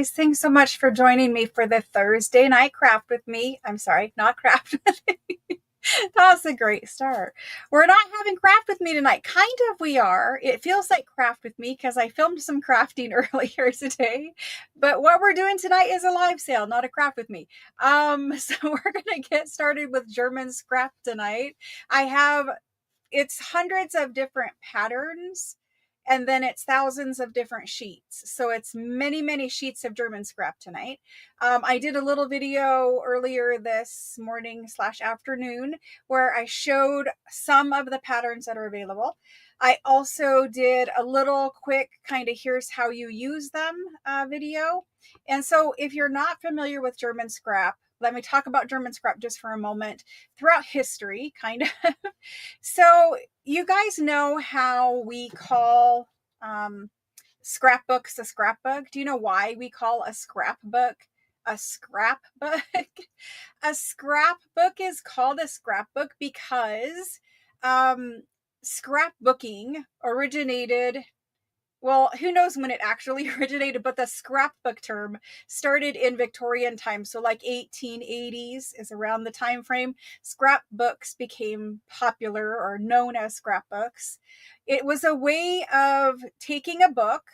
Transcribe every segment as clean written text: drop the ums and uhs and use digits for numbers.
guys. Thanks so much for joining me for the Thursday night craft with me. I'm sorry, not craft with me. That's a great start. We're not having craft with me tonight. Kind of we are. It feels like craft with me because I filmed some crafting earlier today. But what we're doing tonight is a live sale, not a craft with me. So we're going to get started with German scrap tonight. It's hundreds of different patterns, and then it's thousands of different sheets. So it's many, many sheets of German scrap tonight. I did a little video earlier this morning / afternoon where I showed some of the patterns that are available. I also did a little quick kind of here's how you use them video. And so if you're not familiar with German scrap, let me talk about German scrap just for a moment. Throughout history, kind of. So you guys know how we call scrapbooks a scrapbook? Do you know why we call a scrapbook a scrapbook? A scrapbook is called a scrapbook because scrapbooking originated, well, who knows when it actually originated, but the scrapbook term started in Victorian times. So like 1880s is around the time frame. Scrapbooks became popular or known as scrapbooks. It was a way of taking a book,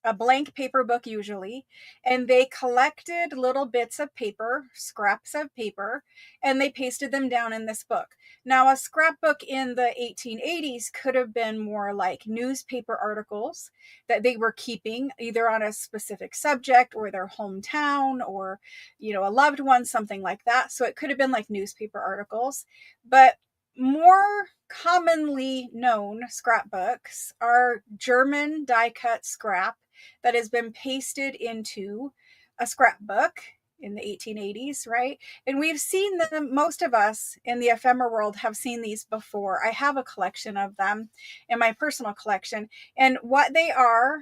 a blank paper book usually, and they collected little bits of paper, scraps of paper, and they pasted them down in this book. Now, a scrapbook in the 1880s could have been more like newspaper articles that they were keeping either on a specific subject or their hometown or, a loved one, something like that. So it could have been like newspaper articles, but more commonly known scrapbooks are German die-cut scrap that has been pasted into a scrapbook in the 1880s, right? And we've seen them, most of us in the ephemera world have seen these before. I have a collection of them in my personal collection. And what they are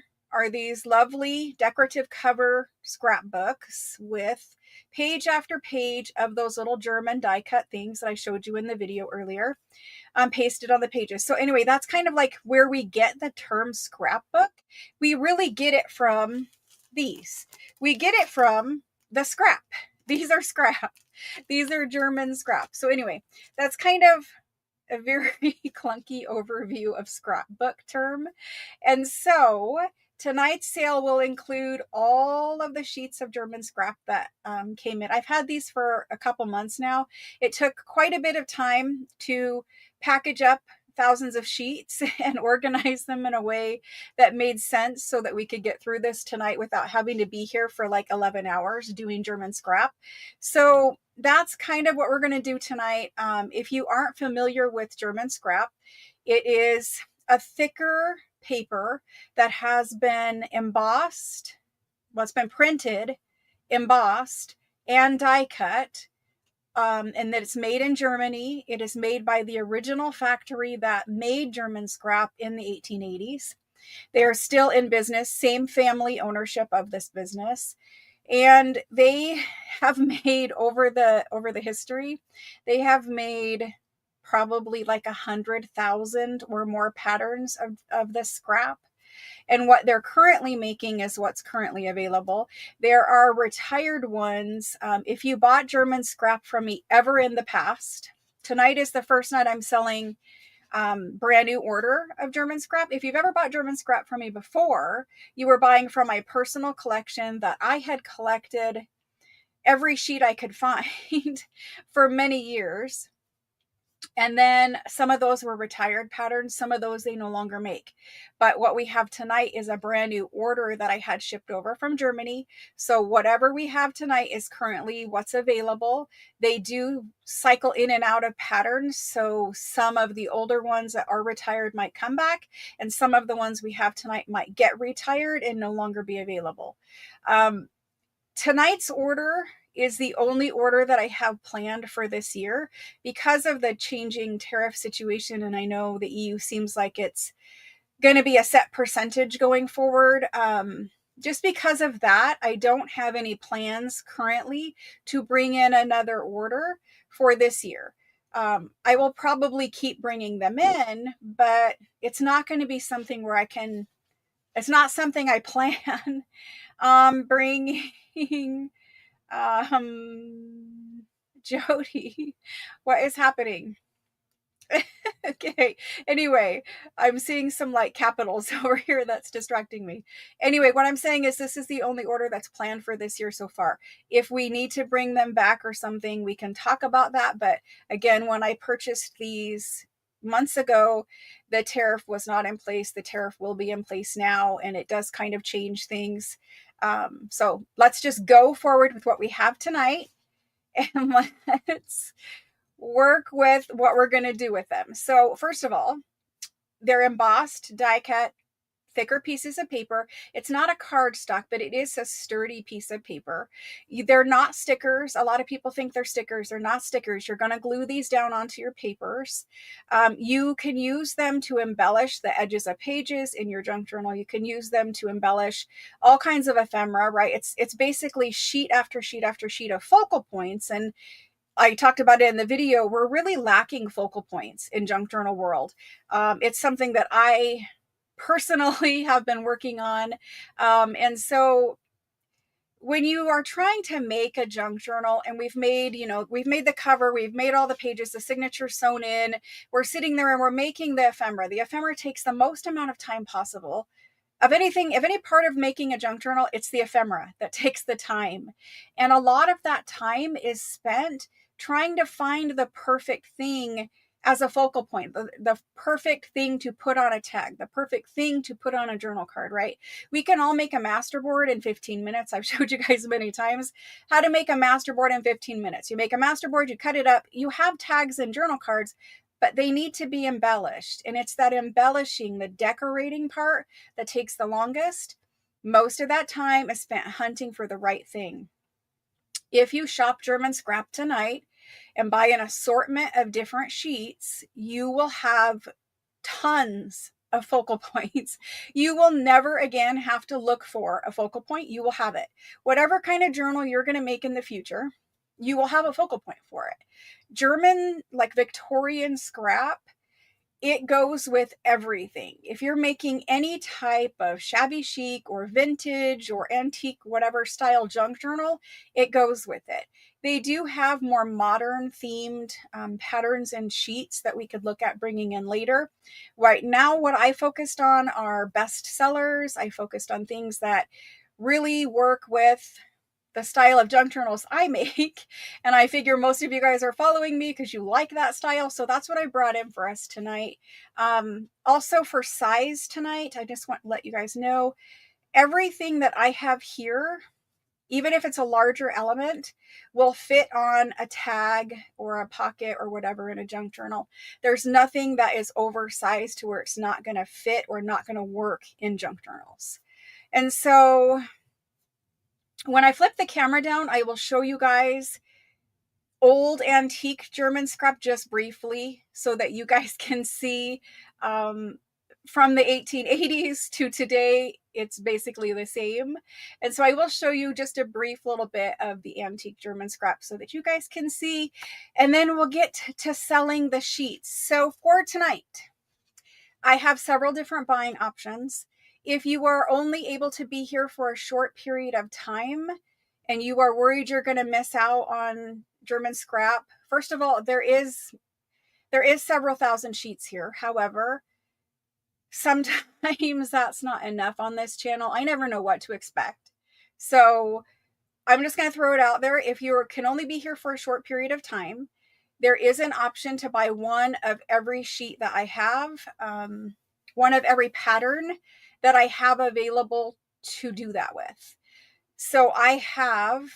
these lovely decorative cover scrapbooks with page after page of those little German die cut things that I showed you in the video earlier, pasted on the pages. So anyway, that's kind of like where we get the term scrapbook. We really get it from these. We get it from the scrap. These are scrap. These are German scrap. So anyway, that's kind of a very clunky overview of scrapbook term. And so tonight's sale will include all of the sheets of German scrap that came in. I've had these for a couple months now. It took quite a bit of time to package up thousands of sheets and organize them in a way that made sense so that we could get through this tonight without having to be here for like 11 hours doing German scrap. So that's kind of what we're going to do tonight. If you aren't familiar with German scrap, it is a thicker paper that has been embossed, it's been printed, embossed, and die cut, and that it's made in Germany. It is made by the original factory that made German scrap in the 1880s. They are still in business, same family ownership of this business. And they have made over the history, they have made probably like 100,000 or more patterns of this scrap. And what they're currently making is what's currently available. There are retired ones. If you bought German scrap from me ever in the past, tonight is the first night I'm selling brand new order of German scrap. If you've ever bought German scrap from me before, you were buying from my personal collection that I had collected every sheet I could find for many years. And then some of those were retired patterns. Some of those they no longer make. But what we have tonight is a brand new order that I had shipped over from Germany. So whatever we have tonight is currently what's available. They do cycle in and out of patterns. So some of the older ones that are retired might come back, and some of the ones we have tonight might get retired and no longer be available. Tonight's order is the only order that I have planned for this year because of the changing tariff situation. And I know the EU seems like it's going to be a set percentage going forward. Just because of that, I don't have any plans currently to bring in another order for this year. I will probably keep bringing them in, but it's not going to be something where it's not something I plan Bringing Jody. What is happening? Okay. Anyway, I'm seeing some like capitals over here that's distracting me. Anyway, what I'm saying is this is the only order that's planned for this year so far. If we need to bring them back or something, we can talk about that. But again, when I purchased these months ago, the tariff was not in place. The tariff will be in place now, and it does kind of change things. So let's just go forward with what we have tonight and let's work with what we're going to do with them. So first of all, they're embossed, die cut, thicker pieces of paper. It's not a cardstock, but it is a sturdy piece of paper. They're not stickers. A lot of people think they're stickers. They're not stickers. You're going to glue these down onto your papers. You can use them to embellish the edges of pages in your junk journal. You can use them to embellish all kinds of ephemera, right? It's basically sheet after sheet after sheet of focal points. And I talked about it in the video. We're really lacking focal points in junk journal world. It's something that I personally have been working on. And so when you are trying to make a junk journal, and we've made the cover, we've made all the pages, the signature sewn in, we're sitting there and we're making the ephemera. The ephemera takes the most amount of time possible. Of any part of making a junk journal, it's the ephemera that takes the time. And a lot of that time is spent trying to find the perfect thing as a focal point, the perfect thing to put on a tag, the perfect thing to put on a journal card, right? We can all make a master board in 15 minutes. I've showed you guys many times how to make a master board in 15 minutes. You make a master board, you cut it up, you have tags and journal cards, but they need to be embellished. And it's that embellishing, the decorating part that takes the longest. Most of that time is spent hunting for the right thing. If you shop German Scrap tonight and buy an assortment of different sheets, you will have tons of focal points. You will never again have to look for a focal point. You will have it. Whatever kind of journal you're going to make in the future, you will have a focal point for it. German, like Victorian scrap, it goes with everything. If you're making any type of shabby chic or vintage or antique, whatever style junk journal, it goes with it. They do have more modern themed patterns and sheets that we could look at bringing in later. Right now, what I focused on are best sellers. I focused on things that really work with the style of junk journals I make. And I figure most of you guys are following me because you like that style. So that's what I brought in for us tonight. Also for size tonight, I just want to let you guys know everything that I have here, even if it's a larger element, will fit on a tag or a pocket or whatever in a junk journal. There's nothing that is oversized to where it's not going to fit or not going to work in junk journals. And so when I flip the camera down, I will show you guys old antique German scrap just briefly so that you guys can see from the 1880s to today, it's basically the same. And so I will show you just a brief little bit of the antique German scrap so that you guys can see, and then we'll get to selling the sheets. So for tonight, I have several different buying options. If you are only able to be here for a short period of time and you are worried you're going to miss out on German scrap, first of all, there is several thousand sheets here. However, sometimes that's not enough on this channel. I never know what to expect. So I'm just going to throw it out there. If you can only be here for a short period of time, there is an option to buy one of every sheet that I have, one of every pattern that I have available to do that with. So I have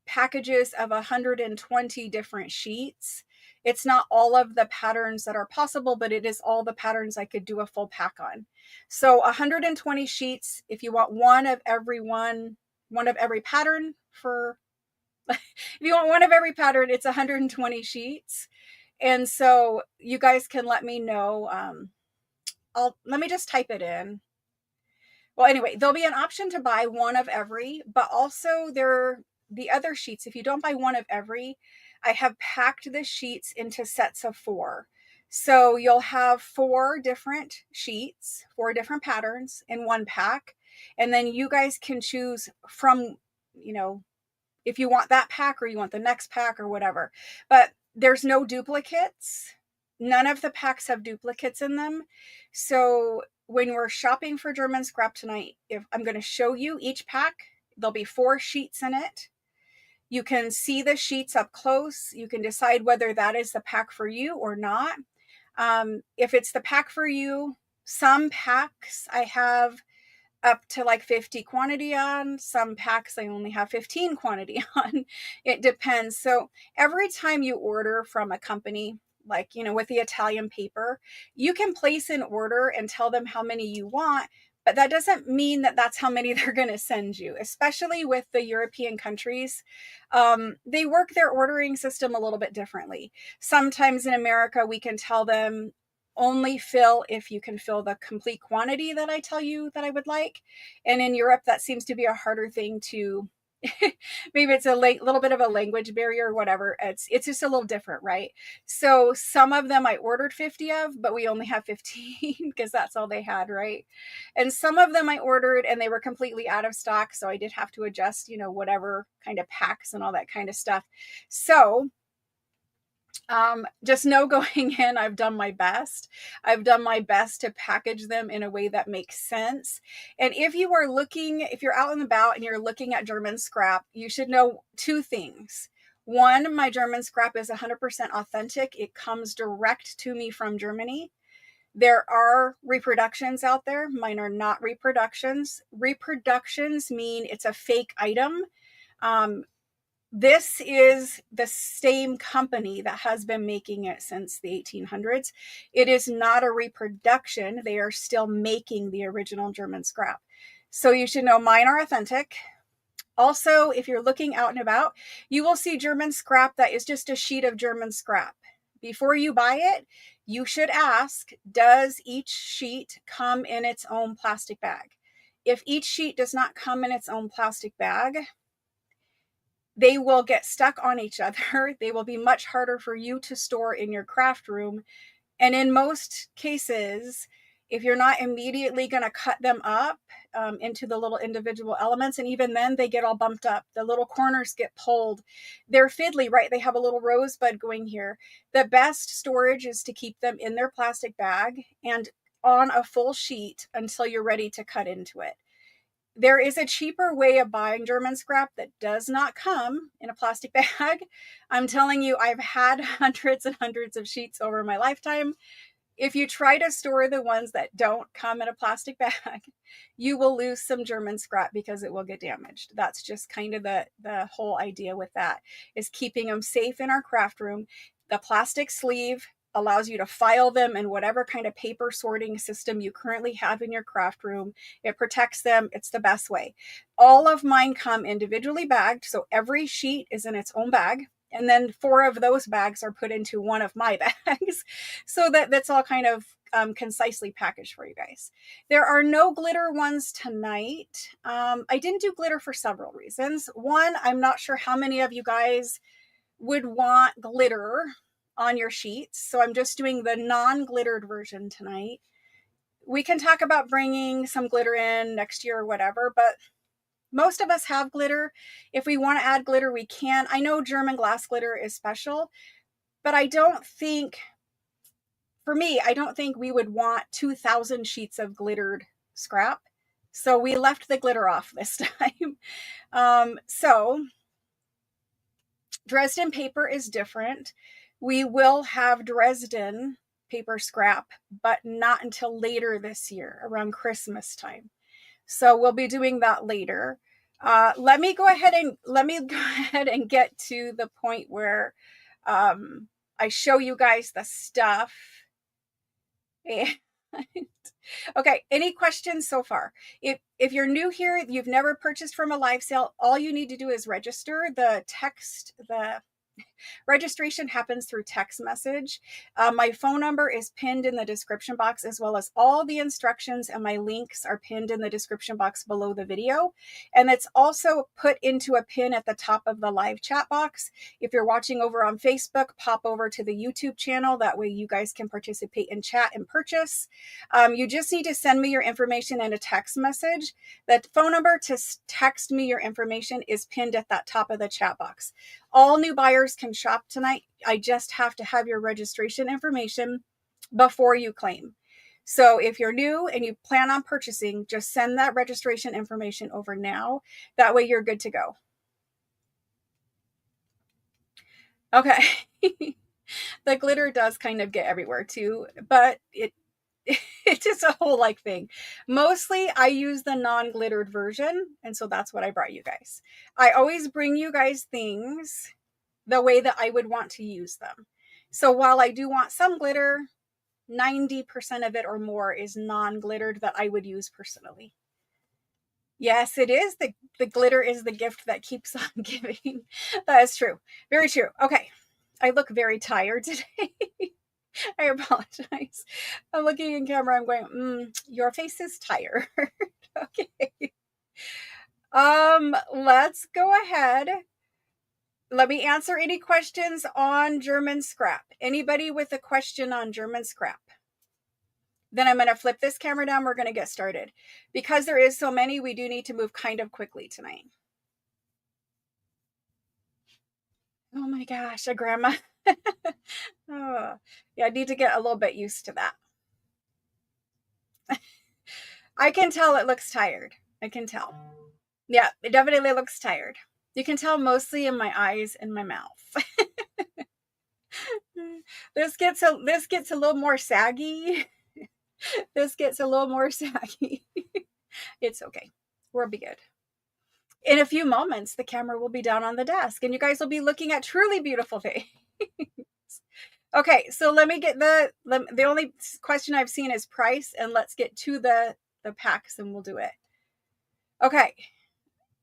packages of 120 different sheets. It's not all of the patterns that are possible, but it is all the patterns I could do a full pack on. So 120 sheets, if you want one of every pattern for if you want one of every pattern, it's 120 sheets. And so you guys can let me know. Let me just type it in. Well, anyway, there'll be an option to buy one of every, but also the other sheets. If you don't buy one of every, I have packed the sheets into sets of 4. So you'll have 4 different sheets, 4 different patterns in one pack. And then you guys can choose from, if you want that pack or you want the next pack or whatever. But there's no duplicates. None of the packs have duplicates in them. So when we're shopping for German scrap tonight, if I'm going to show you each pack, there'll be 4 sheets in it. You can see the sheets up close. You can decide whether that is the pack for you or not. If it's the pack for you, some packs I have up to like 50 quantity on. Some packs I only have 15 quantity on. It depends. So every time you order from a company, like, with the Italian paper, you can place an order and tell them how many you want, but that doesn't mean that that's how many they're going to send you, especially with the European countries. They work their ordering system a little bit differently. Sometimes in America, we can tell them only fill if you can fill the complete quantity that I tell you that I would like. And in Europe, that seems to be a harder thing to, maybe it's a little bit of a language barrier or whatever. It's just a little different, right? So some of them I ordered 50 of, but we only have 15 because that's all they had, right? And some of them I ordered and they were completely out of stock. So I did have to adjust, whatever kind of packs and all that kind of stuff. So just know going in, I've done my best. I've done my best to package them in a way that makes sense. And if you're out and about and you're looking at German scrap, you should know 2 things. One, my German scrap is 100% authentic. It comes direct to me from Germany. There are reproductions out there. Mine are not reproductions. Reproductions mean it's a fake item. This is the same company that has been making it since the 1800s. It is not a reproduction. They are still making the original German scrap. So you should know mine are authentic. Also, if you're looking out and about, you will see German scrap that is just a sheet of German scrap. Before you buy it, you should ask, does each sheet come in its own plastic bag? If each sheet does not come in its own plastic bag, they will get stuck on each other. They will be much harder for you to store in your craft room. And in most cases, if you're not immediately going to cut them up into the little individual elements, and even then they get all bumped up, the little corners get pulled. They're fiddly, right? They have a little rosebud going here. The best storage is to keep them in their plastic bag and on a full sheet until you're ready to cut into it. There is a cheaper way of buying German scrap that does not come in a plastic bag. I'm telling you, I've had hundreds and hundreds of sheets over my lifetime. If you try to store the ones that don't come in a plastic bag, you will lose some German scrap because it will get damaged. That's just kind of the whole idea with that, is keeping them safe in our craft room. The plastic sleeve allows you to file them in whatever kind of paper sorting system you currently have in your craft room. It protects them. It's the best way. All of mine come individually bagged, so every sheet is in its own bag. And then 4 of those bags are put into one of my bags. So that's all kind of concisely packaged for you guys. There are no glitter ones tonight. I didn't do glitter for several reasons. One, I'm not sure how many of you guys would want glitter on your sheets. So I'm just doing the non-glittered version tonight. We can talk about bringing some glitter in next year or whatever, but most of us have glitter. If we want to add glitter, we can. I know German glass glitter is special, but I don't think we would want 2,000 sheets of glittered scrap. So we left the glitter off this time. So Dresden paper is different. We will have Dresden paper scrap, but not until later this year, around Christmas time. So we'll be doing that later. Let me go ahead and get to the point where I show you guys the stuff. Okay, any questions so far? If you're new here, you've never purchased from a live sale, all you need to do is register. The Registration happens through text message. My phone number is pinned in the description box, as well as all the instructions and my links are pinned in the description box below the video. And it's also put into a pin at the top of the live chat box. If you're watching over on Facebook, pop over to the YouTube channel. That way you guys can participate in chat and purchase. You just need to send me your information in a text message. That phone number to text me your information is pinned at that top of the chat box. All new buyers can shop tonight. I just have to have your registration information before you claim. So if you're new and you plan on purchasing, just send that registration information over now. That way you're good to go. Okay. The glitter does kind of get everywhere too, but it's just a whole like thing. Mostly I use the non-glittered version, and so that's what I brought you guys. I always bring you guys things the way that I would want to use them. So while I do want some glitter, 90% of it or more is non-glittered that I would use personally. Yes, it is. The glitter is the gift that keeps on giving. That is true. Very true. Okay. I look very tired today. I apologize. I'm looking in camera. I'm going, your face is tired. Okay. Let's go ahead. Let me answer any questions on German scrap. Anybody with a question on German scrap? Then I'm going to flip this camera down. We're going to get started. Because there is so many, we do need to move kind of quickly tonight. Oh my gosh, a grandma. Oh, yeah, I need to get a little bit used to that. I can tell it looks tired. I can tell. Yeah, it definitely looks tired. You can tell mostly in my eyes and my mouth. This gets a little more saggy. This gets a little more saggy. It's okay. We'll be good. In a few moments, the camera will be down on the desk and you guys will be looking at truly beautiful things. Okay, so let me get the only question I've seen is price, and let's get to the packs and we'll do it. Okay.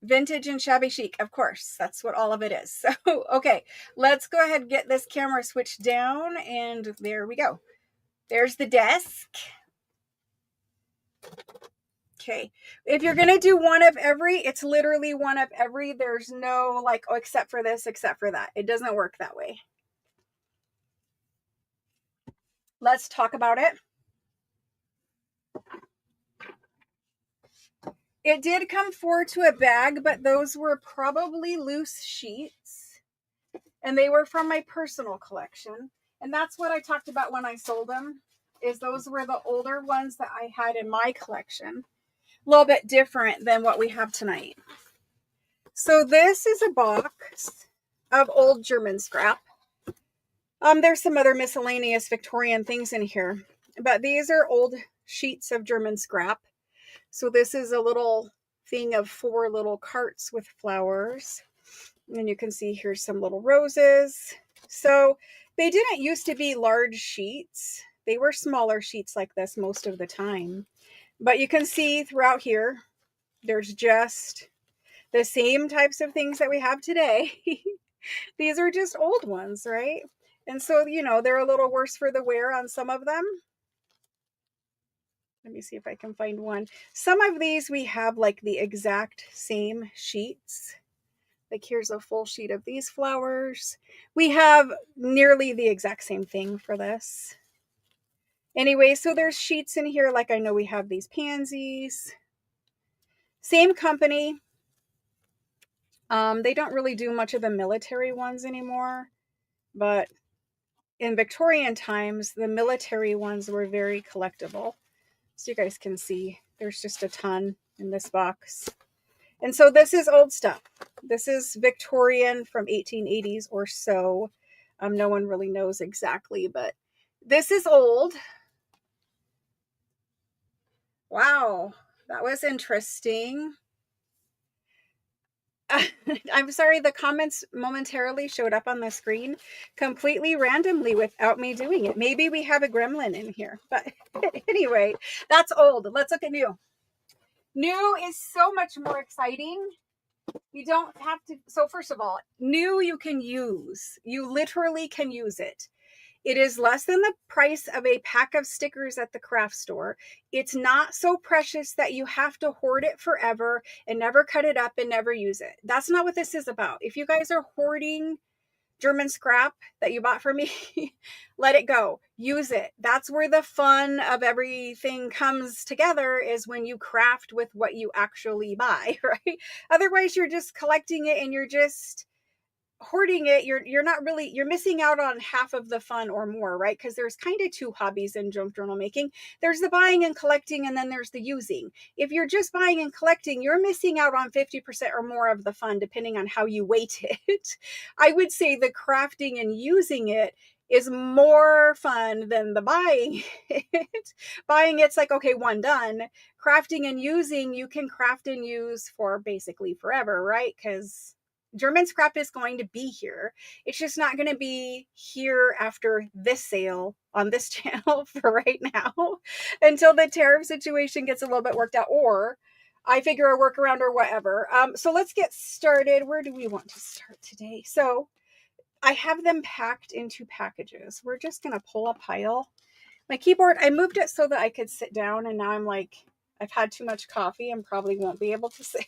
Vintage and shabby chic, of course. That's what all of it is. So, okay, let's go ahead and get this camera switched down, and there we go. There's the desk. Okay, if you're going to do one of every, it's literally one of every. There's no like, oh, except for this, except for that. It doesn't work that way. Let's talk about it. It did come 4 to a bag, but those were probably loose sheets. And they were from my personal collection. And that's what I talked about when I sold them, is those were the older ones that I had in my collection. A little bit different than what we have tonight. So this is a box of old German scrap. There's some other miscellaneous Victorian things in here, but these are old sheets of German scrap. So this is a little thing of 4 little carts with flowers. And you can see here's some little roses. So they didn't used to be large sheets. They were smaller sheets like this most of the time. But you can see throughout here, there's just the same types of things that we have today. These are just old ones, right? And so, you know, they're a little worse for the wear on some of them. Let me see if I can find one. Some of these we have like the exact same sheets. Like here's a full sheet of these flowers. We have nearly the exact same thing for this. Anyway, so there's sheets in here. Like I know we have these pansies. Same company. They don't really do much of the military ones anymore. But in Victorian times, the military ones were very collectible. So you guys can see there's just a ton in this box. And so this is old stuff. This is Victorian from 1880s or so. No one really knows exactly, but this is old. Wow, that was interesting. I'm sorry, the comments momentarily showed up on the screen completely randomly without me doing it. Maybe we have a gremlin in here. But anyway, that's old. Let's look at new. New is so much more exciting You don't have to. So first of all, new you can use. You literally can use it. It is less than the price of a pack of stickers at the craft store. It's not so precious that you have to hoard it forever and never cut it up and never use it. That's not what this is about. If you guys are hoarding German scrap that you bought for me, let it go. Use it. That's where the fun of everything comes together, is when you craft with what you actually buy, right? Otherwise, you're just collecting it and you're just hoarding it. You're not really, you're missing out on half of the fun or more, right? Because there's kind of two hobbies in junk journal making. There's the buying and collecting, and then there's the using. If you're just buying and collecting, you're missing out on 50% or more of the fun, depending on how you weight it. I would say the crafting and using it is more fun than the buying it. Buying it's like, okay, one done. Crafting and using, you can craft and use for basically forever, right? Because German scrap is going to be here. It's just not going to be here after this sale on this channel for right now, until the tariff situation gets a little bit worked out, or I figure a workaround or whatever. So let's get started. Where do we want to start today? So I have them packed into packages. We're just going to pull a pile. My keyboard, I moved it so that I could sit down, and now I'm like, I've had too much coffee and probably won't be able to sit.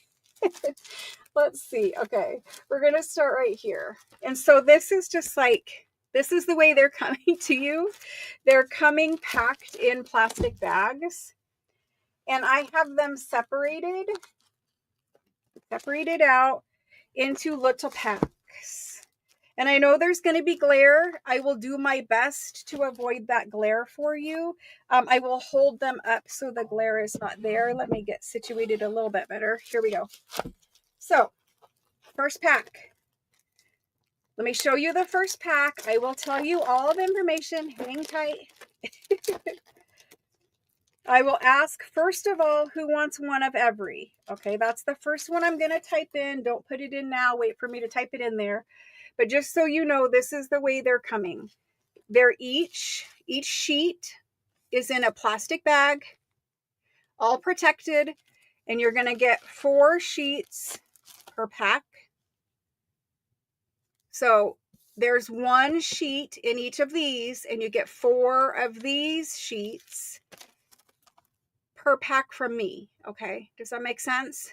Let's see. Okay, we're going to start right here. And so this is just like, this is the way they're coming to you. They're coming packed in plastic bags. And I have them separated out into little packs. And I know there's going to be glare. I will do my best to avoid that glare for you. I will hold them up so the glare is not there. Let me get situated a little bit better. Here we go. So, first pack. Let me show you the first pack. I will tell you all the information. Hang tight. I will ask, first of all, who wants one of every? Okay, that's the first one I'm going to type in. Don't put it in now. Wait for me to type it in there. But just so you know, this is the way they're coming. They're each sheet is in a plastic bag, all protected, and you're going to get 4 sheets per pack. So there's 1 sheet in each of these, and you get 4 of these sheets per pack from me. Okay, does that make sense?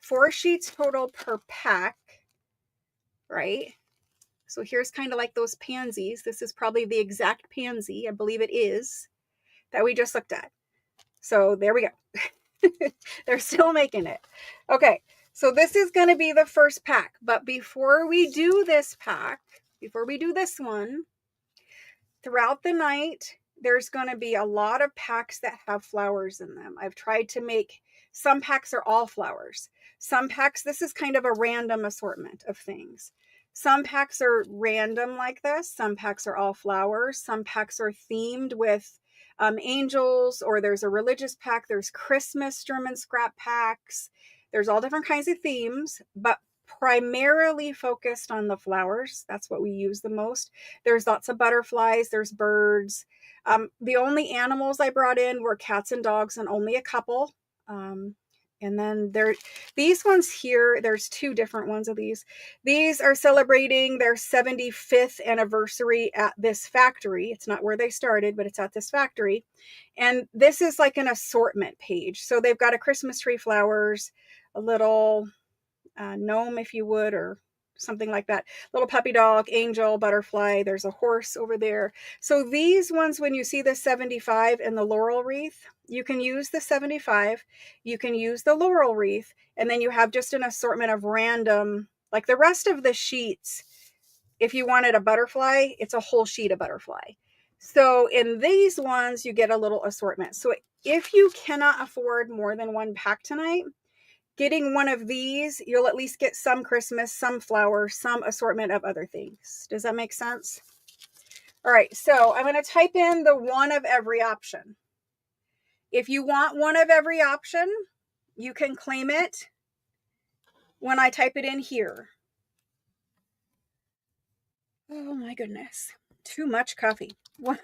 4 sheets total per pack, right? So here's kind of like those pansies. This is probably the exact pansy, I believe it is, that we just looked at. So there we go. They're still making it. Okay, so this is going to be the first pack. But before we do this pack, before we do this one, throughout the night, there's going to be a lot of packs that have flowers in them. I've tried to make, some packs are all flowers. Some packs, this is kind of a random assortment of things. Some packs are random like this. Some packs are all flowers. Some packs are themed with angels, or there's a religious pack. There's Christmas German scrap packs. There's all different kinds of themes, but primarily focused on the flowers. That's what we use the most. There's lots of butterflies. There's birds. The only animals I brought in were cats and dogs, and only a couple. And then these ones here, there's 2 different ones of these. These are celebrating their 75th anniversary at this factory. It's not where they started, but it's at this factory. And this is like an assortment page. So they've got a Christmas tree flowers, a little gnome, if you would, or something like that. Little puppy dog, angel, butterfly. There's a horse over there. So these ones, when you see the 75 and the laurel wreath, you can use the 75, you can use the laurel wreath, and then you have just an assortment of random, like the rest of the sheets. If you wanted a butterfly, it's a whole sheet of butterfly. So in these ones, you get a little assortment. So if you cannot afford more than 1 pack tonight, getting one of these, you'll at least get some Christmas, some flowers, some assortment of other things. Does that make sense? All right, so I'm going to type in the one of every option. If you want one of every option, you can claim it when I type it in here. Oh my goodness, too much coffee. One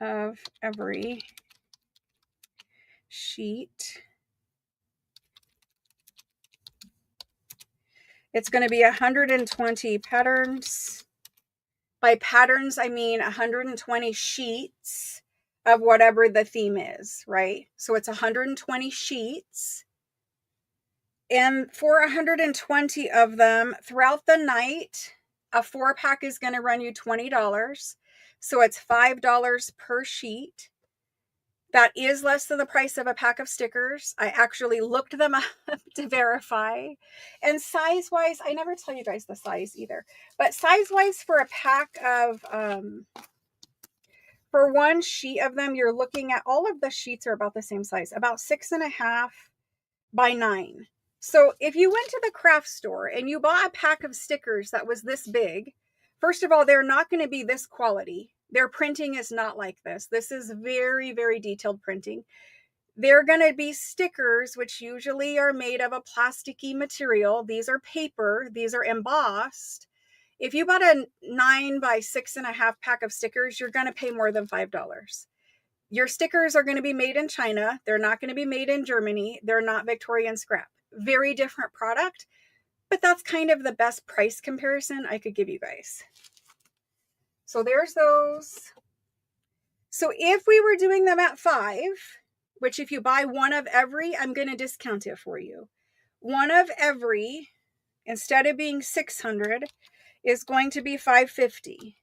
of every sheet. It's going to be 120 patterns. By patterns, I mean 120 sheets of whatever the theme is, right? So it's 120 sheets. And for 120 of them throughout the night, a 4-pack is going to run you $20. So it's $5 per sheet. That is less than the price of a pack of stickers. I actually looked them up to verify. And size-wise, I never tell you guys the size either. But size-wise, for a pack of, for one sheet of them, you're looking at, all of the sheets are about the same size, about 6.5 by 9. So if you went to the craft store and you bought a pack of stickers that was this big, first of all, they're not going to be this quality. Their printing is not like this. This is very, very detailed printing. They're going to be stickers, which usually are made of a plasticky material. These are paper. These are embossed. If you bought a 9 by 6.5 pack of stickers, you're going to pay more than $5. Your stickers are going to be made in China. They're not going to be made in Germany. They're not Victorian scrap. Very different product, but that's kind of the best price comparison I could give you guys. So there's those. So if we were doing them at 5, which if you buy one of every, I'm going to discount it for you. One of every, instead of being 600, is going to be 550.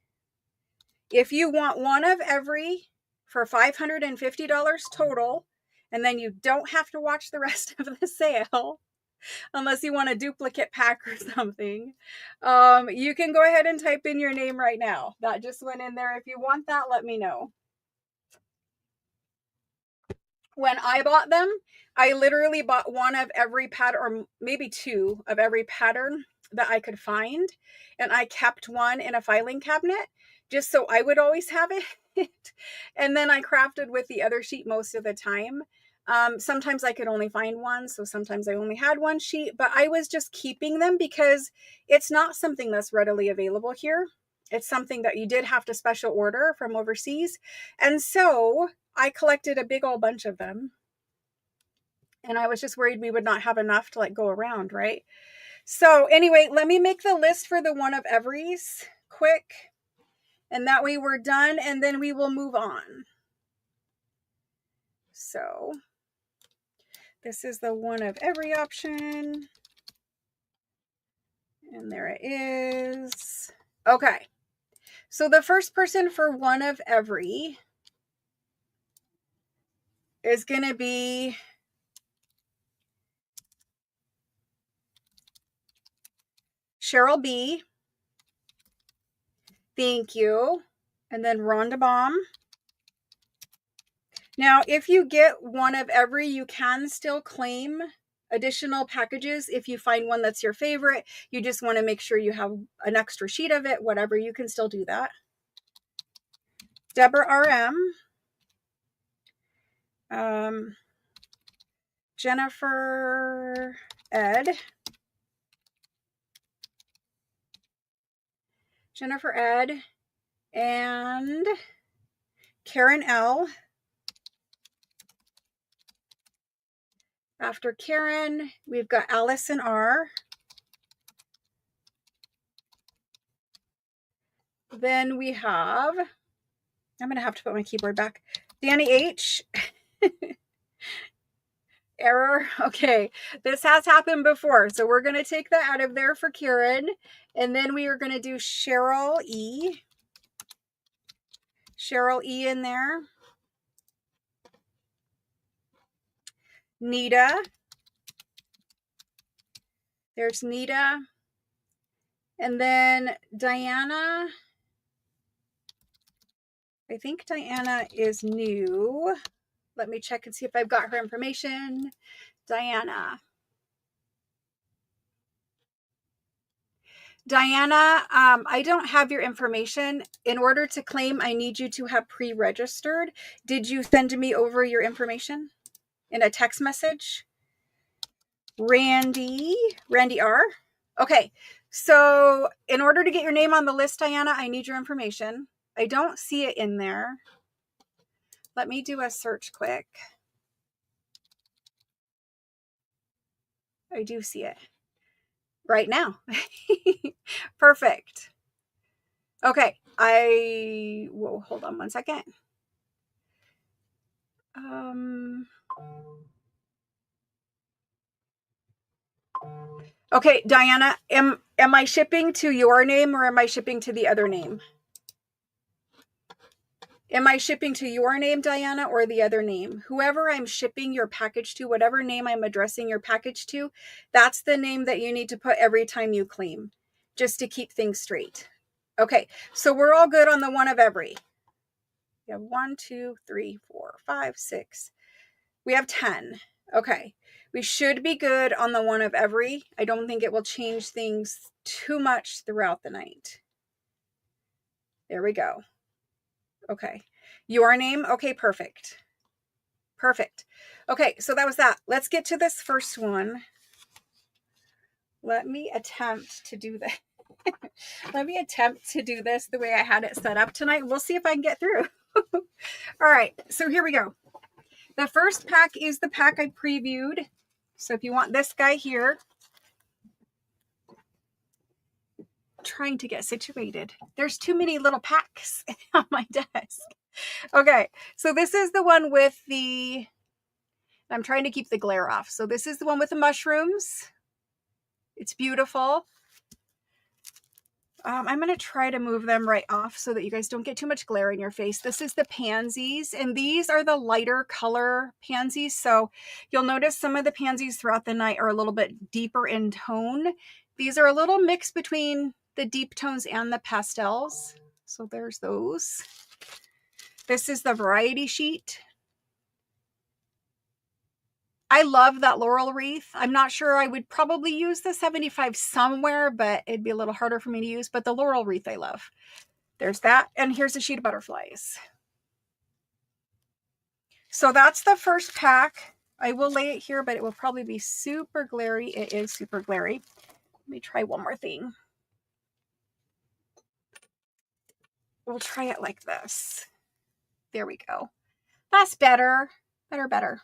If you want one of every for $550 total, and then you don't have to watch the rest of the sale, unless you want a duplicate pack or something, you can go ahead and type in your name right now. That just went in there. If you want that, let me know. When I bought them, I literally bought one of every pattern, or maybe 2 of every pattern that I could find. And I kept one in a filing cabinet just so I would always have it. And then I crafted with the other sheet most of the time. Sometimes I could only find one, so sometimes I only had one sheet, but I was just keeping them because it's not something that's readily available here. It's something that you did have to special order from overseas. And so I collected a big old bunch of them. And I was just worried we would not have enough to like go around, right? So anyway, let me make the list for the one of everys quick. And that way we're done, and then we will move on. So this is the one of every option. And there it is. Okay. So the first person for one of every is going to be Cheryl B. Thank you. And then Rhonda Baum. Now, if you get one of every, you can still claim additional packages. If you find one that's your favorite, you just want to make sure you have an extra sheet of it, whatever, you can still do that. Deborah RM. Jennifer Ed. Jennifer Ed. And Karen L. After Karen, we've got Allison R. Then we have, I'm going to have to put my keyboard back, Danny H. Error. Okay, this has happened before, so we're going to take that out of there for Karen. And then we are going to do Cheryl E. Cheryl E in there. Nita. There's Nita. And then Diana. I think Diana is new. Let me check and see if I've got her information. Diana. Diana, I don't have your information. In order to claim, I need you to have pre-registered. Did you send me over your information in a text message? Randy R. Okay, so in order to get your name on the list, Diana, I need your information. I don't see it in there. Let me do a search quick. I do see it right now. Perfect. Okay, whoa, hold on one second. Okay, Diana, am I shipping to your name or am I shipping to the other name? Am I shipping to your name, Diana, or the other name? Whoever I'm shipping your package to, whatever name I'm addressing your package to, that's the name that you need to put every time you claim, just to keep things straight. Okay, so we're all good on the one of every. We have 1, 2, 3, 4, 5, 6. We have 10. Okay, we should be good on the one of every. I don't think it will change things too much throughout the night. There we go. Okay, your name. Okay, perfect. Perfect. Okay, so that was that. Let's get to this first one. Let me attempt to do this. Let me attempt to do this the way I had it set up tonight. We'll see if I can get through. All right, so here we go. The first pack is the pack I previewed. So if you want this guy here, trying to get situated. There's too many little packs on my desk. Okay, so this is the one with the, I'm trying to keep the glare off. So this is the one with the mushrooms. It's beautiful. I'm going to try to move them right off so that you guys don't get too much glare in your face. This is the pansies, and these are the lighter color pansies. So you'll notice some of the pansies throughout the night are a little bit deeper in tone. These are a little mix between the deep tones and the pastels. So there's those. This is the variety sheet. I love that laurel wreath. I'm not sure, I would probably use the 75 somewhere, but it'd be a little harder for me to use. But the laurel wreath I love. There's that. And here's a sheet of butterflies. So that's the first pack. I will lay it here, but it will probably be super glary. It is super glary. Let me try one more thing. We'll try it like this. There we go. That's better. Better.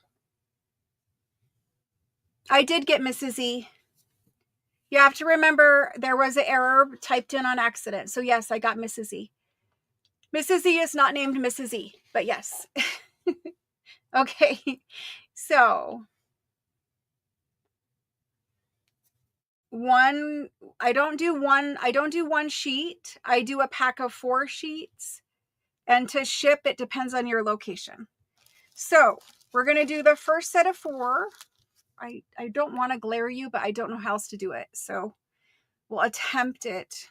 I did get Mrs. E. You have to remember there was an error typed in on accident. So yes, I got Mrs. E. Mrs. E is not named Mrs. E, but yes. Okay. So I don't do one sheet. I do a pack of 4 sheets. And to ship, it depends on your location. So we're going to do the first set of 4. I don't want to glare you, but I don't know how else to do it. So we'll attempt it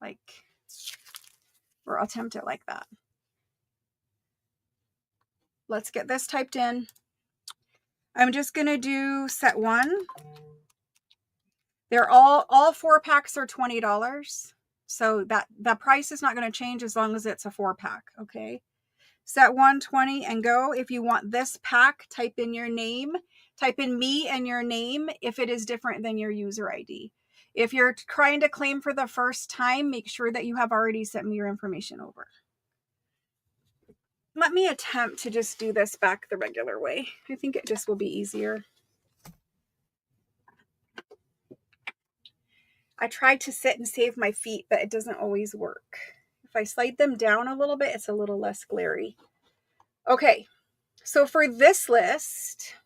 like that. Let's get this typed in. I'm just going to do set 1. They're all 4 packs are $20. So that price is not going to change as long as it's a 4 pack. Okay. Set 1, 20 and go. If you want this pack, type in your name, type in me and your name if it is different than your user ID. If you're trying to claim for the first time, make sure that you have already sent me your information over. Let me attempt to just do this back the regular way. I think it just will be easier. I tried to sit and save my feet, but it doesn't always work. If I slide them down a little bit, it's a little less glary. Okay, so for this list,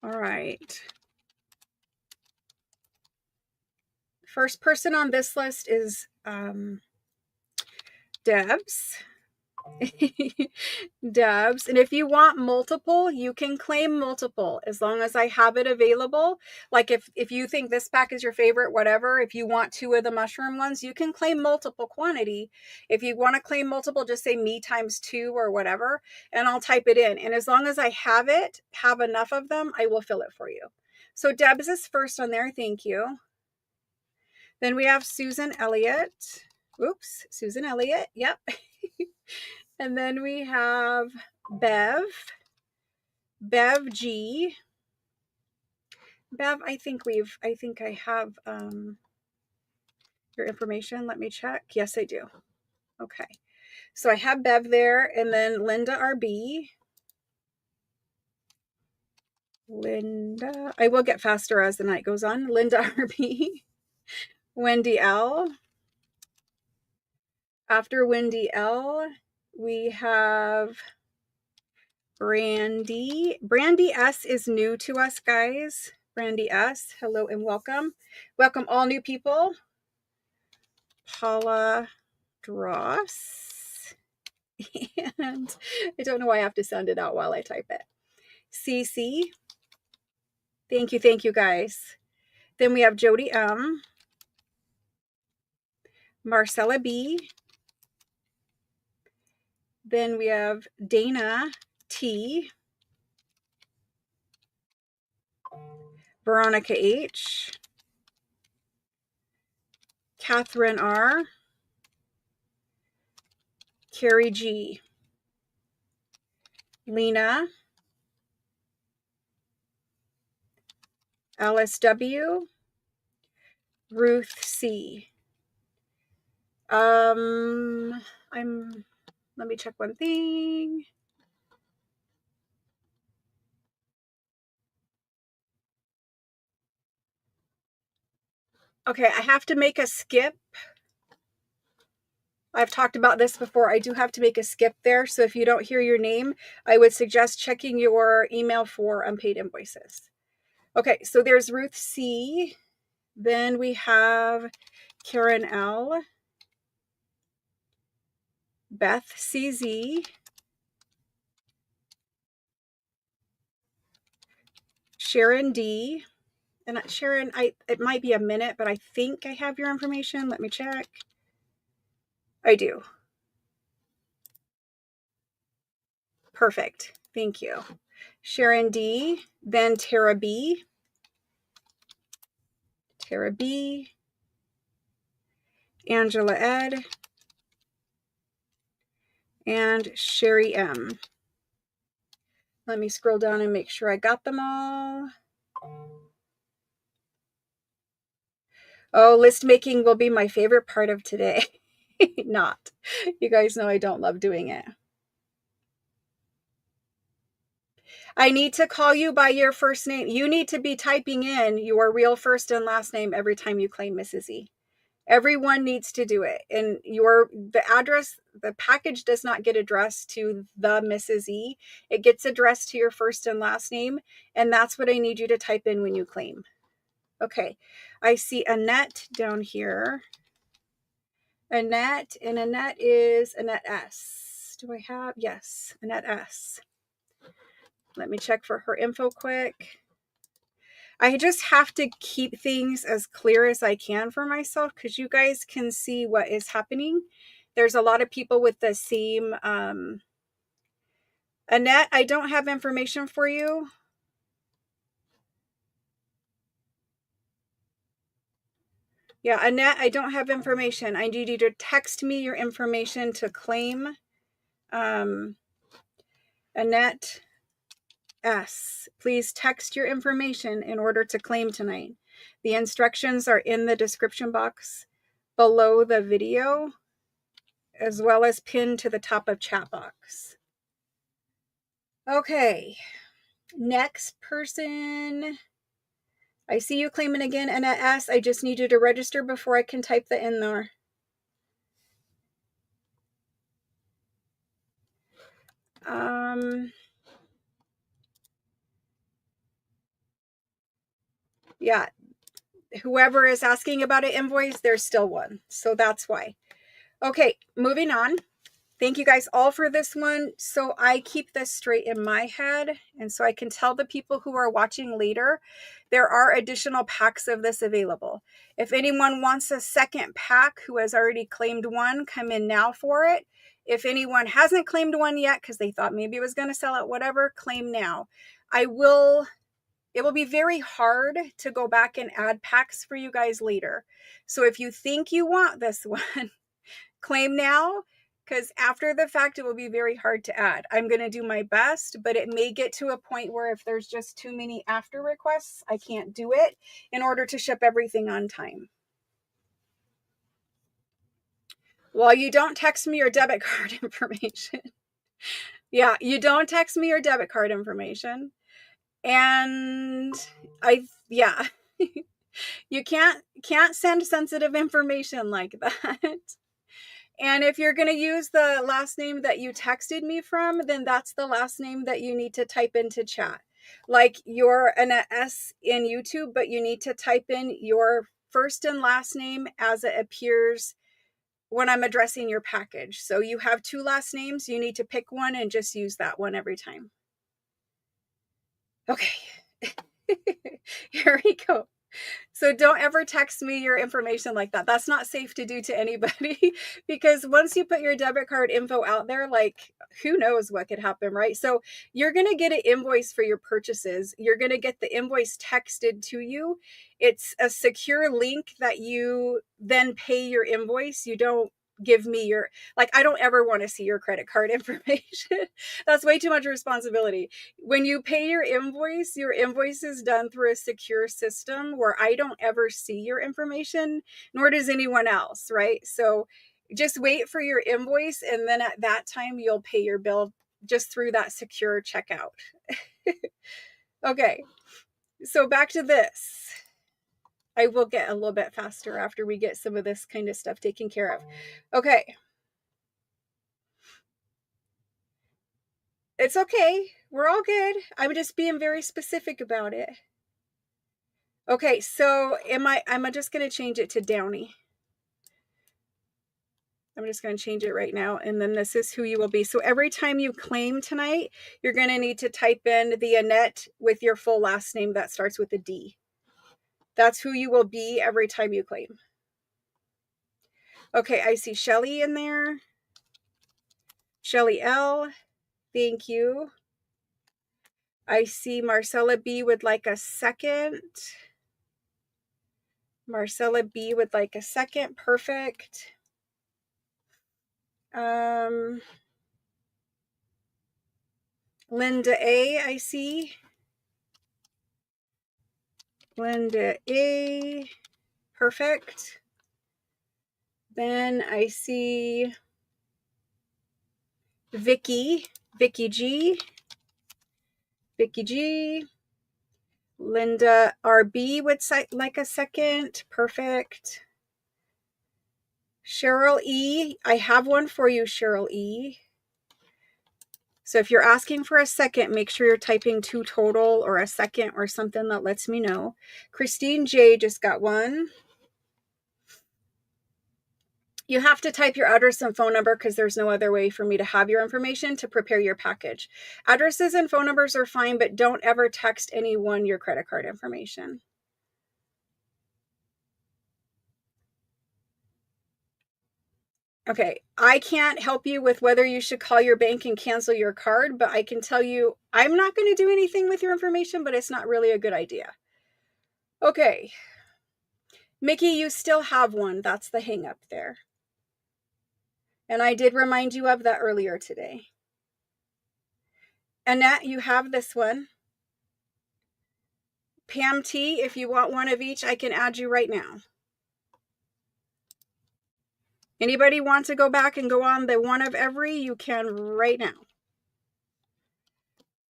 all right. First person on this list is Debs. Debs. And if you want multiple, you can claim multiple as long as I have it available. Like if you think this pack is your favorite, whatever, if you want 2 of the mushroom ones, you can claim multiple quantity. If you want to claim multiple, just say me times 2 or whatever, and I'll type it in. And as long as I have enough of them, I will fill it for you. So Debs is first on there. Thank you. Then we have Susan Elliott. Oops, Susan Elliott. Yep. And then we have Bev G. Bev, I think I have your information. Let me check. Yes, I do. Okay. So I have Bev there, and then Linda RB. Linda, I will get faster as the night goes on. Linda RB. Wendy L. After Wendy L, we have Brandy. Brandy S is new to us, guys. Brandy S, hello and welcome. Welcome all new people. Paula Dross. And I don't know why I have to sound it out while I type it. CC. Thank you guys. Then we have Jody M. Marcella B. Then we have Dana T. Veronica H. Catherine R. Carrie G. Lena. Alice W. Ruth C. Let me check one thing. Okay, I have to make a skip. I've talked about this before. I do have to make a skip there. So if you don't hear your name, I would suggest checking your email for unpaid invoices. Okay, so there's Ruth C. Then we have Karen L. Beth CZ. Sharon D. And Sharon, it might be a minute, but I think I have your information. Let me check. I do. Perfect. Thank you. Sharon D. Then Tara B. Tara B. Angela Ed. And Sherry M. Let me scroll down and make sure I got them all. Oh, list making will be my favorite part of today. Not. You guys know I don't love doing it. I need to call you by your first name. You need to be typing in your real first and last name every time you claim Mrs. E. Everyone needs to do it. And the address, the package does not get addressed to the Mrs. E. It gets addressed to your first and last name. And that's what I need you to type in when you claim. Okay. I see Annette down here. Annette, and Annette is Annette S. Do I have? Yes, Annette S. Let me check for her info quick. I just have to keep things as clear as I can for myself because you guys can see what is happening. There's a lot of people with the same. Annette, I don't have information for you. Yeah, Annette, I don't have information. I need you to text me your information to claim. Annette S. Please text your information in order to claim tonight. The instructions are in the description box below the video, as well as pinned to the top of chat box. Okay, next person. I see you claiming again, Annette S. I just need you to register before I can type the in there. Yeah, whoever is asking about an invoice, there's still one. So that's why. Okay, moving on. Thank you guys all for this one. So I keep this straight in my head. And so I can tell the people who are watching later, there are additional packs of this available. If anyone wants a second pack who has already claimed one, come in now for it. If anyone hasn't claimed one yet, because they thought maybe it was going to sell out, whatever, claim now. It will be very hard to go back and add packs for you guys later. So if you think you want this one, claim now, because after the fact, it will be very hard to add. I'm going to do my best, but it may get to a point where if there's just too many after requests, I can't do it in order to ship everything on time. Well, you don't text me your debit card information. Yeah, you don't text me your debit card information. And yeah, you can't send sensitive information like that. And if you're going to use the last name that you texted me from, then that's the last name that you need to type into chat. Like you're an S in YouTube, but you need to type in your first and last name as it appears when I'm addressing your package. So you have 2 last names, you need to pick one and just use that one every time. Okay. Here we go. So don't ever text me your information like that. That's not safe to do to anybody because once you put your debit card info out there, like who knows what could happen, right? So you're going to get an invoice for your purchases. You're going to get the invoice texted to you. It's a secure link that you then pay your invoice. You don't give me your, like, I don't ever want to see your credit card information. That's way too much responsibility. When you pay your invoice is done through a secure system where I don't ever see your information, nor does anyone else, right? So just wait for your invoice, and then at that time you'll pay your bill just through that secure checkout. Okay, so back to this. I will get a little bit faster after we get some of this kind of stuff taken care of. Okay. It's okay. We're all good. I'm just being very specific about it. Okay, so I'm just going to change it to Downy. I'm just going to change it right now. And then this is who you will be. So every time you claim tonight, you're going to need to type in the Annette with your full last name that starts with a D. That's who you will be every time you claim. Okay, I see Shelly in there. Shelly L. Thank you. I see Marcella B would like a second. Marcella B would like a second. Perfect. Linda A, I see. Linda A, perfect. Then I see Vicky G. Vicky G. Linda RB would like a second. Perfect. Cheryl E, I have one for you, Cheryl E. So if you're asking for a second, make sure you're typing 2 total or a second or something that lets me know. Christine J just got one. You have to type your address and phone number because there's no other way for me to have your information to prepare your package. Addresses and phone numbers are fine, but don't ever text anyone your credit card information. Okay, I can't help you with whether you should call your bank and cancel your card, but I can tell you I'm not going to do anything with your information, but it's not really a good idea. Okay. Mickey, you still have one. That's the hang up there. And I did remind you of that earlier today. Annette, you have this one. Pam T, if you want one of each, I can add you right now. Anybody want to go back and go on the one of every, you can right now.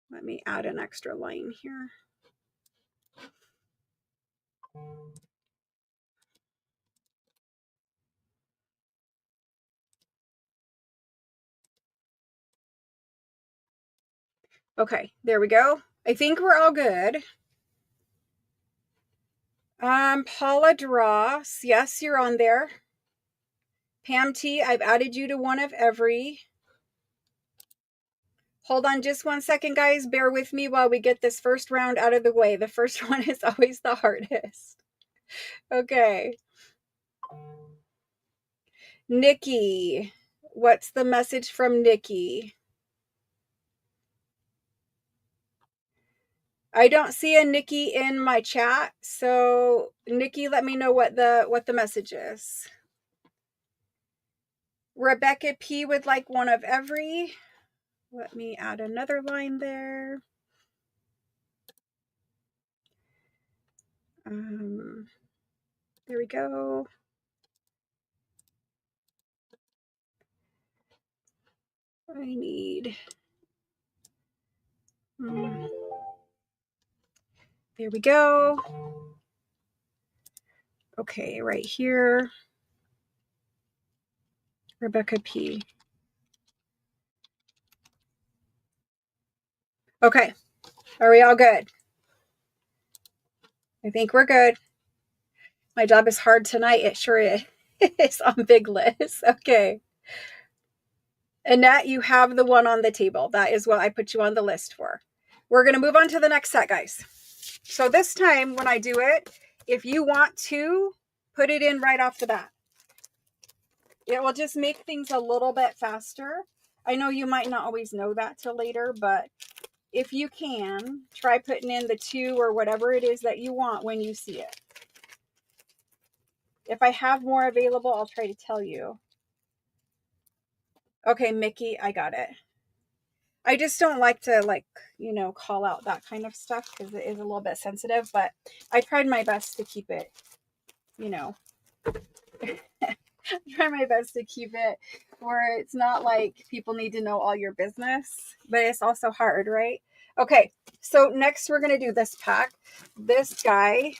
Let me add an extra line here. Okay, there we go. I think we're all good. Paula Dross, yes, you're on there. Pam T, I've added you to one of every. Hold on just one second, guys. Bear with me while we get this first round out of the way. The first one is always the hardest. Okay. Nikki, what's the message from Nikki? I don't see a Nikki in my chat, so Nikki, let me know what the message is. Rebecca P would like one of every. Let me add another line there. There we go. I need. There we go. Okay, right here. Rebecca P. Okay. Are we all good? I think we're good. My job is hard tonight. It sure is. It's on Big Liz. Okay. Annette, you have the one on the table. That is what I put you on the list for. We're going to move on to the next set, guys. So this time when I do it, if you want to put it in right off the bat, it will just make things a little bit faster. I know you might not always know that till later, but if you can, try putting in the 2 or whatever it is that you want when you see it. If I have more available, I'll try to tell you. Okay, Mickey, I got it. I just don't like to, like, you know, call out that kind of stuff because it is a little bit sensitive, but I tried my best to keep it, you know, try my best to keep it where it's not like people need to know all your business, but it's also hard, right? Okay, so next we're going to do this pack. This guy,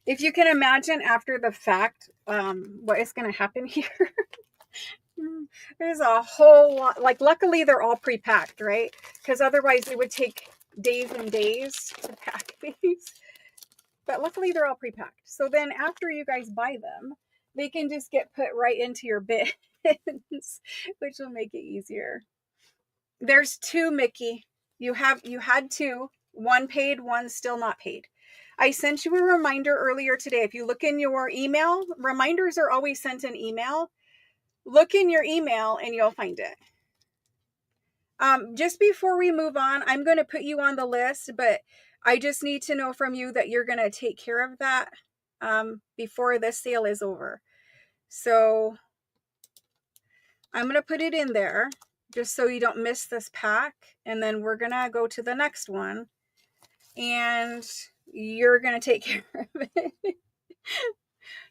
if you can imagine after the fact, what is going to happen here. There's a whole lot, like luckily they're all pre-packed, right? Because otherwise it would take days and days to pack these. But luckily they're all pre-packed. So then after you guys buy them, they can just get put right into your bins, which will make it easier. There's 2, Mickey. You had 2. One paid, one still not paid. I sent you a reminder earlier today. If you look in your email, reminders are always sent in email. Look in your email and you'll find it. Just before we move on, I'm going to put you on the list, but I just need to know from you that you're going to take care of that before this sale is over. So I'm going to put it in there just so you don't miss this pack. And then we're going to go to the next one and you're going to take care of it.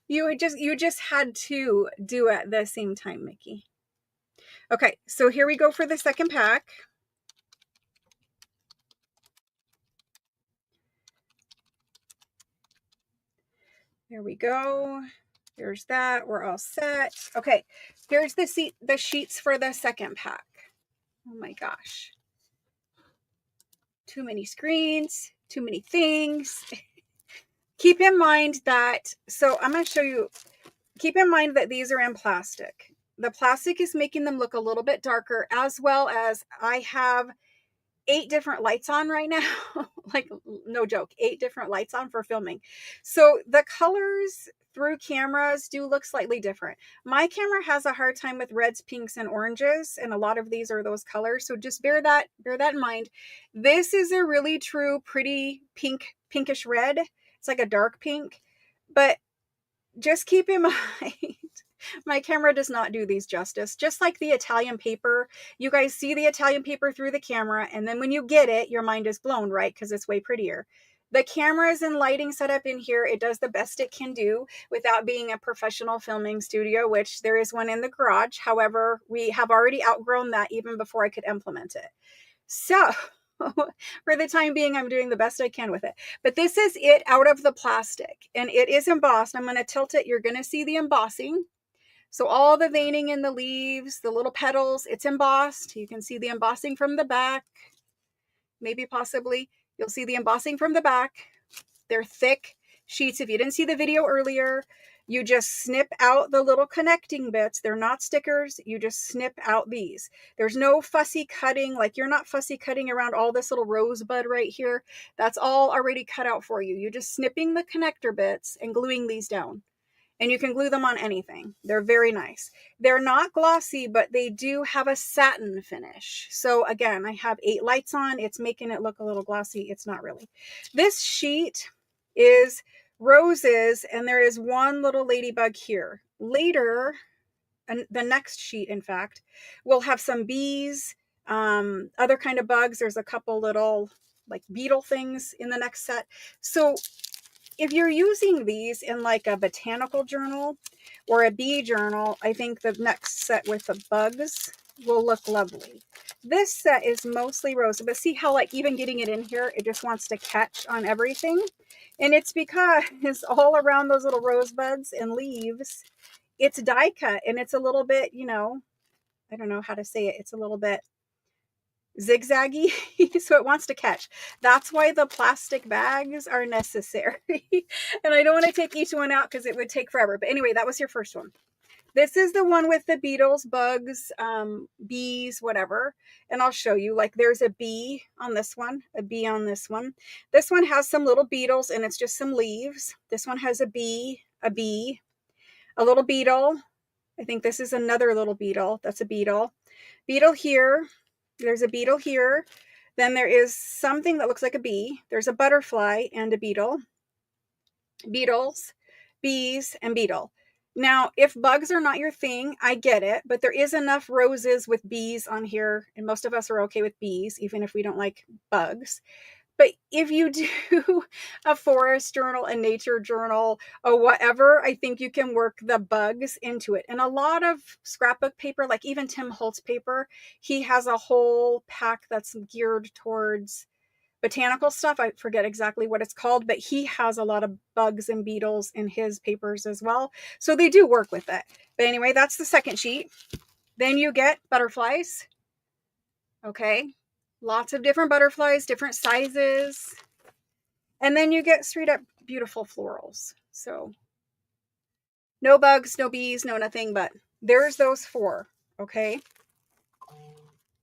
You just had to do it at the same time, Mickey. Okay, so here we go for the second pack. There we go. Here's that. We're all set. Okay, here's the sheets for the second pack. Oh my gosh. Too many screens, too many things. Keep in mind that, so I'm going to show you, keep in mind that these are in plastic. The plastic is making them look a little bit darker, as well as I have 8 different lights on right now. Like, no joke, 8 different lights on for filming. So the colors through cameras do look slightly different. My camera has a hard time with reds, pinks, and oranges, and a lot of these are those colors. So just bear that in mind. This is a really true, pretty pinkish red. It's like a dark pink, but just keep in mind, my camera does not do these justice. Just like the Italian paper, you guys see the Italian paper through the camera, and then when you get it, your mind is blown, right? Because it's way prettier. The cameras and lighting setup in here, it does the best it can do without being a professional filming studio, which there is one in the garage. However, we have already outgrown that even before I could implement it. So for the time being, I'm doing the best I can with it. But this is it out of the plastic, and it is embossed. I'm going to tilt it. You're going to see the embossing. So all the veining in the leaves, the little petals, it's embossed. You can see the embossing from the back. Maybe possibly you'll see the embossing from the back. They're thick sheets. If you didn't see the video earlier, you just snip out the little connecting bits. They're not stickers. You just snip out these. There's no fussy cutting. Like, you're not fussy cutting around all this little rosebud right here. That's all already cut out for you. You're just snipping the connector bits and gluing these down. And you can glue them on anything. They're very nice. They're not glossy, but they do have a satin finish. So again, I have 8 lights on. It's making it look a little glossy. It's not really. This sheet is roses, and there is one little ladybug here. Later, and the next sheet, in fact, we'll have some bees, other kind of bugs. There's a couple little like beetle things in the next set. So if you're using these in like a botanical journal or a bee journal, I think the next set with the bugs will look lovely. This set is mostly rose, but see how like even getting it in here, it just wants to catch on everything. And it's because all around those little rosebuds and leaves, it's die cut, and it's a little bit, you know, I don't know how to say it. It's a little bit zigzaggy, so it wants to catch. That's why the plastic bags are necessary. And I don't want to take each one out because it would take forever. But anyway, that was your first one. This is the one with the beetles, bugs, bees, whatever. And I'll show you, like there's a bee on this one, a bee on this one. This one has some little beetles and it's just some leaves. This one has a bee, a little beetle. I think this is another little beetle. That's a beetle. Beetle here. There's a beetle here. Then there is something that looks like a bee. There's a butterfly and a beetle. Beetles, bees, and beetle. Now, if bugs are not your thing, I get it, but there is enough roses with bees on here, and most of us are okay with bees, even if we don't like bugs. But if you do a forest journal, a nature journal, or whatever, I think you can work the bugs into it. And a lot of scrapbook paper, like even Tim Holtz paper, he has a whole pack that's geared towards botanical stuff. I forget exactly what it's called, but he has a lot of bugs and beetles in his papers as well. So they do work with it. But anyway, that's the second sheet. Then you get butterflies. Okay. Lots of different butterflies, different sizes. And then you get straight up beautiful florals. So no bugs, no bees, no nothing, but there's those four. Okay.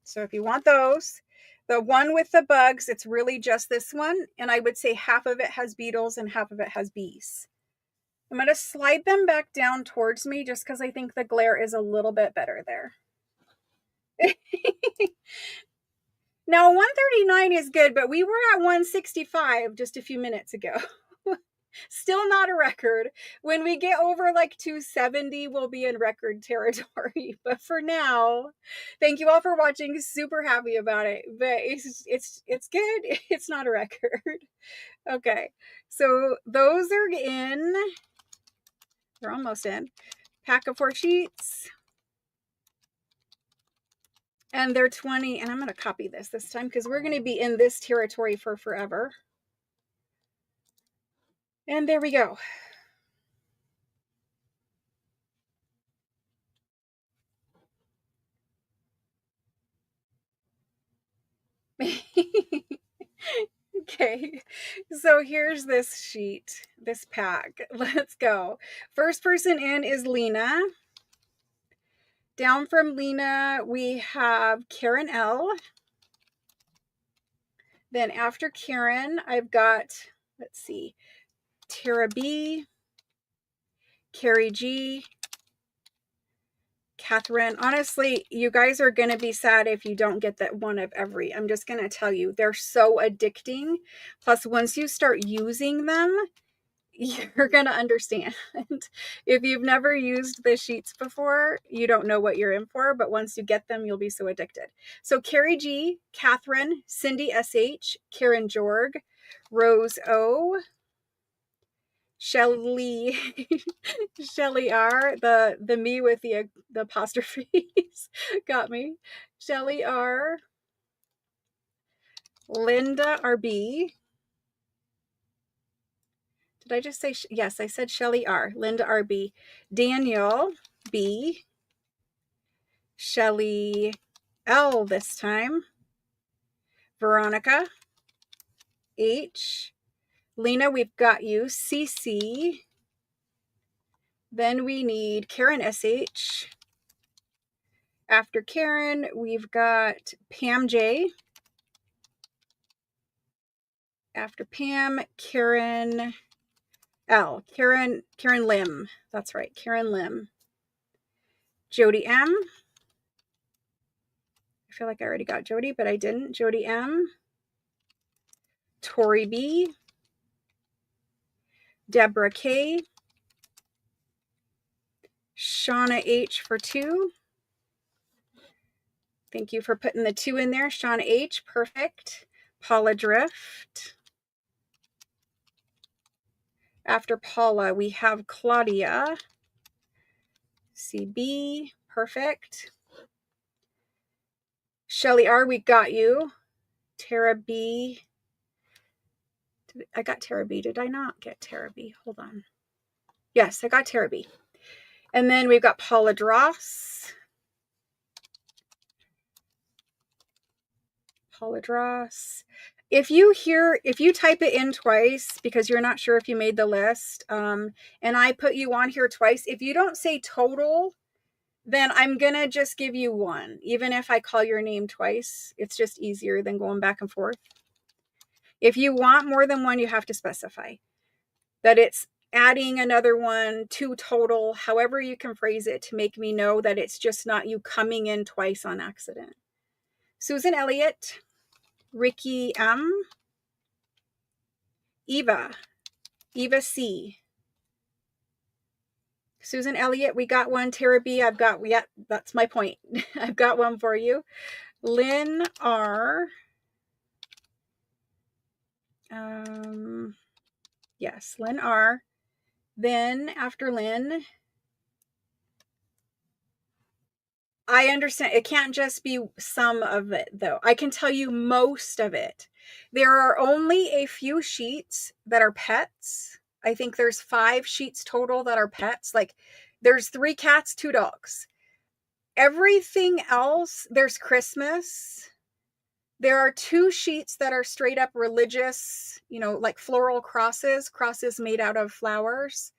So if you want those, the one with the bugs, it's really just this one. And I would say half of it has beetles and half of it has bees. I'm going to slide them back down towards me just because I think the glare is a little bit better there. Now 139 is good, but we were at 165 just a few minutes ago. Still not a record. When we get over like 270, we'll be in record territory. But for now, thank you all for watching. Super happy about it. But it's good. It's not a record. Okay. So those are in. They're almost in. Pack of 4 sheets. And they're 20. And I'm going to copy this time because we're going to be in this territory for forever. And there we go. Okay, so here's this sheet, this pack. Let's go. First person in is Lena. Down from Lena, we have Karen L. Then after Karen, I've got, let's see, Tara B, Carrie G, Catherine. Honestly, you guys are going to be sad if you don't get that one of every. I'm just going to tell you, they're so addicting. Plus, once you start using them, you're going to understand. If you've never used the sheets before, you don't know what you're in for, but once you get them, you'll be so addicted. So Carrie G, Catherine, Cindy SH, Karen Jorg, Rose O, Shelly, Shelly R, the me with the apostrophes got me. Shelly R, Linda RB. Did I just say, yes, I said Shelly R, Linda RB, Daniel B, Shelly L this time, Veronica H, Lena, we've got you, CC, then we need Karen SH. After Karen, we've got Pam J. After Pam, Karen L. Karen Lim. That's right, Karen Lim. Jody M. I feel like I already got Jody, but I didn't. Jody M. Tori B. Deborah K. Shauna H for 2. Thank you for putting the 2 in there. Shauna H, perfect. Paula Drift. After Paula, we have Claudia. CB, perfect. Shelly R, we got you. Tara B. I got Tara B. Did I not get Tara B? Hold on. Yes, I got Tara B. And then we've got Paula Dross. Paula Dross. If you type it in twice because you're not sure if you made the list, and I put you on here twice, if you don't say total, then I'm going to just give you 1. Even if I call your name twice, it's just easier than going back and forth. If you want more than 1, you have to specify that it's adding another 1 to total, however you can phrase it to make me know that it's just not you coming in twice on accident. Susan Elliott, Ricky M, Eva C, Susan Elliott, we got 1. Tara B, I've got, yeah, that's my point. I've got 1 for you. Lynn R, yes, Lynn R. Then after Lynn, I understand it can't just be some of it though. I can tell you most of it. There are only a few sheets that are pets. I think there's 5 sheets total that are pets. Like there's 3 cats, 2 dogs. Everything else, there's Christmas. There are 2 sheets that are straight up religious, like floral crosses made out of flowers,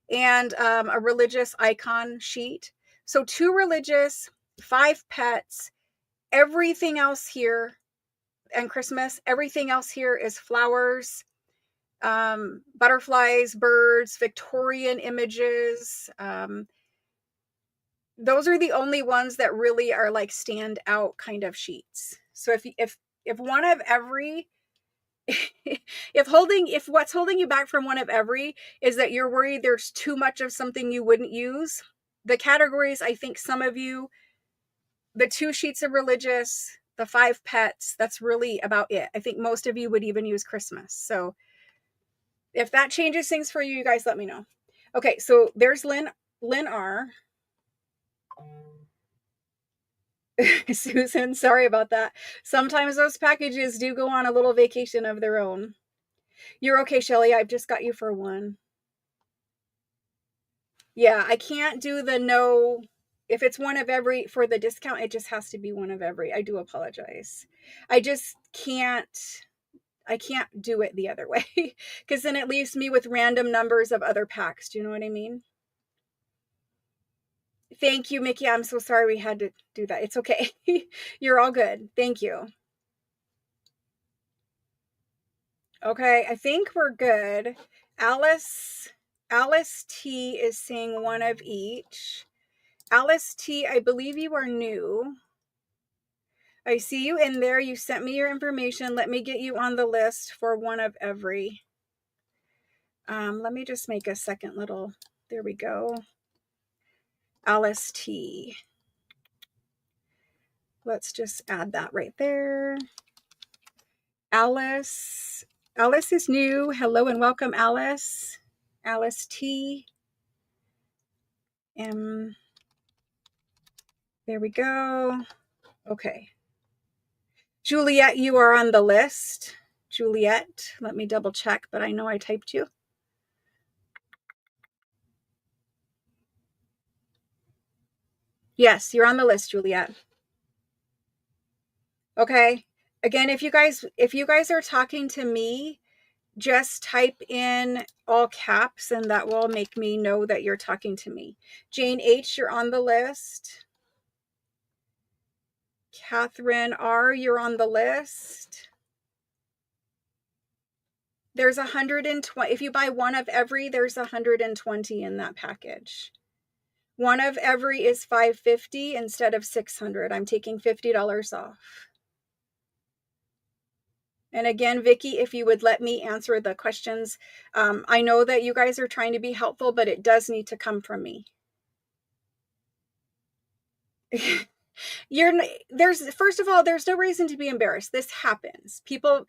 and a religious icon sheet. So 2 religious, 5 pets, everything else here, and Christmas, everything else here is flowers, butterflies, birds, Victorian images. Those are the only ones that really are like stand out kind of sheets. So if one of every, if what's holding you back from one of every is that you're worried there's too much of something you wouldn't use, the categories, I think some of you, the 2 sheets of religious, the 5 pets, that's really about it. I think most of you would even use Christmas. So if that changes things for you, you guys let me know. Okay, so there's Lynn R. Susan, sorry about that. Sometimes those packages do go on a little vacation of their own. You're okay, Shelly. I've just got you for 1. Yeah, I can't do the no. If it's 1 of every for the discount, it just has to be 1 of every. I do apologize. I just can't. I can't do it the other way because then it leaves me with random numbers of other packs. Do you know what I mean? Thank you, Mickey. I'm so sorry we had to do that. It's okay. You're all good. Thank you. Okay, I think we're good. Alice T is saying 1 of each. Alice T, I believe you are new. I see you in there. You sent me your information. Let me get you on the list for 1 of every. Let me just make a second little, there we go. Alice T. Let's just add that right there. Alice is new. Hello and welcome, Alice. Alice T. There we go. Okay. Juliet, you are on the list. Juliet, let me double check, but I know I typed you. Yes, you're on the list, Juliet. Okay. Again, if you guys are talking to me, just type in all caps and that will make me know that you're talking to me. Jane H, you're on the list. Catherine R, you're on the list. There's 120. If you buy 1 of every, there's 120 in that package. 1 of every is $550 instead of $600. I'm taking $50 off. And again, Vicki, if you would let me answer the questions, I know that you guys are trying to be helpful, but it does need to come from me. First of all, there's no reason to be embarrassed. This happens. People,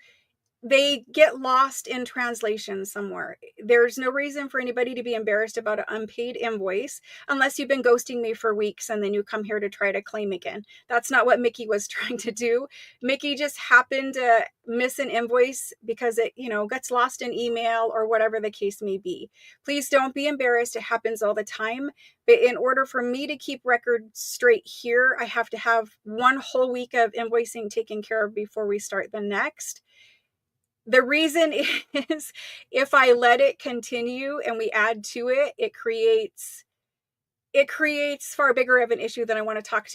they get lost in translation somewhere. There's no reason for anybody to be embarrassed about an unpaid invoice unless you've been ghosting me for weeks and then you come here to try to claim again. That's not what Mickey was trying to do. Mickey just happened to miss an invoice because it, gets lost in email or whatever the case may be. Please don't be embarrassed. It happens all the time. But in order for me to keep records straight here, I have to have one whole week of invoicing taken care of before we start the next. The reason is if I let it continue and we add to it, it creates far bigger of an issue than I want to talk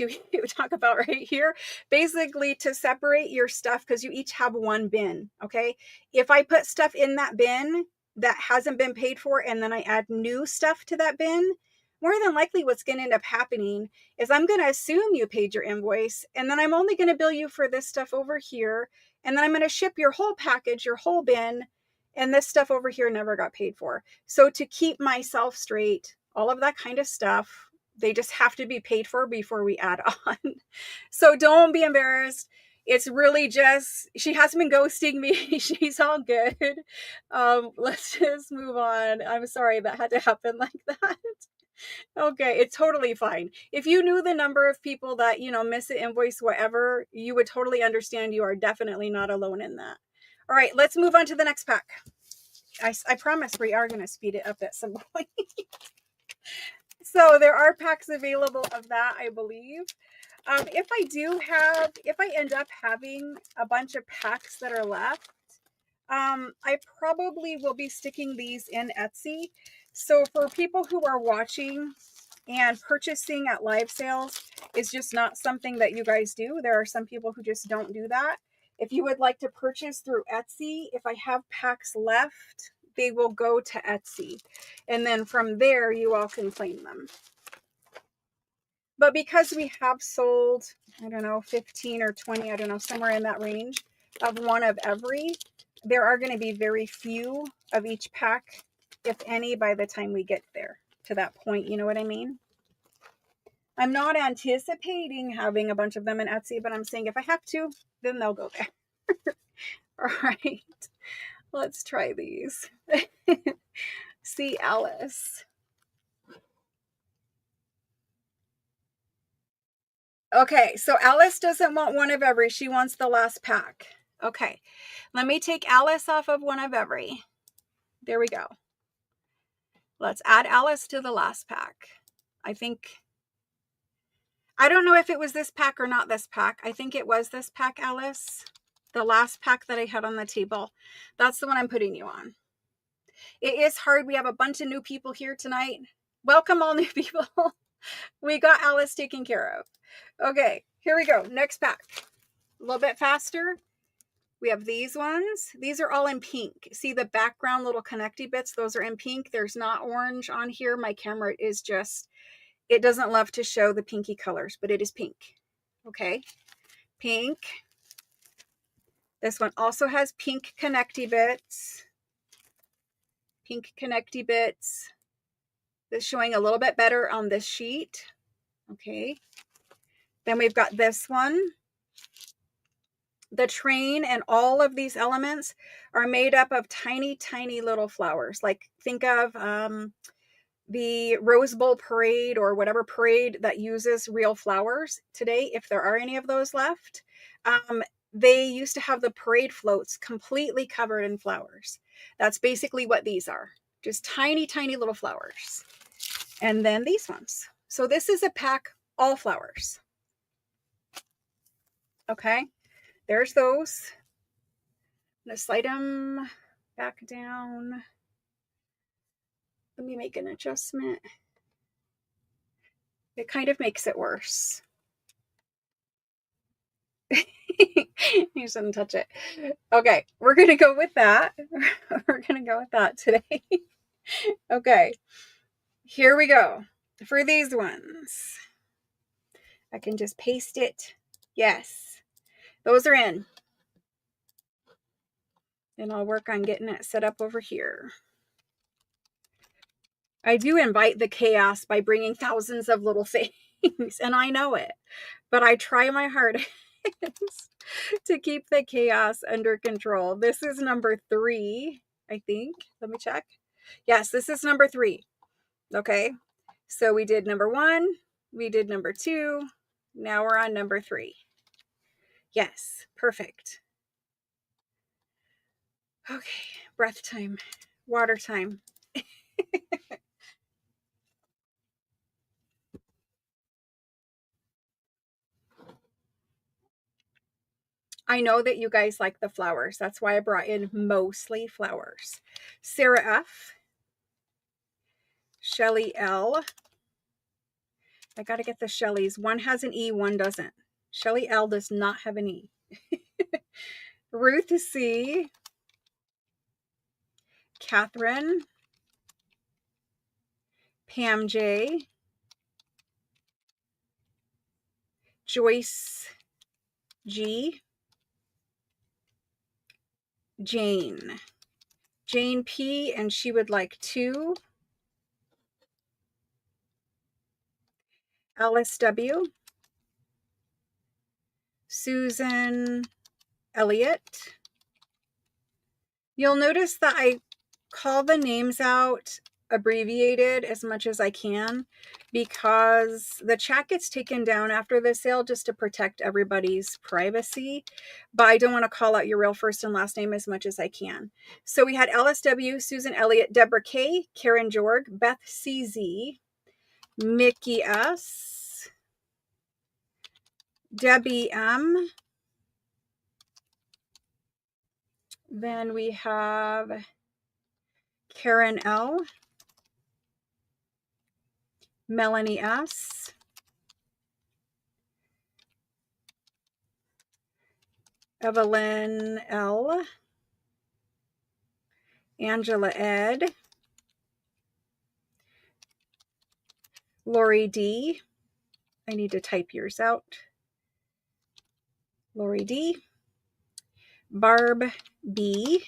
about right here. Basically, to separate your stuff, because you each have one bin, okay? If I put stuff in that bin that hasn't been paid for and then I add new stuff to that bin, more than likely what's going to end up happening is I'm going to assume you paid your invoice, and then I'm only going to bill you for this stuff over here, and then I'm going to ship your whole package, your whole bin, and this stuff over here never got paid for. So to keep myself straight, all of that kind of stuff, they just have to be paid for before we add on. So don't be embarrassed. It's really just, she hasn't been ghosting me. She's all good. Let's just move on. I'm sorry that had to happen like that. Okay, it's totally fine. If you knew the number of people that, miss an invoice, whatever, you would totally understand you are definitely not alone in that. All right, let's move on to the next pack. I promise we are going to speed it up at some point. So there are packs available of that, I believe. If I end up having a bunch of packs that are left, I probably will be sticking these in Etsy. So for people who are watching and purchasing at live sales is just not something that you guys do. There are some people who just don't do that. If you would like to purchase through Etsy, if I have packs left, they will go to Etsy. And then from there, you all can claim them. But because we have sold, 15 or 20, somewhere in that range of one of every, there are going to be very few of each pack, if any, by the time we get there to that point. You know what I mean? I'm not anticipating having a bunch of them in Etsy, but I'm saying if I have to, then they'll go there. All right, let's try these. See Alice. Okay, so Alice doesn't want one of every. She wants the last pack. Okay, let me take Alice off of one of every. There we go. Let's add Alice to the last pack. I don't know if it was this pack or not this pack. I think it was this pack, Alice. The last pack that I had on the table. That's the one I'm putting you on. It is hard. We have a bunch of new people here tonight. Welcome all new people. We got Alice taken care of. Okay, here we go. Next pack. A little bit faster. We have these ones. These are all in pink. See the background little connecty bits? Those are in pink. There's not orange on here. My camera is just, it doesn't love to show the pinky colors, but it is pink. Okay, pink. This one also has pink connecty bits. Pink connecty bits. This showing a little bit better on this sheet. Okay. Then we've got this one. The train and all of these elements are made up of tiny, tiny little flowers. Like think of the Rose Bowl parade or whatever parade that uses real flowers today, if there are any of those left. They used to have the parade floats completely covered in flowers. That's basically what these are. Just tiny, tiny little flowers. And then these ones. So this is a pack, all flowers. Okay, there's those. I'm going to slide them back down. Let me make an adjustment. It kind of makes it worse. You shouldn't touch it. Okay, we're going to go with that. We're going to go with that today. Okay, here we go. For these ones, I can just paste it. Yes, those are in. And I'll work on getting it set up over here. I do invite the chaos by bringing thousands of little things, and I know it, but I try my hardest to keep the chaos under control. This is number 3, I think. Let me check. Yes, this is number 3. Okay, so we did number 1, we did number 2, now we're on number 3. Yes, perfect. Okay, breath time, water time. I know that you guys like the flowers. That's why I brought in mostly flowers. Sarah F. Shelly L. I got to get the Shellys. One has an E, one doesn't. Shelly L does not have an E. Ruth C. Catherine. Pam J. Joyce G. Jane. Jane P. And she would like 2. Alice W. Susan Elliott. You'll notice that I call the names out abbreviated as much as I can because the chat gets taken down after the sale just to protect everybody's privacy, but I don't want to call out your real first and last name as much as I can. So we had LSW, Susan Elliott, Deborah K, Karen Jorg, Beth CZ, Mickey S, Debbie M, then we have Karen L, Melanie S, Evelyn L, Angela Ed, Lori D. I need to type yours out. Lori D. Barb B.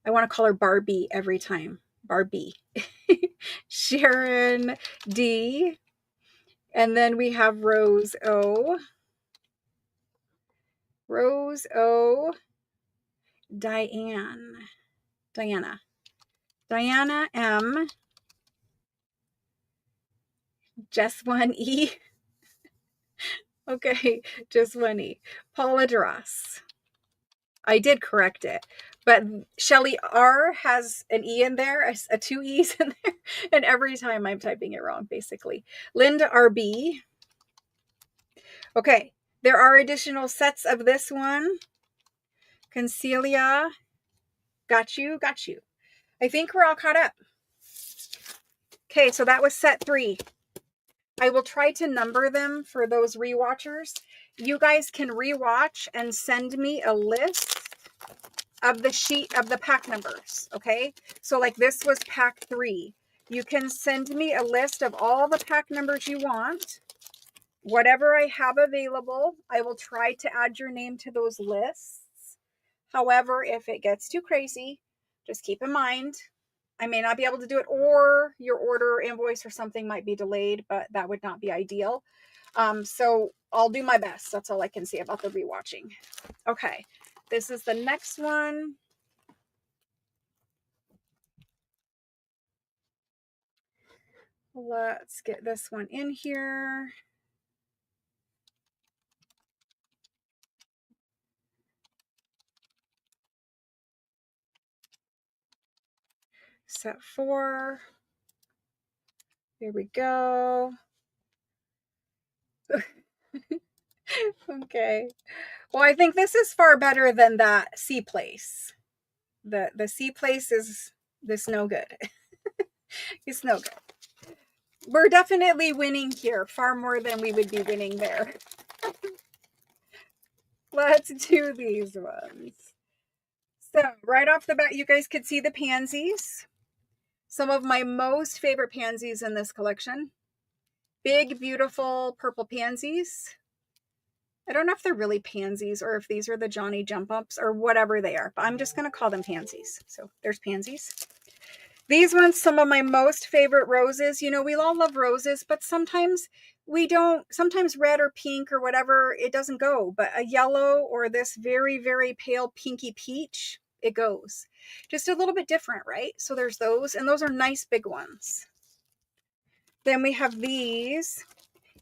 I want to call her Barbie every time. Barbie. Sharon D. And then we have Rose O. Rose O. Diana. Diana M. Just one E. Okay, just one E. Paula Dross. I did correct it, but Shelly R has an E in there, a 2 E's in there, and every time I'm typing it wrong, basically. Linda RB. Okay, there are additional sets of this one. Concelia. Got you. I think we're all caught up. Okay, so that was set 3. I will try to number them for those rewatchers. You guys can rewatch and send me a list of the sheet of the pack numbers. Okay, so like this was pack 3. You can send me a list of all the pack numbers you want. Whatever I have available, I will try to add your name to those lists. However, if it gets too crazy, just keep in mind I may not be able to do it, or your order or invoice or something might be delayed, but that would not be ideal. So I'll do my best. That's all I can say about the rewatching. Okay, this is the next one. Let's get this one in here. Set 4. Here we go. Okay. Well, I think this is far better than that C place. The C place is this no good. It's no good. We're definitely winning here, far more than we would be winning there. Let's do these ones. So right off the bat, you guys could see the pansies. Some of my most favorite pansies in this collection. Big, beautiful purple pansies. I don't know if they're really pansies or if these are the Johnny Jump Ups or whatever they are, but I'm just going to call them pansies. So there's pansies. These ones, some of my most favorite roses. You know, we all love roses, but sometimes we don't, sometimes red or pink or whatever, it doesn't go. But a yellow or this very, very pale pinky peach, it goes. Just a little bit different, right? So there's those, and those are nice big ones. Then we have these.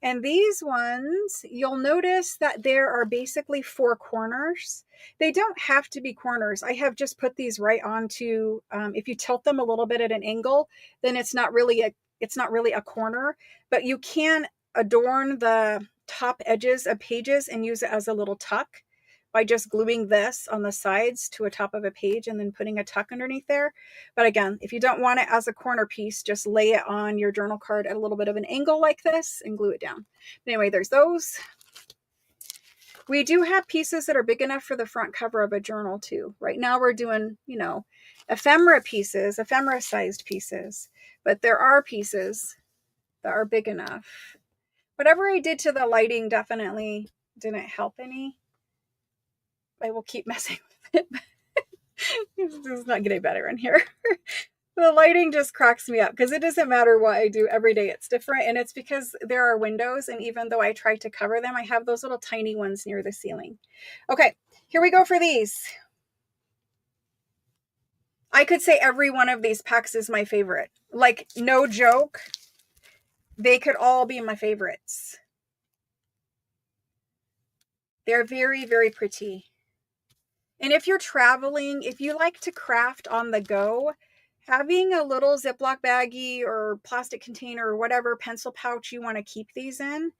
And these ones, you'll notice that there are basically 4 corners. They don't have to be corners. I have just put these right onto, if you tilt them a little bit at an angle, then it's not really a corner, but you can adorn the top edges of pages and use it as a little tuck by just gluing this on the sides to a top of a page and then putting a tuck underneath there. But again, if you don't want it as a corner piece, just lay it on your journal card at a little bit of an angle like this and glue it down. But anyway, there's those. We do have pieces that are big enough for the front cover of a journal too. Right now we're doing, you know, ephemera pieces, ephemera sized pieces, but there are pieces that are big enough. Whatever I did to the lighting definitely didn't help any. I will keep messing with it. It's not getting better in here. The lighting just cracks me up because it doesn't matter what I do every day. It's different. And it's because there are windows. And even though I try to cover them, I have those little tiny ones near the ceiling. Okay, here we go for these. I could say every one of these packs is my favorite. Like, no joke. They could all be my favorites. They're very, very pretty. And if you're traveling, if you like to craft on the go, having a little Ziploc baggie or plastic container or whatever pencil pouch you want to keep these in,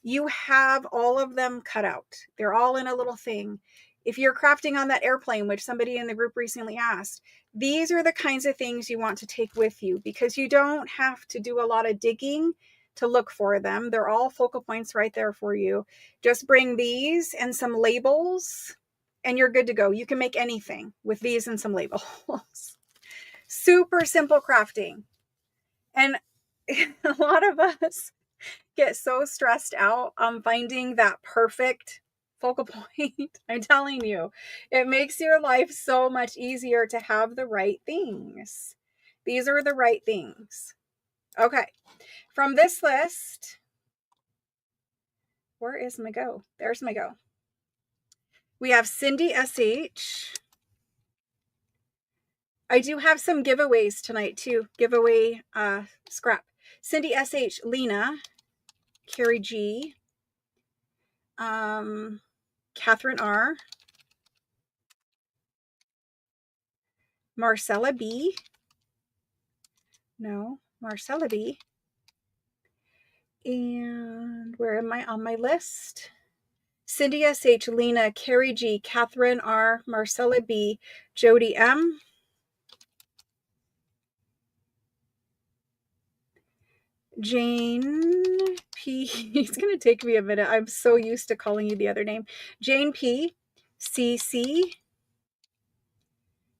you have all of them cut out. They're all in a little thing. If you're crafting on that airplane, which somebody in the group recently asked, these are the kinds of things you want to take with you because you don't have to do a lot of digging to look for them. They're all focal points right there for you. Just bring these and some labels and you're good to go. You can make anything with these and some labels. Super simple crafting. And a lot of us get so stressed out on finding that perfect focal point. I'm telling you, it makes your life so much easier to have the right things. These are the right things. Okay, from this list, where is my go? There's my go. We have Cindy SH. I do have some giveaways tonight too. Giveaway scrap. Cindy SH, Lena, Carrie G, Catherine R, Marcella B. No, Marcella B. And where am I on my list? Cindy SH, Lena, Carrie G, Catherine R, Marcella B, Jody M, Jane P. It's going to take me a minute. I'm so used to calling you the other name. Jane P, CC,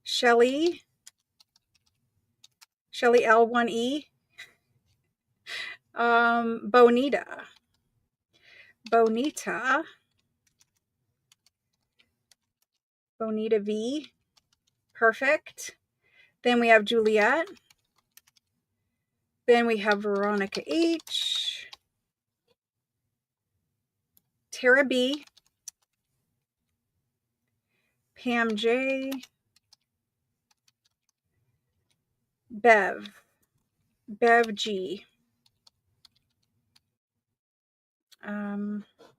Shelly L1E, Bonita, V, perfect. Then we have Juliet. Then we have Veronica H, Tara B, Pam J, Bev G.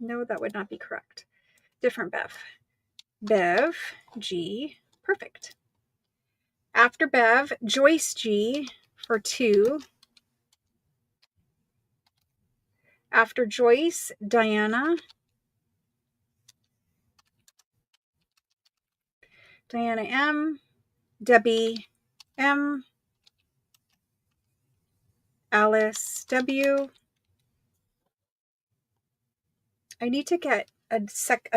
No, that would not be correct. Different Bev G, perfect. After Bev, Joyce G for 2. After Joyce, Diana M, Debbie M, Alice W. I need to get a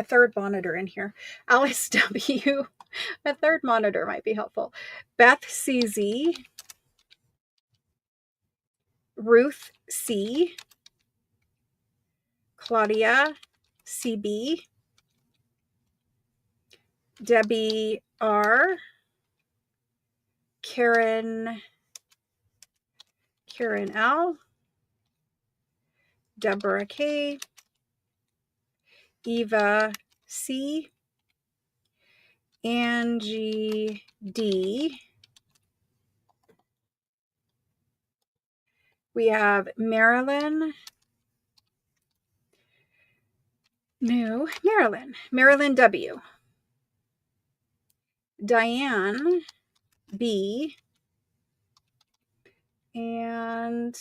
third monitor in here. Alice W. A third monitor might be helpful. Beth CZ, Ruth C, Claudia CB, Debbie R, Karen L, Deborah K, Eva C, Angie D. We have Marilyn W, Diane B, and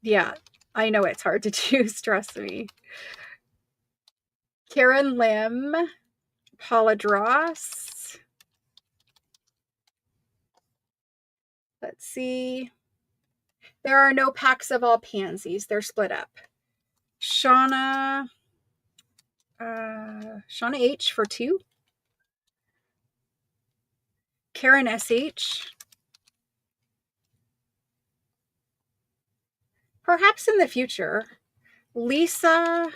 yeah, I know it's hard to choose, trust me. Karen Lim, Paula Dross. Let's see. There are no packs of all pansies. They're split up. Shauna H for 2. Karen SH. Perhaps in the future. Lisa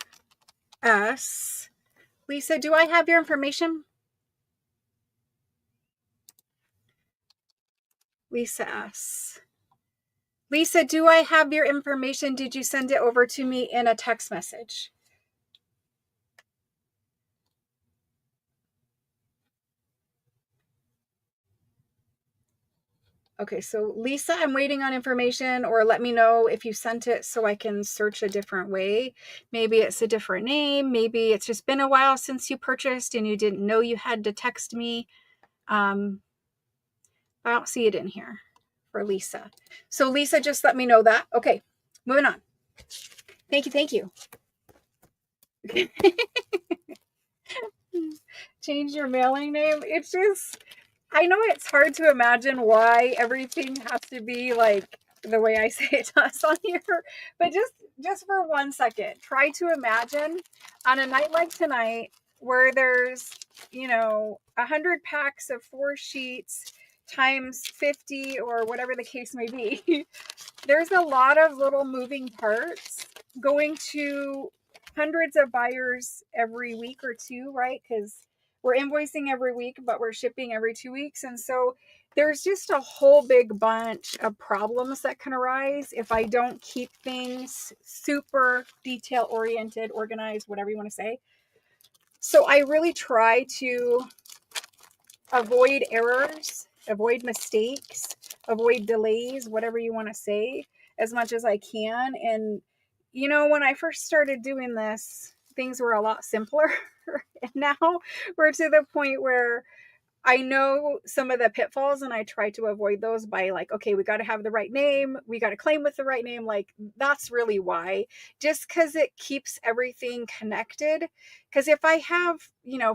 S. Lisa, do I have your information? Lisa S. Lisa, do I have your information? Did you send it over to me in a text message? Okay, so Lisa, I'm waiting on information, or let me know if you sent it so I can search a different way. Maybe it's a different name. Maybe it's just been a while since you purchased and you didn't know you had to text me. I don't see it in here for Lisa. So Lisa, just let me know that. Okay, moving on. Thank you. Change your mailing name. It's just, I know it's hard to imagine why everything has to be like the way I say it to us on here, but just for 1 second, try to imagine on a night like tonight where there's, 100 packs of 4 sheets times 50 or whatever the case may be. There's a lot of little moving parts going to hundreds of buyers every week or two, right? Because we're invoicing every week, but we're shipping every 2 weeks. And so there's just a whole big bunch of problems that can arise if I don't keep things super detail oriented, organized, whatever you want to say. So I really try to avoid errors, avoid mistakes, avoid delays, whatever you want to say, as much as I can. And, when I first started doing this, things were a lot simpler. And now we're to the point where I know some of the pitfalls and I try to avoid those by like, okay, we got to have the right name. We got to claim with the right name. Like, that's really why, just because it keeps everything connected. Because if I have,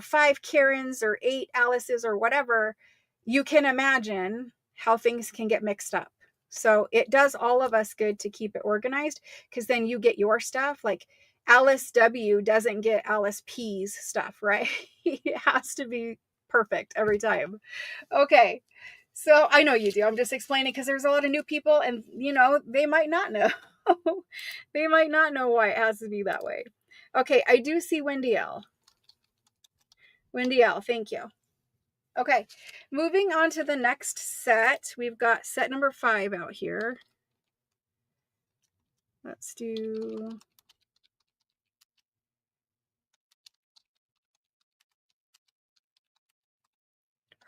5 Karens or 8 Alices or whatever, you can imagine how things can get mixed up. So it does all of us good to keep it organized, because then you get your stuff. Like Alice W doesn't get Alice P's stuff, right? It has to be perfect every time. Okay. So I know you do. I'm just explaining because there's a lot of new people and, they might not know. They might not know why it has to be that way. Okay. I do see Wendy L. Wendy L. Thank you. Okay. Moving on to the next set. We've got set number 5 out here. Let's do...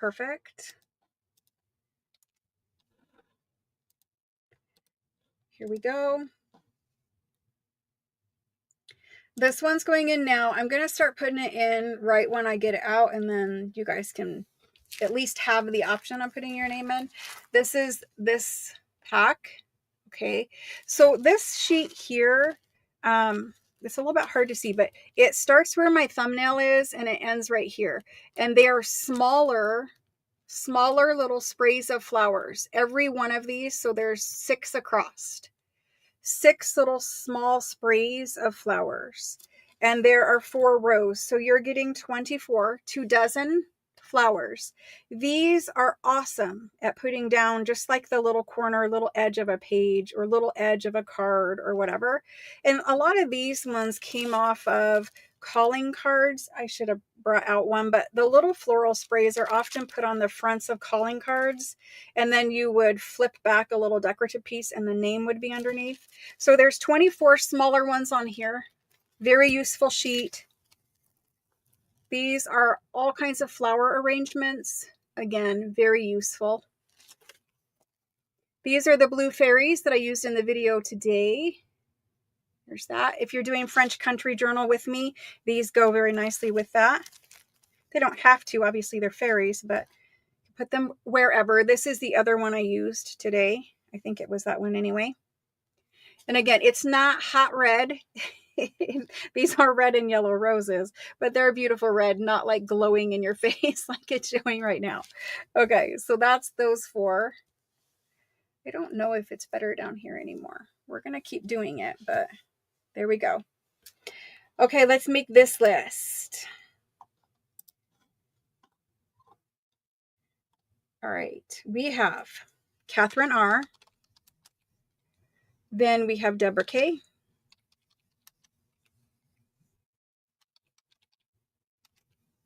Perfect. Here we go. This one's going in now. I'm going to start putting it in right when I get it out, and then you guys can at least have the option of putting your name in. This is this pack. Okay. So this sheet here, it's a little bit hard to see, but it starts where my thumbnail is and it ends right here. And they are smaller little sprays of flowers. Every one of these. So there's 6 across. 6 little small sprays of flowers. And there are 4 rows. So you're getting 24, 2 dozen flowers. These are awesome at putting down just like the little corner, little edge of a page or little edge of a card or whatever. And a lot of these ones came off of calling cards. I should have brought out one, but the little floral sprays are often put on the fronts of calling cards, and then you would flip back a little decorative piece and the name would be underneath. So there's 24 smaller ones on here. Very useful sheet. These are all kinds of flower arrangements. Again, very useful. These are the blue fairies that I used in the video today. There's that. If you're doing French Country Journal with me, these go very nicely with that. They don't have to, obviously they're fairies, but put them wherever. This is the other one I used today. I think it was that one anyway. And again, it's not hot red. These are red and yellow roses, but they're a beautiful red, not like glowing in your face like it's showing right now. Okay, so that's those four. I don't know if it's better down here anymore. We're going to keep doing it, but there we go. Okay, let's make this list. All right, we have Catherine R. Then we have Deborah K.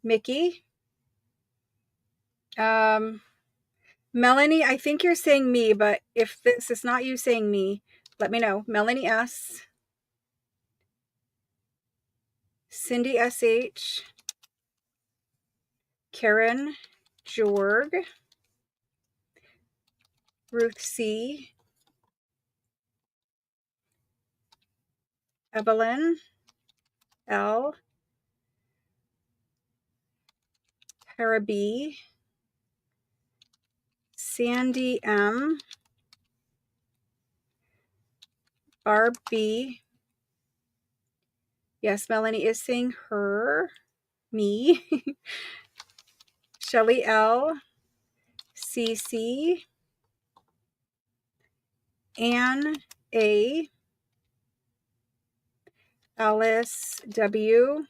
Mickey. Melanie, I think you're saying me, but if this is not you saying me, let me know. Melanie S. Cindy S.H. Karen Jorg. Ruth C. Evelyn L. Tara B. Sandy M. Barb B. Yes, Melanie is saying her, me. Shelly L. CC. Anne A. Alice W.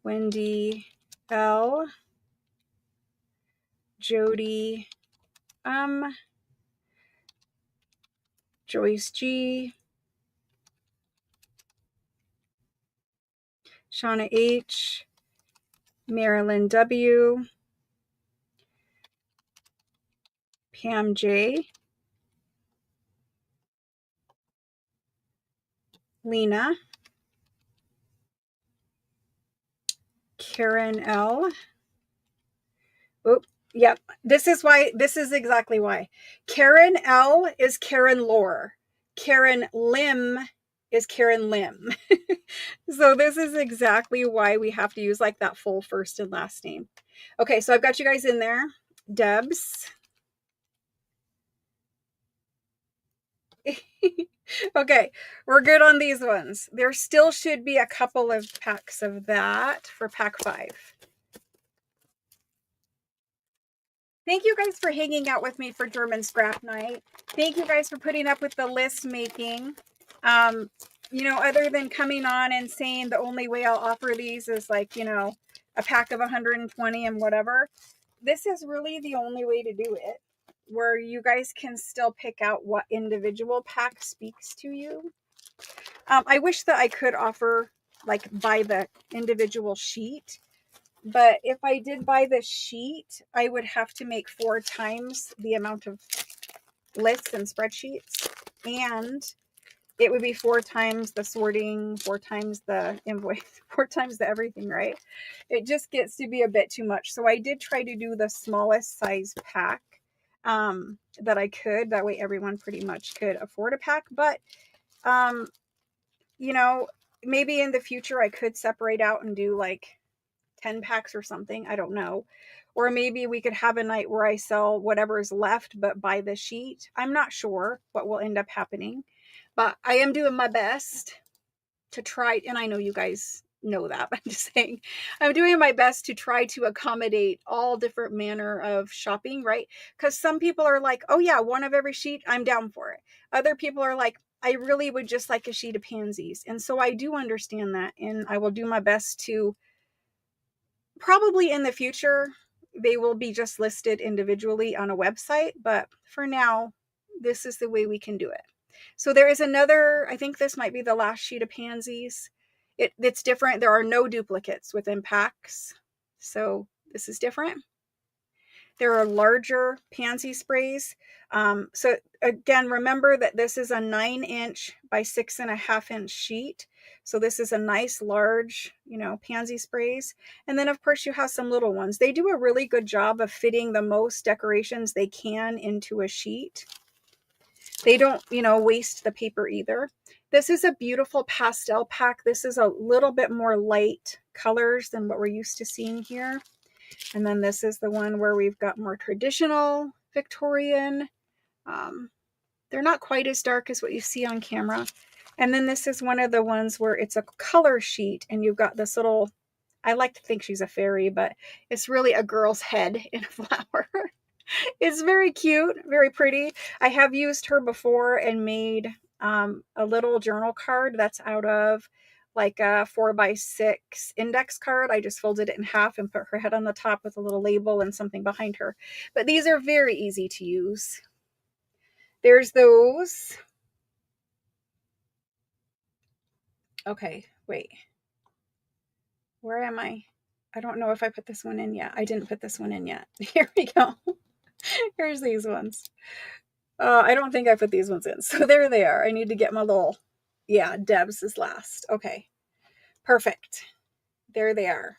Wendy L. Jody Joyce G. Shauna H. Marilyn W. Pam J. Lena. Karen L. Oh, yep. This is exactly why. Karen L is Karen Lore. Karen Lim is Karen Lim. So this is exactly why we have to use like that full first and last name. Okay, so I've got you guys in there. Debs. Okay, we're good on these ones. There still should be a couple of packs of that for pack 5. Thank you guys for hanging out with me for German Scrap Night. Thank you guys for putting up with the list making. You know, other than coming on and saying the only way I'll offer these is like, you know, a pack of 120 and whatever. This is really the only way to do it, where you guys can still pick out what individual pack speaks to you. I wish that I could offer like buy the individual sheet, but if I did buy the sheet, I would have to make 4 times the amount of lists and spreadsheets, and it would be 4 times the sorting, 4 times the invoice, 4 times the everything, right? It just gets to be a bit too much. So I did try to do the smallest size pack that I could. That way everyone pretty much could afford a pack. But, you know, maybe in the future I could separate out and do like 10 packs or something. I don't know. Or maybe we could have a night where I sell whatever is left, but buy the sheet. I'm not sure what will end up happening, but I am doing my best to try. And I know you guys know that, but I'm just saying, I'm doing my best to try to accommodate all different manner of shopping, right? Because some people are like, oh yeah, one of every sheet, I'm down for it. Other people are like, I really would just like a sheet of pansies. And so I do understand that. And I will do my best to Probably in the future, they will be just listed individually on a website, but for now, this is the way we can do it. So there is another, I think this might be the last sheet of pansies. It's different. There are no duplicates within packs. So this is different. There are larger pansy sprays. So again, remember that this is a 9-inch by 6.5-inch sheet. So this is a nice large, pansy sprays. And then of course you have some little ones. They do a really good job of fitting the most decorations they can into a sheet. They don't, waste the paper either. This is a beautiful pastel pack. This is a little bit more light colors than what we're used to seeing here. And then this is the one where we've got more traditional Victorian. They're not quite as dark as what you see on camera. And then this is one of the ones where it's a color sheet and you've got this little, I like to think she's a fairy, but it's really a girl's head in a flower. It's very cute, very pretty. I have used her before and made a little journal card that's out of like a 4x6 index card. I just folded it in half and put her head on the top with a little label and something behind her. But these are very easy to use. There's those. Okay, wait. Where am I? I don't know if I put this one in yet. I didn't put this one in yet. Here we go. Here's these ones. I don't think I put these ones in. So there they are. I need to get my little, yeah, Deb's is last. Okay, perfect. There they are.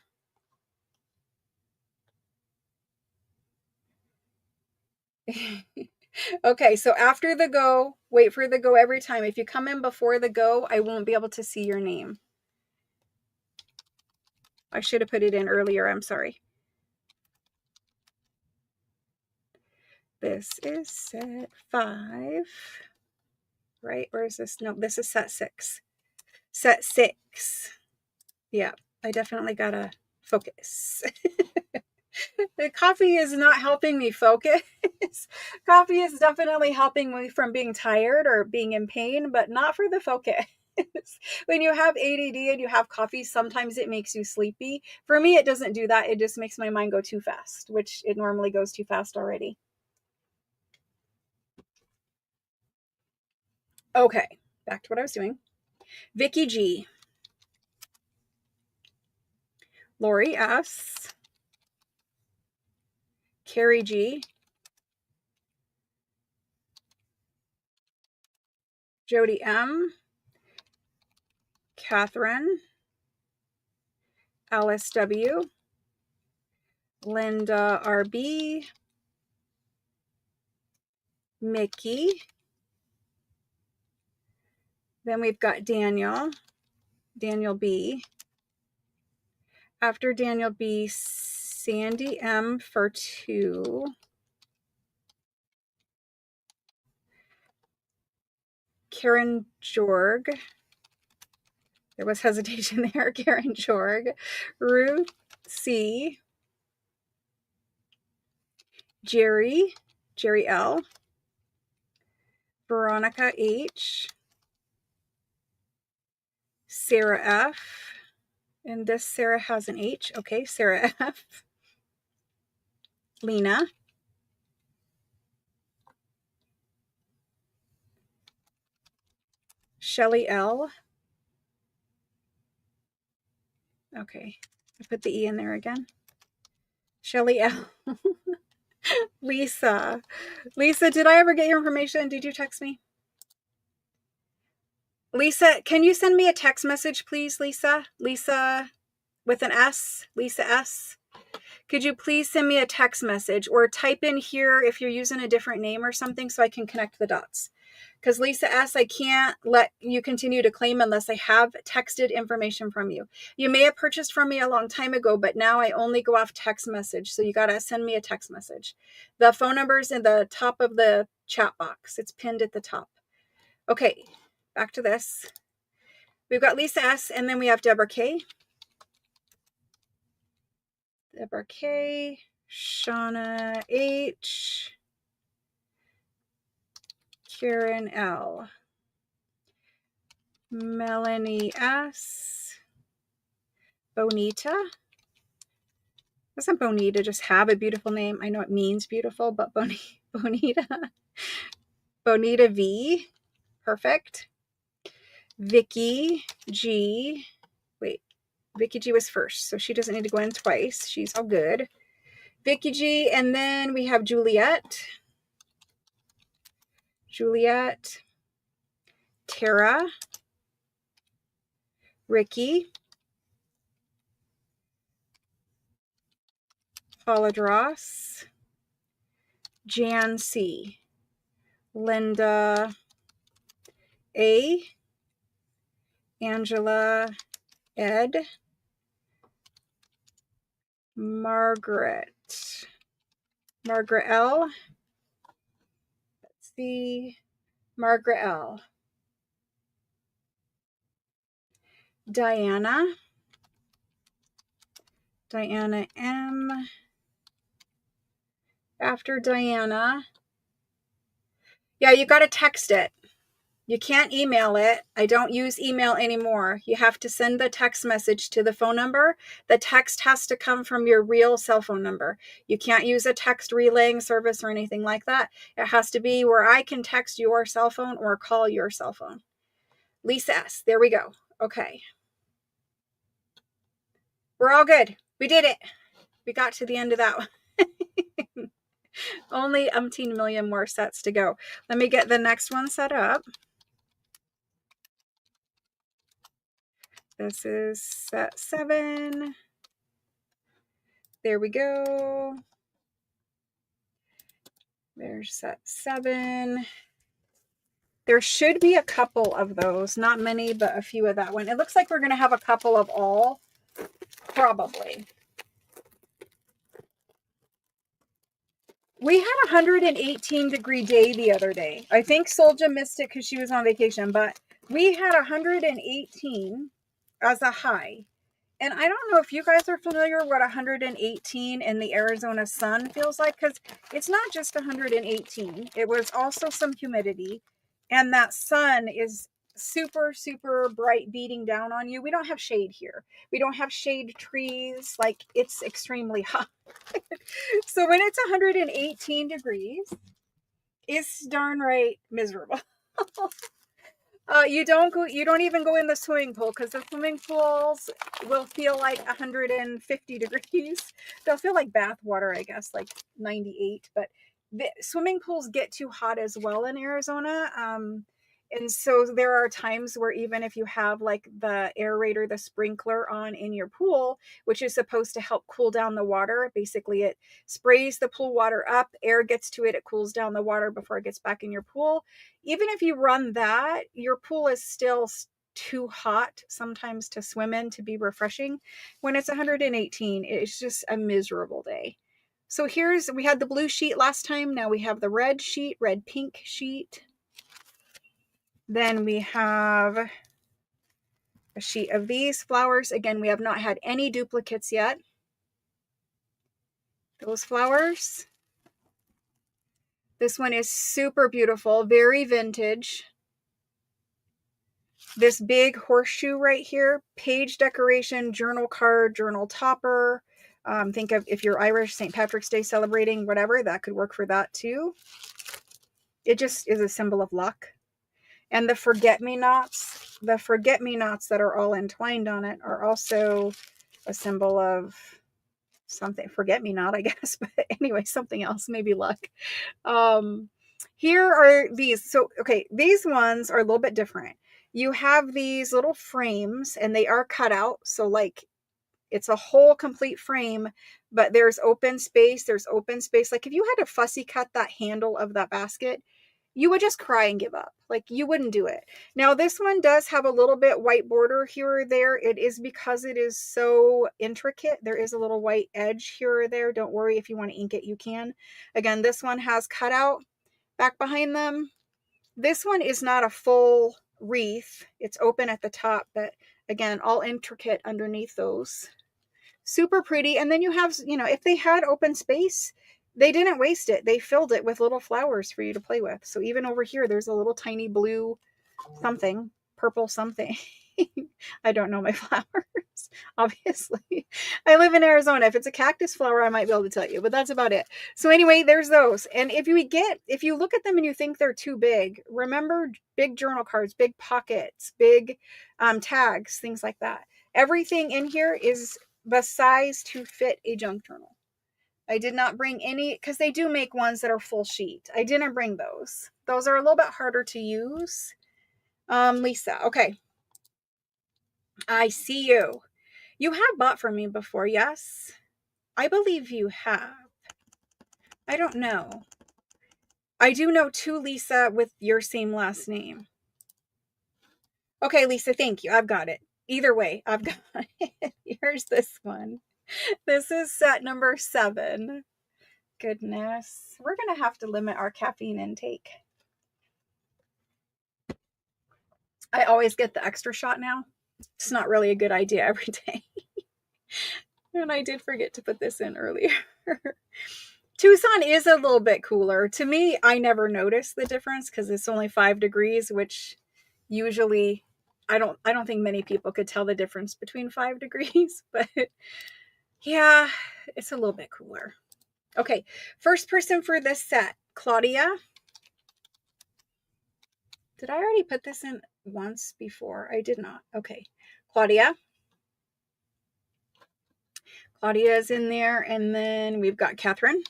Okay, so after the go, wait for the go every time. If you come in before the go, I won't be able to see your name. I should have put it in earlier. I'm sorry. This is set 5. Right? Or is this? No, this is set 6. Set 6. Yeah, I definitely gotta focus. The coffee is not helping me focus. Coffee is definitely helping me from being tired or being in pain, but not for the focus. When you have ADD and you have coffee, sometimes it makes you sleepy. For me, it doesn't do that. It just makes my mind go too fast, which it normally goes too fast already. Okay, back to what I was doing. Vicky G. Lori S. Carrie G. Jody M. Catherine. Alice W. Linda RB. Mickey. Then we've got Daniel B. After Daniel B, Sandy M for 2. Karen Jorg. There was hesitation there. Karen Jorg. Ruth C. Jerry L. Veronica H. Sarah F. And this Sarah has an H. Okay, Sarah F. Lena. Shelly L. Okay, I put the E in there again. Shelly L. Lisa, did I ever get your information? Did you text me? Lisa, can you send me a text message, please, Lisa? Lisa with an S, Lisa S. Could you please send me a text message or type in here if you're using a different name or something so I can connect the dots? Because Lisa S, I can't let you continue to claim unless I have texted information from you. You may have purchased from me a long time ago, but now I only go off text message. So you got to send me a text message. The phone number's in the top of the chat box. It's pinned at the top. Okay, back to this. We've got Lisa S, and then we have Deborah K. Deborah K, Shauna H, Karen L, Melanie S, Bonita, Doesn't Bonita just have a beautiful name? I know it means beautiful, but Bonita. Bonita V. Perfect. Vicky G. Wait, Vicky G was first, so she doesn't need to go in twice. She's all good. Vicky G, and then we have Juliet. Juliet. Tara. Ricky. Paula Dross. Jan C. Linda A. Angela Ed. Margaret L. Let's see. Margaret L. Diana M. After Diana. Yeah, you got to text it. You can't email it. I don't use email anymore. You have to send the text message to the phone number. The text has to come from your real cell phone number. You can't use a text relaying service or anything like that. It has to be where I can text your cell phone or call your cell phone. Lisa S. There we go. Okay. We're all good. We did it. We got to the end of that one. Only umpteen million more sets to go. Let me get the next one set up. This is set 7. There we go. There's set 7. There should be a couple of those. Not many, but a few of that one. It looks like we're going to have a couple of all. Probably. We had a 118-degree day the other day. I think Solja missed it because she was on vacation, but we had 118 as a high. And I don't know if you guys are familiar with what 118 in the Arizona sun feels like, because it's not just 118. It was also some humidity. And that sun is super, super bright beating down on you. We don't have shade here. We don't have shade trees. Like, it's extremely hot. So when it's 118 degrees, it's darn right miserable. You don't even go in the swimming pool, because the swimming pools will feel like 150 degrees. They'll feel like bath water, I guess, like 98. But the swimming pools get too hot as well in Arizona. And so there are times where even if you have like the aerator, the sprinkler on in your pool, which is supposed to help cool down the water, basically it sprays the pool water up, air gets to it, it cools down the water before it gets back in your pool. Even if you run that, your pool is still too hot sometimes to swim in to be refreshing. When it's 118, it's just a miserable day. So we had the blue sheet last time. Now we have the red sheet, red pink sheet. Then we have a sheet of these flowers. Again, we have not had any duplicates yet. Those flowers. This one is super beautiful, very vintage. This big horseshoe right here, page decoration, journal card, journal topper. Think of if you're Irish, St. Patrick's Day celebrating, whatever, that could work for that too. It just is a symbol of luck. And the forget-me-nots that are all entwined on it are also a symbol of something. Forget-me-not, I guess. But anyway, something else, maybe luck. Here are these. So, okay, these ones are a little bit different. You have these little frames, and they are cut out. So, like, it's a whole complete frame, but there's open space. There's open space. Like, if you had to fussy cut that handle of that basket, you would just cry and give up. Like, you wouldn't do it. Now, this one does have a little bit white border here or there. It is because it is so intricate. There is a little white edge here or there. Don't worry, if you want to ink it, you can. Again, this one has cutout back behind them. This one is not a full wreath. It's open at the top, but again, all intricate underneath those. Super pretty. And then you have, if they had open space, they didn't waste it. They filled it with little flowers for you to play with. So even over here, there's a little tiny blue something, purple something. I don't know my flowers, obviously. I live in Arizona. If it's a cactus flower, I might be able to tell you, but that's about it. So anyway, there's those. And if you look at them and you think they're too big, remember big journal cards, big pockets, big tags, things like that. Everything in here is the size to fit a junk journal. I did not bring any, because they do make ones that are full sheet. I didn't bring those. Those are a little bit harder to use. Lisa, okay. I see you. You have bought from me before, yes? I believe you have. I don't know. I do know two Lisa with your same last name. Okay, Lisa, thank you. I've got it. Either way, I've got it. Here's this one. This is set number 7. Goodness. We're going to have to limit our caffeine intake. I always get the extra shot now. It's not really a good idea every day. And I did forget to put this in earlier. Tucson is a little bit cooler. To me, I never notice the difference because it's only 5 degrees, which usually I don't think many people could tell the difference between 5 degrees, but yeah, it's a little bit cooler. Okay, first person for this set, Claudia. Did I already put this in once before? I did not. Okay, Claudia. Claudia is in there, and then we've got Catherine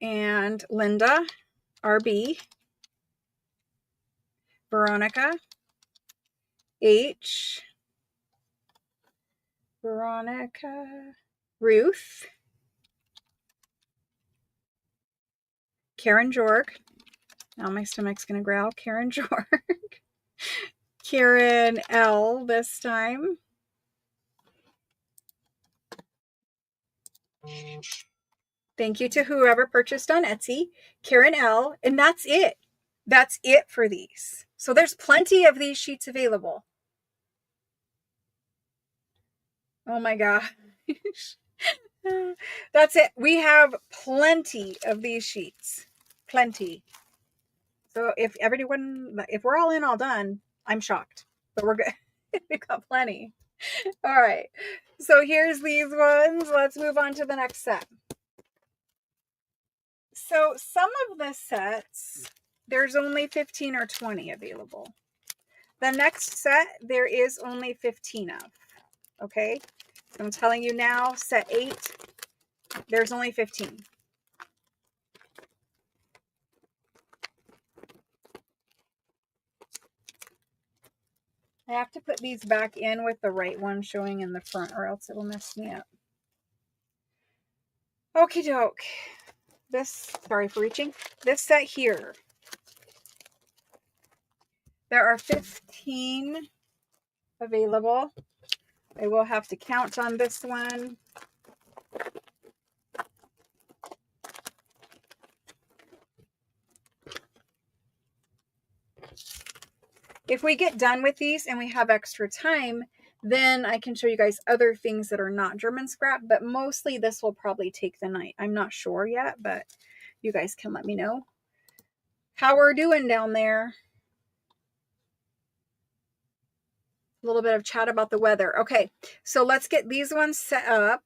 and Linda, RB, Veronica, H, Veronica, Ruth, Karen Jorg. Now my stomach's going to growl. Karen Jorg. Karen L this time. Thank you to whoever purchased on Etsy. Karen L. And that's it. That's it for these. So there's plenty of these sheets available. Oh my gosh. That's it. We have plenty of these sheets. Plenty. So if we're all in, all done, I'm shocked. But we're good. We've got plenty. All right. So here's these ones. Let's move on to the next set. So some of the sets, there's only 15 or 20 available. The next set, there is only 15 of. Okay. So I'm telling you now, set 8, there's only 15. I have to put these back in with the right one showing in the front or else it'll mess me up. Okie doke. Sorry for reaching. This set here, there are 15 available. I will have to count on this one. If we get done with these and we have extra time, then I can show you guys other things that are not German scrap, but mostly this will probably take the night. I'm not sure yet, but you guys can let me know how we're doing down there. A little bit of chat about the weather. Okay, so let's get these ones set up.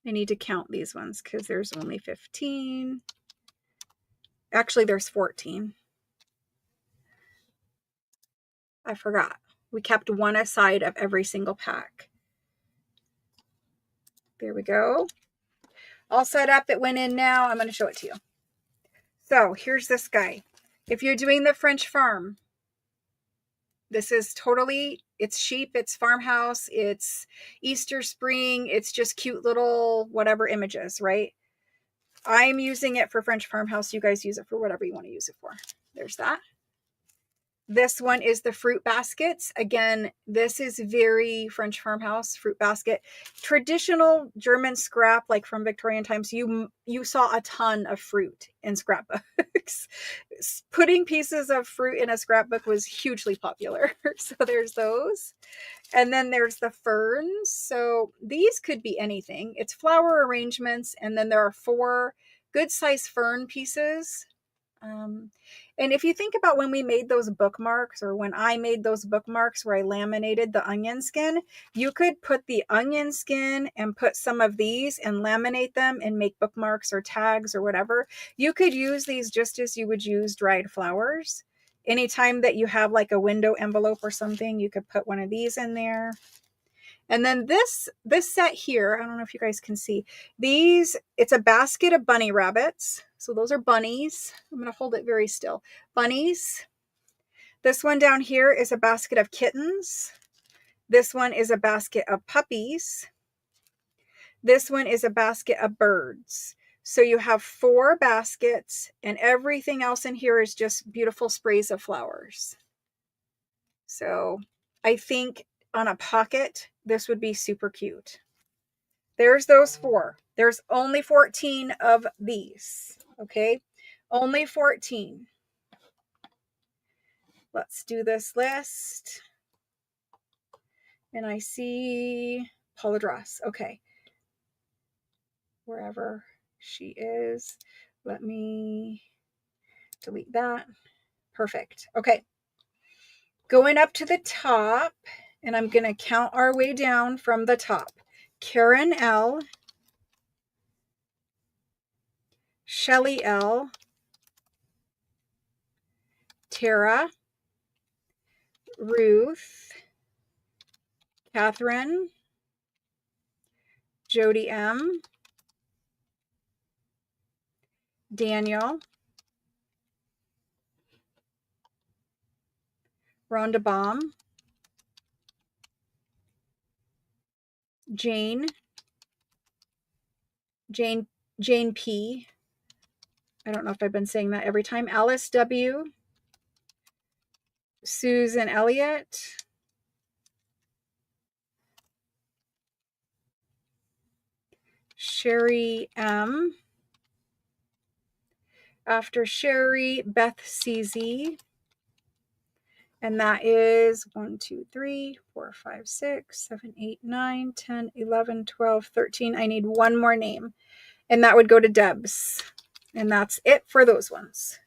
I need to count these ones because there's only 15. Actually, there's 14. I forgot. We kept one aside of every single pack. There we go. All set up. It went in now. I'm going to show it to you. So here's this guy. If you're doing the French farm, this is totally, it's sheep, it's farmhouse, it's Easter spring, it's just cute little whatever images, right? I'm using it for French farmhouse. You guys use it for whatever you want to use it for. There's that. This one is the fruit baskets. Again, this is very French farmhouse fruit basket. Traditional German scrap, like from Victorian times, you saw a ton of fruit in scrapbooks. Putting pieces of fruit in a scrapbook was hugely popular. So there's those. And then there's the ferns. So these could be anything. It's flower arrangements. And then there are 4 good size fern pieces. And if you think about when we made those bookmarks, or when I made those bookmarks where I laminated the onion skin, you could put the onion skin and put some of these and laminate them and make bookmarks or tags or whatever. You could use these just as you would use dried flowers. Anytime that you have like a window envelope or something, you could put one of these in there. And then this set here, I don't know if you guys can see these. It's a basket of bunny rabbits. So those are bunnies. I'm going to hold it very still. Bunnies. This one down here is a basket of kittens. This one is a basket of puppies. This one is a basket of birds. So you have 4 baskets, and everything else in here is just beautiful sprays of flowers. So I think on a pocket, this would be super cute. There's those 4. There's only 14 of these. Okay. Only 14. Let's do this list. And I see Paula Dross. Okay. Wherever she is. Let me delete that. Perfect. Okay. Going up to the top, and I'm going to count our way down from the top. Karen L. Shelly L. Tara. Ruth. Catherine. Jody M. Daniel. Rhonda Baum. Jane P. I don't know if I've been saying that every time. Alice W. Susan Elliott. Sherry M. After Sherry, Beth CZ. And that is 1, 2, 3, 4, 5, 6, 7, 8, 9, 10, 11, 12, 13. I need one more name. And that would go to Debs. And that's it for those ones.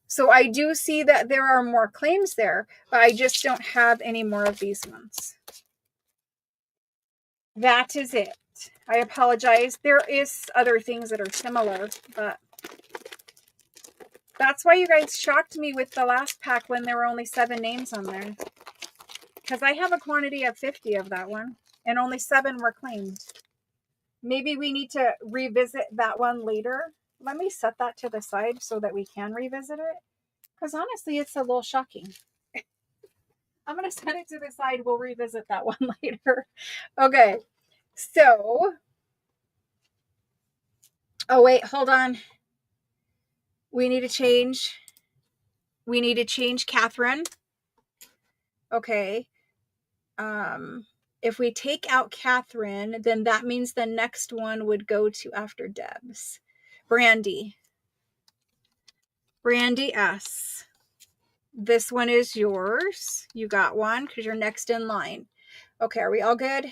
So I do see that there are more claims there, but I just don't have any more of these ones. That is it. I apologize. There is other things that are similar, but that's why you guys shocked me with the last pack when there were only 7 names on there. Because I have a quantity of 50 of that one, and only 7 were claimed. Maybe we need to revisit that one later. Let me set that to the side so that we can revisit it. Because honestly, it's a little shocking. I'm going to set it to the side. We'll revisit that one later. Okay. So, oh wait, hold on. We need to change Catherine. Okay. If we take out Catherine, then that means the next one would go to after Debs. Brandy S. This one is yours. You got one because you're next in line. Okay, are we all good?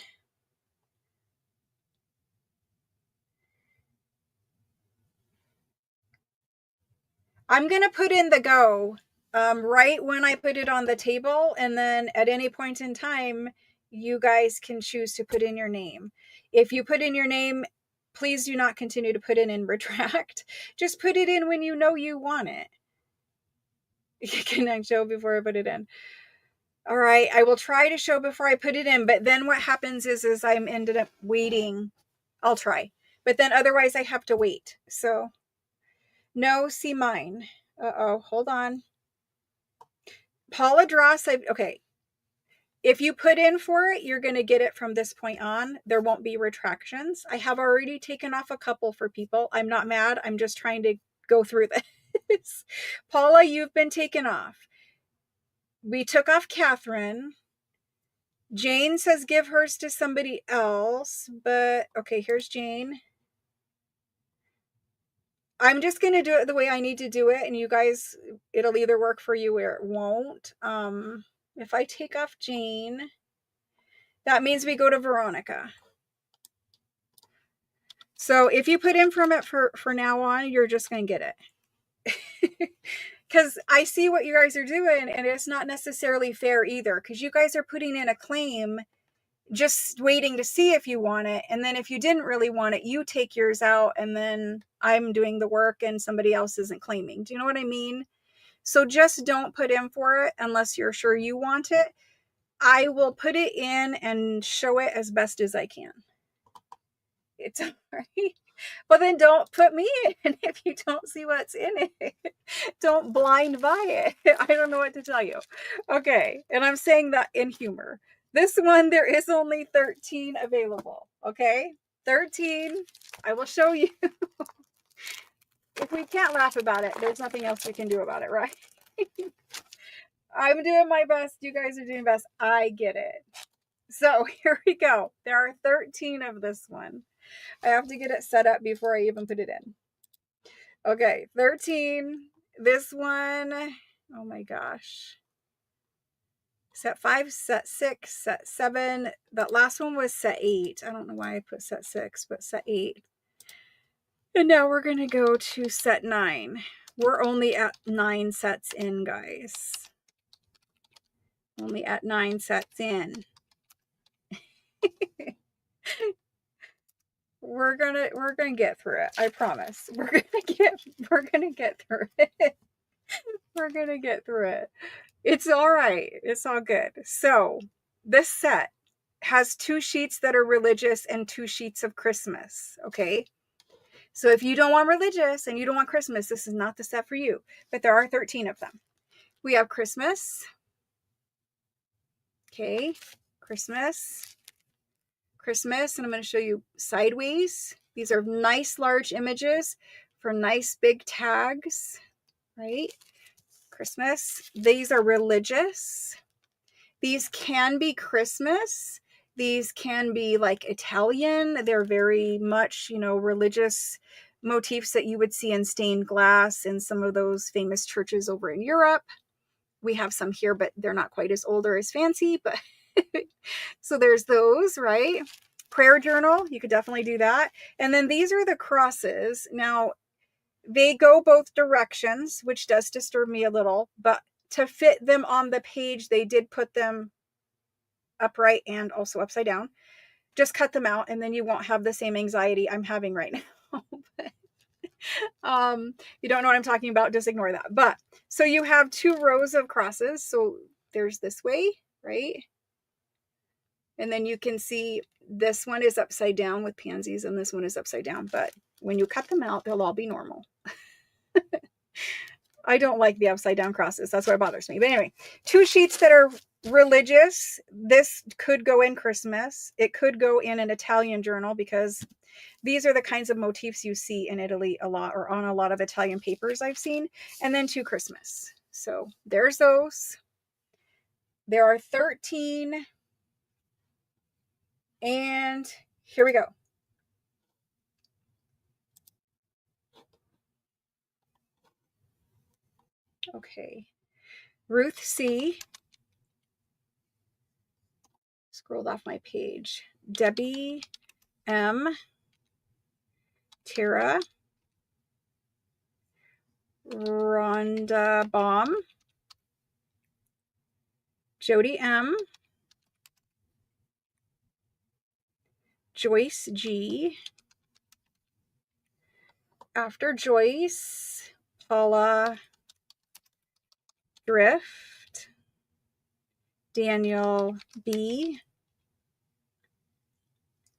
I'm going to put in the go right when I put it on the table, and then at any point in time, you guys can choose to put in your name. If you put in your name, please do not continue to put it in retract. Just put it in when you know you want it. Can I show before I put it in? All right, I will try to show before I put it in, but then what happens is I'm ended up waiting. I'll try, but then otherwise I have to wait. So no, see mine. Uh-oh, hold on. Paula Dross, okay. If you put in for it, you're going to get it from this point on. There won't be retractions. I have already taken off a couple for people. I'm not mad. I'm just trying to go through this. Paula, you've been taken off. We took off Catherine. Jane says give hers to somebody else, but okay, here's Jane. I'm just going to do it the way I need to do it, and you guys, it'll either work for you or it won't. If I take off Jane, that means we go to Veronica. So if you put in from it for now on, you're just going to get it. Because I see what you guys are doing, and it's not necessarily fair either, because you guys are putting in a claim just waiting to see if you want it, and then if you didn't really want it, you take yours out, and then I'm doing the work and somebody else isn't claiming. Do you know what I mean? So just don't put in for it unless you're sure you want it. I will put it in and show it as best as I can. It's all right. But then don't put me in if you don't see what's in it. Don't blind buy it. I don't know what to tell you. Okay, and I'm saying that in humor. This one, there is only 13 available. Okay, 13. I will show you. If we can't laugh about it, there's nothing else we can do about it, right? I'm doing my best. You guys are doing best. I get it. So here we go. There are 13 of this one. I have to get it set up before I even put it in. Okay, 13. This one, oh my gosh. Set 5, set 6, set 7. That last one was set 8. I don't know why I put set 6, but set 8. And now we're going to go to set 9. We're only at 9 sets in, guys. Only at 9 sets in. We're gonna get through it. I promise. We're gonna get through it. We're gonna get through it. It's all right. It's all good. So this set has 2 sheets that are religious and 2 sheets of Christmas. Okay. So if you don't want religious and you don't want Christmas, this is not the set for you. But there are 13 of them. We have Christmas. Okay. Christmas. Christmas, and I'm going to show you sideways. These are nice large images for nice big tags, right? Christmas. These are religious. These can be Christmas. These can be like Italian. They're very much, religious motifs that you would see in stained glass in some of those famous churches over in Europe. We have some here, but they're not quite as old or as fancy, but so there's those, right? Prayer journal, you could definitely do that. And then these are the crosses. Now, they go both directions, which does disturb me a little, but to fit them on the page, they did put them upright and also upside down. Just cut them out, and then you won't have the same anxiety I'm having right now. You don't know what I'm talking about, just ignore that. But so you have 2 rows of crosses. So there's this way, right? And then you can see this one is upside down with pansies and this one is upside down. But when you cut them out, they'll all be normal. I don't like the upside down crosses. That's what bothers me. But anyway, 2 sheets that are religious. This could go in Christmas. It could go in an Italian journal because these are the kinds of motifs you see in Italy a lot, or on a lot of Italian papers I've seen. And then 2 Christmas. So there's those. There are 13. And here we go. Okay. Ruth C. Scrolled off my page. Debbie M. Tara. Rhonda Baum. Jody M. Joyce G. After Joyce, Paula Drift. Daniel B.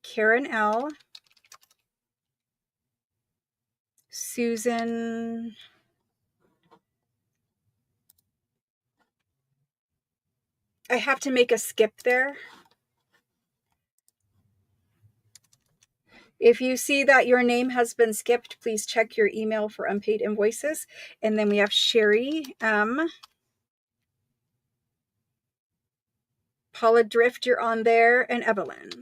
Karen L. Susan. I have to make a skip there. If you see that your name has been skipped, please check your email for unpaid invoices. And then we have Sherry M. Paula Drift, you're on there, and Evelyn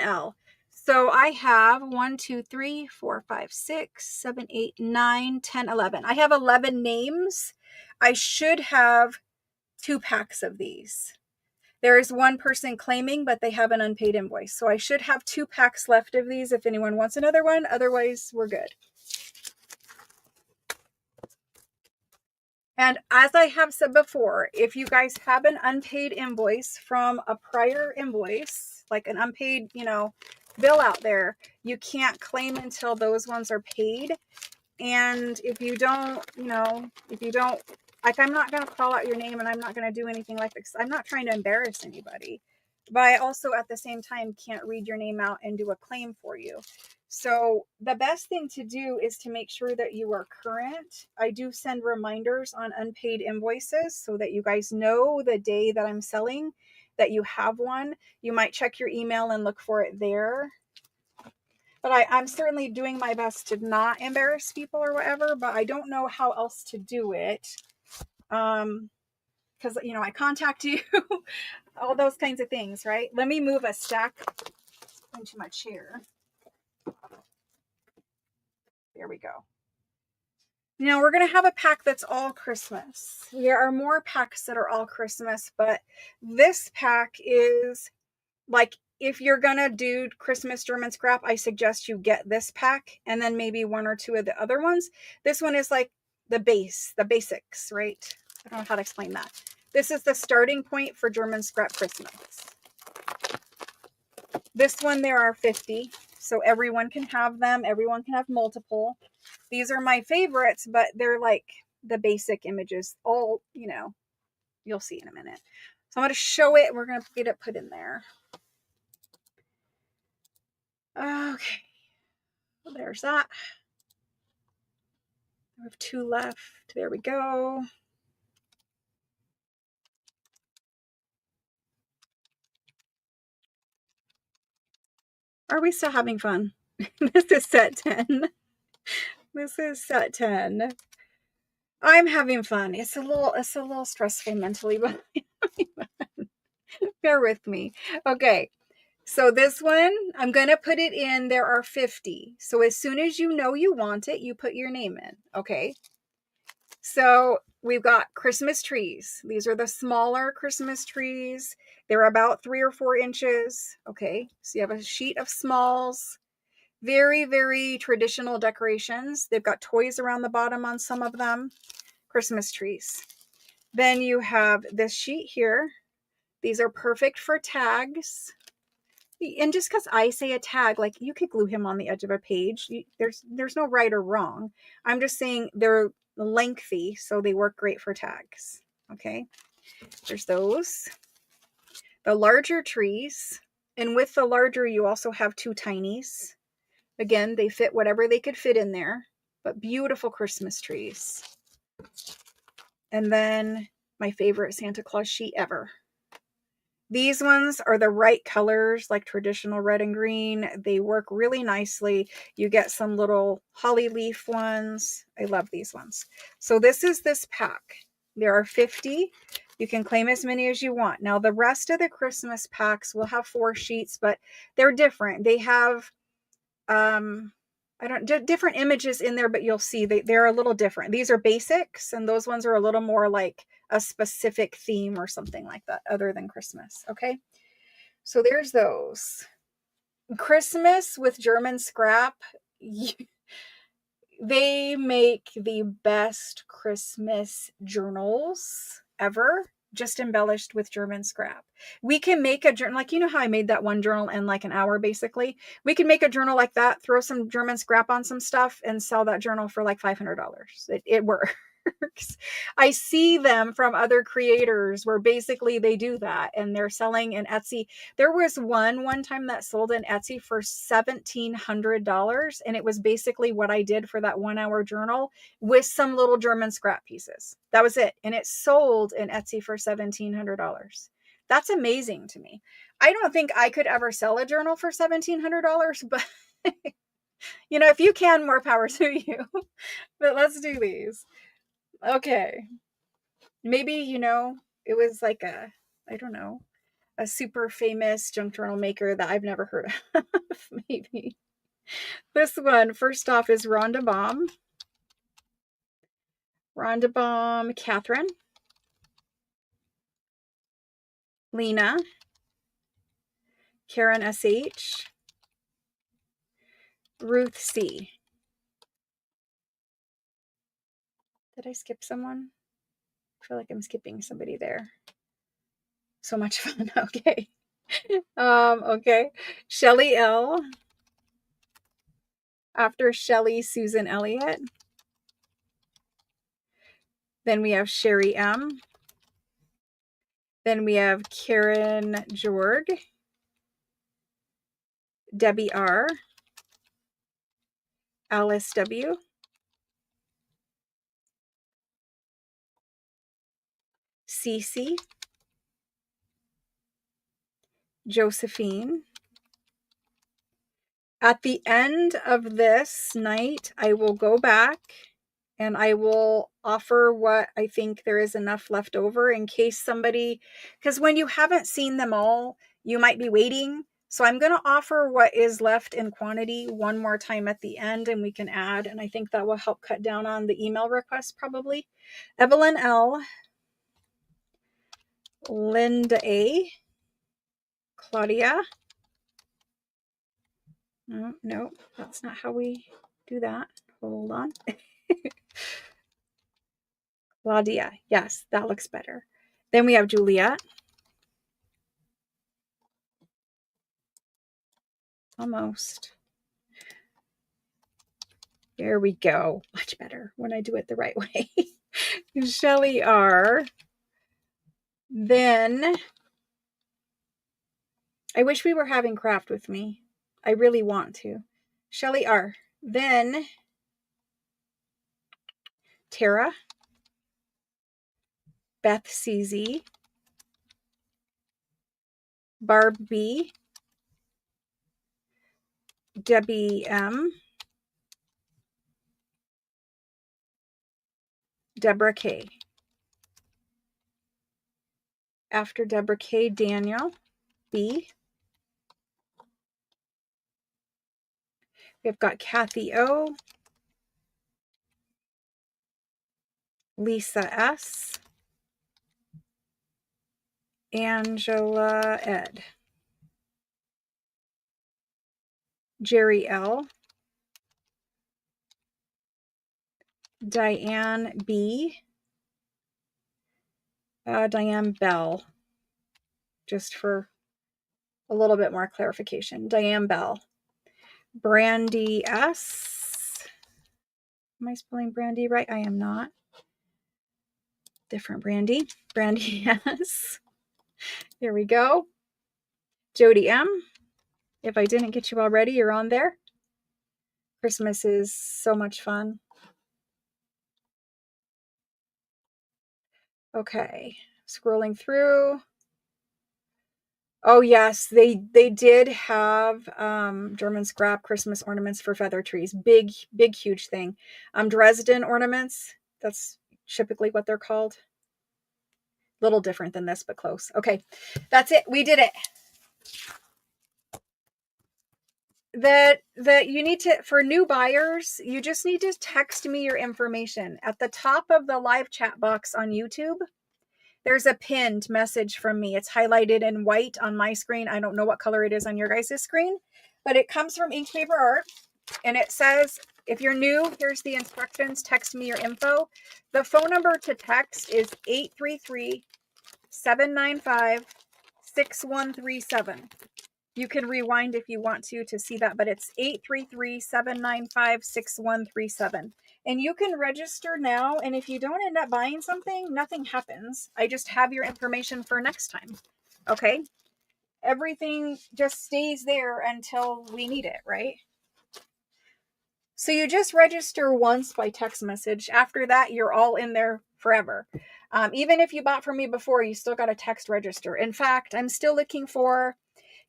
L. So I have 1, 2, 3, 4, 5, 6, 7, 8, 9, 10, 11. I have 11 names. I should have 2 packs of these. There is one person claiming, but they have an unpaid invoice. So I should have 2 packs left of these if anyone wants another one. Otherwise, we're good. And as I have said before, if you guys have an unpaid invoice from a prior invoice, like an unpaid, bill out there, you can't claim until those ones are paid. And if you don't, like, I'm not going to call out your name and I'm not going to do anything like this. I'm not trying to embarrass anybody, but I also at the same time can't read your name out and do a claim for you. So the best thing to do is to make sure that you are current. I do send reminders on unpaid invoices so that you guys know the day that I'm selling that you have one. You might check your email and look for it there. But I'm certainly doing my best to not embarrass people or whatever, but I don't know how else to do it. Because, I contact you, all those kinds of things, right? Let me move a stack into my chair. There we go. Now we're going to have a pack that's all Christmas. There are more packs that are all Christmas, but this pack is like, if you're going to do Christmas German scrap, I suggest you get this pack and then maybe 1 or 2 of the other ones. This one is like the basics, right? I don't know how to explain that. This is the starting point for German scrap Christmas. This one, there are 50, so everyone can have them. Everyone can have multiple. These are my favorites, but they're like the basic images. All, you'll see in a minute. So I'm going to show it. We're going to get it put in there. Okay. Well, there's that. I have 2 left. There we go. Are we still having fun? This is set 10. This is set 10. I'm having fun. It's a little stressful mentally, but bear with me. Okay. So this one, I'm going to put it in. There are 50. So as soon as you know you want it, you put your name in. Okay. So we've got Christmas trees. These are the smaller Christmas trees. They're about 3 or 4 inches. Okay. So you have a sheet of smalls. Very, very traditional decorations. They've got toys around the bottom on some of them. Christmas trees. Then you have this sheet here. These are perfect for tags. And just because I say a tag, like, you could glue him on the edge of a page. There's no right or wrong. I'm just saying they're lengthy, so they work great for tags. Okay. There's those. The larger trees. And with the larger, you also have 2 tinies. Again, they fit whatever they could fit in there, but beautiful Christmas trees. And then my favorite Santa Claus sheet ever. These ones are the right colors, like traditional red and green. They work really nicely. You get some little holly leaf ones. I love these ones. So this is this pack. There are 50. You can claim as many as you want. Now, the rest of the Christmas packs will have 4 sheets, but they're different. They have different images in there, but you'll see they're a little different. These are basics, and those ones are a little more like a specific theme or something like that, other than Christmas. Okay. So there's those. Christmas with German scrap. They make the best Christmas journals ever, just embellished with German scrap. We can make a journal, like, how I made that one journal in like an hour, basically. We can make a journal like that, throw some German scrap on some stuff, and sell that journal for like $500. It works. I see them from other creators where basically they do that, and they're selling in Etsy. There was one time that sold in Etsy for $1,700, and it was basically what I did for that 1-hour journal with some little German scrap pieces. That was it. And it sold in Etsy for $1,700. That's amazing to me. I don't think I could ever sell a journal for $1,700, but if you can, more power to you. But let's do these. Okay. Maybe, it was like I don't know, a super famous junk journal maker that I've never heard of, maybe. This one, first off, is Rhonda Baum. Rhonda Baum, Catherine, Lena, Karen SH, Ruth C. Did I skip someone? I feel like I'm skipping somebody there. So much fun. Okay. Okay. Shelly L. After Shelly, Susan Elliott. Then we have Sherry M. Then we have Karen Jorg, Debbie R, Alice W, Cece, Josephine. At the end of this night, I will go back and I will offer what I think there is enough left over in case somebody, because when you haven't seen them all, you might be waiting. So I'm going to offer what is left in quantity one more time at the end, and we can add, and I think that will help cut down on the email requests probably. Evelyn L, Linda A, Claudia. No, that's not how we do that. Hold on. Claudia. Yes, that looks better. Then we have Juliet. Almost. There we go. Much better when I do it the right way. Shelly R. Then I wish we were having craft with me. I really want to. Shelly R. Then Tara. Beth CZ. Barb B. Debbie M. Deborah K. After Deborah K, Daniel B. We've got Kathy O. Lisa S. Angela Ed. Jerry L. Diane B. Diane Bell. Just for a little bit more clarification. Diane Bell. Brandy S. Am I spelling Brandy right? I am not. Different Brandy. Brandy S. Here we go. Jody M. If I didn't get you already, you're on there. Christmas is so much fun. Okay, scrolling through. Oh yes, they did have German scrap Christmas ornaments for feather trees. Big, huge thing. Dresden ornaments. That's typically what they're called. Little different than this, but close. Okay, that's it. We did it. That you need to, for new buyers, you just need to text me your information. At the top of the live chat box on YouTube, there's a pinned message from me. It's highlighted in white on my screen. I don't know what color it is on your guys' screen, but it comes from Ink Paper Art, and it says, if you're new, here's the instructions. Text me your info. The phone number to text is 833-795-6137. You can rewind if you want to see that, but it's 833-795-6137. And you can register now, and if you don't end up buying something, nothing happens. I just have your information for next time. Okay? Everything just stays there until we need it, right? So you just register once by text message. After that, you're all in there forever. Even if you bought from me before, you still got to text register. In fact, I'm still looking for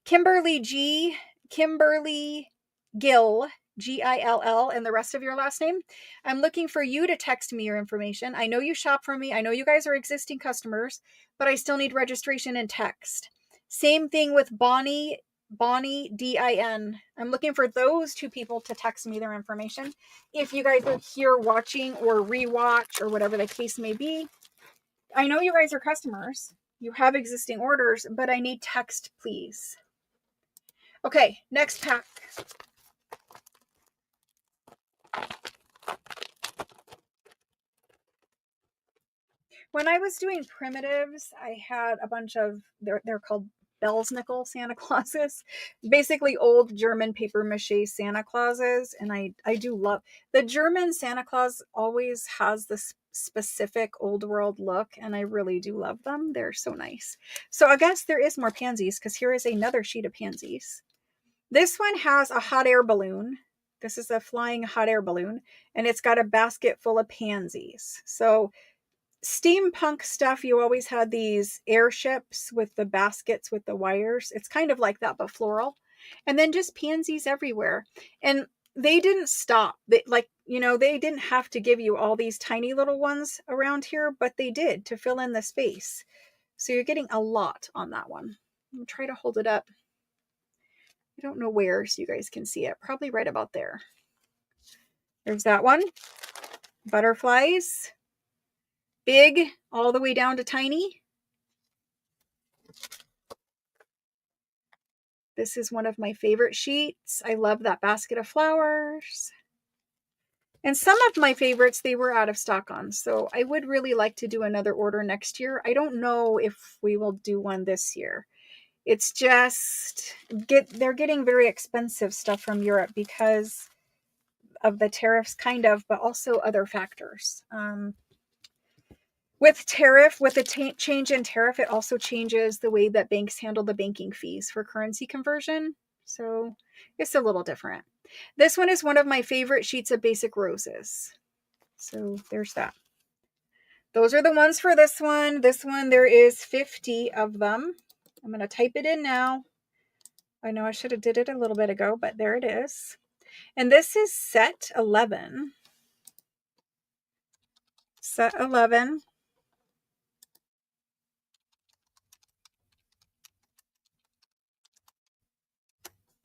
Kimberly G, Kimberly Gill, Gill, and the rest of your last name. I'm looking for you to text me your information. I know you shop from me. I know you guys are existing customers, but I still need registration and text. Same thing with Bonnie DIN. I'm looking for those two people to text me their information. If you guys are here watching or rewatch or whatever the case may be, I know you guys are customers. You have existing orders, but I need text, please. Okay, next pack. When I was doing primitives, I had a bunch of, they're called Belsnickel Santa Clauses, basically old German paper mache Santa Clauses. And I do love, the German Santa Claus always has this specific old world look, and I really do love them. They're so nice. So I guess there is more pansies, because here is another sheet of pansies. This one has a hot air balloon. This is a flying hot air balloon, and it's got a basket full of pansies. So steampunk stuff, you always had these airships with the baskets with the wires. It's kind of like that, but floral. And then just pansies everywhere. And they didn't stop. They, like, you know, they didn't have to give you all these tiny little ones around here, but they did to fill in the space. So you're getting a lot on that one. I'm going to try to hold it up. I don't know where, so you guys can see it. Probably right about there. There's that one. Butterflies. Big all the way down to tiny. This is one of my favorite sheets. I love that basket of flowers. And some of my favorites, they were out of stock on. So I would really like to do another order next year. I don't know if we will do one this year. It's just, they're getting very expensive stuff from Europe because of the tariffs, kind of, but also other factors. With the change in tariff, it also changes the way that banks handle the banking fees for currency conversion. So it's a little different. This one is one of my favorite sheets of basic roses. So there's that. Those are the ones for this one. This one, there is 50 of them. I'm going to type it in now. I know I should have did it a little bit ago, but there it is. And this is set 11. Set 11.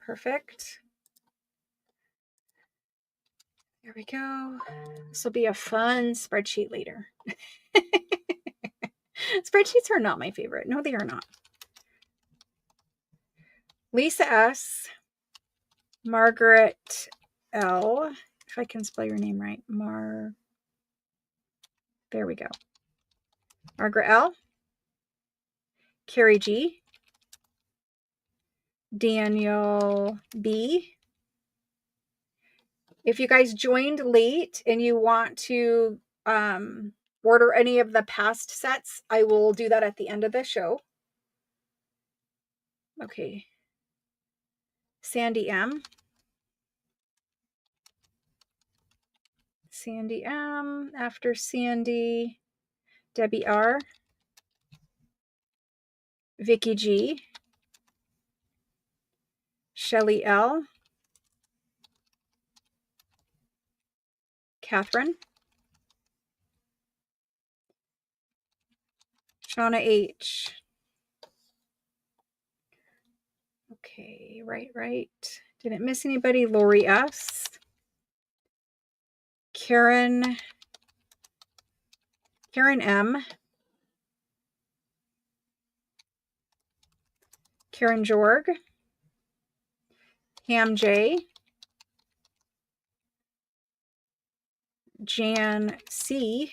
Perfect. There we go. This will be a fun spreadsheet later. Spreadsheets are not my favorite. No, they are not. Lisa S. Margaret L. If I can spell your name right. There we go. Margaret L. Carrie G. Daniel B. If you guys joined late and you want to order any of the past sets, I will do that at the end of the show. Okay. Sandy M. Sandy M. After Sandy, Debbie R. Vicky G. Shelly L. Catherine. Shauna H. Okay, right. Didn't miss anybody. Lori S. Karen M. Karen Jorg. Ham J. Jan C.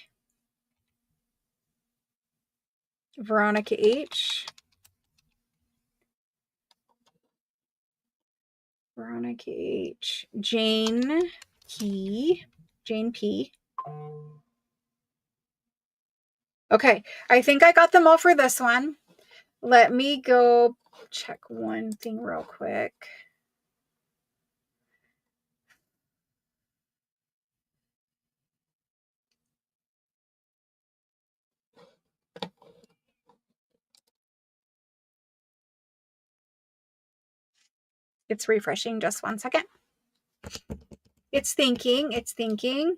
Veronica H. Veronica H. Jane P. Okay, I think I got them all for this one. Let me go check one thing real quick. It's refreshing. Just 1 second. It's thinking. It's thinking.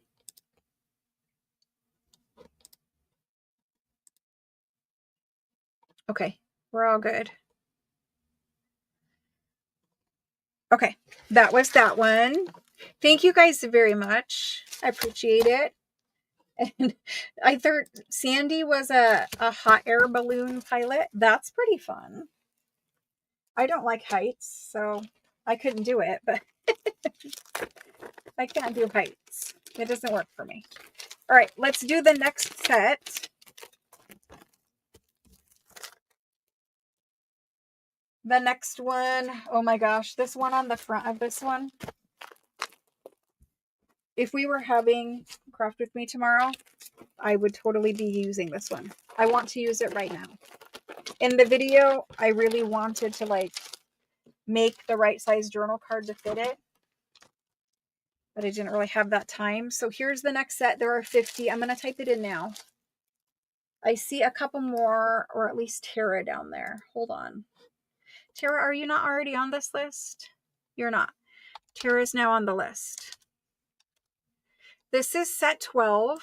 Okay, we're all good. Okay, that was that one. Thank you guys very much. I appreciate it. And I thought Sandy was a hot air balloon pilot. That's pretty fun. I don't like heights, so I couldn't do it, but I can't do heights. It doesn't work for me. All right, let's do the next set. The next one, oh my gosh, this one on the front of this one. If we were having craft with me tomorrow, I would totally be using this one. I want to use it right now. In the video, I really wanted to like make the right size journal card to fit it, but I didn't really have that time. So here's the next set. There are 50. I'm going to type it in now. I see a couple more, or at least Tara down there. Hold on. Tara, are you not already on this list? You're not. Tara is now on the list. This is set 12.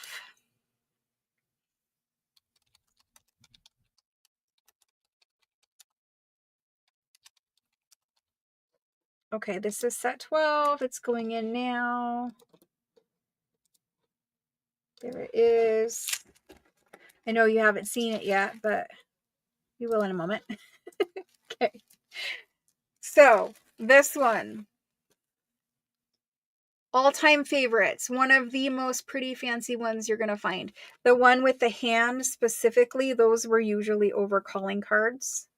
Okay, this is set 12. It's going in now. There it is. I know you haven't seen it yet, but you will in a moment. Okay. So this one, all-time favorites, one of the most pretty fancy ones you're going to find. The one with the hand specifically, those were usually over calling cards,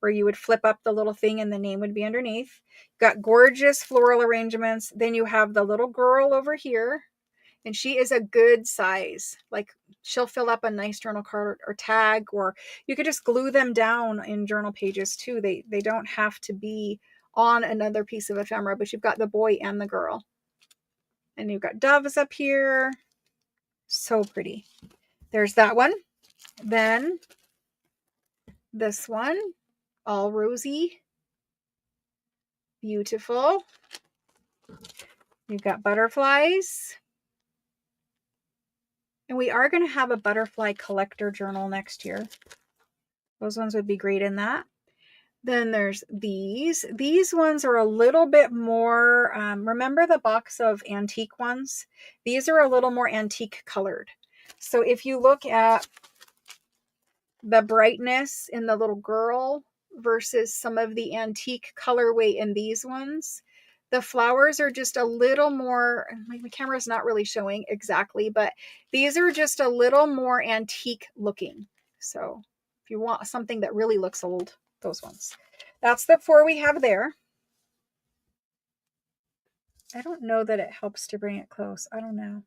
where you would flip up the little thing and the name would be underneath. Got gorgeous floral arrangements. Then you have the little girl over here, and she is a good size. Like, she'll fill up a nice journal card or tag, or you could just glue them down in journal pages too. They don't have to be on another piece of ephemera, but you've got the boy and the girl. And you've got doves up here. So pretty. There's that one. Then this one, all rosy. Beautiful. You've got butterflies. And we are going to have a butterfly collector journal next year. Those ones would be great in that. Then there's these. These ones are a little bit more, remember the box of antique ones? These are a little more antique colored. So if you look at the brightness in the little girl versus some of the antique colorway in these ones, the flowers are just a little more, my camera's not really showing exactly, but these are just a little more antique looking. So if you want something that really looks old, those ones. That's the 4 we have there. I don't know that it helps to bring it close. I don't know.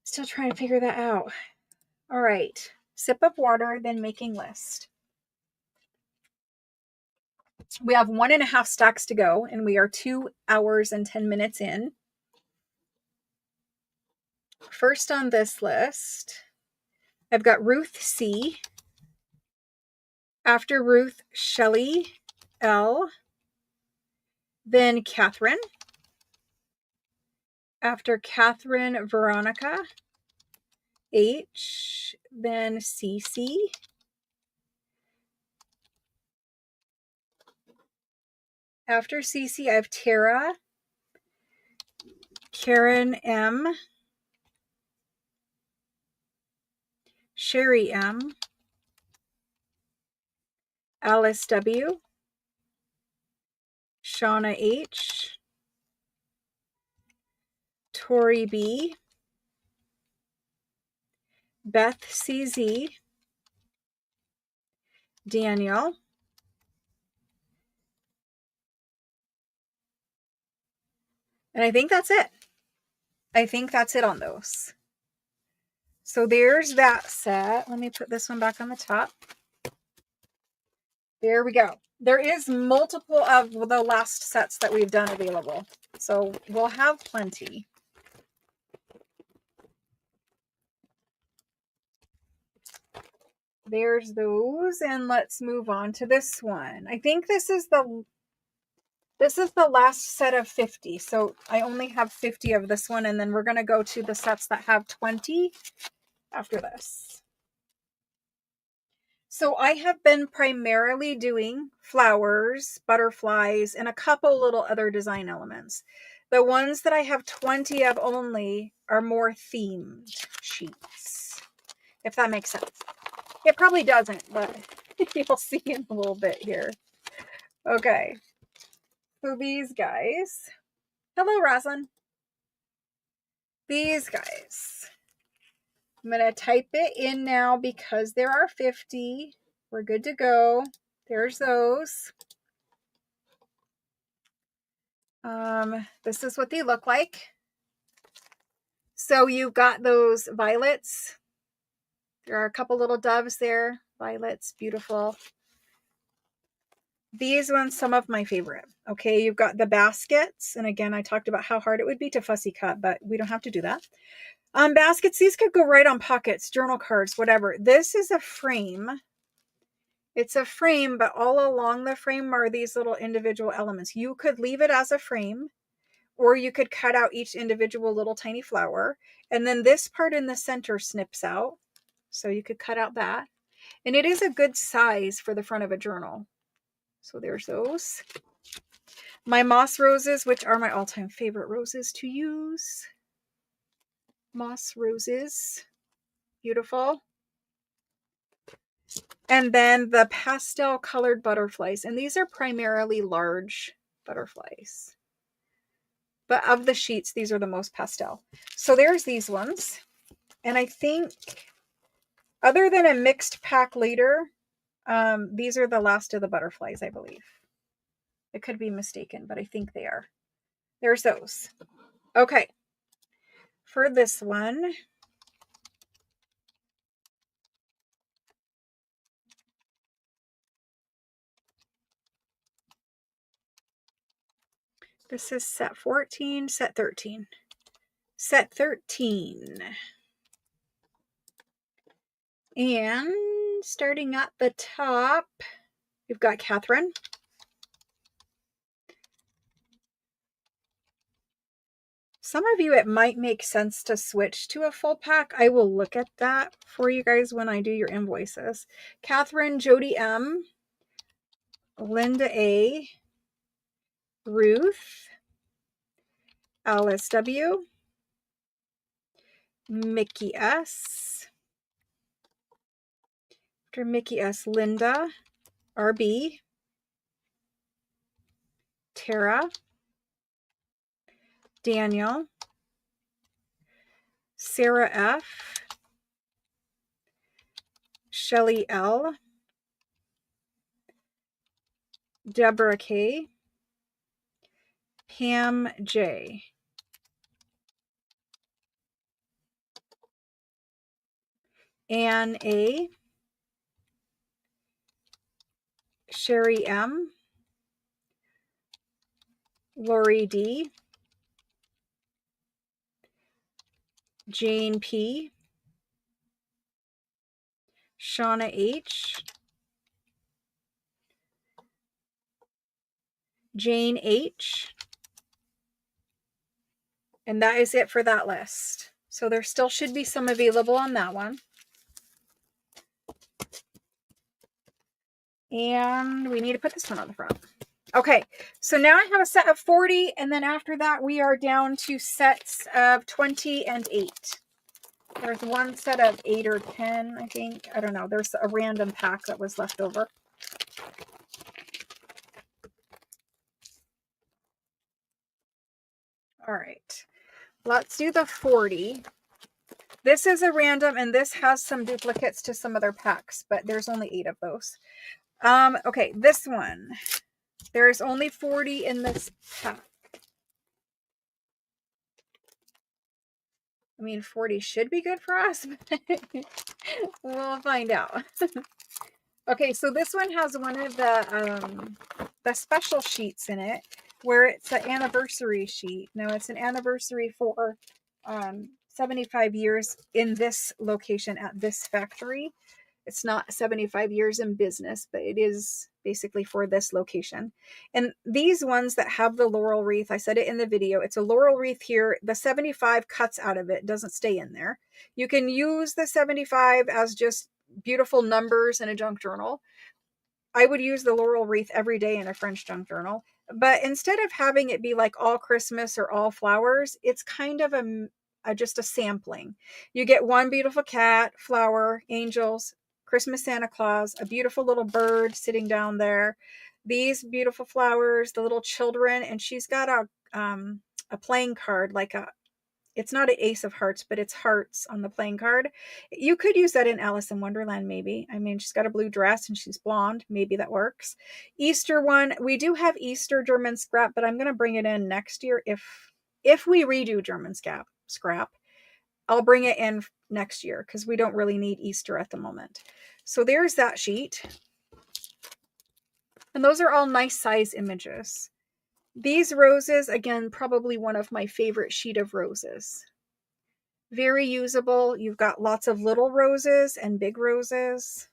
Still trying to figure that out. All right. Sip of water, then making list. We have 1.5 stacks to go, and we are 2 hours and 10 minutes in. First on this list, I've got Ruth C. After Ruth, Shelley L. Then Catherine. After Catherine, Veronica H. Then Cece. After Cece, I have Tara, Karen M. Sherry M. Alice W. Shauna H. Tori B. Beth CZ. Daniel. And I think that's it. I think that's it on those. So there's that set. Let me put this one back on the top. There we go. There is multiple of the last sets that we've done available. So we'll have plenty. There's those. And let's move on to this one. I think this is the This is the last set of 50. So I only have 50 of this one, and then we're going to go to the sets that have 20 after this. So I have been primarily doing flowers, butterflies, and a couple little other design elements. The ones that I have 20 of only are more themed sheets, if that makes sense. It probably doesn't, but you'll see in a little bit here. Okay. So these guys. Hello, Roslyn. These guys. I'm going to type it in now because there are 50. We're good to go. There's those. This is what they look like. So you've got those violets. There are a couple little doves there. Violets, beautiful. These ones, some of my favorite. Okay, you've got the baskets. And again, I talked about how hard it would be to fussy cut, but we don't have to do that. Baskets, these could go right on pockets, journal cards, whatever. This is a frame. It's a frame, but all along the frame are these little individual elements. You could leave it as a frame, or you could cut out each individual little tiny flower. And then this part in the center snips out. So you could cut out that. And it is a good size for the front of a journal. So there's those. My moss roses, which are my all-time favorite roses to use. Moss roses. Beautiful. And then the pastel colored butterflies. And these are primarily large butterflies. But of the sheets, these are the most pastel. So there's these ones. And I think, other than a mixed pack later, these are the last of the butterflies, I believe. I could be mistaken, but I think they are. There's those. Okay. For this one, this is set 14, set 13. Set 13. And starting at the top, you've got Catherine. Some of you, it might make sense to switch to a full pack. I will look at that for you guys when I do your invoices. Catherine, Jody M, Linda A, Ruth, Alice W, Mickey S, after Mickey S, Linda RB, Tara, Daniel, Sarah F, Shelly L, Deborah K, Pam J, Ann A, Sherry M, Lori D, Jane P, Shauna H, Jane H, and that is it for that list. So there still should be some available on that one. And we need to put this one on the front. Okay, so now I have a set of 40, and then after that we are down to sets of 20 and 8. There's one set of 8 or 10, I think. I don't know. There's a random pack that was left over. All right, let's do the 40. This is a random, and this has some duplicates to some other packs, but there's only 8 of those. Okay, this one. There's only 40 in this pack. I mean, 40 should be good for us, but we'll find out. Okay, so this one has one of the special sheets in it, where it's an anniversary sheet. Now, it's an anniversary for 75 years in this location at this factory. It's not 75 years in business, but it is basically for this location. And these ones that have the laurel wreath, I said it in the video, it's a laurel wreath here. The 75 cuts out of it, doesn't stay in there. You can use the 75 as just beautiful numbers in a junk journal. I would use the laurel wreath every day in a French junk journal. But instead of having it be like all Christmas or all flowers, it's kind of just a sampling. You get one beautiful cat, flower, angels, Christmas Santa Claus, a beautiful little bird sitting down there, these beautiful flowers, the little children, and she's got a playing card, like it's not an ace of hearts, but it's hearts on the playing card. You could use that in Alice in Wonderland, maybe. I mean, she's got a blue dress and she's blonde. Maybe that works. Easter one. We do have Easter German scrap, but I'm going to bring it in next year. If we redo German scrap, I'll bring it in next year because we don't really need Easter at the moment. So there's that sheet. And those are all nice size images. These roses, again, probably one of my favorite sheet of roses. Very usable. You've got lots of little roses and big roses.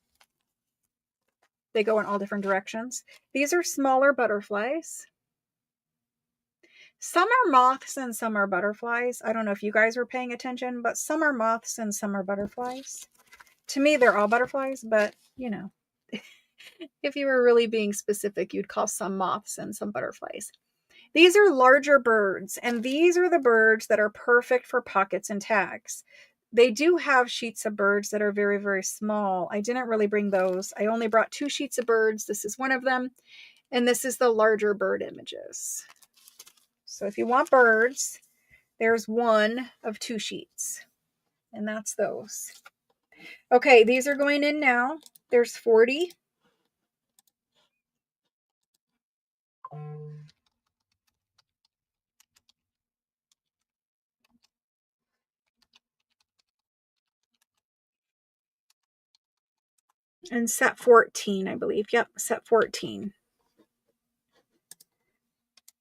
They go in all different directions. These are smaller butterflies. Some are moths and some are butterflies. I don't know if you guys were paying attention, but some are moths and some are butterflies. To me, they're all butterflies, but you know, if you were really being specific, you'd call some moths and some butterflies. These are larger birds, and these are the birds that are perfect for pockets and tags. They do have sheets of birds that are very, very small. I didn't really bring those. I only brought 2 sheets of birds. This is one of them, and this is the larger bird images. So if you want birds, there's one of 2 sheets, and that's those. Okay, these are going in now. There's 40. And set 14, I believe. Yep, set 14.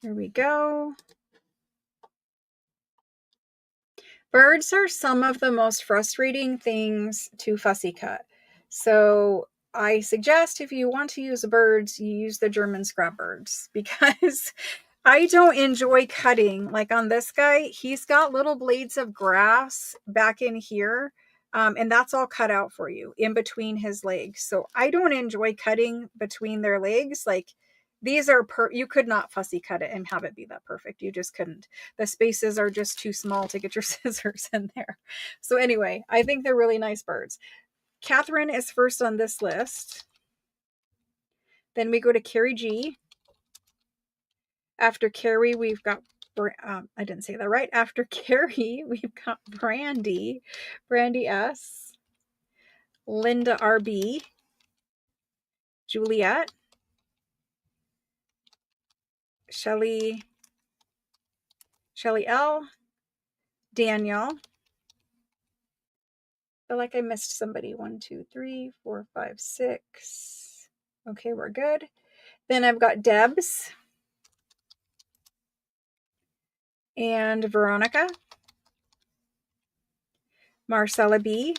There we go. Birds are some of the most frustrating things to fussy cut. So I suggest if you want to use birds, you use the German scrap birds because I don't enjoy cutting. Like on this guy, he's got little blades of grass back in here. And that's all cut out for you in between his legs. So I don't enjoy cutting between their legs. Like these are you could not fussy cut it and have it be that perfect. You just couldn't. The spaces are just too small to get your scissors in there. So anyway, I think they're really nice birds. Catherine is first on this list. Then we go to Carrie G. After Carrie, we've got, I didn't say that right. After Carrie, we've got Brandy S, Linda RB, Juliet, Shelly L, Daniel. I feel like I missed somebody. 1, 2, 3, 4, 5, 6. Okay, we're good. Then I've got Debs and Veronica, Marcella B.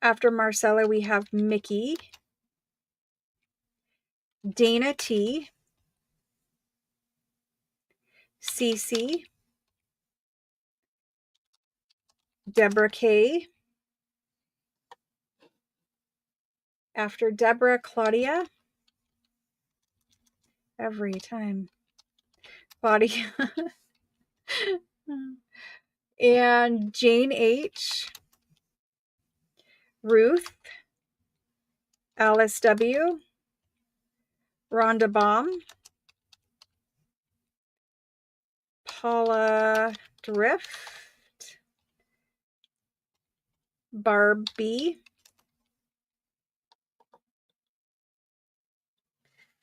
After Marcella, we have Mickey, Dana T, Cece, Deborah K. After Deborah, Claudia. Every time. Claudia. And Jane H. Ruth. Alice W. Rhonda Baum. Paula Drift. Barb B.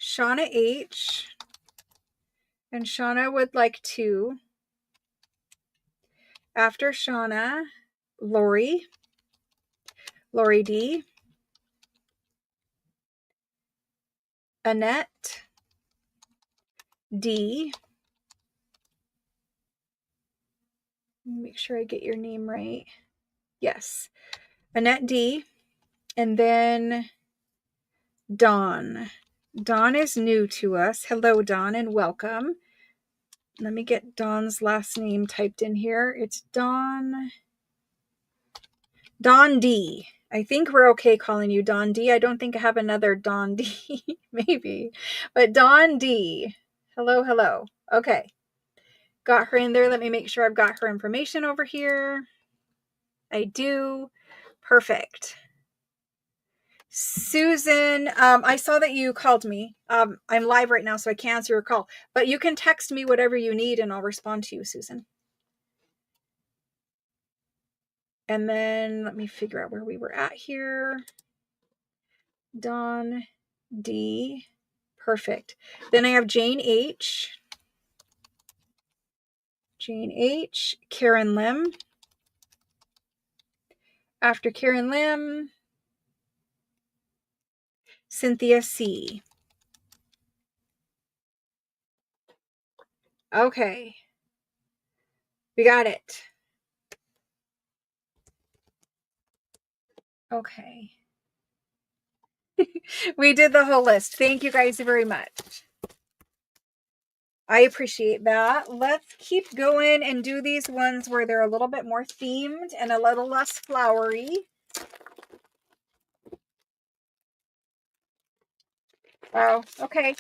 Shauna H. And Shauna would like 2. After Shauna, Lori D. Annette D. Make sure I get your name right. Yes. Annette D, and then Dawn. Dawn is new to us. Hello, Dawn, and welcome. Let me get Dawn's last name typed in here. It's Dawn D. I think we're okay calling you Dawn D. I don't think I have another Dawn D. Maybe. But Dawn D. Hello, hello. Okay. Got her in there. Let me make sure I've got her information over here. I do. Perfect. Susan, I saw that you called me. I'm live right now, so I can't answer your call. But you can text me whatever you need, and I'll respond to you, Susan. And then let me figure out where we were at here. Dawn D. Perfect. Then I have Jane H. Jane H. Karen Lim. After Karen Lim, Cynthia C. Okay. We got it. Okay. We did the whole list. Thank you guys very much. I appreciate that. Let's keep going and do these ones where they're a little bit more themed and a little less flowery. Oh, okay.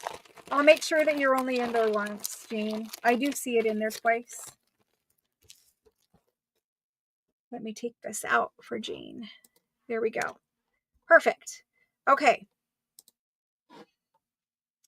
I'll make sure that you're only in there once, Jane. I do see it in there twice. Let me take this out for Jane. There we go. Perfect. Okay.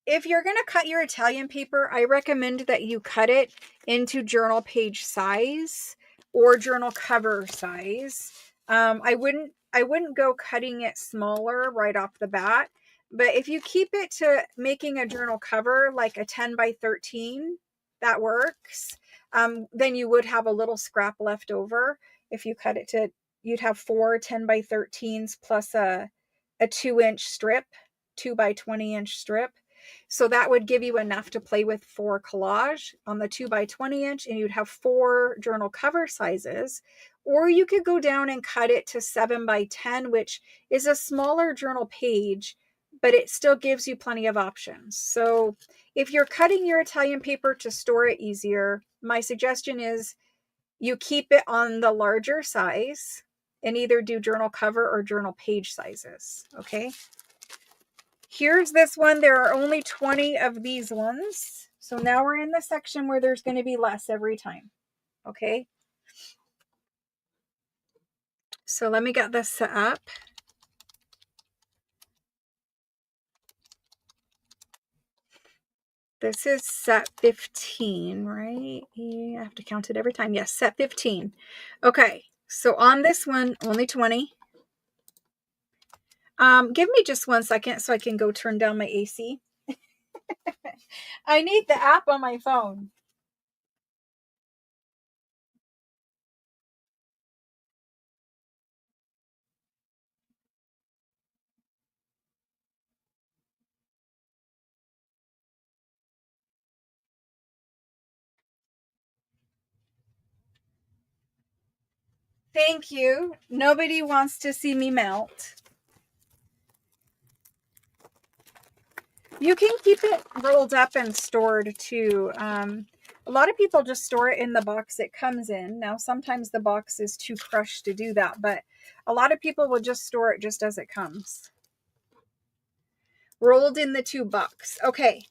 If you're going to cut your Italian paper, I recommend that you cut it into journal page size or journal cover size. I wouldn't go cutting it smaller right off the bat, but if you keep it to making a journal cover like a 10 by 13, that works. Then you would have a little scrap left over. If you cut it to, you'd have 4 10 by 13s plus a 2-inch strip, 2 by 20-inch strip. So that would give you enough to play with for collage on the 2 by 20-inch, and you'd have 4 journal cover sizes. Or you could go down and cut it to 7 by 10, which is a smaller journal page, but it still gives you plenty of options. So if you're cutting your Italian paper to store it easier, my suggestion is you keep it on the larger size and either do journal cover or journal page sizes. Okay. Here's this one. There are only 20 of these ones. So now we're in the section where there's going to be less every time. Okay. So let me get this set up. This is set 15, right? You have to count it every time. Yes, set 15. Okay. So on this one, only 20. Give me just 1 second so I can go turn down my AC. I need the app on my phone. Thank you. Nobody wants to see me melt. You can keep it rolled up and stored too. A lot of people just store it in the box it comes in. Now, sometimes the box is too crushed to do that, but a lot of people will just store it just as it comes. Rolled in the 2 bucks. Okay.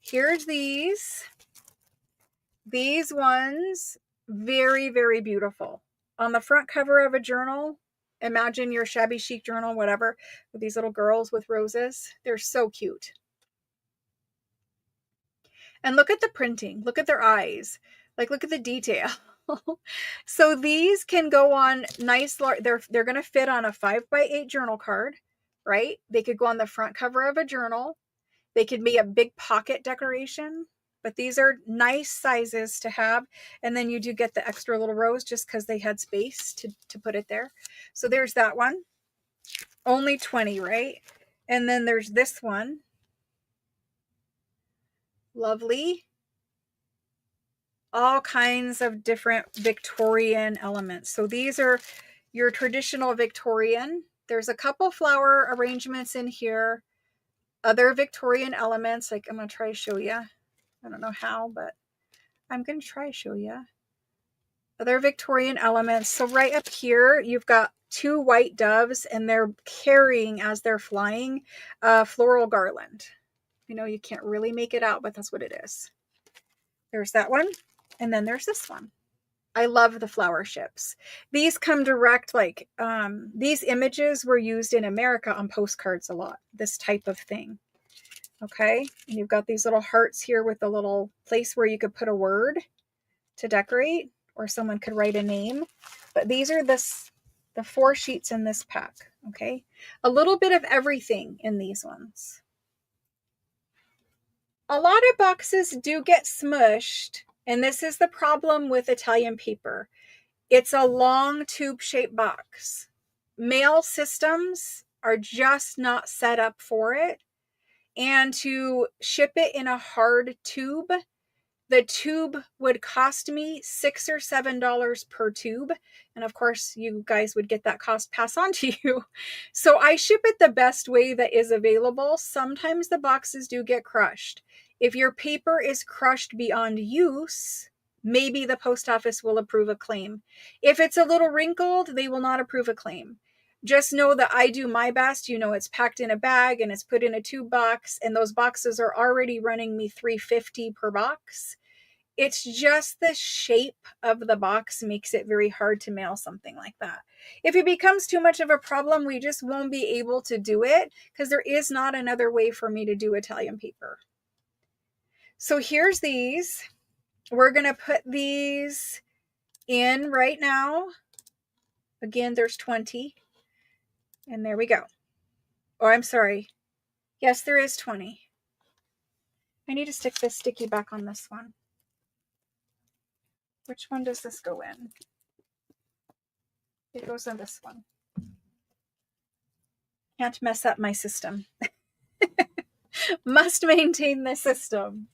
Here's these. These ones, very, very beautiful. On the front cover of a journal, imagine your shabby chic journal, whatever, with these little girls with roses. They're so cute. And look at the printing. Look at their eyes. Like, look at the detail. So these can go on nice, they're going to fit on a 5 by 8 journal card, right? They could go on the front cover of a journal. They could be a big pocket decoration, but these are nice sizes to have. And then you do get the extra little rows just because they had space to put it there. So there's that one. Only 20, right? And then there's this one. Lovely. All kinds of different Victorian elements. So these are your traditional Victorian. There's a couple flower arrangements in here. Other Victorian elements, like I'm going to try to show you. I don't know how, but I'm going to try to show you. Other Victorian elements. So right up here, you've got two white doves, and they're carrying, as they're flying, a floral garland. You know, you can't really make it out, but that's what it is. There's that one. And then there's this one. I love the flower ships. These come direct, like these images were used in America on postcards a lot, this type of thing. Okay. And you've got these little hearts here with a little place where you could put a word to decorate, or someone could write a name. But these are the 4 sheets in this pack. Okay. A little bit of everything in these ones. A lot of boxes do get smushed, and this is the problem with Italian paper. It's a long tube-shaped box. Mail systems are just not set up for it. And to ship it in a hard tube, the tube would cost me $6 or $7 per tube. And of course, you guys would get that cost passed on to you. So I ship it the best way that is available. Sometimes the boxes do get crushed. If your paper is crushed beyond use, maybe the post office will approve a claim. If it's a little wrinkled, they will not approve a claim. Just know that I do my best. You know, it's packed in a bag and it's put in a tube box, and those boxes are already running me $3.50 per box. It's just the shape of the box makes it very hard to mail something like that. If it becomes too much of a problem, we just won't be able to do it, because there is not another way for me to do Italian paper. So here's these. We're going to put these in right now. Again, there's 20. And there we go. Oh, I'm sorry. Yes, there is 20. I need to stick this sticky back on this one. Which one does this go in? It goes in this one. Can't mess up my system. Must maintain the system.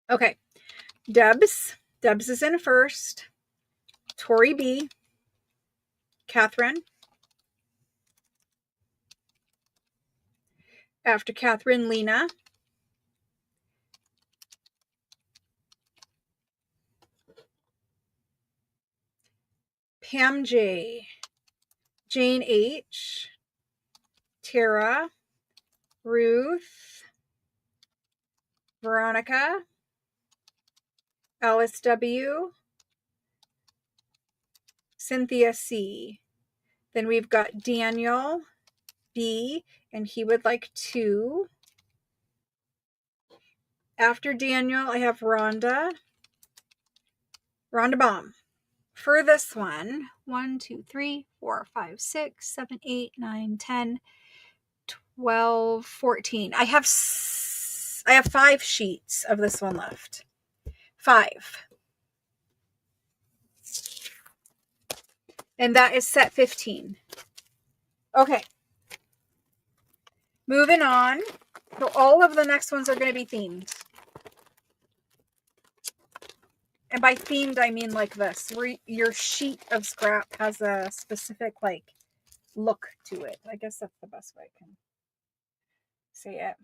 Okay. Debs. Debs is in first. Tori B. Catherine. After Catherine, Lena. Pam J. Jane H. Tara. Ruth. Veronica. Alice W. Cynthia C. Then we've got Daniel B, and he would like 2. After Daniel, I have Rhonda. Rhonda Baum. For this one, 1, 2, 3, 4, 5, 6, 7, 8, 9, 10, 12, 14. I have 5 sheets of this one left. 5. And that is set 15. Okay. Moving on. So all of the next ones are going to be themed. And by themed, I mean like this, where your sheet of scrap has a specific like look to it. I guess that's the best way I can say it.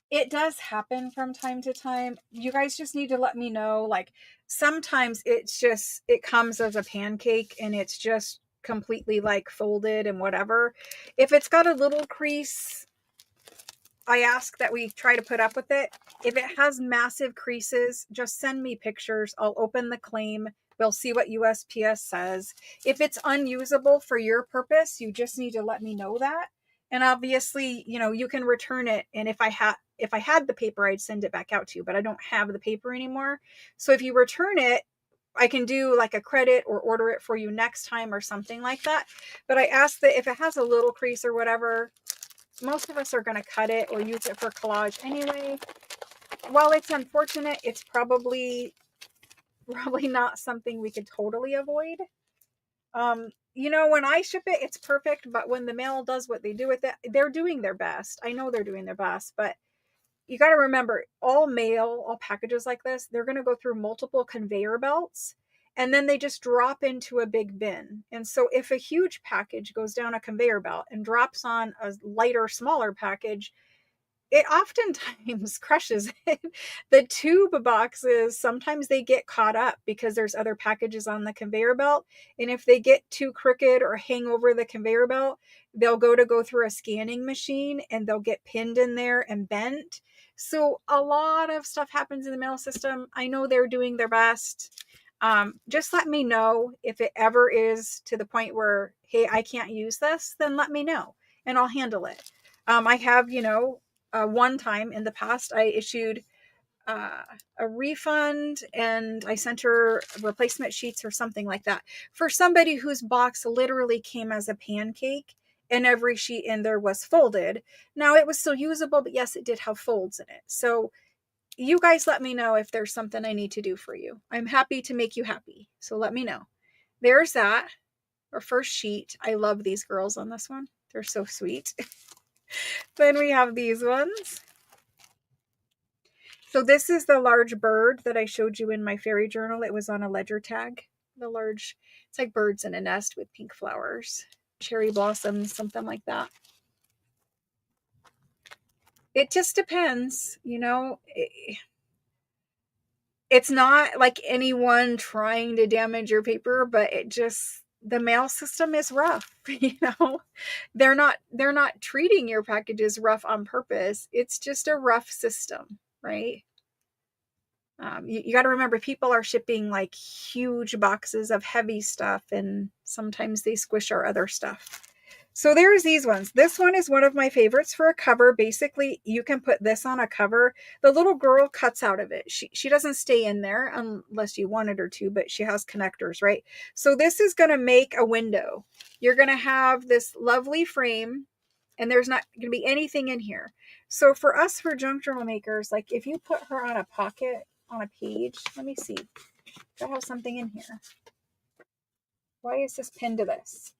It does happen from time to time. You guys just need to let me know. Like sometimes it comes as a pancake and it's just completely like folded and whatever. If it's got a little crease, I ask that we try to put up with it. If it has massive creases, just send me pictures. I'll open the claim. We'll see what USPS says. If it's unusable for your purpose, you just need to let me know that. And obviously, you know, you can return it. And if I had the paper, I'd send it back out to you, but I don't have the paper anymore. So if you return it, I can do like a credit or order it for you next time or something like that. But I ask that if it has a little crease or whatever, most of us are going to cut it or use it for collage anyway. While it's unfortunate, it's probably not something we could totally avoid. you know, when I ship it, it's perfect. But when the mail does what they do with it, they're doing their best. I know they're doing their best, but you got to remember, all mail, all packages like this, they're going to go through multiple conveyor belts, and then they just drop into a big bin. And so if a huge package goes down a conveyor belt and drops on a lighter, smaller package, it oftentimes crushes it. The tube boxes, sometimes they get caught up because there's other packages on the conveyor belt. And if they get too crooked or hang over the conveyor belt, they'll go through a scanning machine and they'll get pinned in there and bent. So a lot of stuff happens in the mail system. I know they're doing their best. Just let me know if it ever is to the point where, hey, I can't use this, then let me know and I'll handle it. I have, one time in the past, I issued uh, a refund and I sent her replacement sheets or something like that for somebody whose box literally came as a pancake and every sheet in there was folded. Now it was still usable, but yes, it did have folds in it. So you guys let me know if there's something I need to do for you. I'm happy to make you happy. So let me know. There's that. Our first sheet. I love these girls on this one. They're so sweet. Then we have these ones. So this is the large bird that I showed you in my fairy journal. It was on a ledger tag. The large, it's like birds in a nest with pink flowers, cherry blossoms, something like that. It just depends, it's not like anyone trying to damage your paper, but the mail system is rough. They're not treating your packages rough on purpose. It's just a rough system, right? You got to remember, people are shipping like huge boxes of heavy stuff, and sometimes they squish our other stuff. So there's these ones. This one is one of my favorites for a cover. Basically, you can put this on a cover. The little girl cuts out of it. She doesn't stay in there unless you wanted her to, but she has connectors, right? So this is going to make a window. You're going to have this lovely frame, and there's not going to be anything in here. So for us, for junk journal makers, like if you put her on a pocket, on a page, let me see. Do I have something in here? Why is this pinned to this?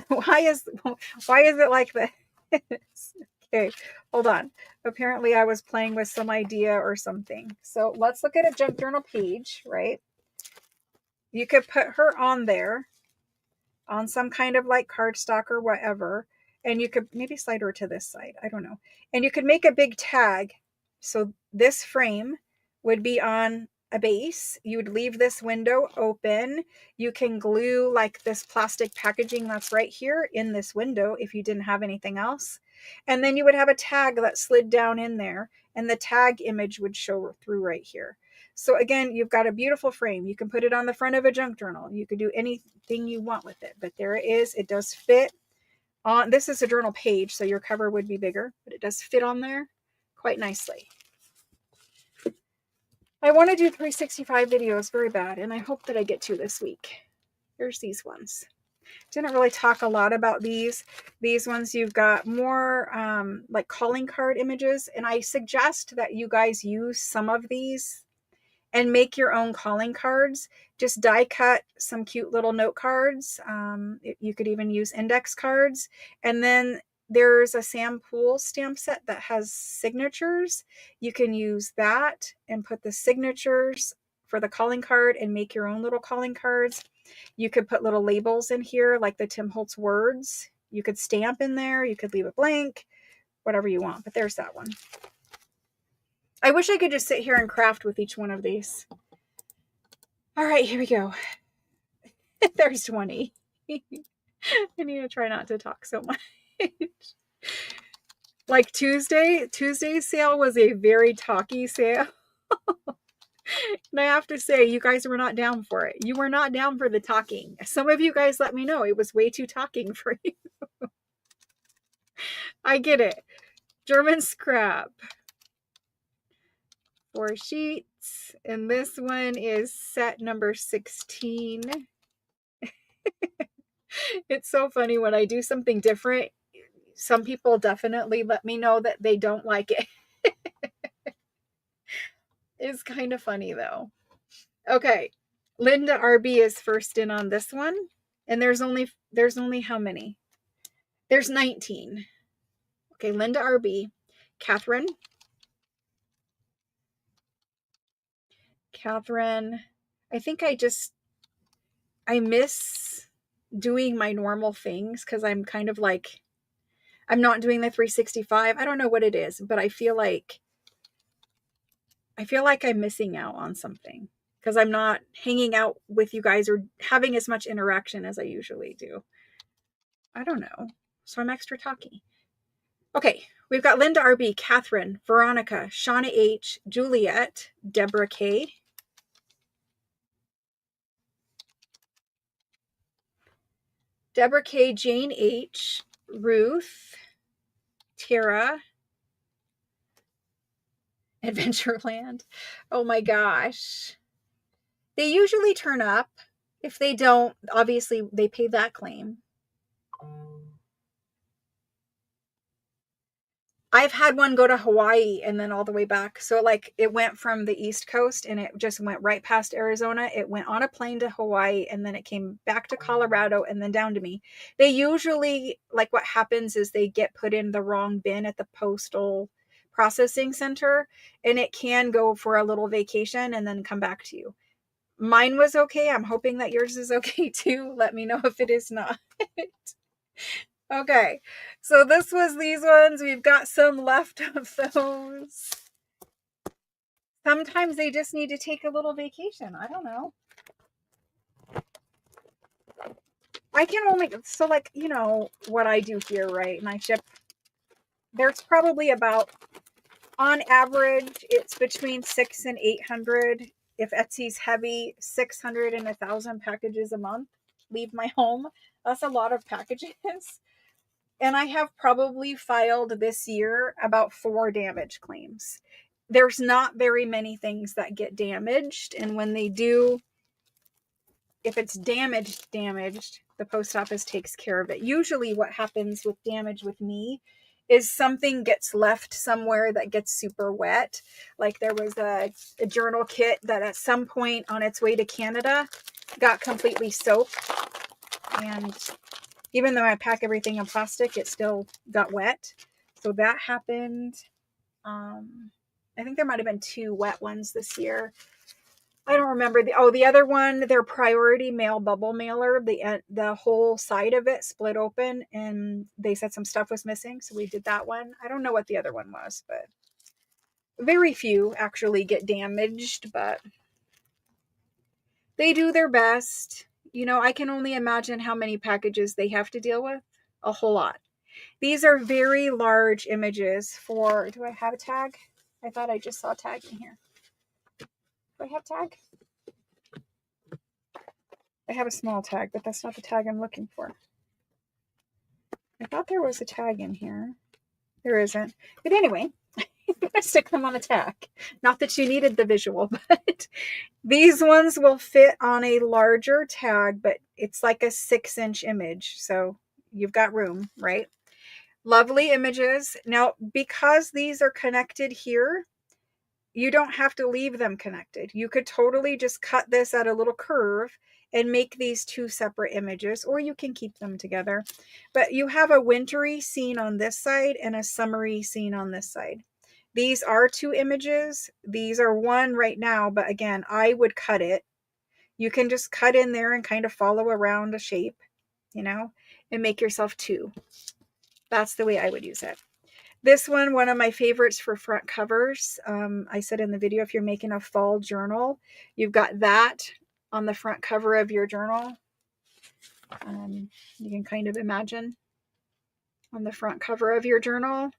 why is it like this? Okay, hold on. Apparently I was playing with some idea or something. So let's look at a junk journal page, right? You could put her on there on some kind of like cardstock or whatever, and you could maybe slide her to this side. I don't know. And you could make a big tag. So this frame would be on a base. You would leave this window open. You can glue like this plastic packaging that's right here in this window if you didn't have anything else. And then you would have a tag that slid down in there, and the tag image would show through right here. So again, you've got a beautiful frame. You can put it on the front of a junk journal. You could do anything you want with it, but there it is. It does fit on. This is a journal page, so your cover would be bigger, but it does fit on there quite nicely. I want to do 365 videos very bad, and I hope that I get to this week. Here's these ones. Didn't really talk a lot about these. These ones, you've got more like calling card images, and I suggest that you guys use some of these and make your own calling cards. Just die cut some cute little note cards. You could even use index cards. And then there's a Sam Poole stamp set that has signatures. You can use that and put the signatures for the calling card and make your own little calling cards. You could put little labels in here like the Tim Holtz words. You could stamp in there. You could leave it blank, whatever you want. But there's that one. I wish I could just sit here and craft with each one of these. All right, here we go. There's 20. I need to try not to talk so much. Like Tuesday's sale was a very talky sale. And I have to say, you guys were not down for it. You were not down for the talking. Some of you guys let me know it was way too talking for you. I get it. German scrap. 4 sheets. And this one is set number 16. It's so funny when I do something different. Some people definitely let me know that they don't like it. It's kind of funny though. Okay. Linda RB is first in on this one. And there's only how many? There's 19. Okay, Linda RB, Catherine, I think I miss doing my normal things because I'm kind of like, I'm not doing the 365. I don't know what it is, but I feel like I'm missing out on something because I'm not hanging out with you guys or having as much interaction as I usually do. I don't know. So I'm extra talky. Okay, we've got Linda RB, Catherine, Veronica, Shauna H, Juliet, Deborah K, Jane H, Ruth, Tara, Adventureland. Oh my gosh. They usually turn up. If they don't, obviously they pay that claim. I've had one go to Hawaii and then all the way back. So like it went from the East Coast and it just went right past Arizona. It went on a plane to Hawaii and then it came back to Colorado and then down to me. They usually, like what happens is they get put in the wrong bin at the postal processing center and it can go for a little vacation and then come back to you. Mine was okay. I'm hoping that yours is okay too. Let me know if it is not. Okay, so this was these ones. We've got some left of those. Sometimes they just need to take a little vacation. I don't know. I can only, so like, you know, what I do here, right? And I ship, there's probably about, on average, it's between 600 and 800. If Etsy's heavy, 600 and 1,000 packages a month leave my home. That's a lot of packages. And I have probably filed this year about 4 damage claims. There's not very many things that get damaged. And when they do, if it's damaged, the post office takes care of it. Usually what happens with damage with me is something gets left somewhere that gets super wet. Like there was a journal kit that at some point on its way to Canada got completely soaked. And even though I pack everything in plastic, it still got wet. So that happened. I think there might have been 2 wet ones this year. I don't remember the other one, their priority mail bubble mailer, the whole side of it split open and they said some stuff was missing. So we did that one. I don't know what the other one was, but very few actually get damaged, but they do their best. You know, I can only imagine how many packages they have to deal with. A whole lot. These are very large images for, do I have a tag? I thought I just saw a tag in here. Do I have tag? I have a small tag, but that's not the tag I'm looking for. I thought there was a tag in here. There isn't. But anyway, I'm going to stick them on a tag. Not that you needed the visual, but these ones will fit on a larger tag, but it's like a 6-inch image. So you've got room, right? Lovely images. Now, because these are connected here, you don't have to leave them connected. You could totally just cut this at a little curve and make these 2 separate images, or you can keep them together. But you have a wintry scene on this side and a summery scene on this side. These are 2 images. These are 1 right now, but again, I would cut it. You can just cut in there and kind of follow around a shape, you know, and make yourself 2. That's the way I would use it. This one of my favorites for front covers. I said in the video, if you're making a fall journal, you've got that on the front cover of your journal. You can kind of imagine on the front cover of your journal.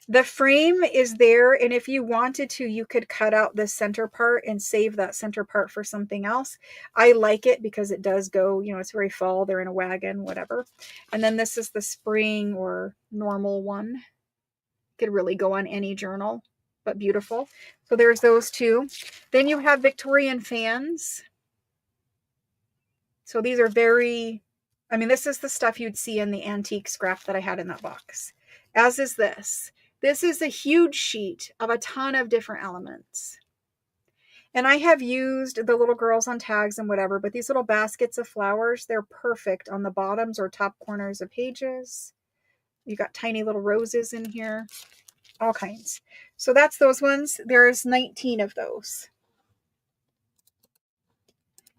The frame is there, and if you wanted to, you could cut out the center part and save that center part for something else. I like it because it does go, you know, it's very fall. They're in a wagon, whatever. And then this is the spring or normal one. Could really go on any journal, but beautiful. So there's those 2. Then you have Victorian fans. So these are very, I mean, this is the stuff you'd see in the antique scrap that I had in that box, as is this. This is a huge sheet of a ton of different elements. And I have used the little girls on tags and whatever, but these little baskets of flowers, they're perfect on the bottoms or top corners of pages. You got tiny little roses in here, all kinds. So that's those ones. There's 19 of those.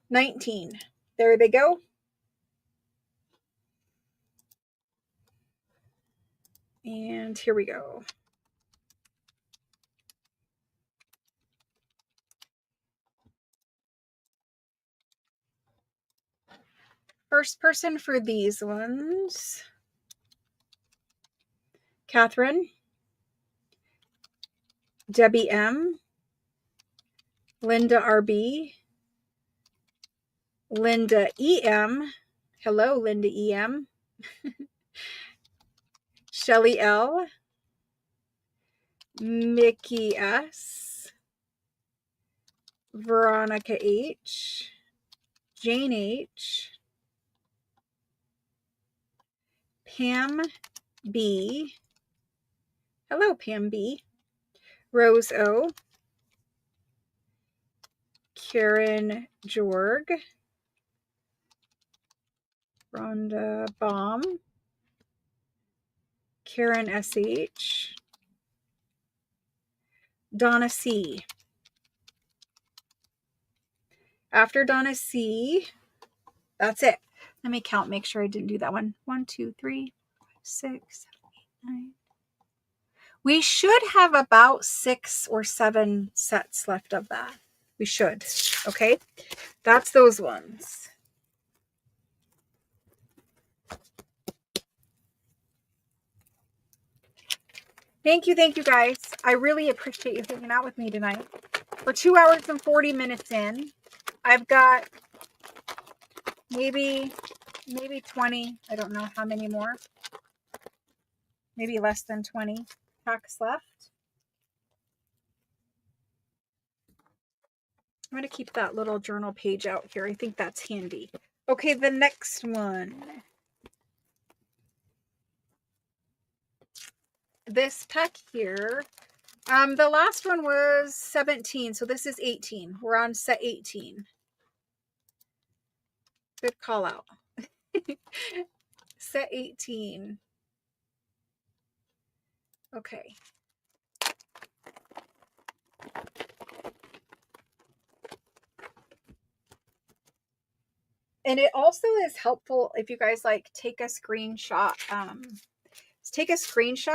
19. There they go. And here we go. First person for these ones, Catherine, Debbie M, Linda RB, Linda EM. Hello, Linda EM. Shelly L, Mickey S, Veronica H, Jane H, Pam B. Hello, Pam B. Rose O, Karen Jorg, Rhonda Baum, Karen SH, Donna C. After Donna C, that's it. Let me count, make sure I didn't do that one. 1, 2, 3, 5, 6, 7, 8, 9. We should have about 6 or 7 sets left of that. We should. Okay. That's those ones. Thank you guys. I really appreciate you hanging out with me tonight. We're 2 hours and 40 minutes in. I've got maybe 20. I don't know how many more. Maybe less than 20 packs left. I'm going to keep that little journal page out here. I think that's handy. Okay, the next one. This pack here. The last one was 17, so this is 18. We're on set 18. Good call out. Set 18. Okay. And it also is helpful if you guys like take a screenshot.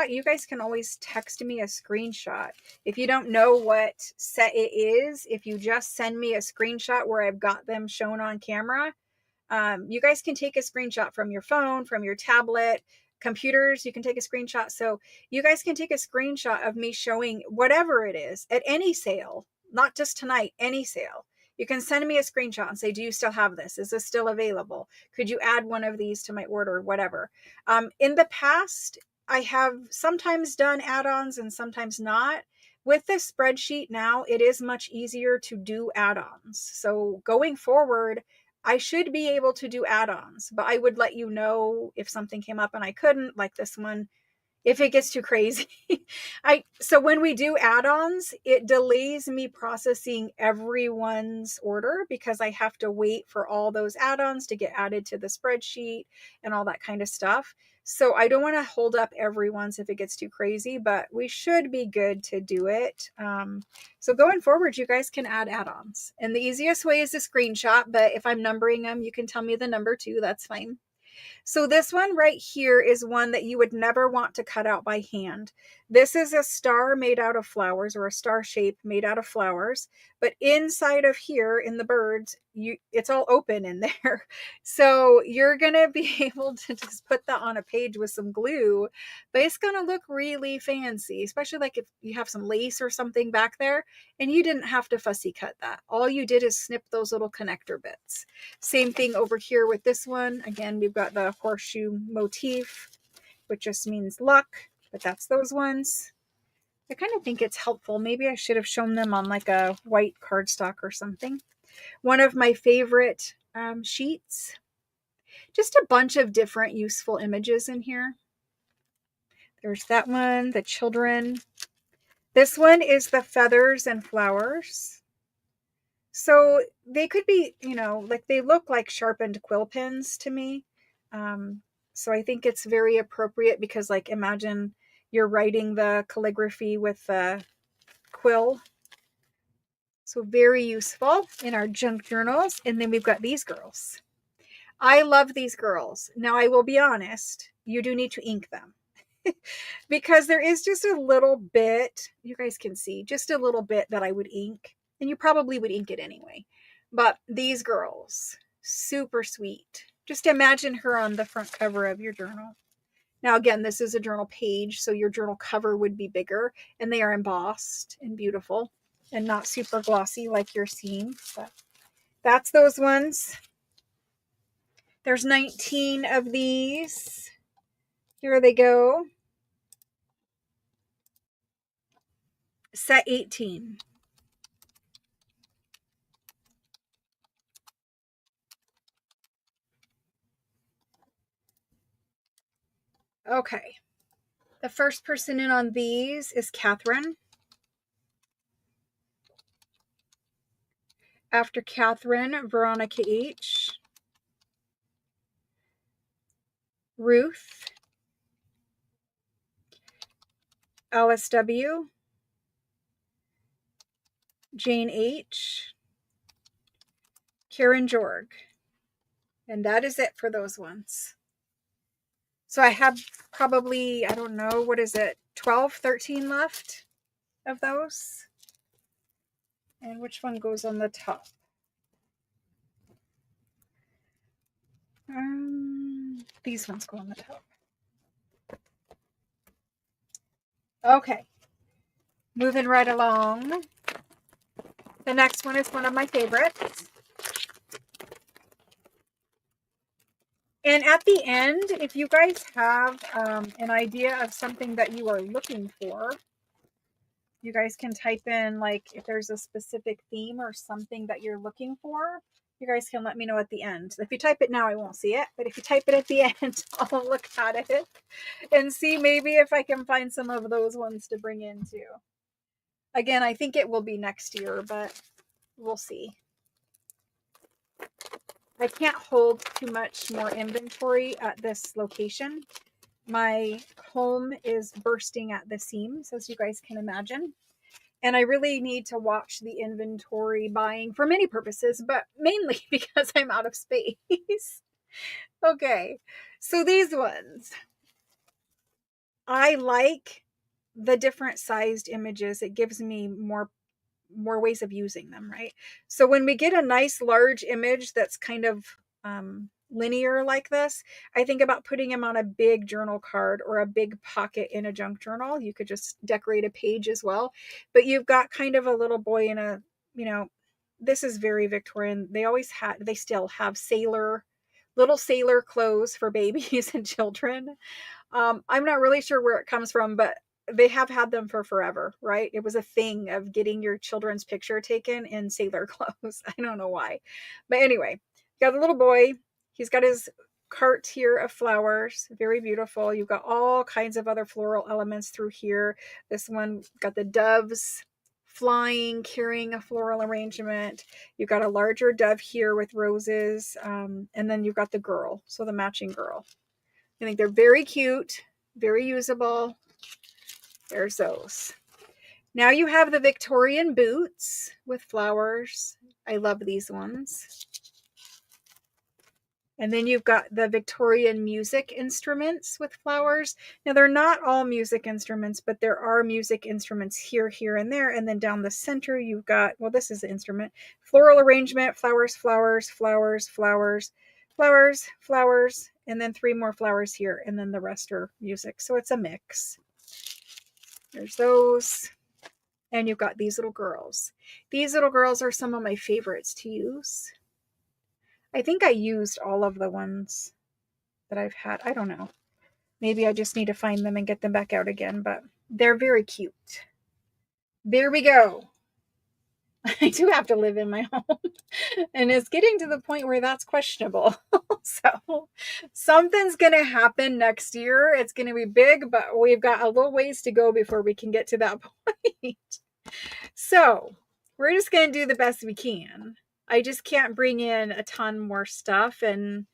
You guys can always text me a screenshot. If you don't know what set it is, if you just send me a screenshot where I've got them shown on camera, you guys can take a screenshot from your phone, from your tablet, computers. You can take a screenshot. So you guys can take a screenshot of me showing whatever it is at any sale, not just tonight, any sale. You can send me a screenshot and say, do you still have this? Is this still available? Could you add one of these to my order? Whatever. In the past, I have sometimes done add-ons and sometimes not. With this spreadsheet now, it is much easier to do add-ons. So going forward, I should be able to do add-ons, but I would let you know if something came up and I couldn't, like this one, if it gets too crazy. So when we do add-ons, it delays me processing everyone's order because I have to wait for all those add-ons to get added to the spreadsheet and all that kind of stuff. So I don't want to hold up everyone's if it gets too crazy, but we should be good to do it. So going forward, you guys can add add-ons. And the easiest way is a screenshot, but if I'm numbering them, you can tell me the number too. That's fine. So this one right here is one that you would never want to cut out by hand. This is a star made out of flowers, or a star shape made out of flowers, but inside of here in the birds, it's all open in there. So you're going to be able to just put that on a page with some glue, but it's going to look really fancy, especially like if you have some lace or something back there and you didn't have to fussy cut that. All you did is snip those little connector bits. Same thing over here with this one. Again, we've got the horseshoe motif, which just means luck, but that's those ones. I kind of think it's helpful. Maybe I should have shown them on like a white cardstock or something. One of my favorite sheets. Just a bunch of different useful images in here. There's that one, the children. This one is the feathers and flowers. So they could be, like they look like sharpened quill pens to me. So I think it's very appropriate because, like, imagine you're writing the calligraphy with the quill. So very useful in our junk journals. And then we've got these girls. I love these girls. Now, I will be honest, you do need to ink them because there is just a little bit, you guys can see, just a little bit that I would ink, and you probably would ink it anyway. But these girls, super sweet. Just imagine her on the front cover of your journal. Now, again, this is a journal page, so your journal cover would be bigger, and they are embossed and beautiful and not super glossy like you're seeing. But that's those ones. There's 19 of these. Here they go. Set 18. Okay. The first person in on these is Catherine. After Catherine, Veronica H. Ruth. Alice W. Jane H. Karen Jorg. And that is it for those ones. So I have probably, I don't know, what is it, 12, 13 left of those? And which one goes on the top? These ones go on the top. Okay. Moving right along. The next one is one of my favorites. And at the end, if you guys have an idea of something that you are looking for, you guys can type in, like, if there's a specific theme or something that you're looking for, you guys can let me know at the end. If you type it now, I won't see it. But if you type it at the end, I'll look at it and see maybe if I can find some of those ones to bring in too. Again, I think it will be next year, but we'll see. I can't hold too much more inventory at this location. My home is bursting at the seams, as you guys can imagine. And I really need to watch the inventory buying for many purposes, but mainly because I'm out of space. Okay, so these ones. I like the different sized images. It gives me more ways of using them, right? So when we get a nice large image that's kind of linear like this, I think about putting them on a big journal card or a big pocket in a junk journal. You could just decorate a page as well. But you've got kind of a little boy in a, this is very Victorian. They still have little sailor clothes for babies and children. I'm not really sure where it comes from, but they have had them for forever, right? It was a thing of getting your children's picture taken in sailor clothes. I don't know why. But anyway, you got a little boy. He's got his cart here of flowers. Very beautiful. You've got all kinds of other floral elements through here. This one got the doves flying, carrying a floral arrangement. You've got a larger dove here with roses. And then you've got the girl. So the matching girl. I think they're very cute, very usable. There's those. Now you have the Victorian boots with flowers. I love these ones. And then you've got the Victorian music instruments with flowers. Now they're not all music instruments, but there are music instruments here, and there. And then down the center, you've got, well, this is the instrument. Floral arrangement, flowers, flowers, flowers, flowers, flowers, flowers, and then 3 more flowers here. And then the rest are music. So it's a mix. There's those. And you've got these little girls. These little girls are some of my favorites to use. I think I used all of the ones that I've had. I don't know. Maybe I just need to find them and get them back out again, but they're very cute. There we go. I do have to live in my home, and it's getting to the point where that's questionable. So something's going to happen next year. It's going to be big, but we've got a little ways to go before we can get to that point. So we're just going to do the best we can. I just can't bring in a ton more stuff. And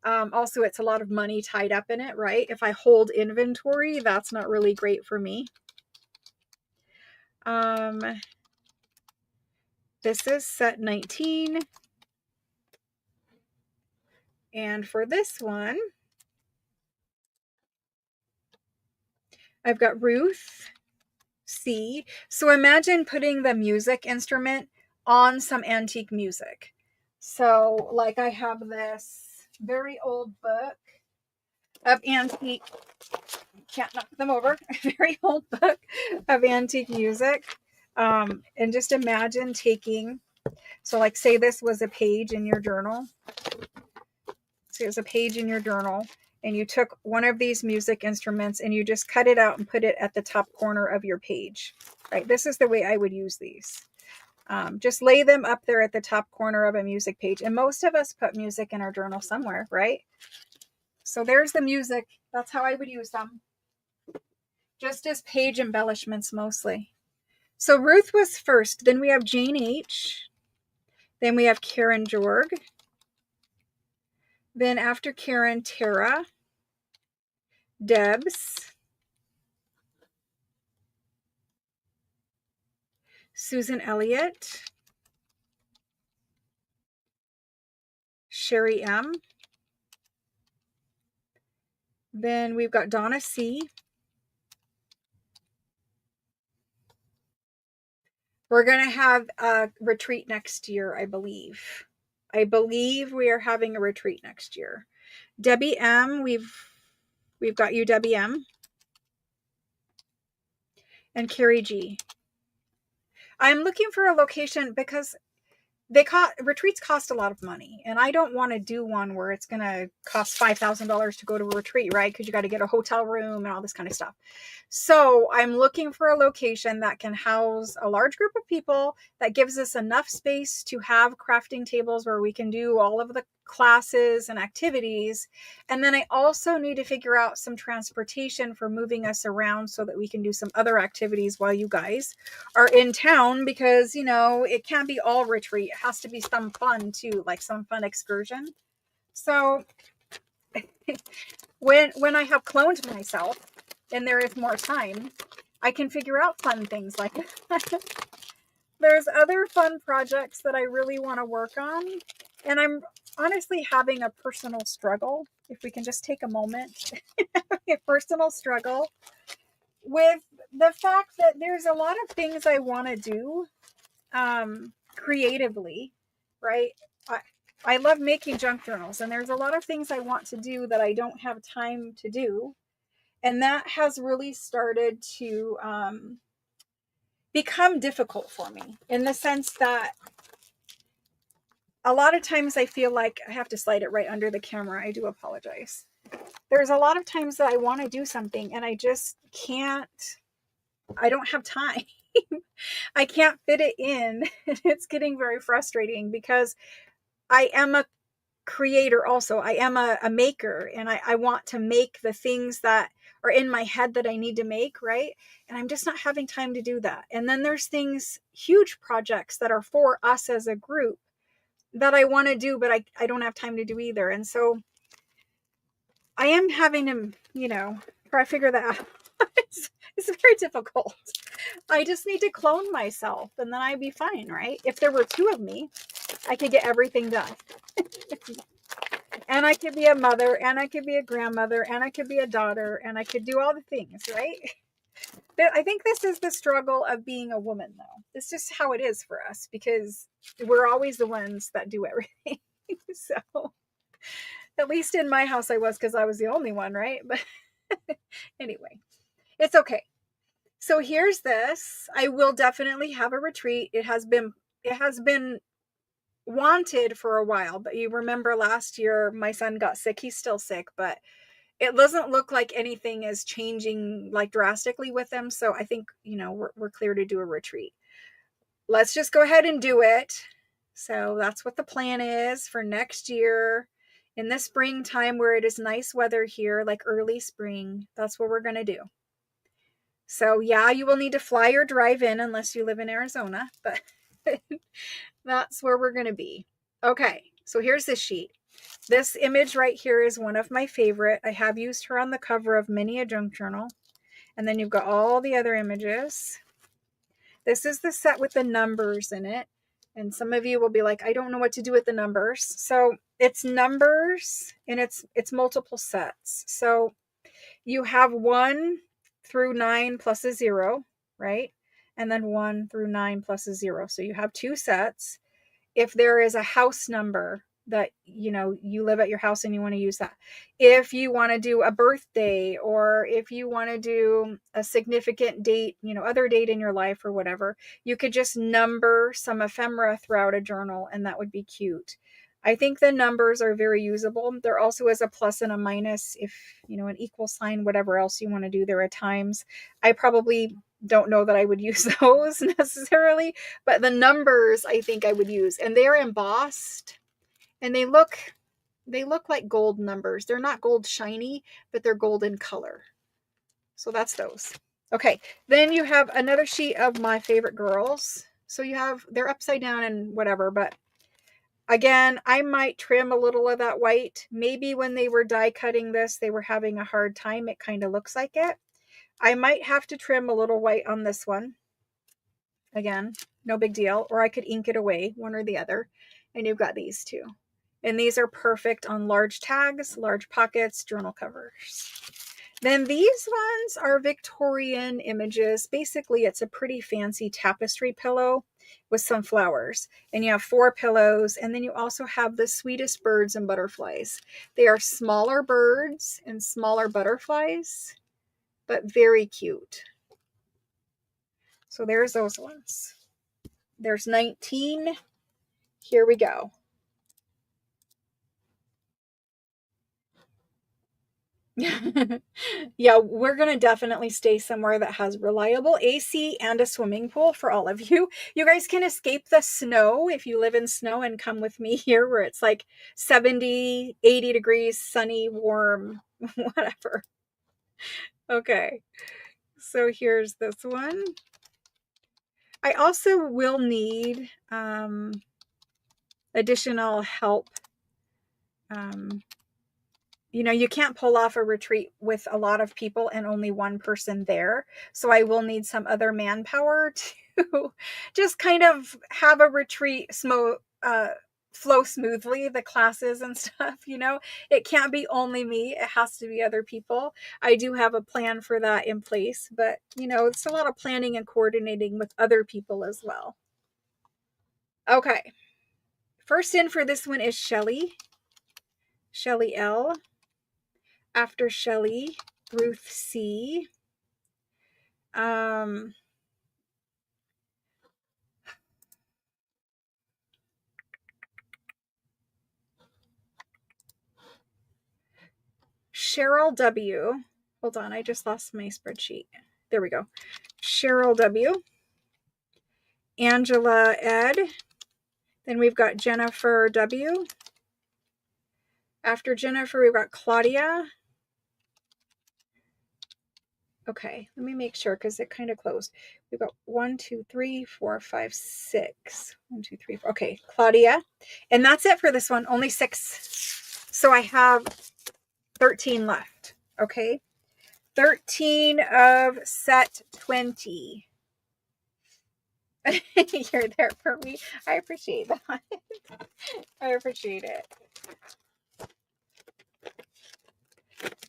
also, it's a lot of money tied up in it, right? If I hold inventory, that's not really great for me. This is set 19. And for this one, I've got Ruth C. So imagine putting the music instrument on some antique music. So like I have this very old book of antique, can't knock them over, very old book of antique music. And just imagine taking, so like say this was a page in your journal. So it's a page in your journal, and you took one of these music instruments and you just cut it out and put it at the top corner of your page, right? This is the way I would use these. Just lay them up there at the top corner of a music page. And most of us put music in our journal somewhere, right? So there's the music. That's how I would use them. Just as page embellishments mostly. So Ruth was first. Then we have Jane H. Then we have Karen Jorg. Then after Karen, Tara. Debs. Susan Elliott. Sherry M. Then we've got Donna C. We're going to have a retreat next year, I believe. I believe we are having a retreat next year. Debbie M. We've got you, Debbie M. And Carrie G. I'm looking for a location because retreats cost a lot of money, and I don't want to do one where it's going to cost $5,000 to go to a retreat, right? Because you got to get a hotel room and all this kind of stuff. So I'm looking for a location that can house a large group of people, that gives us enough space to have crafting tables where we can do all of the classes and activities. And then I also need to figure out some transportation for moving us around so that we can do some other activities while you guys are in town, because, you know, it can't be all retreat. It has to be some fun too, like some fun excursion. So when I have cloned myself and there is more time, I can figure out fun things like that. There's other fun projects that I really want to work on, and I'm honestly having a personal struggle. If we can just take a moment, a personal struggle with the fact that there's a lot of things I want to do creatively, right? I love making junk journals, and there's a lot of things I want to do that I don't have time to do. And that has really started to become difficult for me, in the sense that a lot of times I feel like I have to slide it right under the camera. I do apologize. There's a lot of times that I want to do something and I just can't. I don't have time. I can't fit it in. It's getting very frustrating because I am a creator also. I am a maker, and I want to make the things that are in my head that I need to make, right? And I'm just not having time to do that. And then there's things, huge projects that are for us as a group that I want to do, but I don't have time to do either. And so I am having to, try to figure that out. It's very difficult. I just need to clone myself and then I'd be fine, right? If there were two of me, I could get everything done. And I could be a mother, and I could be a grandmother, and I could be a daughter, and I could do all the things, right? But I think this is the struggle of being a woman, though. It's just how it is for us, because we're always the ones that do everything. So at least in my house I was, because I was the only one, right? But anyway, it's okay. So here's this. I will definitely have a retreat. It has been wanted for a while, but you remember last year my son got sick. He's still sick, but it doesn't look like anything is changing like drastically with him. So I think, we're clear to do a retreat. Let's just go ahead and do it. So that's what the plan is for next year, in the springtime where it is nice weather here, like early spring. That's what we're going to do. So yeah, you will need to fly or drive in unless you live in Arizona, but That's where we're going to be. Okay, so here's the sheet. This image right here is one of my favorite. I have used her on the cover of many a junk journal. And then you've got all the other images. This is the set with the numbers in it. And some of you will be like, I don't know what to do with the numbers. So it's numbers and it's multiple sets. So you have 1 through 9 plus a 0, right? And then 1 through 9 plus a 0. So you have 2 sets. If there is a house number that, you know, you live at your house and you want to use that. If you want to do a birthday, or if you want to do a significant date, you know, other date in your life or whatever, you could just number some ephemera throughout a journal and that would be cute. I think the numbers are very usable. There also is a plus and a minus, if, you know, an equal sign, whatever else you want to do there at times. I probably don't know that I would use those necessarily, but the numbers I think I would use. And they're embossed and they look like gold numbers. They're not gold shiny, but they're gold in color. So that's those. Okay, then you have another sheet of my favorite girls. So you have, they're upside down and whatever, but again, I might trim a little of that white. Maybe when they were die cutting this, they were having a hard time. It kind of looks like it. I might have to trim a little white on this one. Again, no big deal. Or I could ink it away, one or the other. And you've got these two. And these are perfect on large tags, large pockets, journal covers. Then these ones are Victorian images. Basically, it's a pretty fancy tapestry pillow with some flowers. And you have 4 pillows. And then you also have the sweetest birds and butterflies. They are smaller birds and smaller butterflies, but very cute. So there's those ones. There's 19. Here we go. Yeah, we're going to definitely stay somewhere that has reliable AC and a swimming pool for all of you. You guys can escape the snow if you live in snow and come with me here where it's like 70, 80 degrees, sunny, warm, whatever. Okay, so here's this one. I also will need additional help. You know, you can't pull off a retreat with a lot of people and only one person there. So I will need some other manpower to just kind of have a retreat flow smoothly, the classes and stuff, you know. It can't be only me. It has to be other people. I do have a plan for that in place, but, you know, it's a lot of planning and coordinating with other people as well. Okay. First in for this one is Shelly L. After Shelly, Ruth C. Cheryl W. Hold on, I just lost my spreadsheet. There we go. Cheryl W. Angela Ed. Then we've got Jennifer W. After Jennifer, we've got Claudia. Okay, let me make sure because it kind of closed. We've got 1, 2, 3, 4, 5, 6. 1, 2, 3, 4. Okay, Claudia. And that's it for this one. Only 6. So I have 13 left. Okay. 13 of set 20. You're there for me. I appreciate that. I appreciate it.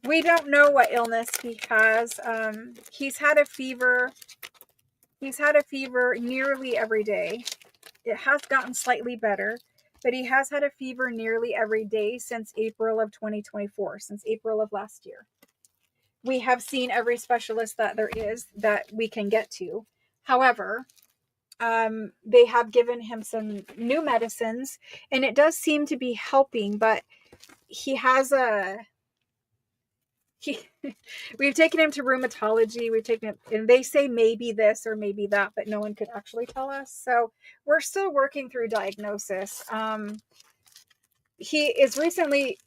We don't know what illness he has. He's had a fever. He's had a fever nearly every day. It has gotten slightly better, but he has had a fever nearly every day since April of 2024, since April of last year. We have seen every specialist that there is that we can get to. However, they have given him some new medicines and it does seem to be helping, but he has we've taken him to rheumatology. We've taken him, and they say maybe this or maybe that, but no one could actually tell us. So we're still working through diagnosis. He is recently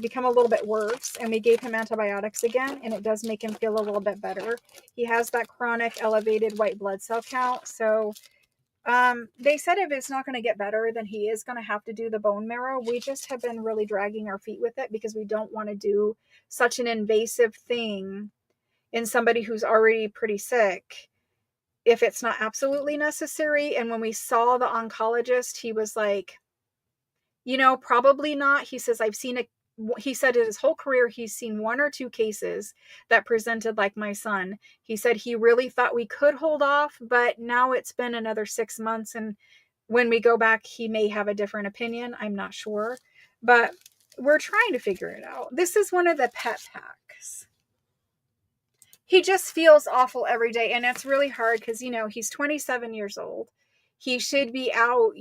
become a little bit worse, and we gave him antibiotics again, and it does make him feel a little bit better. He has that chronic elevated white blood cell count, so They said if it's not going to get better, then he is going to have to do the bone marrow. We just have been really dragging our feet with it because we don't want to do such an invasive thing in somebody who's already pretty sick if it's not absolutely necessary. And when we saw the oncologist, he was like, probably not. He says, he said in his whole career, he's seen 1 or 2 cases that presented like my son. He said he really thought we could hold off, but now it's been another 6 months. And when we go back, he may have a different opinion. I'm not sure, but we're trying to figure it out. This is one of the pet packs. He just feels awful every day. And it's really hard because, he's 27 years old. He should be out,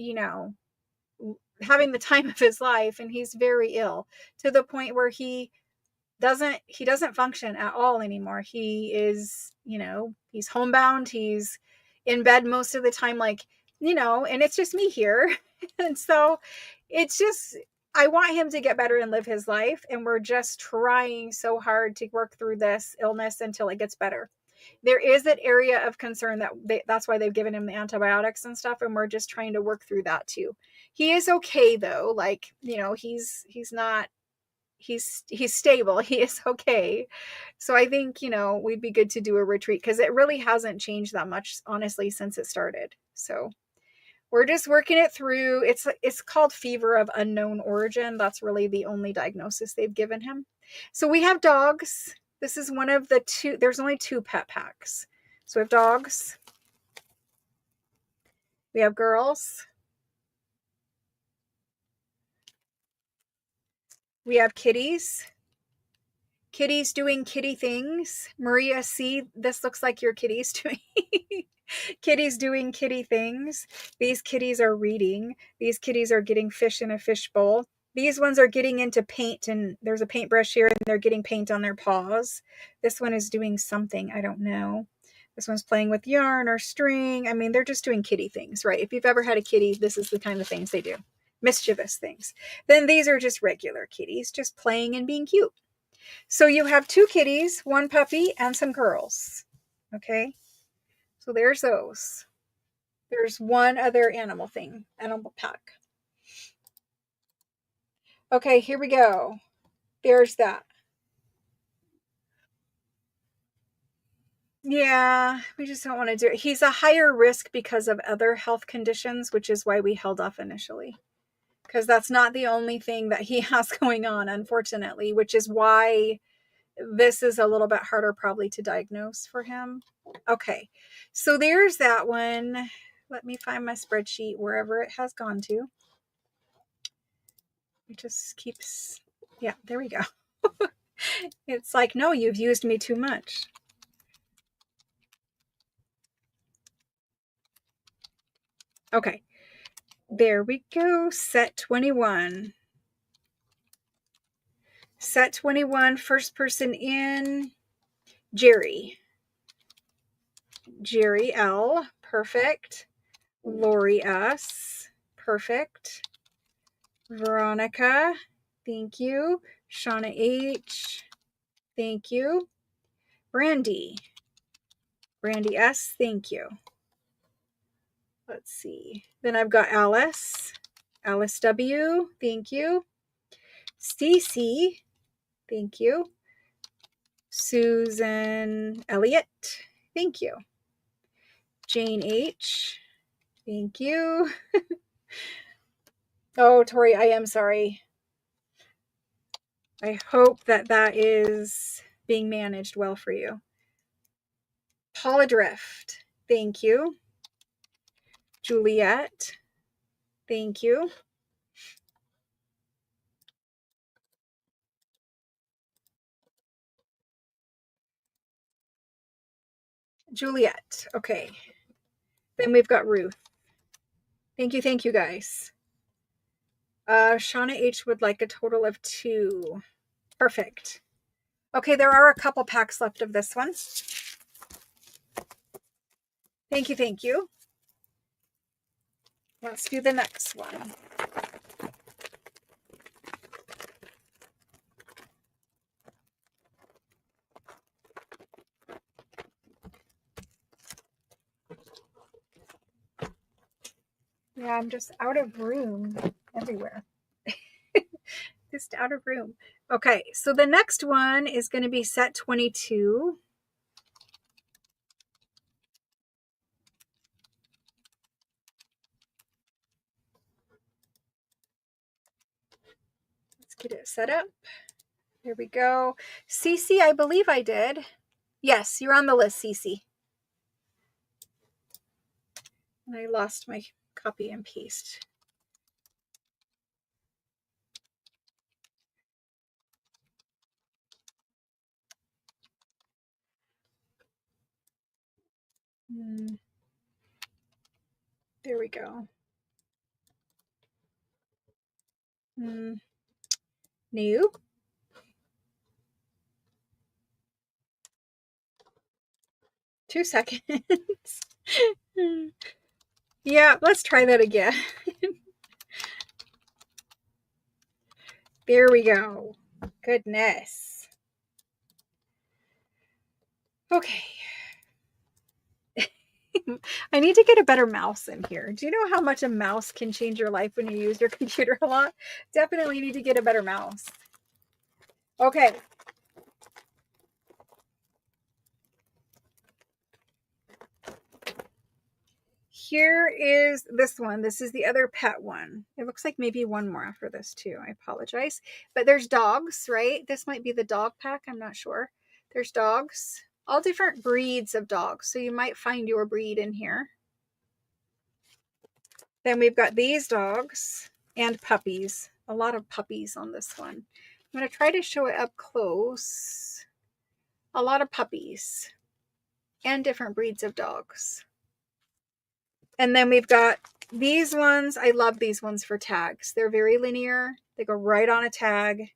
having the time of his life, and he's very ill to the point where he doesn't function at all anymore. He is, he's homebound, he's in bed most of the time, and it's just me here. And so it's just, I want him to get better and live his life, and we're just trying so hard to work through this illness until it gets better. There is an area of concern that's why they've given him the antibiotics and stuff, and we're just trying to work through that too. He is okay though, he's stable. He is okay. So I think, we'd be good to do a retreat because it really hasn't changed that much, honestly, since it started. So we're just working it through. It's called fever of unknown origin. That's really the only diagnosis they've given him. So we have dogs. This is one of the 2. There's only 2 pet packs. So we have dogs. We have girls. We have kitties. Kitties doing kitty things. Maria, see, this looks like your kitties doing kitties doing kitty things. These kitties are reading. These kitties are getting fish in a fish bowl. These ones are getting into paint, and there's a paintbrush here, and they're getting paint on their paws. This one is doing something. I don't know. This one's playing with yarn or string. I mean, they're just doing kitty things, right? If you've ever had a kitty, this is the kind of things they do. Mischievous things. Then these are just regular kitties, just playing and being cute. So you have 2 kitties, 1 puppy, and some girls. Okay? So there's those. There's one other animal pack. Okay, here we go. There's that. Yeah, we just don't want to do it. He's a higher risk because of other health conditions, which is why we held off initially. Because that's not the only thing that he has going on, unfortunately, which is why this is a little bit harder probably to diagnose for him. Okay, so there's that one. Let me find my spreadsheet wherever it has gone to. It just keeps, yeah, there we go. It's like, no, you've used me too much. Okay, there we go. Set 21. Set 21, first person in, Jerry. Jerry L. Perfect. Lori S. Perfect. Veronica. Thank you. Shauna H. Thank you. Brandy. Brandy S. Thank you. Let's see. Then I've got Alice. Alice W. Thank you. Stacy. Thank you. Susan Elliott. Thank you. Jane H. Thank you. Oh, Tori, I am sorry. I hope that is being managed well for you. Paula Drift. Thank you. Juliet. Thank you. Juliet. Okay. Then we've got Ruth. Thank you, guys. Shauna H would like a total of 2. Perfect. Okay, there are a couple packs left of this one. Thank you. Let's do the next one. Yeah, I'm just out of room everywhere. Just out of room. Okay, so the next one is going to be set 22. Let's get it set up. Here we go. Cece, I believe I did. Yes, you're on the list, Cece. And I lost my copy and paste. There we go. New. Two seconds. Yeah, let's try that again. There we go. Goodness. Okay. I need to get a better mouse in here. Do you know how much a mouse can change your life when you use your computer a lot? Definitely need to get a better mouse. Okay. Here is this one. This is the other pet one. It looks like maybe one more after this too. I apologize. But there's dogs, right? This might be the dog pack. I'm not sure. There's dogs. All different breeds of dogs. So you might find your breed in here. Then we've got these dogs and puppies. A lot of puppies on this one. I'm going to try to show it up close. A lot of puppies and different breeds of dogs. And then we've got these ones. I love these ones for tags. They're very linear. They go right on a tag.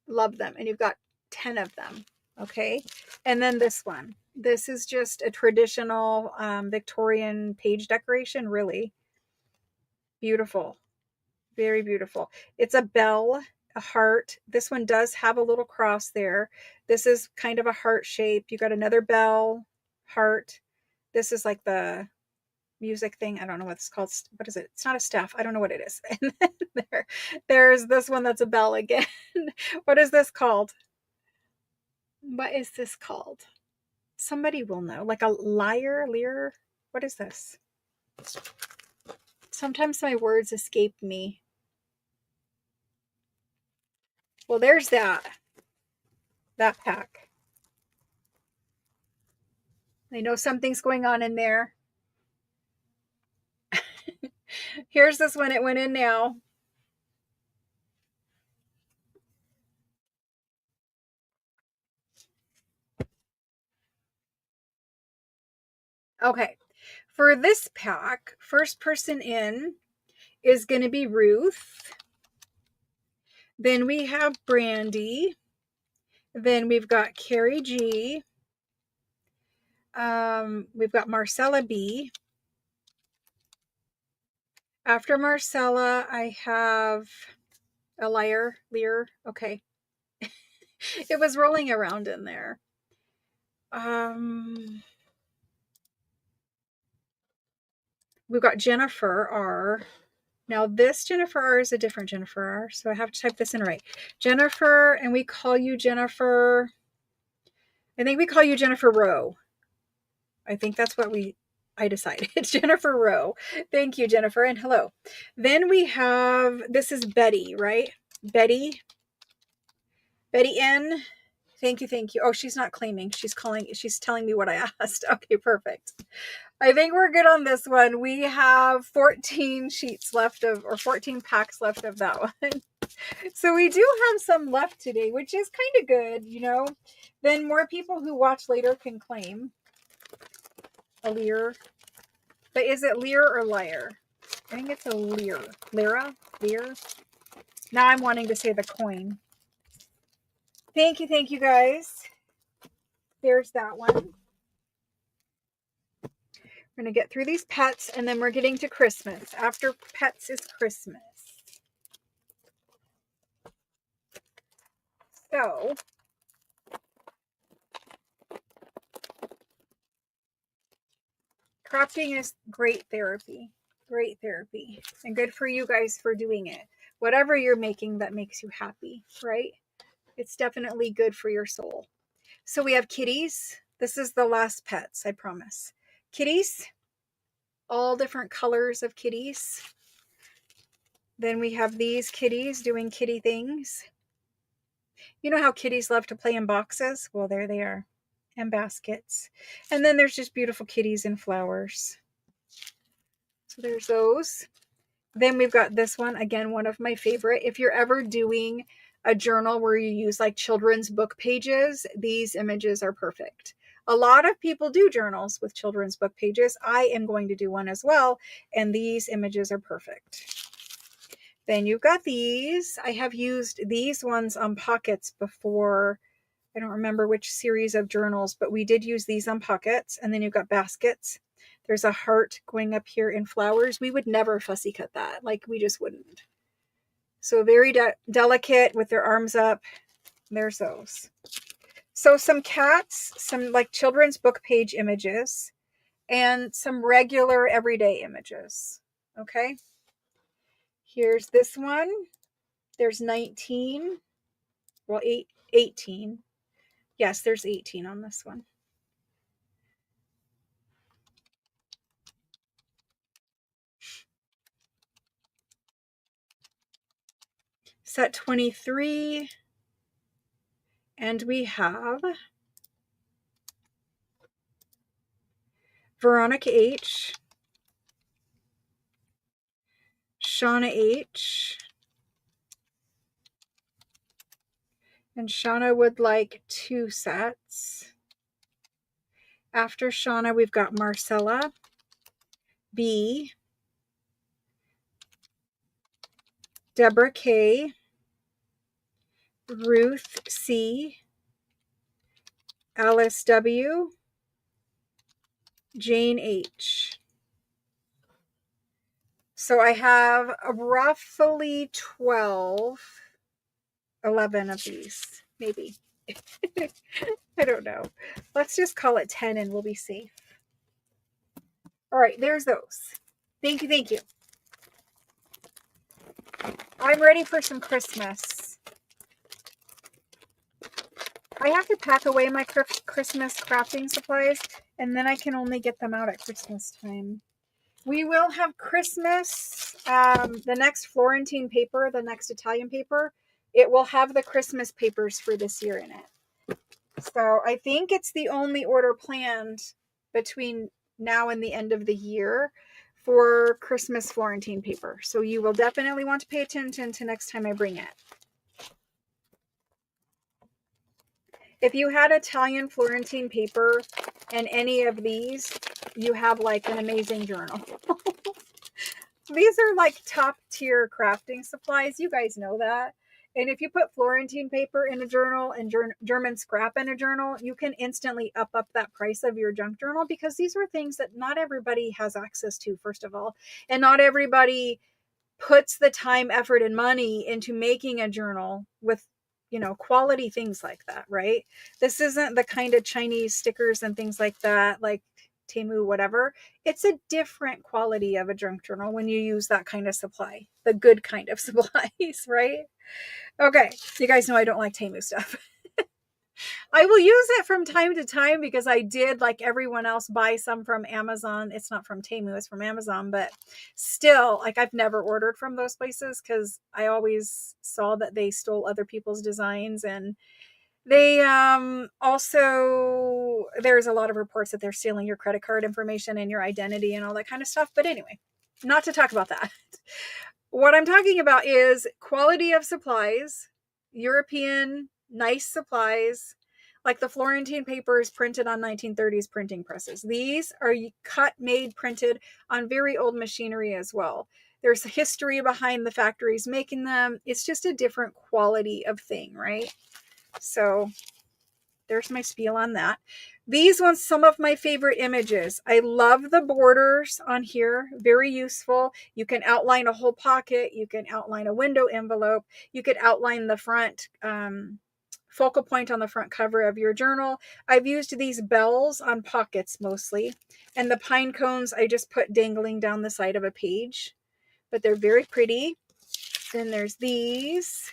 Love them. And you've got 10 of them. Okay. And then this one. This is just a traditional Victorian page decoration. Really beautiful. Very beautiful. It's a bell, a heart. This one does have a little cross there. This is kind of a heart shape. You got another bell, heart. This is like the music thing. I don't know what it's called. What is it? It's not a staff. I don't know what it is. And then there's this one that's a bell again. What is this called? What is this called? Somebody will know. Like a lyre? What is this? Sometimes my words escape me. Well, there's that pack. I know something's going on in there. Here's this one. It went in now. Okay. For this pack, first person in is going to be Ruth. Then we have Brandy. Then we've got Carrie G. We've got Marcella B. After Marcella, I have a Lear. Okay. It was rolling around in there. We've got Jennifer R. Now this Jennifer R is a different Jennifer R, so I have to type this in right. Jennifer, and we call you Jennifer. I think we call you Jennifer Rowe. I think that's what I decided. It's Jennifer Rowe. Thank you, Jennifer, and hello. Then we have, this is Betty, right? Betty N. Thank you. Oh, she's not claiming. She's telling me what I asked. Okay, perfect. I think we're good on this one. We have 14 sheets left or 14 packs left of that one. So we do have some left today, which is kind of good, you know. Then more people who watch later can claim a Lear. But is it Lear or Lyre? I think it's a Lear. Lyra? Lear? Now I'm wanting to say the coin. Thank you guys. There's that one. We're going to get through these pets, and then we're getting to Christmas. After pets is Christmas. So, crafting is great therapy. Great therapy. And good for you guys for doing it. Whatever you're making that makes you happy, right? It's definitely good for your soul. So we have kitties. This is the last pets, I promise. Kitties, all different colors of kitties. Then we have these kitties doing kitty things. You know how kitties love to play in boxes? Well, there they are. And baskets. And then there's just beautiful kitties and flowers. So there's those. Then we've got this one, again, one of my favorite. If you're ever doing a journal where you use like children's book pages, these images are perfect. A lot of people do journals with children's book pages. I am going to do one as well, and these images are perfect. Then you've got these. I have used these ones on pockets before. I don't remember which series of journals, but we did use these on pockets. And then you've got baskets. There's a heart going up here in flowers. We would never fussy cut that. Like, we just wouldn't. So very delicate with their arms up. There's those. So some cats, some like children's book page images, and some regular everyday images. Okay. Here's this one. There's 19. Well, 18. Yes, there's 18 on this one. Set 23. And we have Veronica H, Shauna H, and Shauna would like 2 sets. After Shauna, we've got Marcella B, Deborah K, Ruth C, Alice W, Jane H. So I have roughly 11 of these, maybe. I don't know. Let's just call it 10 and we'll be safe. All right, there's those. Thank you, thank you. I'm ready for some Christmas. I have to pack away my Christmas crafting supplies, and then I can only get them out at Christmas time. We will have Christmas, the next Florentine paper, the next Italian paper, it will have the Christmas papers for this year in it. So I think it's the only order planned between now and the end of the year for Christmas Florentine paper. So you will definitely want to pay attention to next time I bring it. If you had Italian Florentine paper and any of these, you have like an amazing journal. These are like top tier crafting supplies. You guys know that. And if you put Florentine paper in a journal and German scrap in a journal, you can instantly up that price of your junk journal, because these are things that not everybody has access to, first of all. And not everybody puts the time, effort, and money into making a journal with, you know, quality things like that, right? This isn't the kind of Chinese stickers and things like that, like Temu, whatever. It's a different quality of a junk journal when you use that kind of supply, the good kind of supplies, right? Okay, you guys know I don't like Temu stuff. I will use it from time to time because I did, like everyone else, buy some from Amazon. It's not from Temu, it's from Amazon, but still, like, I've never ordered from those places because I always saw that they stole other people's designs, and they also, there's a lot of reports that they're stealing your credit card information and your identity and all that kind of stuff. But anyway, not to talk about that. What I'm talking about is quality of supplies, European, nice supplies, like the Florentine papers printed on 1930s printing presses. These are cut, made, printed on very old machinery as well. There's a history behind the factories making them. It's just a different quality of thing, right? So there's my spiel on that. These ones, some of my favorite images. I love the borders on here. Very useful. You can outline a whole pocket. You can outline a window envelope. You could outline the front focal point on the front cover of your journal. I've used these bells on pockets mostly, and the pine cones I just put dangling down the side of a page, but they're very pretty. Then there's these.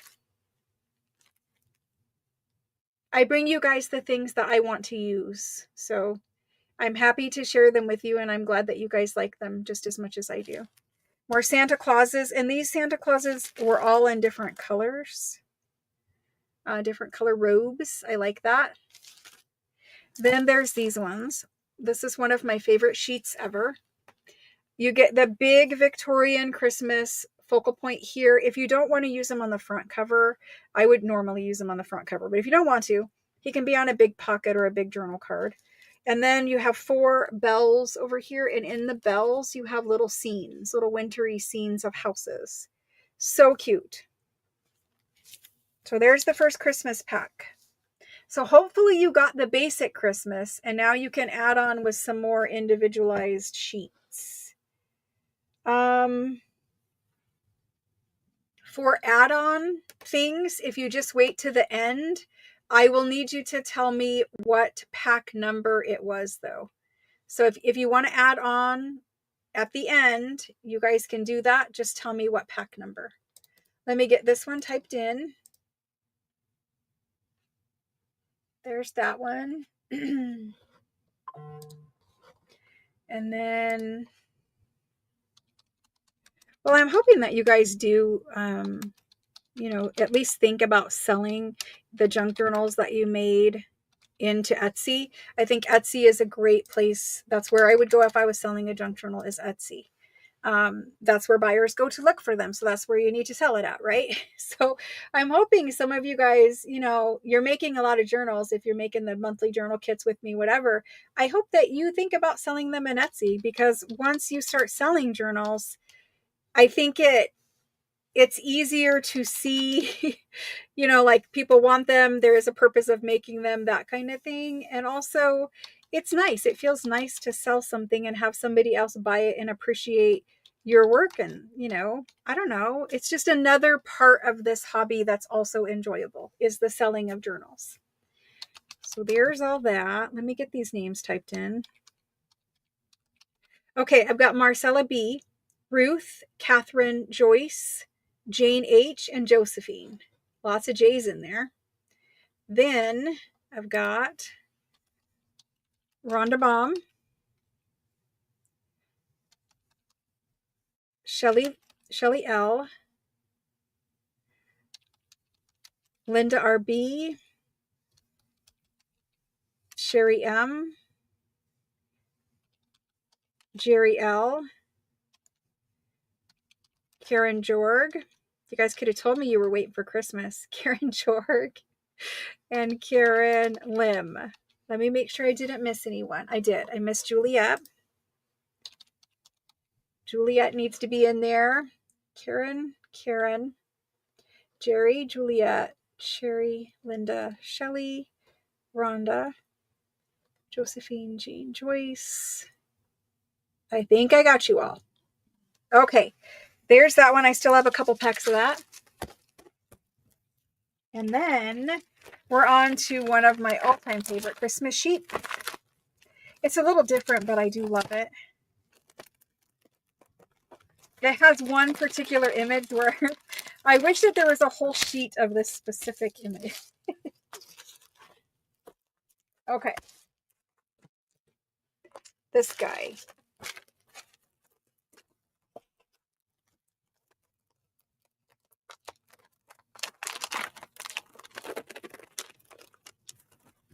I bring you guys the things that I want to use, so I'm happy to share them with you, and I'm glad that you guys like them just as much as I do. More Santa Clauses, and these Santa Clauses were all in different colors, different color robes. I like that. Then there's these ones. This is one of my favorite sheets ever. You get the big Victorian Christmas focal point here. If you don't want to use them on the front cover, I would normally use them on the front cover. But if you don't want to, he can be on a big pocket or a big journal card. And then you have 4 bells over here. And in the bells, you have little scenes, little wintry scenes of houses. So cute. So there's the first Christmas pack. So hopefully you got the basic Christmas, and now you can add on with some more individualized sheets. For add-on things, if you just wait to the end, I will need you to tell me what pack number it was, though. So if you want to add on at the end, you guys can do that. Just tell me what pack number. Let me get this one typed in. There's that one. And then, well, I'm hoping that you guys do, you know, at least think about selling the junk journals that you made into Etsy. I think Etsy is a great place. That's where I would go if I was selling a junk journal, is Etsy. That's where buyers go to look for them. So that's where you need to sell it at, right? So I'm hoping some of you guys, you know, you're making a lot of journals. If you're making the monthly journal kits with me, whatever, I hope that you think about selling them in Etsy, because once you start selling journals, I think it's easier to see, you know, like people want them. There is a purpose of making them, that kind of thing. And also it's nice. It feels nice to sell something and have somebody else buy it and appreciate your work. And, you know, I don't know. It's just another part of this hobby that's also enjoyable, is the selling of journals. So there's all that. Let me get these names typed in. Okay, I've got Marcella B, Ruth, Catherine, Joyce, Jane H, and Josephine. Lots of J's in there. Then I've got Rhonda Baum, Shelley L, Linda RB, Sherry M, Jerry L, Karen Jorg. You guys could have told me you were waiting for Christmas. Karen Jorg and Karen Lim. Let me make sure I didn't miss anyone. I did. I missed Juliet. Juliet needs to be in there. Karen, Jerry, Juliet, Sherry, Linda, Shelley, Rhonda, Josephine, Jean, Joyce. I think I got you all. Okay, there's that one. I still have a couple packs of that. And then we're on to one of my all-time favorite Christmas sheets. It's a little different, but I do love it. It has one particular image where I wish that there was a whole sheet of this specific image. Okay. This guy.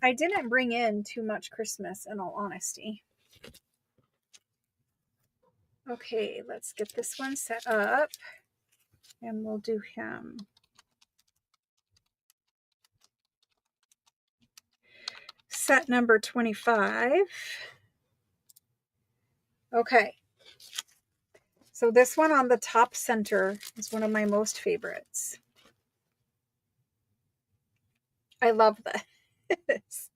I didn't bring in too much Christmas, in all honesty. Okay, let's get this one set up, and we'll do him. Set number 25. Okay. So this one on the top center is one of my most favorites. I love this.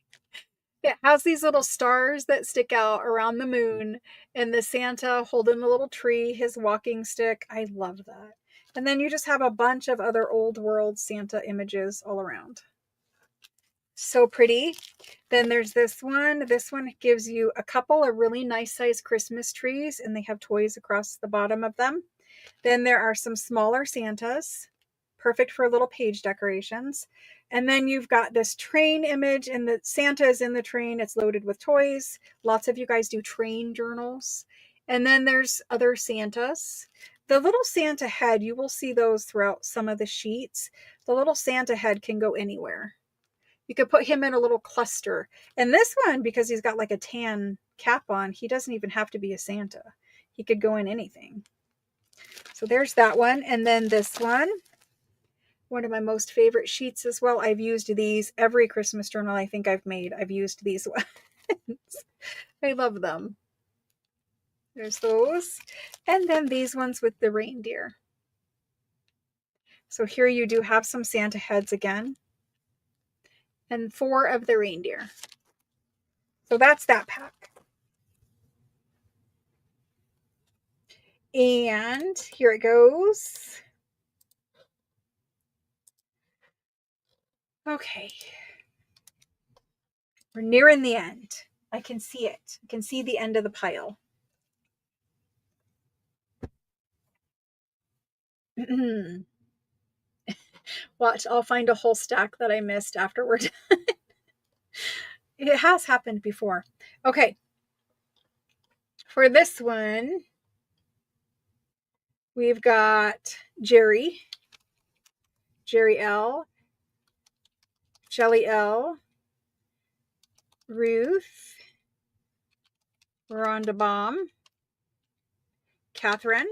It has these little stars that stick out around the moon, and the Santa holding the little tree, his walking stick. I love that. And then you just have a bunch of other old world Santa images all around. So pretty. Then there's this one. This one gives you a couple of really nice sized Christmas trees, and they have toys across the bottom of them. Then there are some smaller Santas, perfect for little page decorations. And then you've got this train image, and the Santa is in the train. It's loaded with toys. Lots of you guys do train journals. And then there's other Santas. The little Santa head, you will see those throughout some of the sheets. The little Santa head can go anywhere. You could put him in a little cluster. And this one, because he's got like a tan cap on, he doesn't even have to be a Santa. He could go in anything. So there's that one. And then this one of my most favorite sheets as well. I've used these every Christmas journal I think I've made. I've used these ones. I love them. There's those. And then these ones with the reindeer. So here you do have some Santa heads again. And 4 of the reindeer. So that's that pack. And here it goes. Okay. We're nearing the end. I can see it. I can see the end of the pile. Watch, I'll find a whole stack that I missed after we're done. It has happened before. Okay. For this one, we've got Jerry L, Shelly L, Ruth, Rhonda Baum, Catherine,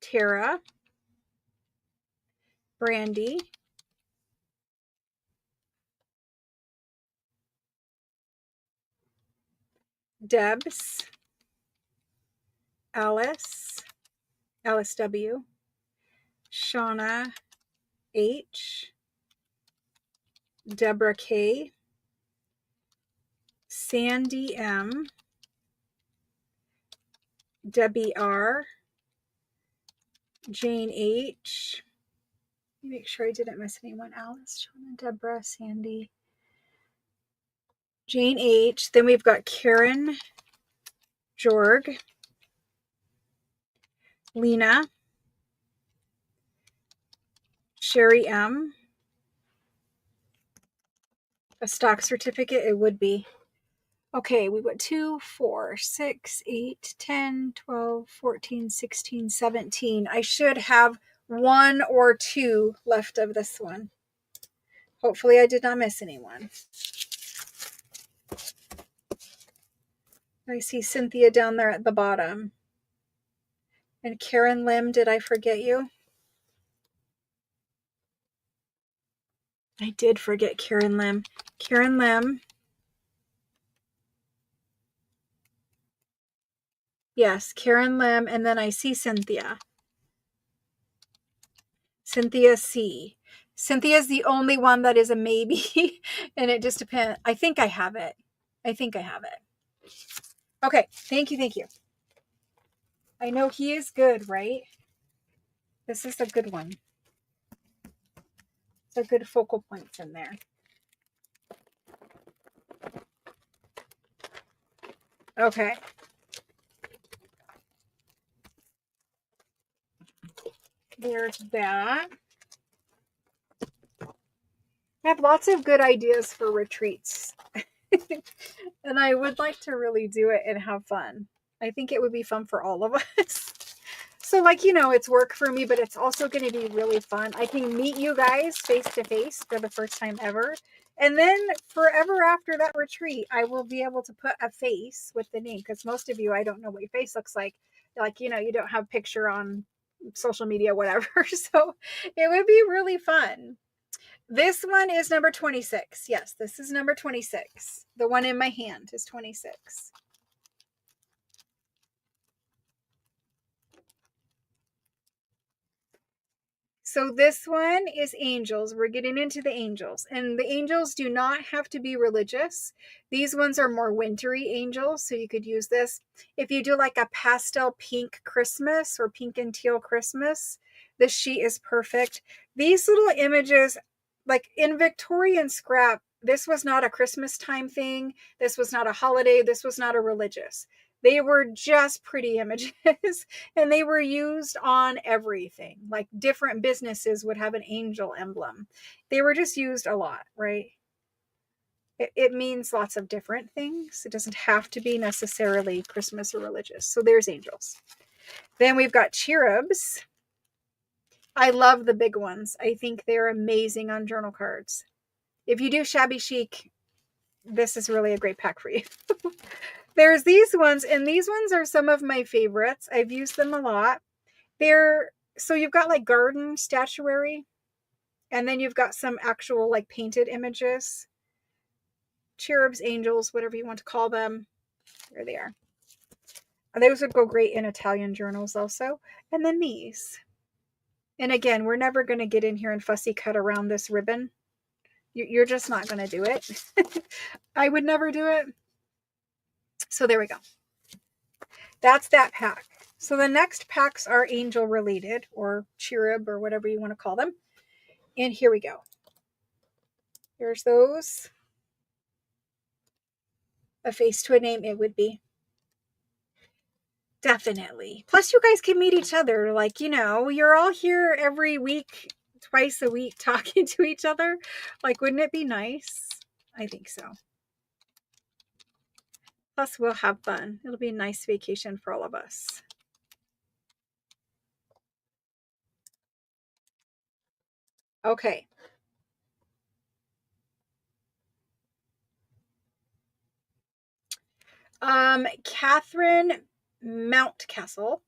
Tara, Brandy, Debs, Alice W, Shauna H, Deborah K, Sandy M, Debbie R, Jane H. Make sure I didn't miss anyone. Alice, Shauna, Deborah, Sandy, Jane H. Then we've got Karen Jorg, Lena, Sherry M. A stock certificate, it would be. Okay, we got 2, 4, 6, 8, 10, 12, 14, 16, 17. I should have 1 or 2 left of this one. Hopefully I did not miss anyone. I see Cynthia down there at the bottom. And Karen Lim, did I forget you? I did forget Karen Lim. Karen Lim. Yes, Karen Lim, and then I see Cynthia. Cynthia C. Cynthia is the only one that is a maybe, and it just depends. I think I have it. Okay, thank you. I know he is good, right? This is a good one. It's a good focal points in there. Okay. There's that. I have lots of good ideas for retreats. And I would like to really do it and have fun. I think it would be fun for all of us. So like, it's work for me, but it's also going to be really fun. I can meet you guys face to face for the first time ever. And then forever after that retreat, I will be able to put a face with the name, because most of you, I don't know what your face looks like. Like, you don't have picture on social media, whatever. So it would be really fun. This one is number 26. Yes, this is number 26. The one in my hand is 26. So this one is angels. We're getting into the angels. And the angels do not have to be religious. These ones are more wintry angels, so you could use this. If you do like a pastel pink Christmas or pink and teal Christmas, this sheet is perfect. These little images, like in Victorian scrap, this was not a Christmas time thing. This was not a holiday. This was not a religious. They were just pretty images and they were used on everything. Like different businesses would have an angel emblem. They were just used a lot, right? It means lots of different things. It doesn't have to be necessarily Christmas or religious. So there's angels. Then we've got cherubs. I love the big ones. I think they're amazing on journal cards. If you do shabby chic, this is really a great pack for you. There's these ones, and these ones are some of my favorites. I've used them a lot. So you've got like garden statuary, and then you've got some actual like painted images. Cherubs, angels, whatever you want to call them. There they are. Those would go great in Italian journals also. And then these. And again, we're never going to get in here and fussy cut around this ribbon. You're just not going to do it. I would never do it. So there we go. That's that pack. So the next packs are angel related or cherub or whatever you want to call them. And here we go. Here's those. A face to a name it would be. Definitely. Plus you guys can meet each other. Like, you're all here every week, twice a week talking to each other. Like, wouldn't it be nice? I think so. Plus we'll have fun. It'll be a nice vacation for all of us. Okay. Catherine Mountcastle.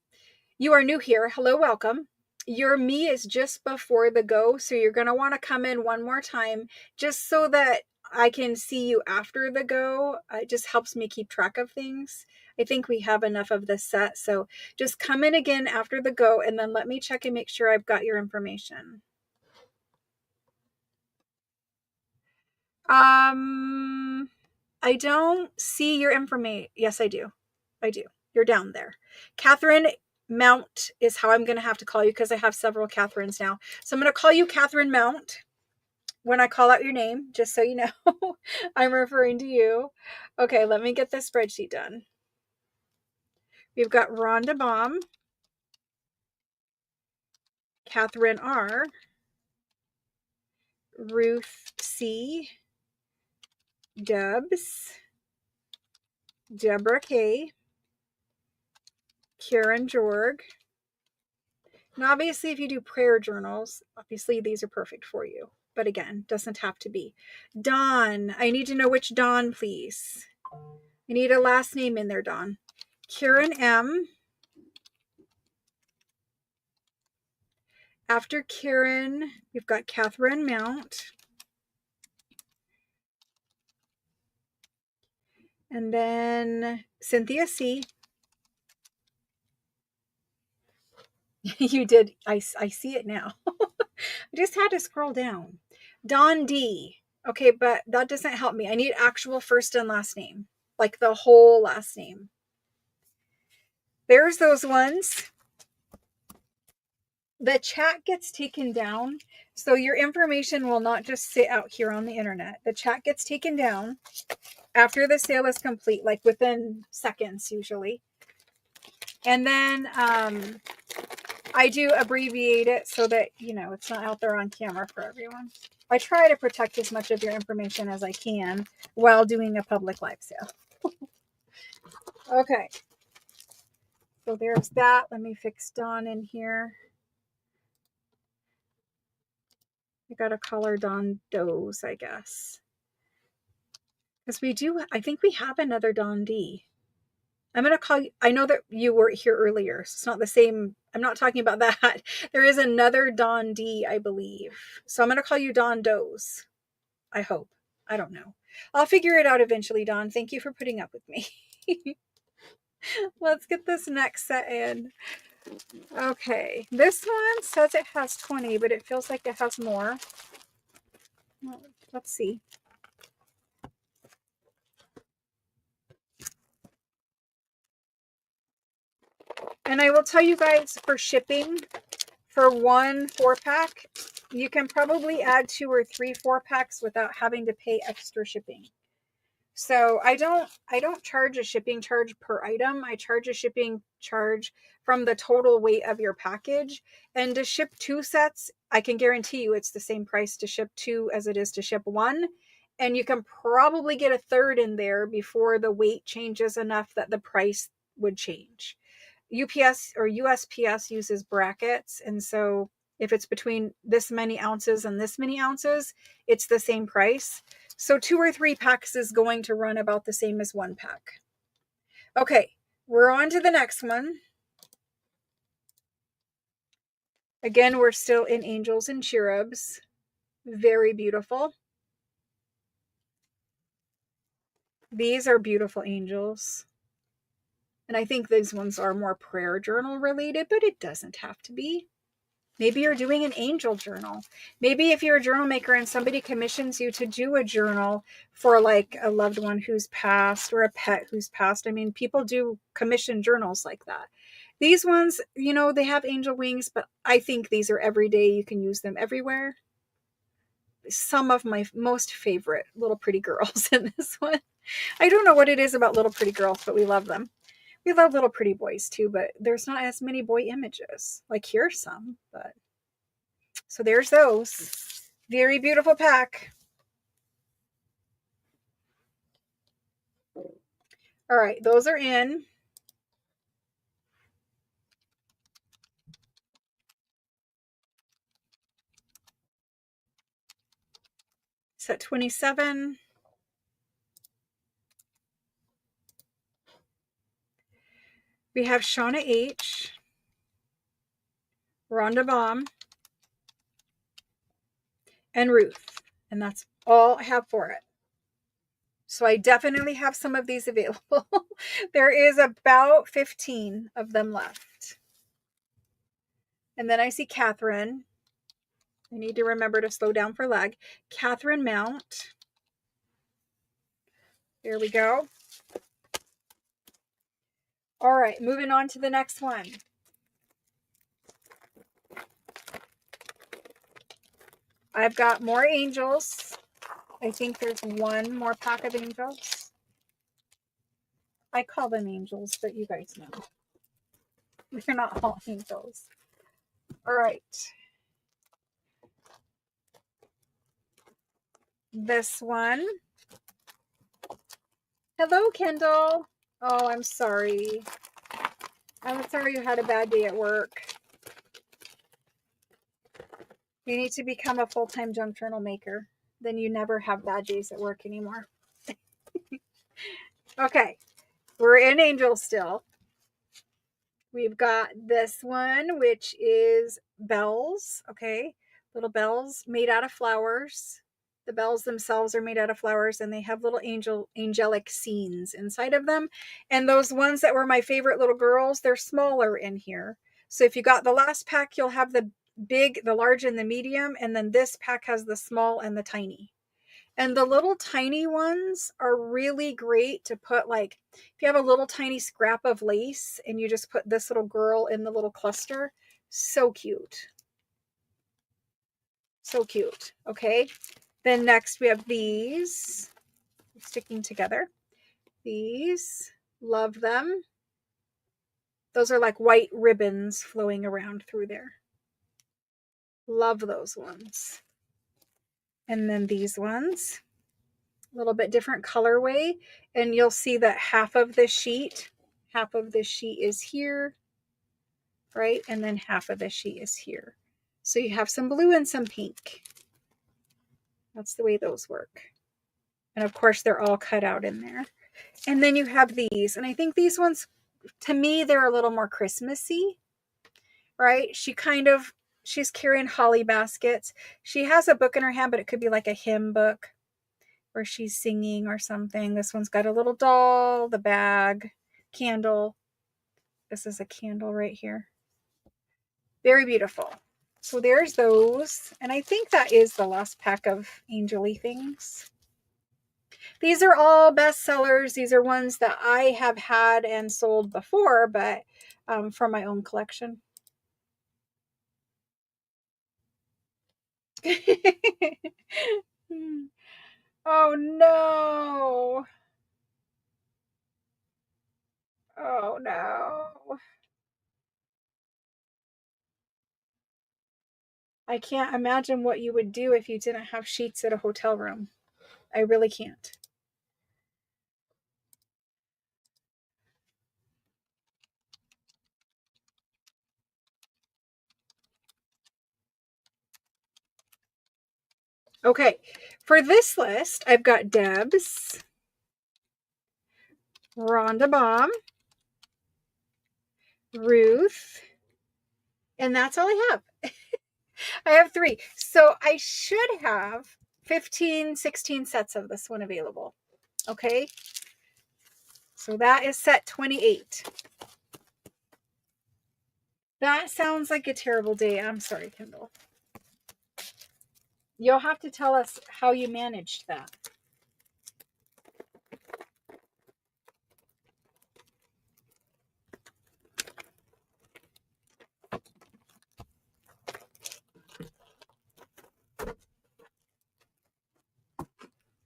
You are new here. Hello, welcome. Your me is just before the go, so you're going to want to come in one more time just so that I can see you after the go. It just helps me keep track of things. I think we have enough of this set, so just come in again after the go and then let me check and make sure I've got your information. I don't see your information. Yes, I do. I do. You're down there. Catherine Mount is how I'm going to have to call you because I have several Catherines now. So I'm going to call you Catherine Mount when I call out your name, just so you know. I'm referring to you. Okay, let me get this spreadsheet done. We've got Rhonda Baum, Catherine R, Ruth C, Debs, Deborah K, Karen Jorg. And obviously, if you do prayer journals, obviously these are perfect for you. But again, doesn't have to be. Dawn. I need to know which Dawn, please. I need a last name in there, Dawn. Karen M. After Karen, we've got Catherine Mount. And then Cynthia C. You did. I see it now. I just had to scroll down. Dawn D. Okay, but that doesn't help me. I need actual first and last name. Like the whole last name. There's those ones. The chat gets taken down. So your information will not just sit out here on the internet. The chat gets taken down after the sale is complete, like within seconds usually. And then I do abbreviate it so that, it's not out there on camera for everyone. I try to protect as much of your information as I can while doing a public live sale. Okay. So there's that. Let me fix Dawn in here. I got to call her Dawn Doze, I guess. Because I think we have another Dawn D. I'm going to call you, I know that you were here earlier, so it's not the same. I'm not talking about that. There is another Dawn D, I believe. So I'm going to call you Dawn Doze. I hope. I don't know. I'll figure it out eventually, Dawn. Thank you for putting up with me. Let's get this next set in. Okay. This one says it has 20, but it feels like it has more. Well, let's see. And I will tell you guys, for shipping, for one 4-pack, you can probably add 2 or 3 4-packs without having to pay extra shipping. So I don't charge a shipping charge per item. I charge a shipping charge from the total weight of your package. And to ship 2 sets, I can guarantee you it's the same price to ship 2 as it is to ship 1. And you can probably get a third in there before the weight changes enough that the price would change. UPS or USPS uses brackets, and so if it's between this many ounces and this many ounces, it's the same price. So 2 or 3 packs is going to run about the same as 1 pack. Okay, we're on to the next one. Again, we're still in angels and cherubs. Very beautiful. These are beautiful angels. And I think these ones are more prayer journal related, but it doesn't have to be. Maybe you're doing an angel journal. Maybe if you're a journal maker and somebody commissions you to do a journal for like a loved one who's passed or a pet who's passed. I mean, people do commission journals like that. These ones, you know, they have angel wings, but I think these are everyday. You can use them everywhere. Some of my most favorite little pretty girls in this one. I don't know what it is about little pretty girls, but we love them. We love little pretty boys too, but there's not as many boy images. Like here's some, but so there's those. Very beautiful pack. All right, those are in. Set 27. We have Shauna H., Rhonda Baum, and Ruth. And that's all I have for it. So I definitely have some of these available. There is about 15 of them left. And then I see Catherine. I need to remember to slow down for lag. Catherine Mount. There we go. All right, moving on to the next one. I've got more angels. I think there's one more pack of angels. I call them angels, but you guys know. They're not all angels. All right. This one. Hello, Kendall. Oh, I'm sorry. I'm sorry you had a bad day at work. You need to become a full-time junk journal maker. Then you never have bad days at work anymore. Okay. We're in angels still. We've got this one, which is bells. Okay. Little bells made out of flowers. The bells themselves are made out of flowers, and they have little angelic scenes inside of them. And those ones that were my favorite little girls, they're smaller in here. So if you got the last pack, you'll have the big, the large, and the medium. And then this pack has the small and the tiny. And the little tiny ones are really great to put, like, if you have a little tiny scrap of lace and you just put this little girl in the little cluster, so cute. So cute. Okay. Then next we have these sticking together. These, love them. Those are like white ribbons flowing around through there. Love those ones. And then these ones, a little bit different colorway. And you'll see that half of this sheet is here, right? And then half of the sheet is here. So you have some blue and some pink. That's the way those work. And of course, they're all cut out in there. And then you have these. And I think these ones, to me, they're a little more Christmassy, right? She's carrying holly baskets. She has a book in her hand, but it could be like a hymn book where she's singing or something. This one's got a little doll, the bag, candle. This is a candle right here. Very beautiful. So there's those. And I think that is the last pack of angel-y things. These are all bestsellers. These are ones that I have had and sold before, but from my own collection. Oh no. Oh no. I can't imagine what you would do if you didn't have sheets at a hotel room. I really can't. Okay, for this list, I've got Deb's, Rhonda Baum, Ruth, and that's all I have. I have 3. So I should have 15, 16 sets of this one available. Okay, so that is set 28. That sounds like a terrible day. I'm sorry, Kendall. You'll have to tell us how you managed that.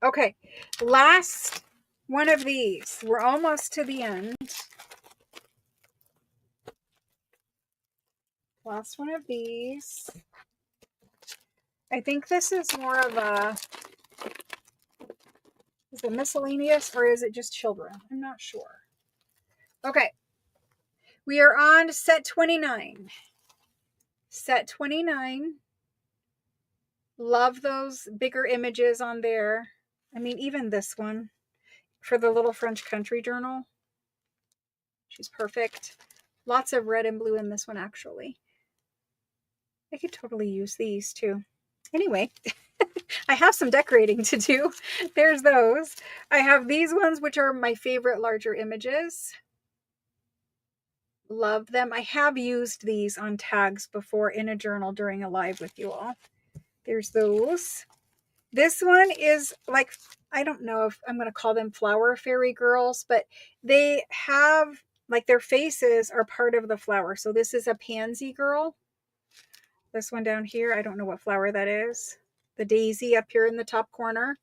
Okay, last one of these. We're almost to the end. Last one of these. I think this is more of a, is it miscellaneous or is it just children? I'm not sure. Okay, we are on set 29. Set 29. Love those bigger images on there. I mean, even this one for the little French country journal. She's perfect. Lots of red and blue in this one, actually. I could totally use these too. Anyway, I have some decorating to do. There's those. I have these ones, which are my favorite larger images. Love them. I have used these on tags before in a journal during a live with you all. There's those. This one is like, I don't know if I'm going to call them flower fairy girls, but they have like their faces are part of the flower. So this is a pansy girl. This one down here, I don't know what flower that is. The daisy up here in the top corner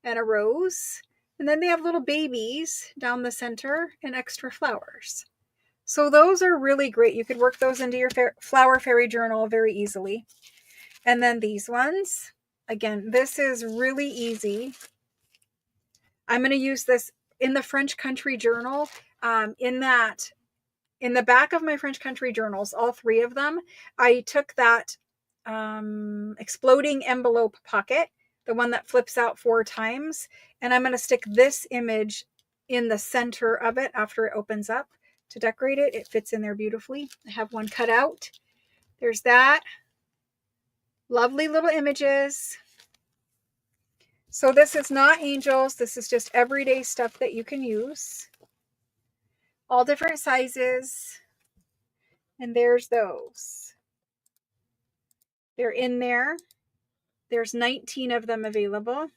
and a rose. And then they have little babies down the center and extra flowers. So those are really great. You could work those into your flower fairy journal very easily. And then these ones, again, this is really easy. I'm going to use this in the French country journal. In the back of my French country journals, all 3 of them, I took that exploding envelope pocket, the one that flips out 4 times, and I'm going to stick this image in the center of it after it opens up to decorate it. It fits in there beautifully. I have one cut out. There's that. Lovely little images. So this is not angels. This is just everyday stuff that you can use. All different sizes. And there's those. They're in there. There's 19 of them available.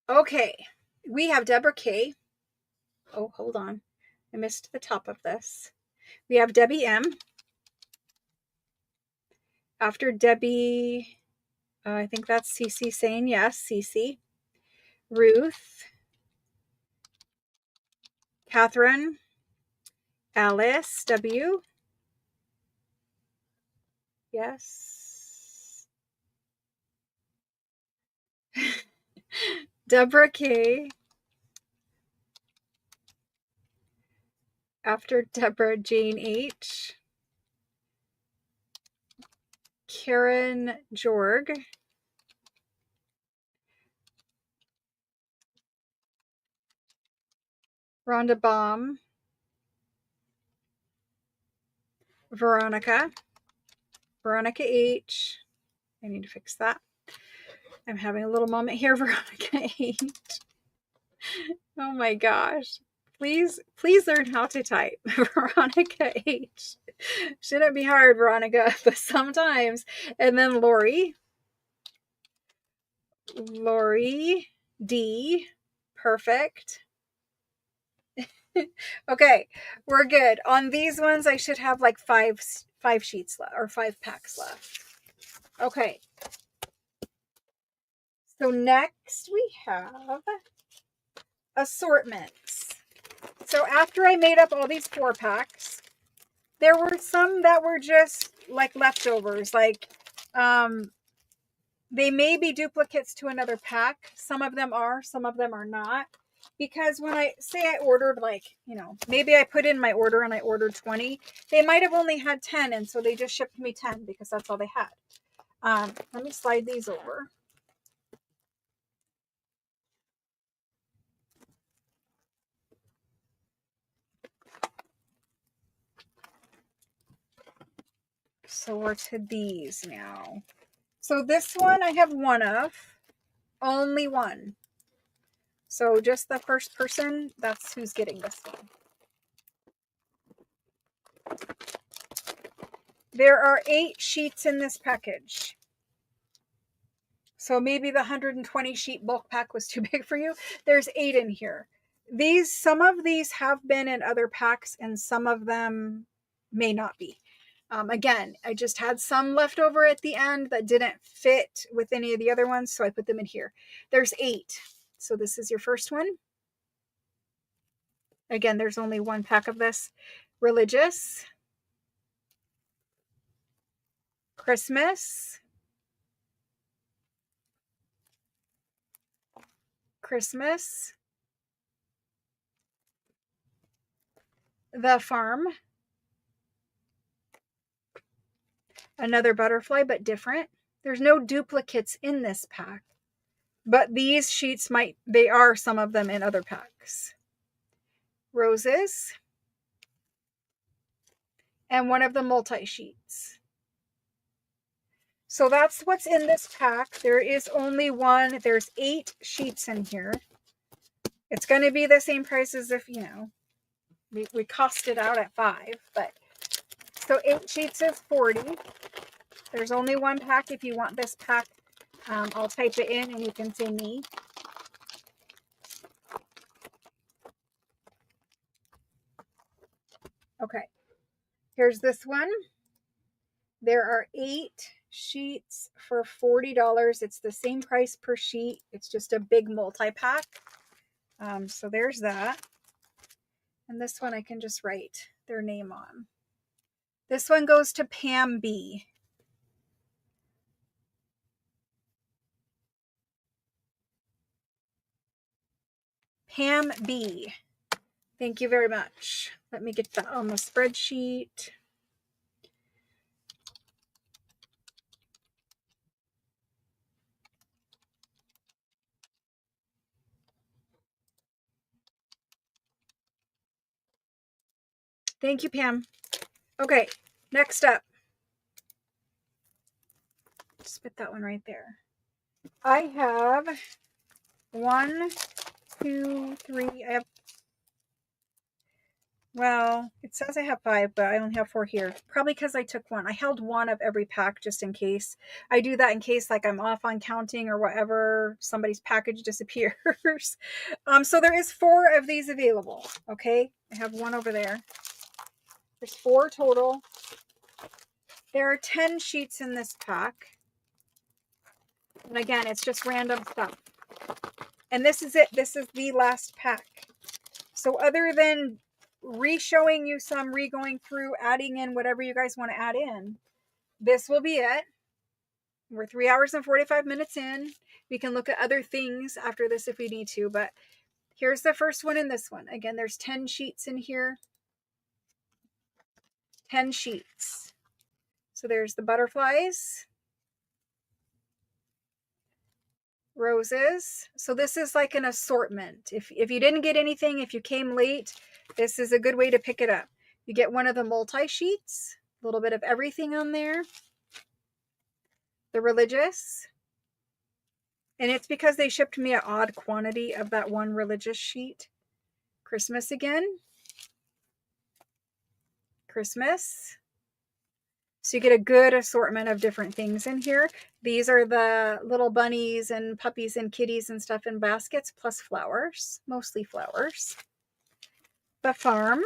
Okay, we have Deborah K. Oh, hold on. I missed the top of this. We have Debbie M. After Debbie, I think that's Cece saying yes, Cece. Ruth. Catherine. Alice W. Yes. Deborah K. After Deborah, Jane H. Karen Jorg. Rhonda Baum. Veronica. Veronica H. I need to fix that. I'm having a little moment here, Veronica H. Oh my gosh. Please learn how to type. Veronica H. Shouldn't be hard, Veronica, but sometimes. And then Lori. Lori D. Perfect. Okay, we're good. On these ones, I should have like five sheets left or 5 packs left. Okay. So next we have assortments. So after I made up all these 4 packs, there were some that were just like leftovers. Like, they may be duplicates to another pack. Some of them are, some of them are not. Because when I say I ordered, like, maybe I put in my order and I ordered 20, they might have only had 10, and so they just shipped me 10 because that's all they had. Let me slide these over. So we're to these now. So this one I have one of, only one. So just the first person, that's who's getting this one. There are 8 sheets in this package. So maybe the 120 sheet bulk pack was too big for you. There's 8 in here. Some of these have been in other packs and some of them may not be. Again, I just had some left over at the end that didn't fit with any of the other ones, so I put them in here. There's 8. So this is your first one. Again, there's only 1 pack of this. Religious. Christmas. Christmas. The Farm. Another butterfly, but different. There's no duplicates in this pack, but these sheets they are some of them in other packs. Roses. And one of the multi-sheets. So that's what's in this pack. There is only one. There's 8 sheets in here. It's going to be the same price as if, we cost it out at 5, but so 8 sheets is 40. There's only 1 pack. If you want this pack, I'll type it in and you can say me. Okay. Here's this one. There are 8 sheets for $40. It's the same price per sheet. It's just a big multi-pack. So there's that. And this one I can just write their name on. This one goes to Pam B. Pam B. Thank you very much. Let me get that on the spreadsheet. Thank you, Pam. Okay, next up. Just put that one right there. I have 1, 2, 3. It says I have 5, but I only have 4 here. Probably because I took 1. I held 1 of every pack just in case. I do that in case like I'm off on counting or whatever, somebody's package disappears. So there is 4 of these available. Okay, I have 1 over there. There's 4 total. There are 10 sheets in this pack. And again, it's just random stuff. And this is it. This is the last pack. So other than re-showing you some, re-going through, adding in whatever you guys want to add in, this will be it. We're 3 hours and 45 minutes in. We can look at other things after this if we need to, but here's the first one in this one. Again, there's 10 sheets in here. 10 sheets. So there's the butterflies. Roses. So this is like an assortment. If you didn't get anything, if you came late, this is a good way to pick it up. You get one of the multi-sheets, a little bit of everything on there. The religious. And it's because they shipped me an odd quantity of that one religious sheet. Christmas again. Christmas. So you get a good assortment of different things in here. These are the little bunnies and puppies and kitties and stuff in baskets, plus flowers, mostly flowers. The farm.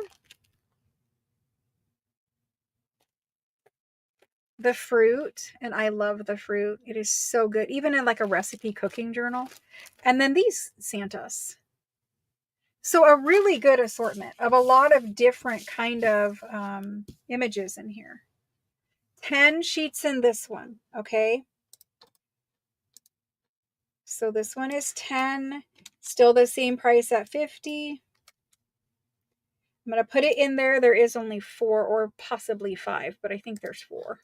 The fruit, and I love the fruit. It is so good, even in like a recipe cooking journal. And then these Santas. So a really good assortment of a lot of different kind of images in here. 10 sheets in this one, okay? So this one is 10, still the same price at 50. I'm going to put it in there. There is only 4 or possibly 5, but I think there's 4.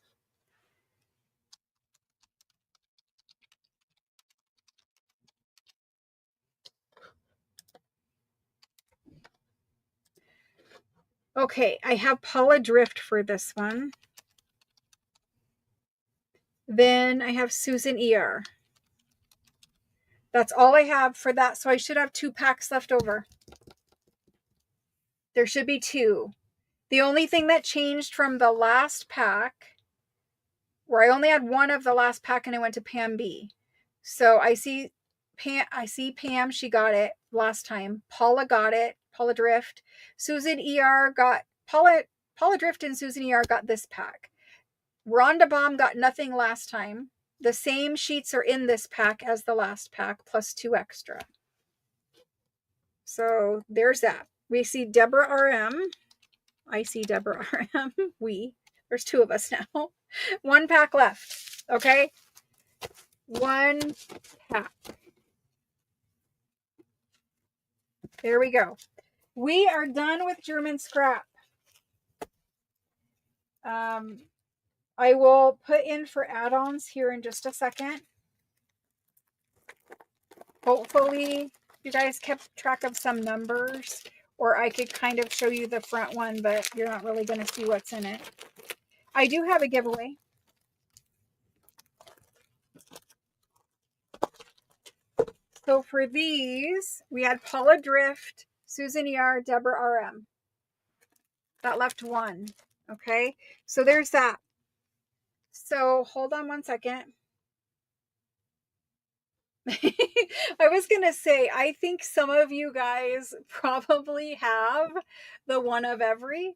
Okay, I have Paula Drift for this one. Then I have Susan ER. That's all I have for that. So I should have 2 packs left over. There should be 2. The only thing that changed from the last pack, where I only had 1 of the last pack and I went to Pam B. So I see Pam, she got it last time. Paula got it, Paula Drift. Susan ER got, Paula Drift and Susan ER got this pack. Rhonda Baum got nothing last time. The same sheets are in this pack as the last pack, plus 2 extra. So there's that. We see Deborah RM. I see Deborah RM. There's 2 of us now. 1 pack left. Okay. 1 pack. There we go. We are done with German scrap. I will put in for add-ons here in just a second. Hopefully you guys kept track of some numbers, or I could kind of show you the front one, but you're not really going to see what's in it. I do have a giveaway. So for these, we had Paula Drift, Susan ER, Deborah RM. That left 1. Okay, so there's that. So hold on 1 second. I was going to say, I think some of you guys probably have the one of every,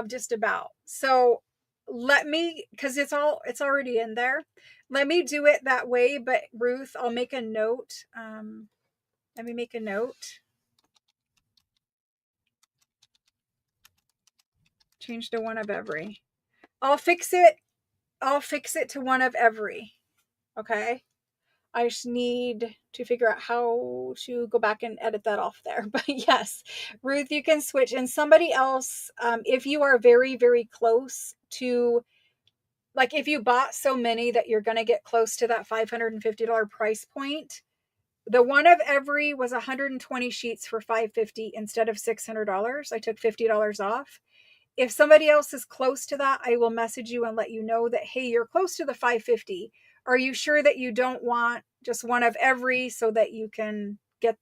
just about. So let me, because it's already in there. Let me do it that way. But Ruth, I'll make a note. Let me make a note. Change to one of every. I'll fix it to one of every. Okay. I just need to figure out how to go back and edit that off there. But yes, Ruth, you can switch. And somebody else, if you are very, very close to, like if you bought so many that you're going to get close to that $550 price point, the one of every was 120 sheets for $550 instead of $600. I took $50 off. If somebody else is close to that, I will message you and let you know that, hey, you're close to the $550. Are you sure that you don't want just one of every, so that you can get,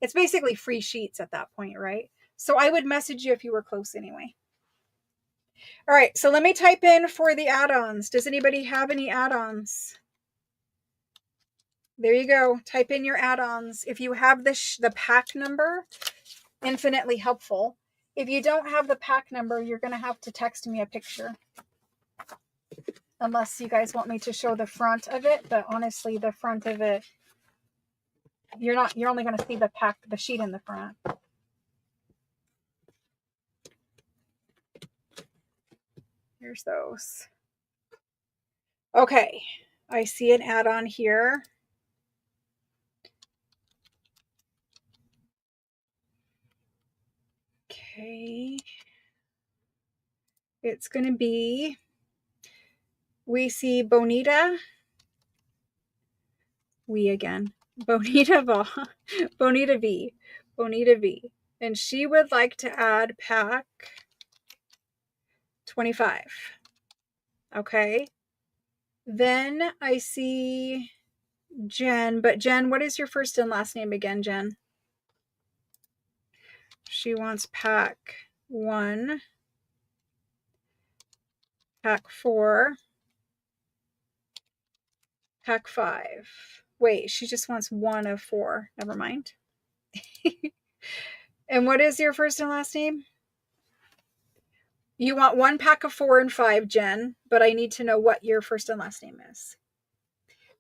it's basically free sheets at that point, right? So I would message you if you were close anyway. All right, so let me type in for the add-ons. Does anybody have any add-ons? There you go. Type in your add-ons. If you have the pack number, infinitely helpful. If you don't have the pack number, you're going to have to text me a picture. Unless you guys want me to show the front of it, but honestly, the front of it, you're only going to see the sheet in the front. Here's those. Okay, I see an add-on here. Okay. It's going to be, we see Bonita. Bonita V. And she would like to add pack 25. Okay. Then I see Jen, but Jen, what is your first and last name again, Jen? She wants pack 1. pack 4, pack 5. Wait, she just wants 1 of 4. Never mind. And what is your first and last name? You want 1 pack of 4 and 5, Jen, but I need to know what your first and last name is.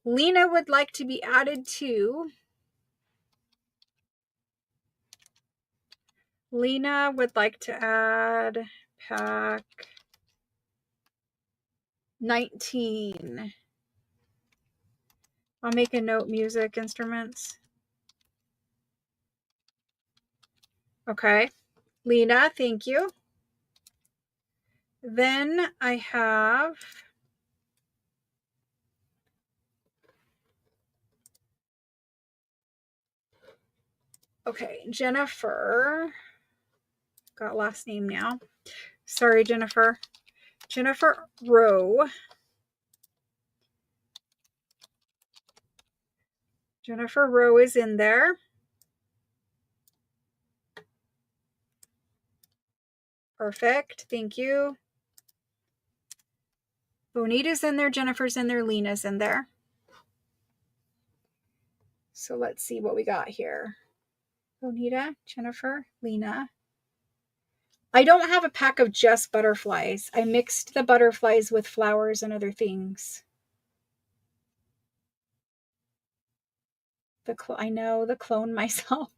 Lena would like to be added to. Lena would like to add pack 19. I'll make a note, music instruments. Okay. Lena, thank you. Then I have Jennifer. Got last name now. Sorry, Jennifer. Jennifer Rowe. Jennifer Rowe is in there. Perfect. Thank you. Bonita's in there. Jennifer's in there. Lena's in there. So let's see what we got here. Bonita, Jennifer, Lena. I don't have a pack of just butterflies. I mixed the butterflies with flowers and other things. I know, the clone myself.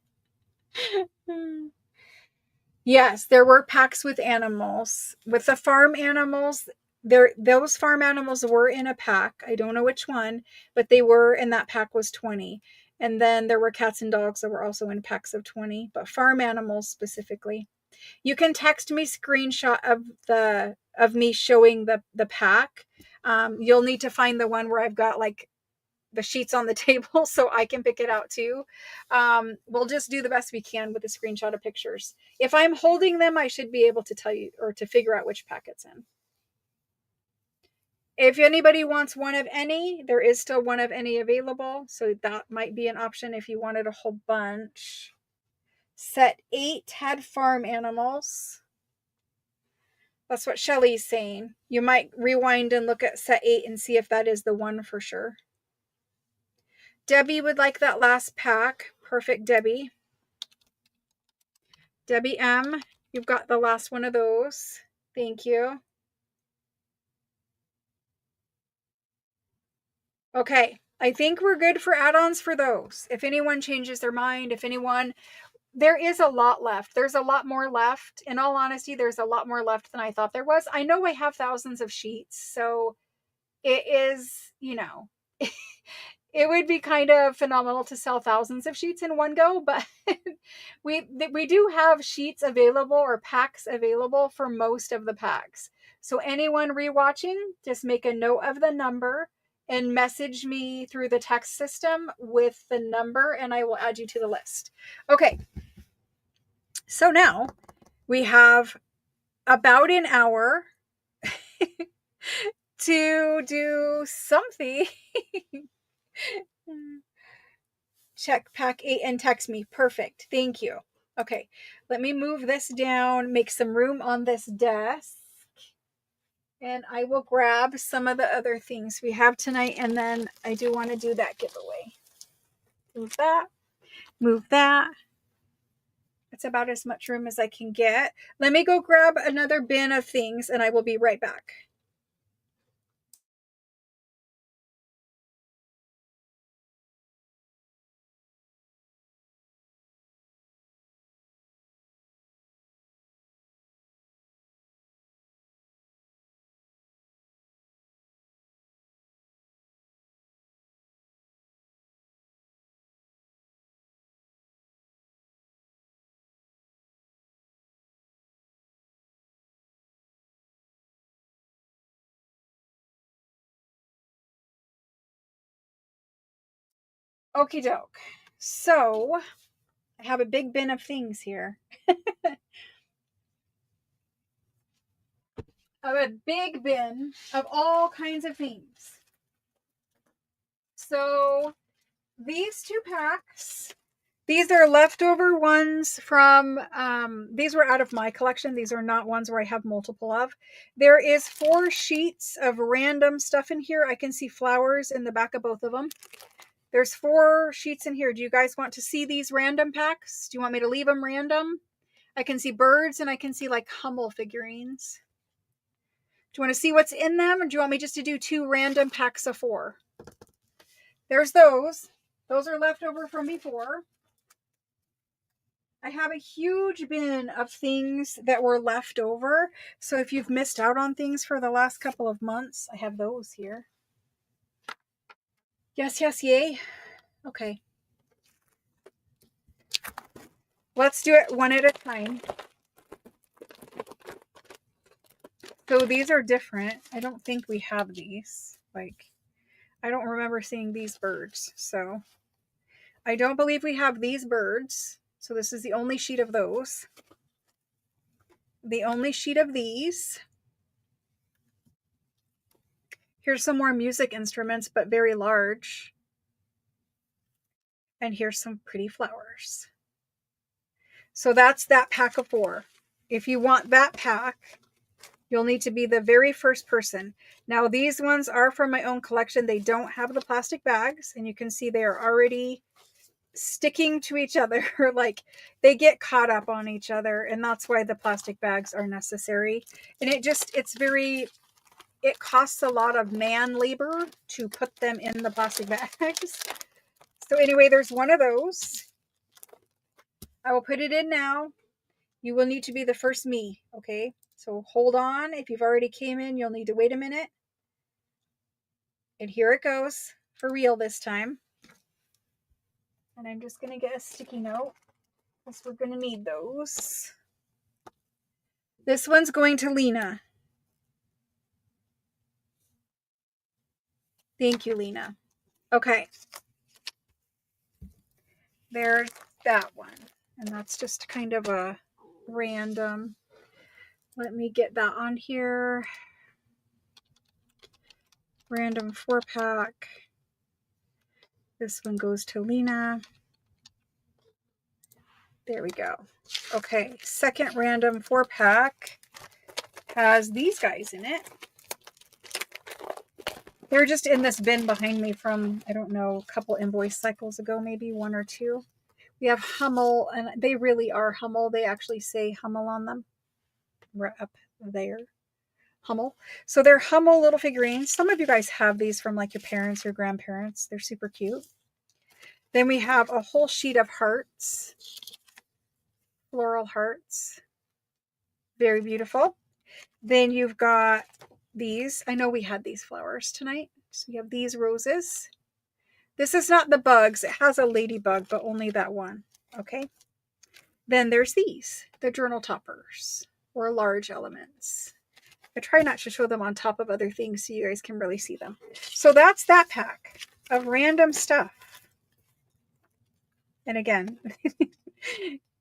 Yes, there were packs with animals. With the farm animals, those farm animals were in a pack. I don't know which one, but they were, and that pack was 20. And then there were cats and dogs that were also in packs of 20, but farm animals specifically. You can text me screenshot of me showing the pack. You'll need to find the one where I've got like the sheets on the table so I can pick it out too. We'll just do the best we can with the screenshot of pictures. If I'm holding them, I should be able to tell you or to figure out which pack it's in. If anybody wants one of any, there is still one of any available. So that might be an option if you wanted a whole bunch. Set 8 had farm animals. That's what Shelly's saying. You might rewind and look at set 8 and see if that is the one for sure. Debbie would like that last pack. Perfect, Debbie. Debbie M, you've got the last one of those. Thank you. Okay, I think we're good for add-ons for those. If anyone changes their mind, there is a lot left. There's a lot more left. In all honesty, there's a lot more left than I thought there was. I know I have thousands of sheets, so it is, it would be kind of phenomenal to sell thousands of sheets in one go, but we do have sheets available or packs available for most of the packs. So anyone rewatching, just make a note of the number and message me through the text system with the number and I will add you to the list. Okay. So now we have about an hour to do something. Check pack 8 and text me. Perfect. Thank you. Okay, let me move this down, make some room on this desk, and I will grab some of the other things we have tonight, and then I do want to do that giveaway. Move that. Move that. It's about as much room as I can get. Let me go grab another bin of things, and I will be right back. Okie doke. So I have a big bin of things here. I have a big bin of all kinds of things. So these 2 packs These are leftover ones from, these were out of my collection. These are not ones where I have multiple of. There is 4 sheets of random stuff in here. I can see flowers in the back of both of them. There's 4 sheets in here. Do you guys want to see these random packs? Do you want me to leave them random? I can see birds and I can see like Hummel figurines. Do you want to see what's in them, or do you want me just to do 2 random packs of 4? There's those. Those are left over from before. I have a huge bin of things that were left over. So if you've missed out on things for the last couple of months, I have those here. Yes, yes, yay. Okay. Let's do it one at a time. So these are different. I don't think we have these. Like, I don't remember seeing these birds. So I don't believe we have these birds. So this is the only sheet of those. The only sheet of these. Here's some more music instruments, but very large. And here's some pretty flowers. So that's that pack of 4. If you want that pack, you'll need to be the very first person. Now, these ones are from my own collection. They don't have the plastic bags, and you can see they are already sticking to each other. Like, they get caught up on each other, and that's why the plastic bags are necessary. And it costs a lot of man labor to put them in the plastic bags. So anyway, there's one of those. I will put it in now. You will need to be the first me, okay? So hold on. If you've already came in, you'll need to wait a minute. And here it goes, for real this time. And I'm just going to get a sticky note, because we're going to need those. This one's going to Lena. Thank you, Lena. Okay. There's that one. And that's just kind of a random. Let me get that on here. Random 4-pack. This one goes to Lena. There we go. Okay, second random 4-pack has these guys in it. They're just in this bin behind me from, I don't know, a couple invoice cycles ago, maybe 1 or 2. We have Hummel, and they really are Hummel. They actually say Hummel on them. Right up there. Hummel. So they're Hummel little figurines. Some of you guys have these from like your parents or grandparents. They're super cute. Then we have a whole sheet of hearts. Floral hearts. Very beautiful. Then you've got these. I know we had these flowers tonight. So you have these roses. This is not the bugs. It has a ladybug, but only that one. Okay. Then there's these, the journal toppers, or large elements. I try not to show them on top of other things so you guys can really see them. So that's that pack of random stuff. And again,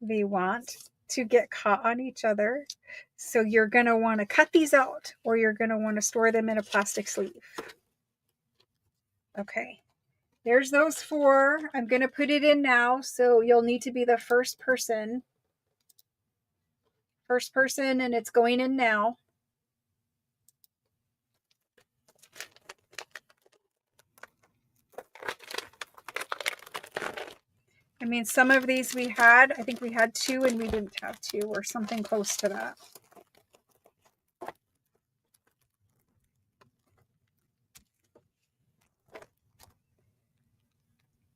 they want to get caught on each other. So you're going to want to cut these out, or you're going to want to store them in a plastic sleeve. Okay. There's those 4. I'm going to put it in now. So you'll need to be the first person. First person, and it's going in now. I mean, some of these we had. I think we had 2 and we didn't have 2, or something close to that.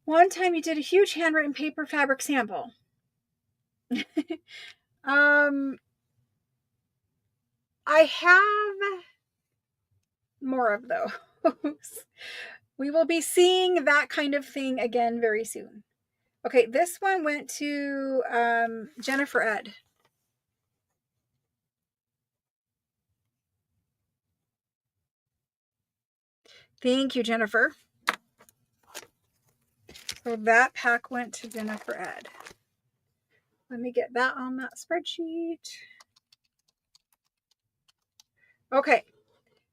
One time you did a huge handwritten paper fabric sample. I have more of those. We will be seeing that kind of thing again very soon. Okay, this one went to Jennifer Ed. Thank you, Jennifer. So that pack went to Jennifer Ed. Let me get that on that spreadsheet. Okay,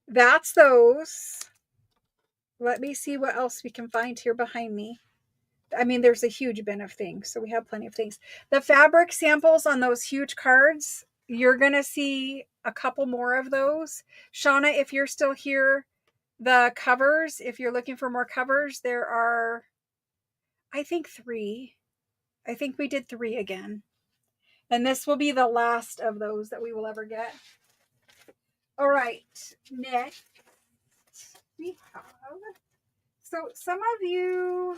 that's those. Let me see what else we can find here behind me. I mean, there's a huge bin of things, so we have plenty of things. The fabric samples on those huge cards, you're going to see a couple more of those. Shauna, if you're still here, the covers, if you're looking for more covers, there are, I think, 3. I think we did 3 again. And this will be the last of those that we will ever get. All right, next we have, so some of you,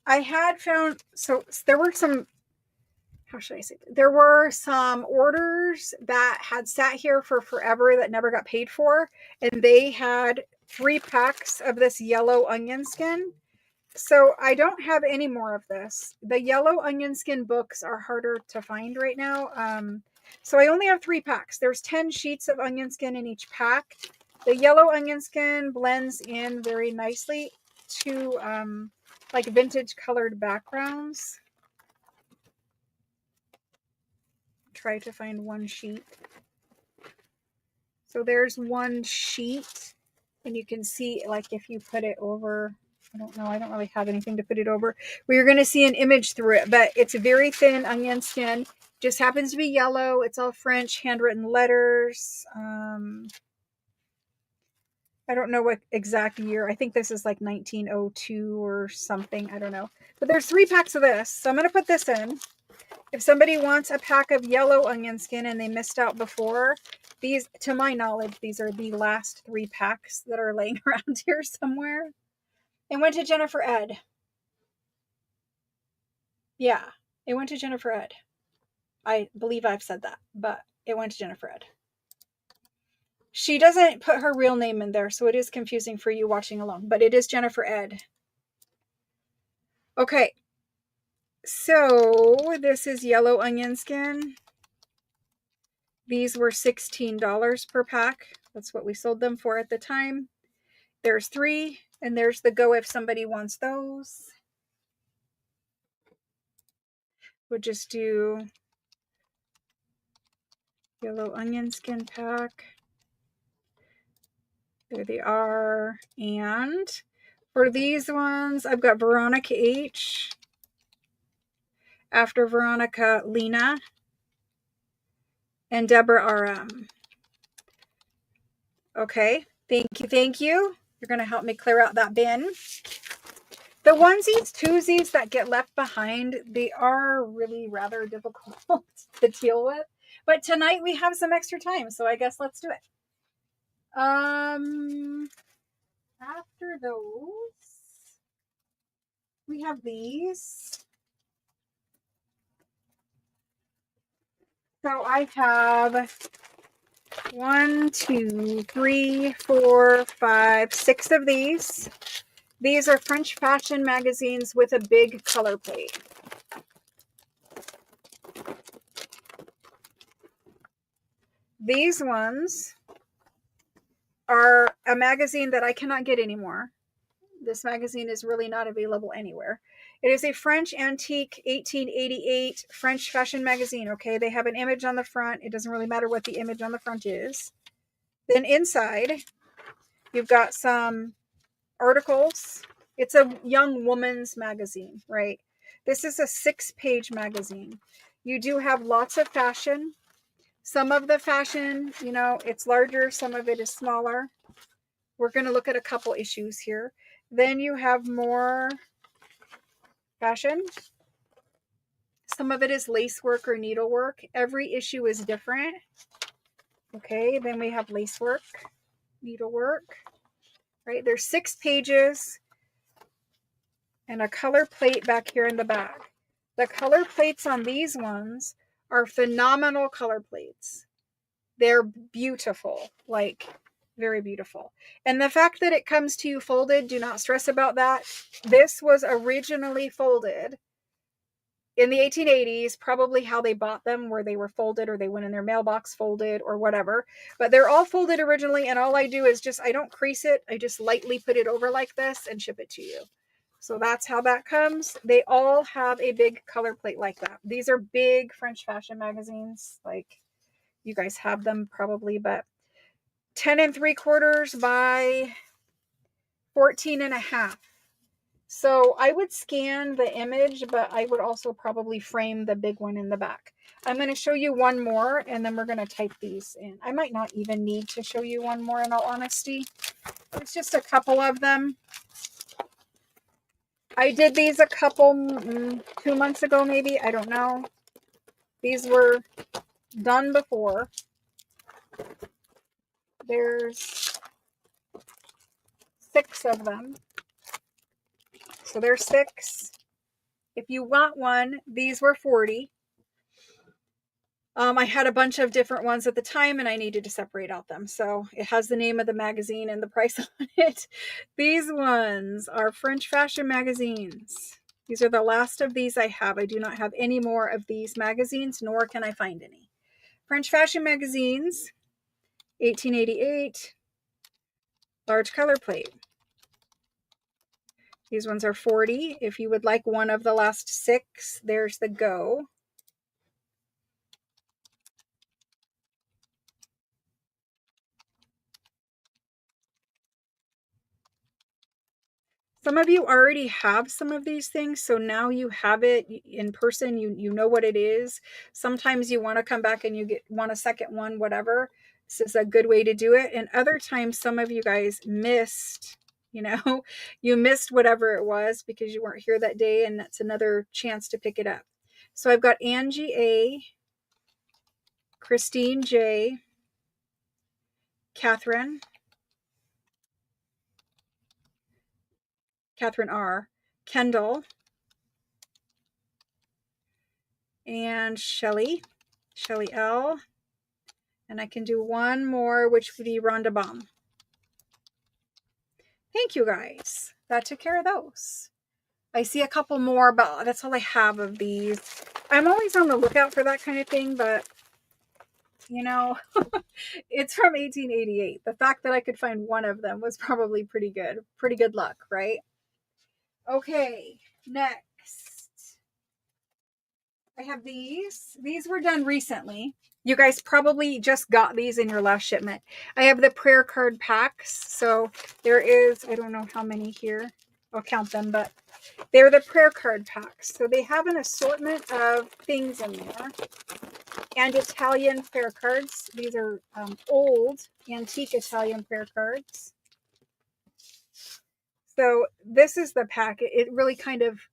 I had found, so there were some, how should I say, there were some orders that had sat here for forever that never got paid for, and they had 3 packs of this yellow onion skin. So I don't have any more of this. The yellow onion skin books are harder to find right now. So I only have 3 packs. There's 10 sheets of onion skin in each pack. The yellow onion skin blends in very nicely to like vintage colored backgrounds. Try to find one sheet. So there's one sheet, and you can see, like, if you put it over, I don't know, I don't really have anything to put it over, where you're going to see an image through it, but it's a very thin onion skin, just happens to be yellow. It's all French handwritten letters. I don't know what exact year. I think this is like 1902 or something. I don't know. But there's 3 packs of this. So I'm going to put this in. If somebody wants a pack of yellow onion skin and they missed out before, these, to my knowledge, these are the last 3 packs that are laying around here somewhere. It went to Jennifer Ed. Yeah, it went to Jennifer Ed. I believe I've said that, but it went to Jennifer Ed. She doesn't put her real name in there, so it is confusing for you watching along, but it is Jennifer Ed. Okay, so this is yellow onion skin. These were $16 per pack. That's what we sold them for at the time. There's 3, and there's the go if somebody wants those. We'll just do yellow onion skin pack. There they are. And for these ones, I've got Veronica H. After Veronica, Lena. And Deborah RM. Okay, thank you, thank you. You're going to help me clear out that bin. The onesies, twosies that get left behind, they are really rather difficult to deal with. But tonight we have some extra time, so I guess let's do it. After those, we have these. So I have 1, 2, 3, 4, 5, 6 of these. These are French fashion magazines with a big color plate. These ones are a magazine that I cannot get anymore. This magazine is really not available anywhere. It is a French antique 1888 French fashion magazine, okay? They have an image on the front. It doesn't really matter what the image on the front is. Then inside, you've got some articles. It's a young woman's magazine, right? This is a 6-page magazine. You do have lots of fashion. Some of the fashion, you know, it's larger. Some of it is smaller. We're going to look at a couple issues here. Then you have more fashion. Some of it is lacework or needlework. Every issue is different. Okay, then we have lacework, needlework, right? There's 6 pages and a color plate back here in the back. The color plates on these ones are phenomenal color plates. They're beautiful, like very beautiful. And the fact that it comes to you folded, do not stress about that. This was originally folded in the 1880s, probably how they bought them, where they were folded or they went in their mailbox folded or whatever. But they're all folded originally, and all I do is just, I don't crease it. I just lightly put it over like this and ship it to you. So that's how that comes. They all have a big color plate like that. These are big French fashion magazines. Like, you guys have them probably, but 10 3/4 by 14 and a half. So I would scan the image, but I would also probably frame the big one in the back. I'm going to show you one more, and then we're going to type these in. I might not even need to show you one more, in all honesty. It's just a couple of them. I did these a couple, 2 months ago maybe. I don't know. These were done before. There's 6 of them. So there's 6. If you want one, these were 40. I had a bunch of different ones at the time, and I needed to separate out them. So it has the name of the magazine and the price on it. These ones are French fashion magazines. These are the last of these I have. I do not have any more of these magazines, nor can I find any. French fashion magazines, 1888, large color plate. These ones are 40. If you would like one of the last 6, there's the Go. Some of you already have some of these things, so now you have it in person. You know what it is. Sometimes you want to come back and you want a second one, whatever. This is a good way to do it. And other times, some of you guys missed, you missed whatever it was because you weren't here that day, and that's another chance to pick it up. So I've got Angie A, Christine J, Catherine R, Kendall, and Shelly L. And I can do one more, which would be Rhonda Baum. Thank you, guys. That took care of those. I see a couple more, but that's all I have of these. I'm always on the lookout for that kind of thing, but, it's from 1888. The fact that I could find one of them was probably pretty good. Pretty good luck, right? Okay, next. I have these. These were done recently. You guys probably just got these in your last shipment. I have the prayer card packs. So there is, I don't know how many here. I'll count them, but they're the prayer card packs. So they have an assortment of things in there. And Italian prayer cards. These are old, antique Italian prayer cards. So this is the pack. It really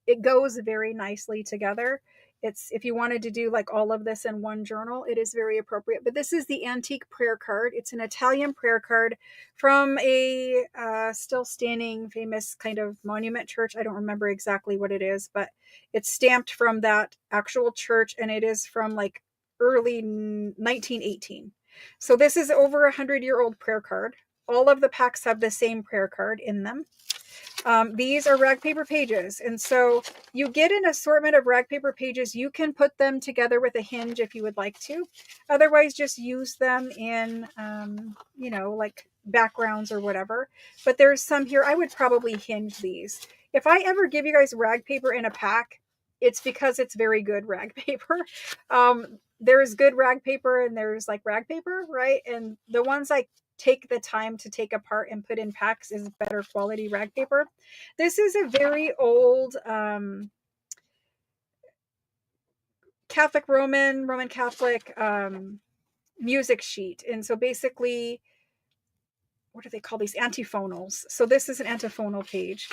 it goes very nicely together. If you wanted to do like all of this in one journal, it is very appropriate. But this is the antique prayer card. It's an Italian prayer card from a still standing famous kind of monument church. I don't remember exactly what it is, but it's stamped from that actual church, and it is from like early 1918. So this is over 100-year-old prayer card. All of the packs have the same prayer card in them. These are rag paper pages. And so you get an assortment of rag paper pages. You can put them together with a hinge if you would like to. Otherwise, just use them in, like backgrounds or whatever. But there's some here. I would probably hinge these. If I ever give you guys rag paper in a pack, it's because it's very good rag paper. There's good rag paper and there's like rag paper, right? And the ones I take the time to take apart and put in packs is better quality rag paper. This is a very old Roman Catholic music sheet. And so basically, what do they call these? Antiphonals. So this is an antiphonal page.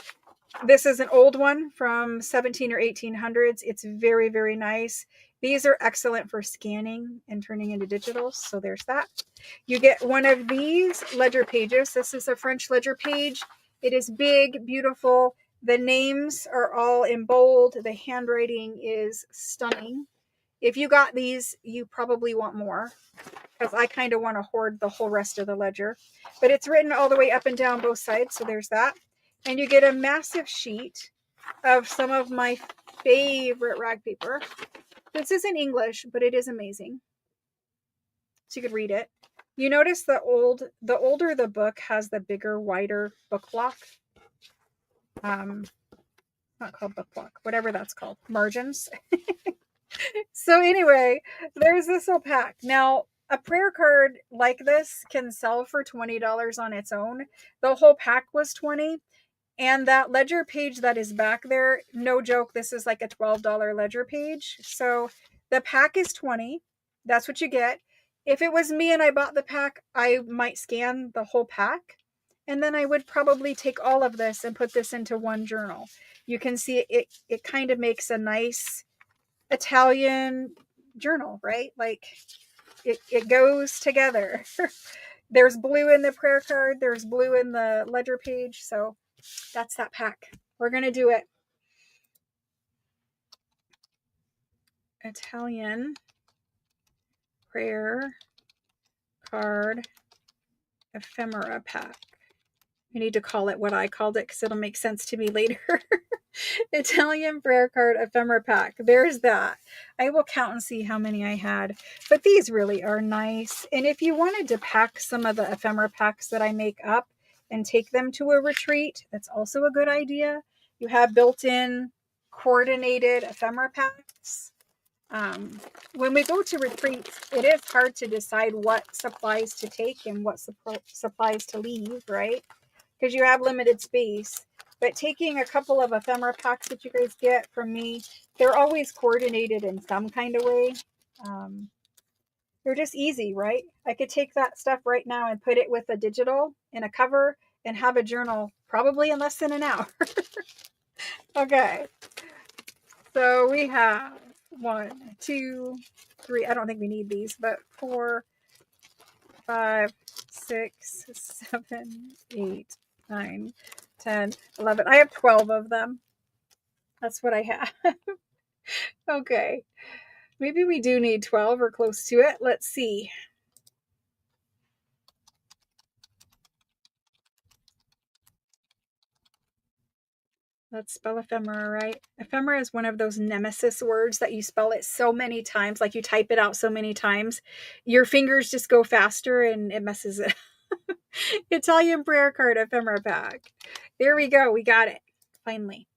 This is an old one from 17 or 1800s. It's very, very nice. These are excellent for scanning and turning into digital. So there's that. You get one of these ledger pages. This is a French ledger page. It is big, beautiful. The names are all in bold. The handwriting is stunning. If you got these, you probably want more, because I kind of want to hoard the whole rest of the ledger. But it's written all the way up and down both sides. So there's that. And you get a massive sheet of some of my favorite rag paper. This is in English, but it is amazing. So you could read it. You notice the older the book has, the bigger, wider book block. Not called book block, whatever that's called. Margins. So anyway, there's this whole pack. Now, a prayer card like this can sell for $20 on its own. The whole pack was $20. And that ledger page that is back there, no joke, this is like a $12 ledger page. So the pack is 20. That's what you get. If it was me and I bought the pack, I might scan the whole pack. And then I would probably take all of this and put this into one journal. You can see it kind of makes a nice Italian journal, right? Like it goes together. There's blue in the prayer card. There's blue in the ledger page. So that's that pack. We're going to do it. Italian prayer card ephemera pack. I need to call it what I called it because it'll make sense to me later. Italian prayer card ephemera pack. There's that. I will count and see how many I had. But these really are nice. And if you wanted to pack some of the ephemera packs that I make up and take them to a retreat, that's also a good idea. You have built-in coordinated ephemera packs. When we go to retreats, it is hard to decide what supplies to take and what supplies to leave, right? Because you have limited space. But taking a couple of ephemera packs that you guys get from me, they're always coordinated in some kind of way. They're just easy, right? I could take that stuff right now and put it with a digital in a cover and have a journal probably in less than an hour. Okay. So we have 1, 2, 3. I don't think we need these, but 4, 5, 6, 7, 8, 9, 10, 11. I have 12 of them. That's what I have. Okay. Maybe we do need 12 or close to it. Let's see. Let's spell ephemera right. Ephemera is one of those nemesis words that you spell it so many times, like you type it out so many times, your fingers just go faster and it messes it. Italian prayer card ephemera pack. There we go. We got it. Finally.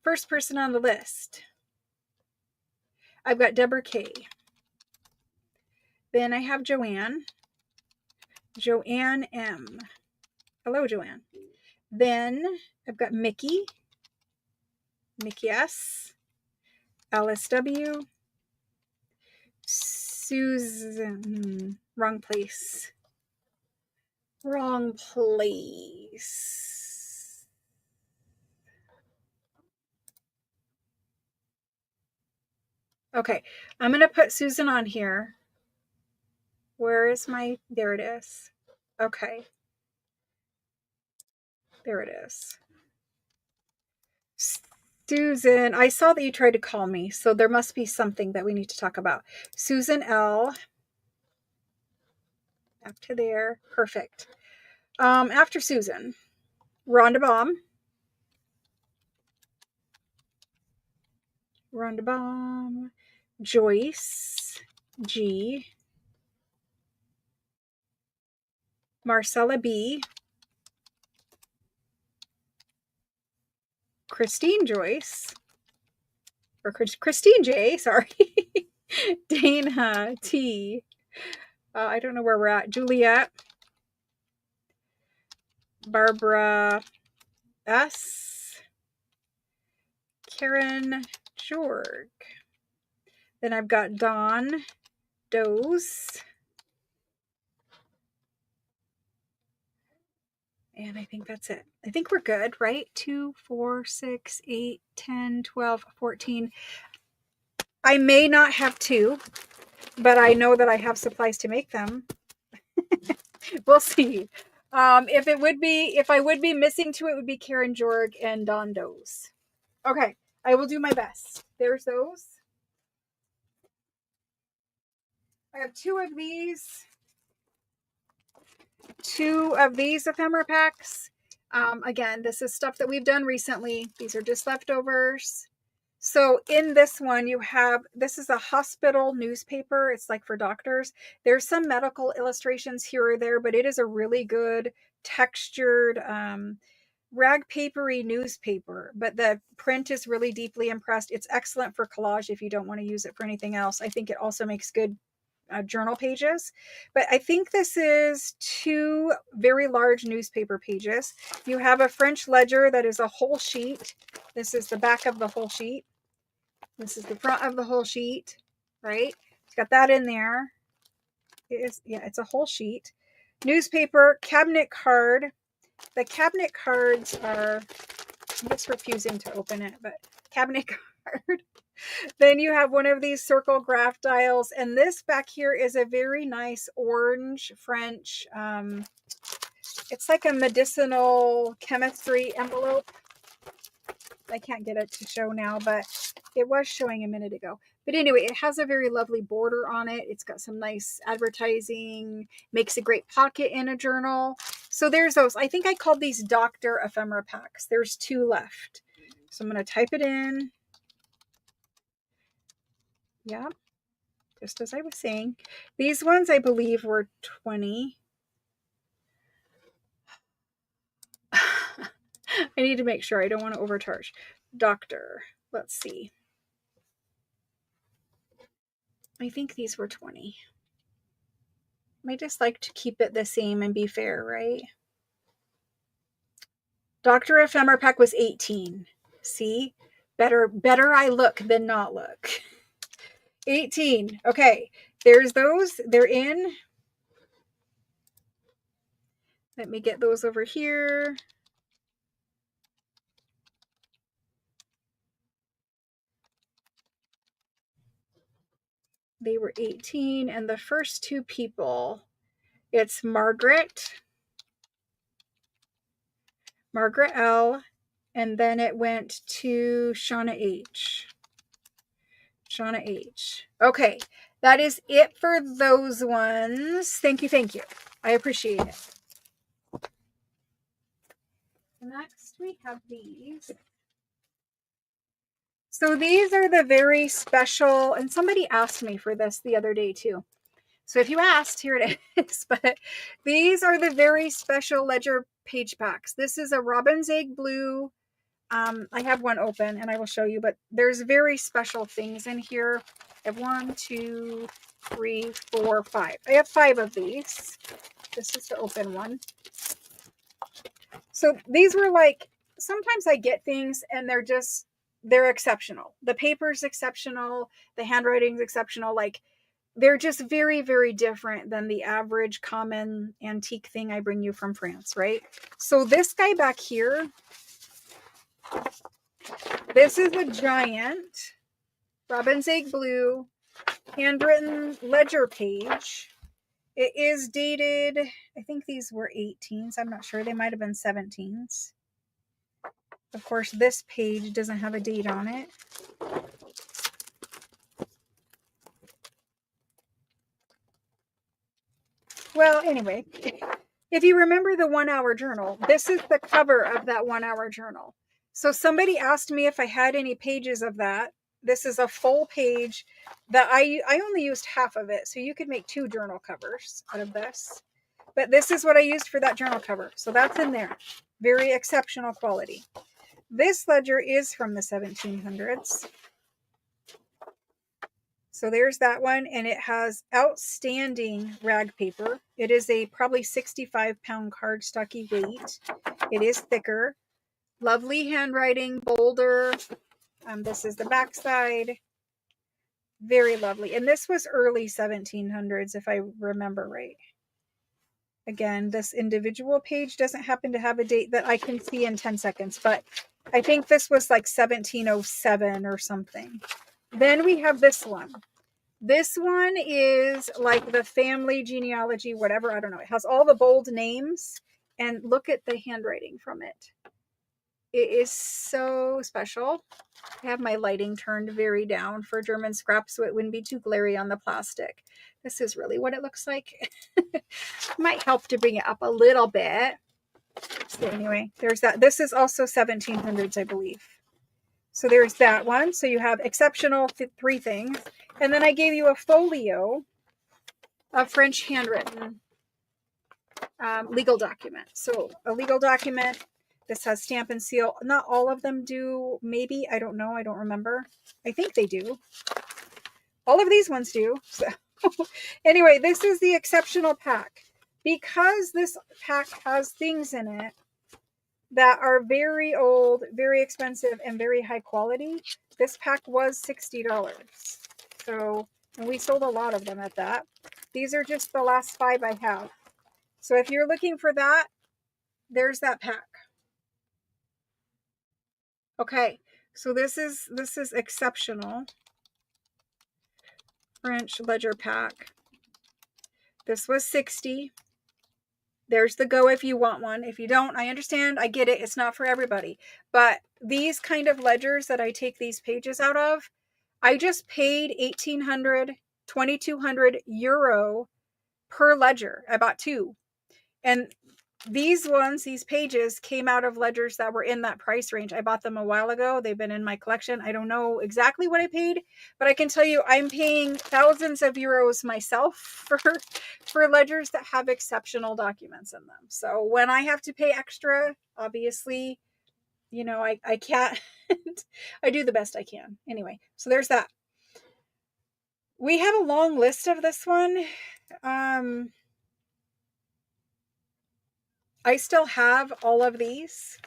First person on the list. I've got Deborah K. Then I have Joanne. Joanne M. Hello, Joanne. Then I've got Mickey. Mickey S. Alice W. Susan. Wrong place. Wrong place. Okay, I'm going to put Susan on here. Where is my, there it is. Okay. There it is. Susan, I saw that you tried to call me, so there must be something that we need to talk about. Susan L. Up to there. Perfect. After Susan, Rhonda Baum. Rhonda Baum. Joyce G. Marcella B. Christine Joyce. Or Christine J. Sorry. Dana T. I don't know where we're at. Juliet. Barbara S. Karen Jorg. Then I've got Dawn Doze. And I think that's it. I think we're good, right? 2, 4, 6, 8, 10, 12, 14. I may not have 2, but I know that I have supplies to make them. We'll see. If I would be missing 2, it would be Karen Jorg and Dawn Doze. Okay, I will do my best. There's those. I have 2 of these. 2 of these ephemera packs. Again, this is stuff that we've done recently. These are just leftovers. So in this one, you have, this is a hospital newspaper. It's like for doctors. There's some medical illustrations here or there, but it is a really good textured, rag papery newspaper. But the print is really deeply impressed. It's excellent for collage if you don't want to use it for anything else. I think it also makes good journal pages. But I think this is 2 very large newspaper pages. You have a French ledger that is a whole sheet. This is the back of the whole sheet. This is the front of the whole sheet, right? It's got that in there. It's a whole sheet. Newspaper, cabinet card. The cabinet cards are, I'm just refusing to open it, but cabinet card. Then you have one of these circle graph dials, and this back here is a very nice orange French, it's like a medicinal chemistry envelope. I can't get it to show now, but it was showing a minute ago. But anyway, it has a very lovely border on it. It's got some nice advertising, makes a great pocket in a journal. So there's those. I think I called these Dr. Ephemera packs. There's 2 left. So I'm going to type it in. Yeah, just as I was saying. These ones, I believe, were 20. I need to make sure. I don't want to overcharge. Doctor, let's see. I think these were 20. I just like to keep it the same and be fair, right? Dr. Ephemera pack was 18. See? Better I look than not look. 18. Okay. There's those. They're in. Let me get those over here. They were 18. And the first 2 people, it's Margaret L, and then it went to Shauna H. Okay, that is it for those ones. Thank you. I appreciate it. Next, we have these. So these are the very special, and somebody asked me for this the other day too. So if you asked, here it is. But these are the very special ledger page packs. This is a robin's egg blue. I have one open and I will show you, but there's very special things in here. I have 1, 2, 3, 4, 5. I have 5 of these. This is the open one. So these were like, sometimes I get things and they're exceptional. The paper's exceptional. The handwriting's exceptional. Like, they're just very, very different than the average common antique thing I bring you from France, right? So this guy back here, this is a giant robin's egg blue handwritten ledger page. It is dated, I think these were 18s. I'm not sure. They might have been 17s. Of course, this page doesn't have a date on it. Well, anyway, if you remember the 1 hour journal, this is the cover of that 1 hour journal. So somebody asked me if I had any pages of that. This is a full page that I only used half of it. So you could make 2 journal covers out of this. But this is what I used for that journal cover. So that's in there. Very exceptional quality. This ledger is from the 1700s. So there's that one, and it has outstanding rag paper. It is a probably 65-pound cardstocky weight. It is thicker. Lovely handwriting, bolder. This is the backside. Very lovely. And this was early 1700s, if I remember right. Again, this individual page doesn't happen to have a date that I can see in 10 seconds, but I think this was like 1707 or something. Then we have this one. This one is like the family genealogy, whatever. I don't know. It has all the bold names, and look at the handwriting from it. It is so special. I have my lighting turned very down for German scrap so it wouldn't be too glary on the plastic. This is really what it looks like. Might help to bring it up a little bit. So anyway, there's that. This is also 1700s, I believe. So there's that one. So you have exceptional 3 things. And then I gave you a folio of French handwritten legal document. So a legal document. This has stamp and seal. Not all of them do. Maybe. I don't know. I don't remember. I think they do. All of these ones do. So anyway, this is the exceptional pack. Because this pack has things in it that are very old, very expensive, and very high quality, this pack was $60. So, and we sold a lot of them at that. These are just the last 5 I have. So if you're looking for that, there's that pack. Okay, so this is exceptional French ledger pack. This was 60. There's the go if you want one. If you don't, I understand. I get it. It's not for everybody. But these kind of ledgers that I take these pages out of, I just paid 1,800, 2,200 euro per ledger. I bought 2. And these ones, these pages came out of ledgers that were in that price range. I bought them a while ago. They've been in my collection. I don't know exactly what I paid, but I can tell you I'm paying thousands of euros myself for ledgers that have exceptional documents in them. So when I have to pay extra, obviously, you know, I can't. I do the best I can. Anyway, so there's that. We have a long list of this one. I still have all of these.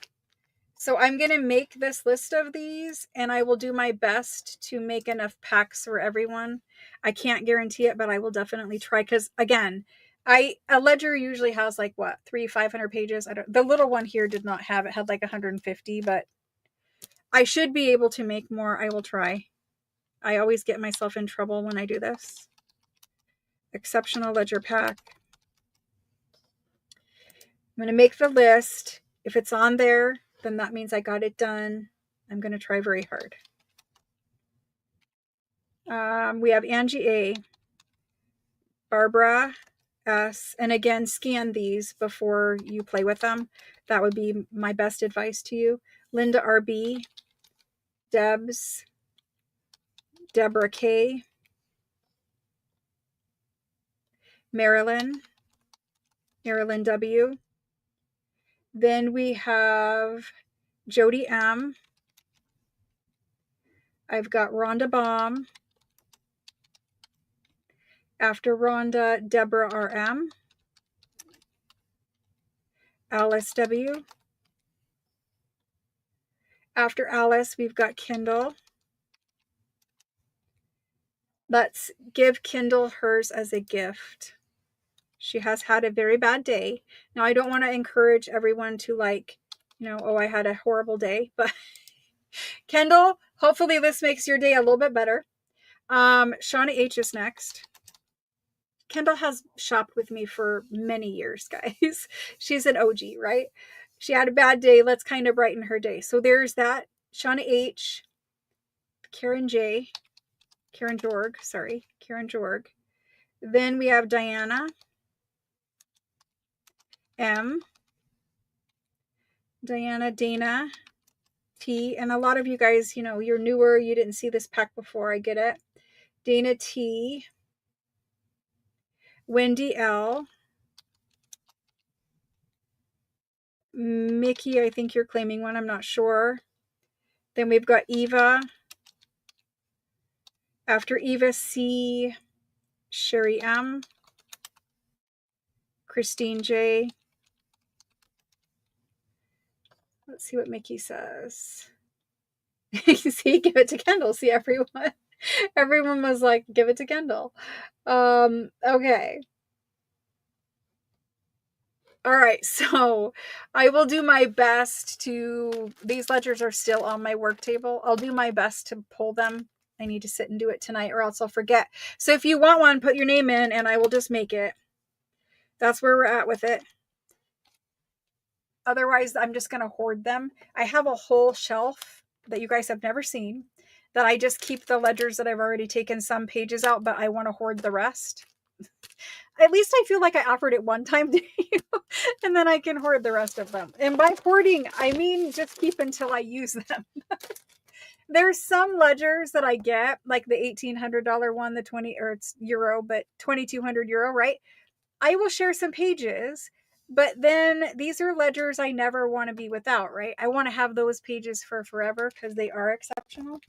So I'm going to make this list of these, and I will do my best to make enough packs for everyone. I can't guarantee it, but I will definitely try. Because again, a ledger usually has like what, 500 pages. The little one here did not have, it had like 150, but I should be able to make more. I will try. I always get myself in trouble when I do this. Exceptional ledger pack. I'm going to make the list. If it's on there, then that means I got it done. I'm going to try very hard. We have Angie A, Barbara S, and again, scan these before you play with them. That would be my best advice to you. Linda RB, Debs, Deborah K, Marilyn W. Then we have Jody M. I've got Rhonda Baum. After Rhonda, Deborah RM. Alice W. After Alice, we've got Kindle. Let's give Kindle hers as a gift. She has had a very bad day. Now, I don't want to encourage everyone to like, you know, oh, I had a horrible day. But Kendall, hopefully this makes your day a little bit better. Shauna H is next. Kendall has shopped with me for many years, guys. She's an OG, right? She had a bad day. Let's kind of brighten her day. So there's that. Shauna H, Karen Jorg. Then we have Diana M, Diana, Dana T, and a lot of you guys, you know, you're newer, you didn't see this pack before, I get it. Dana T, Wendy L, Mickey, I think you're claiming one, I'm not sure. Then we've got Eva. After Eva C, Sherry M, Christine J. Let's see what Mickey says. See, give it to Kendall. See, everyone was like, give it to Kendall. Okay. All right, so I will do my best to, these ledgers are still on my work table. I'll do my best to pull them. I need to sit and do it tonight or else I'll forget. So if you want one, put your name in and I will just make it. That's where we're at with it. Otherwise, I'm just going to hoard them. I have a whole shelf that you guys have never seen that I just keep the ledgers that I've already taken some pages out, but I want to hoard the rest. At least I feel like I offered it one time to you, and then I can hoard the rest of them. And by hoarding, I mean just keep until I use them. There's some ledgers that I get, like the $1,800 one, the 20, or it's euro, but 2,200 euro, right? I will share some pages, but then these are ledgers I never want to be without, right? I want to have those pages for forever because they are exceptional.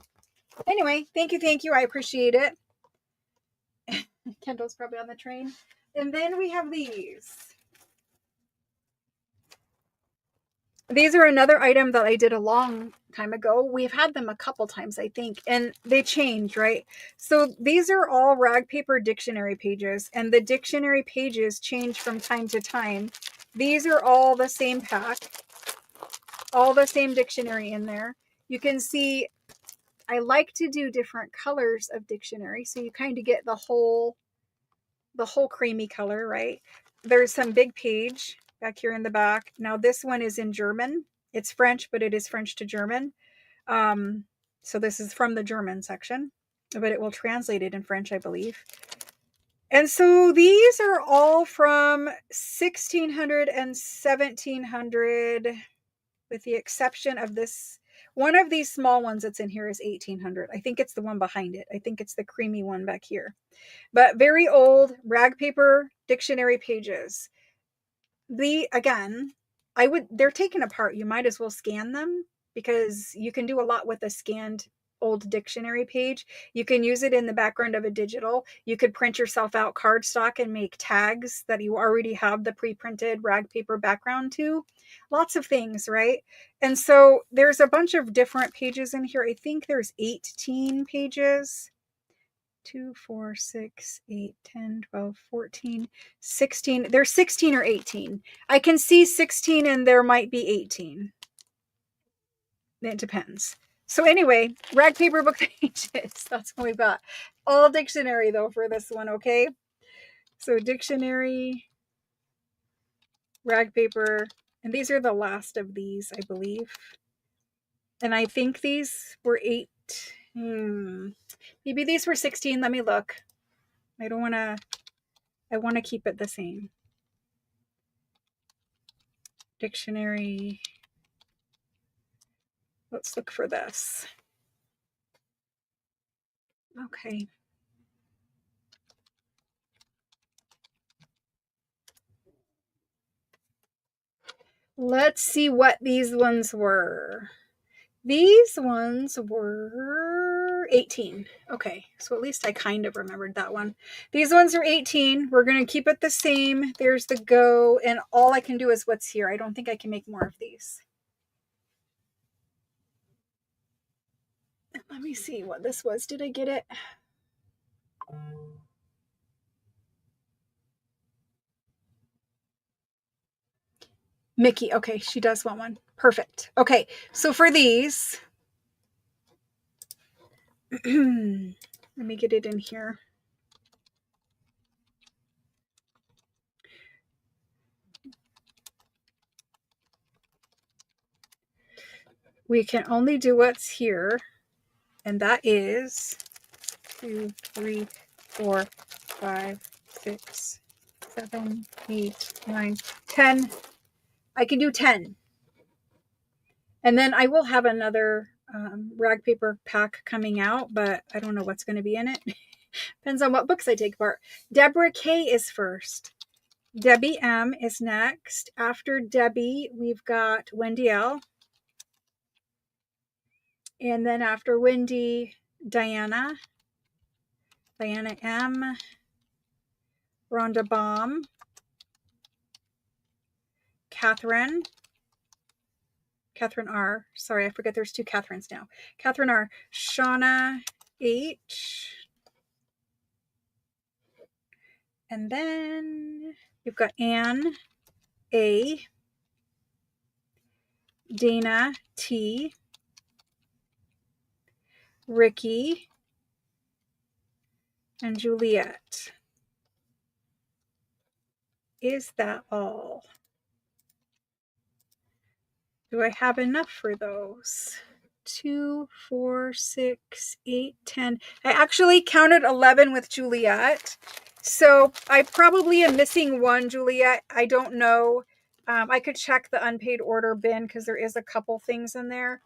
Anyway, thank you. I appreciate it. Kendall's probably on the train. And then we have these. These are another item that I did a long time ago. We've had them a couple times, I think, and they change, right? So these are all rag paper dictionary pages, and the dictionary pages change from time to time. These are all the same pack, all the same dictionary in there. You can see I like to do different colors of dictionary, so you kind of get the whole creamy color, right? There's some big page back here in the back. Now this one is in German. It's French, but it is French to German. So this is from the German section, but it will translate it in French, I believe. And so these are all from 1600 and 1700, with the exception of this. One of these small ones that's in here is 1800. I think it's the one behind it. I think it's the creamy one back here. But very old rag paper dictionary pages. Again, they're taken apart. You might as well scan them because you can do a lot with a scanned old dictionary page. You can use it in the background of a digital. You could print yourself out cardstock and make tags that you already have the pre-printed rag paper background to. Lots of things, right? And so there's a bunch of different pages in here. I think there's 18 pages. 2, 4, 6, 8, 10, 12, 14, 16. There's 16 or 18. I can see 16 and there might be 18. It depends. So anyway, rag paper book pages. That's what we've got. All dictionary though for this one, okay? So dictionary, rag paper, and these are the last of these, I believe. And I think these were 8. Maybe these were 16. Let me look. I want to keep it the same. Dictionary. Let's look for this. Okay. Let's see what these ones were. These ones were 18. Okay, so at least I kind of remembered that one. These ones are 18. We're going to keep it the same. There's the go, and all I can do is what's here. I don't think I can make more of these. Let me see what this was. Did I get it? Mickey. Okay, she does want one. Perfect. Okay, so for these, let me get it in here. We can only do what's here, and that is 2, 3, 4, 5, 6, 7, 8, 9, 10. I can do 10. And then I will have another rag paper pack coming out, but I don't know what's going to be in it. Depends on what books I take apart. Deborah K is first. Debbie M is next. After Debbie, we've got Wendy L. And then after Wendy, Diana M, Rhonda Baum, Catherine R. Sorry, I forget there's 2 Catherines now. Catherine R. Shauna H. And then you've got Anne A. Dana T. Ricky. And Juliet. Is that all? Do I have enough for those? 2, 4, 6, 8, 10. I actually counted 11 with Juliet. So I probably am missing one, Juliet. I don't know. I could check the unpaid order bin because there is a couple things in there.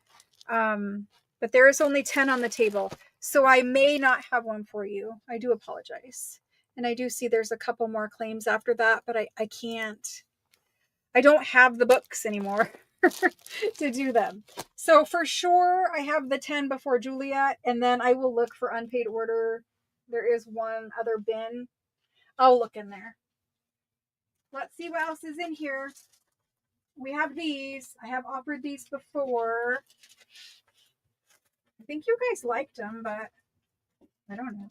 But there is only 10 on the table. So I may not have one for you. I do apologize. And I do see there's a couple more claims after that, but I can't. I don't have the books anymore to do them. So for sure, I have the 10 before Juliet, and then I will look for unpaid order there is one other bin. I'll look in there. Let's see what else is in here. We have these. I have offered these before. I think you guys liked them, but I don't know.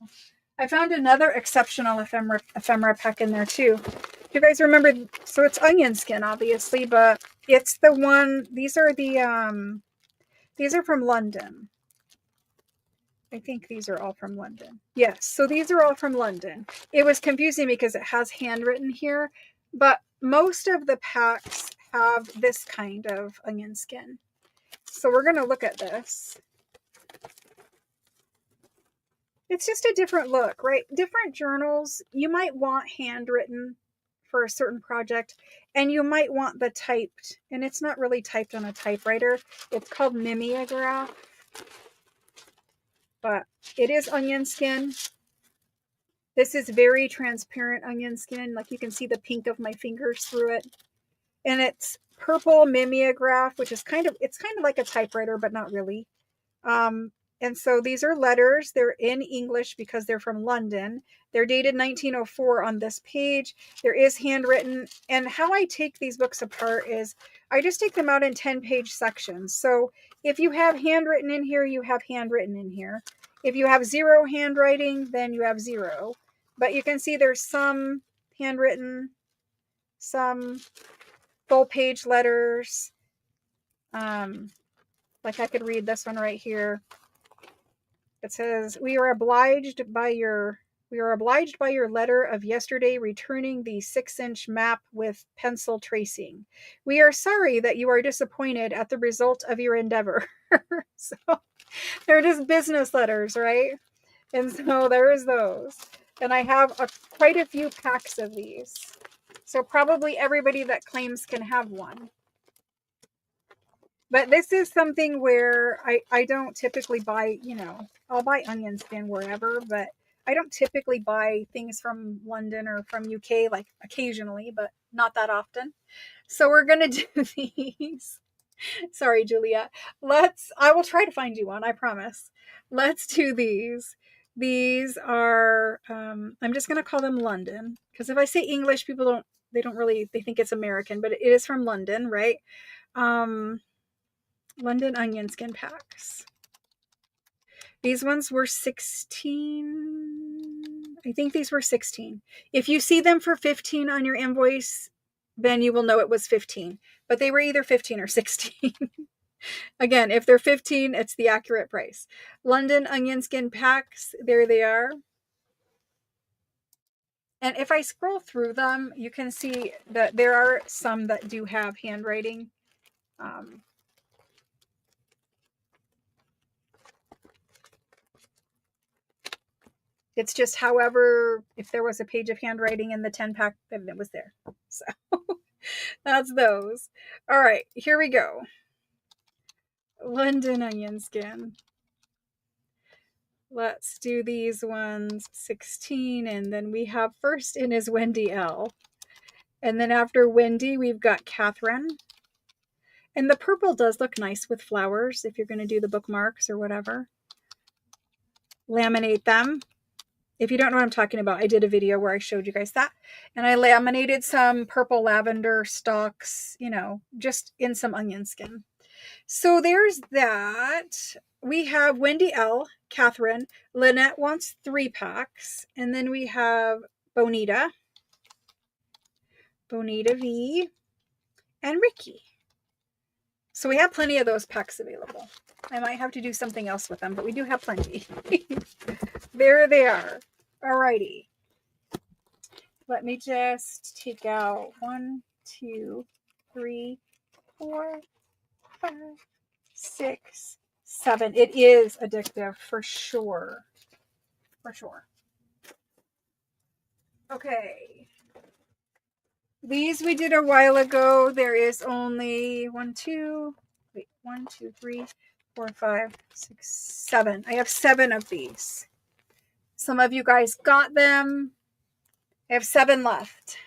I found another exceptional ephemera pack in there too. You guys remember? So it's onion skin, obviously, but it's the one. These are from London. I think these are all from London. Yes, so these are all from London. It was confusing because it has handwritten here, but most of the packs have this kind of onion skin. So we're going to look at this. It's just a different look, right? Different journals, you might want handwritten for a certain project, and you might want the typed, and it's not really typed on a typewriter. It's called mimeograph, but it is onion skin. This is very transparent onion skin. Like you can see the pink of my fingers through it. And it's purple mimeograph, which is kind of like a typewriter, but not really. And so these are letters. They're in English because they're from London. They're dated 1904 on this page. There is handwritten. And how I take these books apart is I just take them out in 10-page sections. So if you have handwritten in here, you have handwritten in here. If you have zero handwriting, then you have zero. But you can see there's some handwritten, some full page letters. Like I could read this one right here. It says, we are obliged by your letter of yesterday returning the 6-inch map with pencil tracing. We are sorry that you are disappointed at the result of your endeavor. So they're just business letters, right? And so there's those. And I have quite a few packs of these. So probably everybody that claims can have one. But this is something where I don't typically buy, I'll buy onion skin wherever, but I don't typically buy things from London or from UK, like occasionally, but not that often. So we're going to do these. Sorry, Julia. I will try to find you one, I promise. Let's do these. These are, I'm just going to call them London, because if I say English, people they think it's American, but it is from London, right? London onion skin packs. These ones were 16. I think these were 16. If you see them for 15 on your invoice, then you will know it was 15. But they were either 15 or 16. Again, if they're 15, it's the accurate price. London onion skin packs, there they are. And if I scroll through them, you can see that there are some that do have handwriting. It's just, however, if there was a page of handwriting in the 10-pack, then it was there. So that's those. All right, here we go. London onion skin. Let's do these ones, 16, and then we have first in is Wendy L. And then after Wendy, we've got Catherine. And the purple does look nice with flowers if you're going to do the bookmarks or whatever. Laminate them. If you don't know what I'm talking about, I did a video where I showed you guys that. And I laminated some purple lavender stalks, just in some onion skin. So there's that. We have Wendy L, Catherine. Lynette wants 3 packs. And then we have Bonita V, and Ricky. So we have plenty of those packs available. I might have to do something else with them, but we do have plenty. There they are. Alrighty. Let me just take out 1, 2, 3, 4, 5, 6, 7. It is addictive for sure. For sure. Okay. These we did a while ago. There is only 1, 2, 3, 4, 5, 6, 7. I have 7 of these. Some of you guys got them. I have 7 left.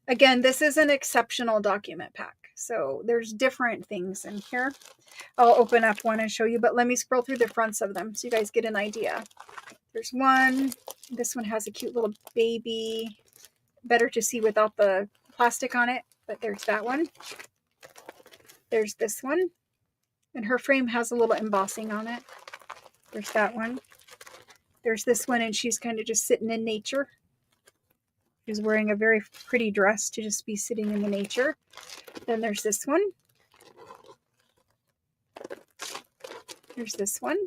Again, this is an exceptional document pack. So there's different things in here. I'll open up one and show you, but let me scroll through the fronts of them so you guys get an idea. There's one. This one has a cute little baby. Better to see without the plastic on it, but there's that one. There's this one. And her frame has a little embossing on it. There's that one. There's this one, and she's kind of just sitting in nature. She's wearing a very pretty dress to just be sitting in the nature. Then there's this one. There's this one.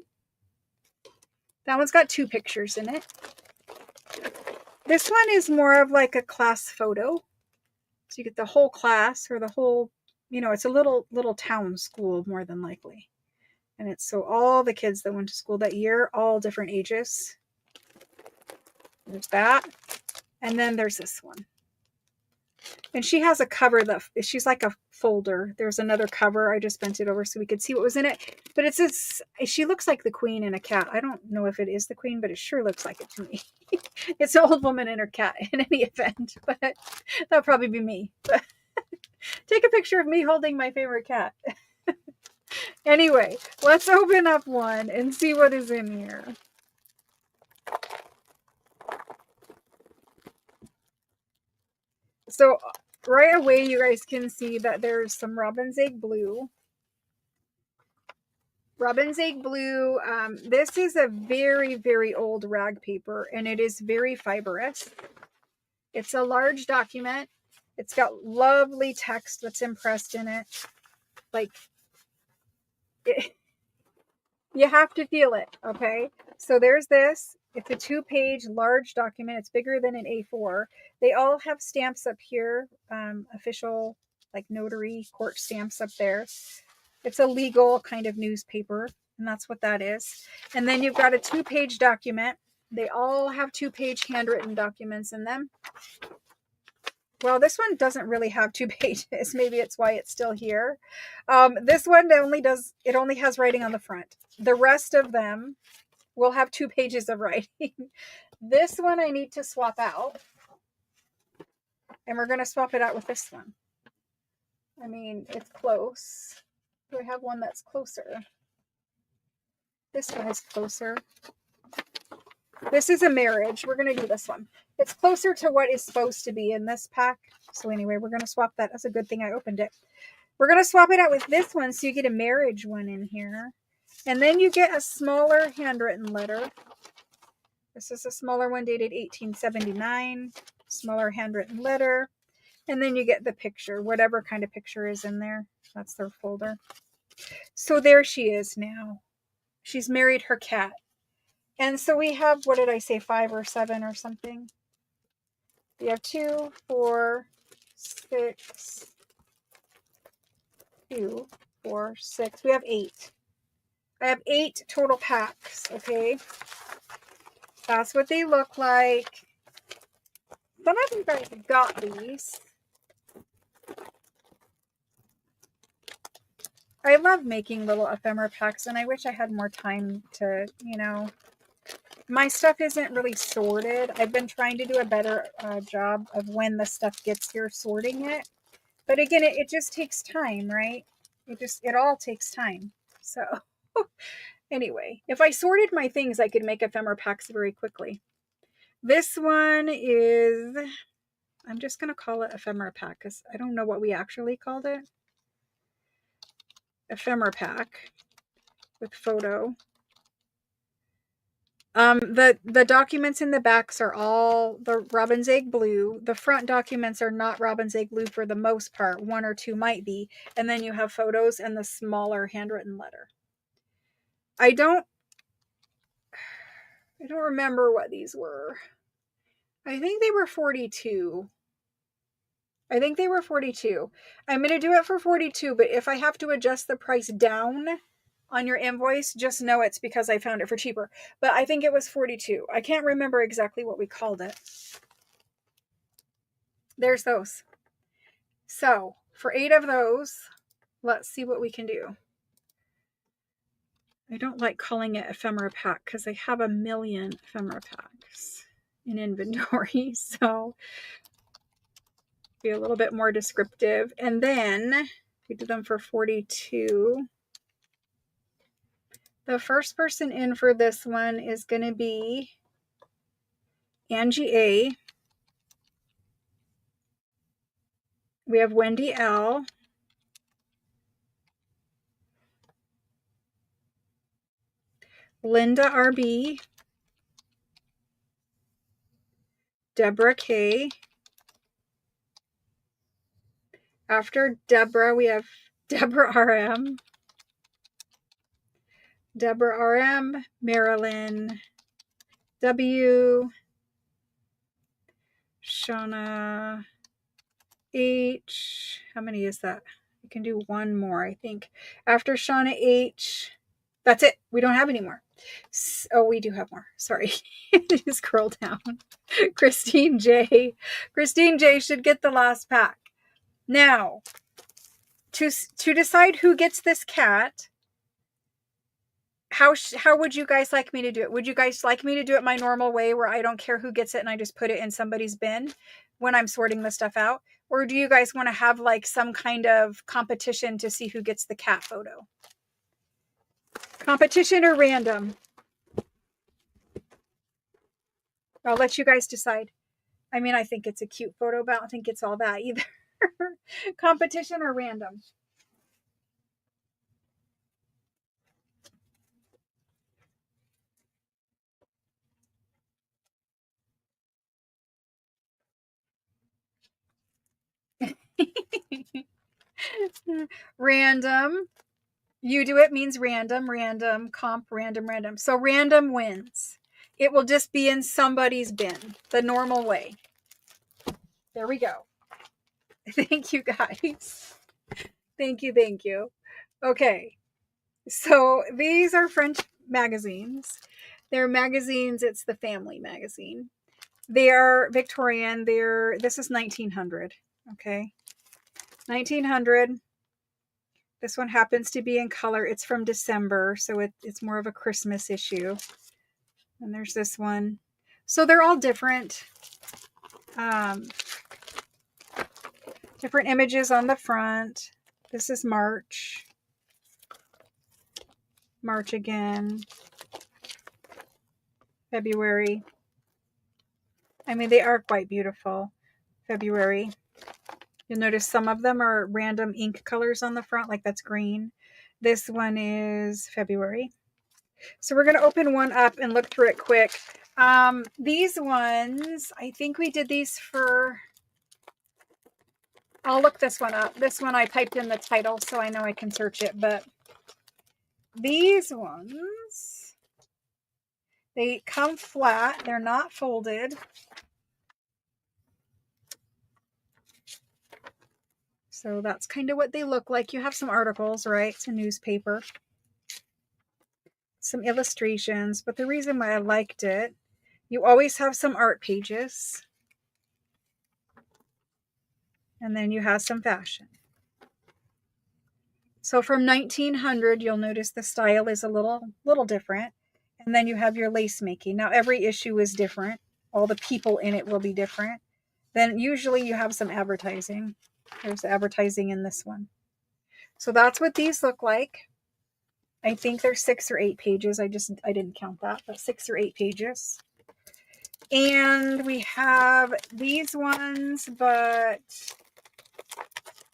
That one's got 2 pictures in it. This one is more of like a class photo. So you get the whole class or the whole, you know, it's a little town school more than likely. And it's so all the kids that went to school that year, all different ages. There's that. And then there's this one. And she has a cover that she's like a folder. There's another cover. I just bent it over so we could see what was in it. But it's this, she looks like the queen and a cat. I don't know if it is the queen, but it sure looks like it to me. It's an old woman and her cat in any event, but that'll probably be me. Take a picture of me holding my favorite cat. Anyway, let's open up one and see what is in here. So right away, you guys can see that there's some robin's egg blue. Robin's egg blue. This is a very, very old rag paper, and it is very fibrous. It's a large document. It's got lovely text that's impressed in it. Like, you have to feel it, okay? So there's this. It's a 2-page large document. It's bigger than an A4. They all have stamps up here, official, like notary court stamps up there. It's a legal kind of newspaper, and that's what that is. And then you've got a 2-page document. They all have 2-page handwritten documents in them. Well, this one doesn't really have 2 pages. Maybe it's why it's still here. This one only has writing on the front. The rest of them will have 2 pages of writing. This one I need to swap out. And we're going to swap it out with this one. I mean, it's close. Do I have one that's closer? This one is closer. This is a marriage. We're going to do this one. It's closer to what is supposed to be in this pack. So anyway, we're going to swap that. That's a good thing I opened it. We're going to swap it out with this one so you get a marriage one in here. And then you get a smaller handwritten letter. This is a smaller one dated 1879. Smaller handwritten letter. And then you get the picture, whatever kind of picture is in there. That's their folder. So there she is now. She's married her cat. And so we have, what did I say, 5 or 7 or something? We have 2, 4, 6, 2, 4, 6. We have 8. I have 8 total packs, okay? That's what they look like. Some of you guys got these. I love making little ephemera packs, and I wish I had more time to, my stuff isn't really sorted. I've been trying to do a better job of when the stuff gets here, sorting it. But again, it just takes time, right? It all takes time. So anyway, if I sorted my things, I could make ephemera packs very quickly. This one is, I'm just going to call it ephemera pack because I don't know what we actually called it. Ephemera pack with photo. The documents in the backs are all the robin's egg blue. The front documents are not robin's egg blue for the most part. 1 or 2 might be. And then you have photos and the smaller handwritten letter. I don't remember what these were. I think they were 42. I'm going to do it for 42, but if I have to adjust the price down on your invoice, just know it's because I found it for cheaper. But I think it was 42. I can't remember exactly what we called it. There's those. So for 8 of those, let's see what we can do. I don't like calling it ephemera pack because I have a million ephemera packs in inventory. So Be a little bit more descriptive. And then we did them for 42. The first person in for this one is going to be Angie A. We have Wendy L. Linda RB. Deborah K. After Deborah, we have Deborah RM. Deborah RM, Marilyn W. Shauna H. How many is that? We can do one more, I think. After Shauna H. That's it. We don't have any more. Oh, we do have more. Sorry. Just scroll down. Christine J. Christine J should get the last pack. Now, to decide who gets this cat, how would you guys like me to do it? Would you guys like me to do it my normal way where I don't care who gets it and I just put it in somebody's bin when I'm sorting the stuff out? Or do you guys want to have like some kind of competition to see who gets the cat photo? Competition or random? I'll let you guys decide. I mean, I think it's a cute photo, but I don't think it's all that either. Competition or random? Random. You do it means random, random, comp, random, random. So random wins. It will just be in somebody's bin, the normal way. There we go. Thank you, guys. Thank you, thank you. Okay, so these are French magazines. They're magazines, it's the family magazine. They are Victorian. This is 1900, okay? 1900. This one happens to be in color. It's from December, so it's more of a Christmas issue. And there's this one. So they're all different. Different images on the front. This is March. March again. February. I mean, they are quite beautiful. February. You'll notice some of them are random ink colors on the front, like that's green. This one is February. So we're going to open one up and look through it quick. These ones, I think we did these for... I'll look this one up. This one I typed in the title so I know I can search it, but these ones, they come flat. They're not folded. So that's kind of what they look like. You have some articles, right? It's a newspaper. Some illustrations, but the reason why I liked it, you always have some art pages. And then you have some fashion. So from 1900, you'll notice the style is a little different. And then you have your lace making. Now every issue is different. All the people in it will be different. Then usually you have some advertising. There's advertising in this one. So that's what these look like. I think there's 6 or 8 pages. I didn't count that, but 6 or 8 pages. And we have these ones, but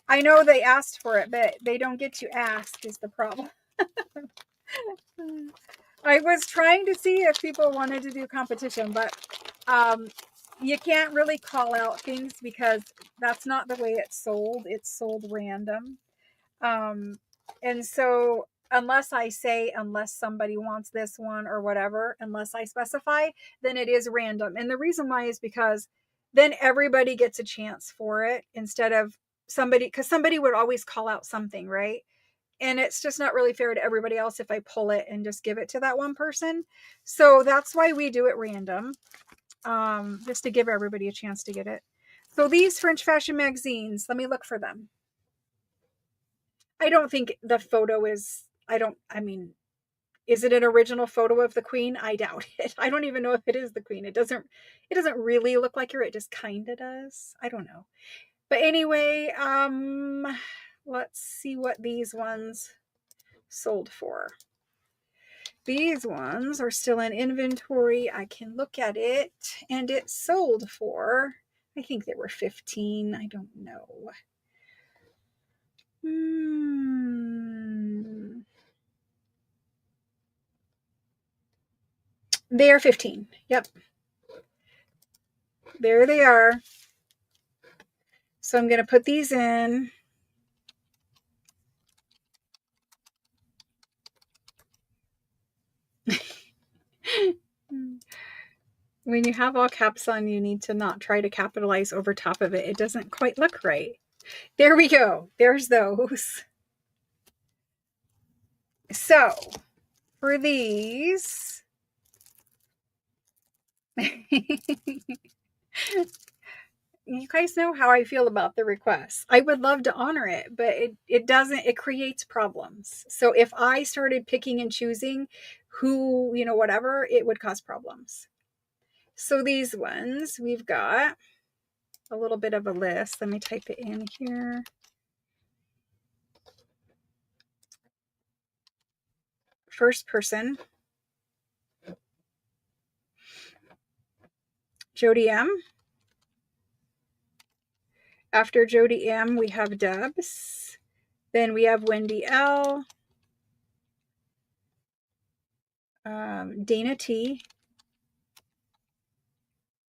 I know they asked for it, but they don't get to ask is the problem. I was trying to see if people wanted to do competition, but you can't really call out things because that's not the way it's sold. It's sold random. And so unless somebody wants this one or whatever, unless I specify, then it is random. And the reason why is because then everybody gets a chance for it instead of somebody, because somebody would always call out something, right? And it's just not really fair to everybody else if I pull it and just give it to that one person. So that's why we do it random, just to give everybody a chance to get it. So these French fashion magazines, let me look for them. I don't think the photo is, is it an original photo of the queen? I doubt it. I don't even know if it is the queen. It doesn't really look like her. It just kind of does. I don't know. But anyway, let's see what these ones sold for. These ones are still in inventory. I can look at it, and it sold for, I think they were 15. I don't know. They are 15. Yep. There they are. So I'm going to put these in. When you have all caps on, you need to not try to capitalize over top of it. It doesn't quite look right. There we go. There's those. So for these, you guys know how I feel about the requests. I would love to honor it, but it doesn't, it creates problems. So if I started picking and choosing who, whatever, it would cause problems. So these ones, we've got a little bit of a list. Let me type it in here. First person, Jody M. After Jody M, we have Debs. Then we have Wendy L. Dana T.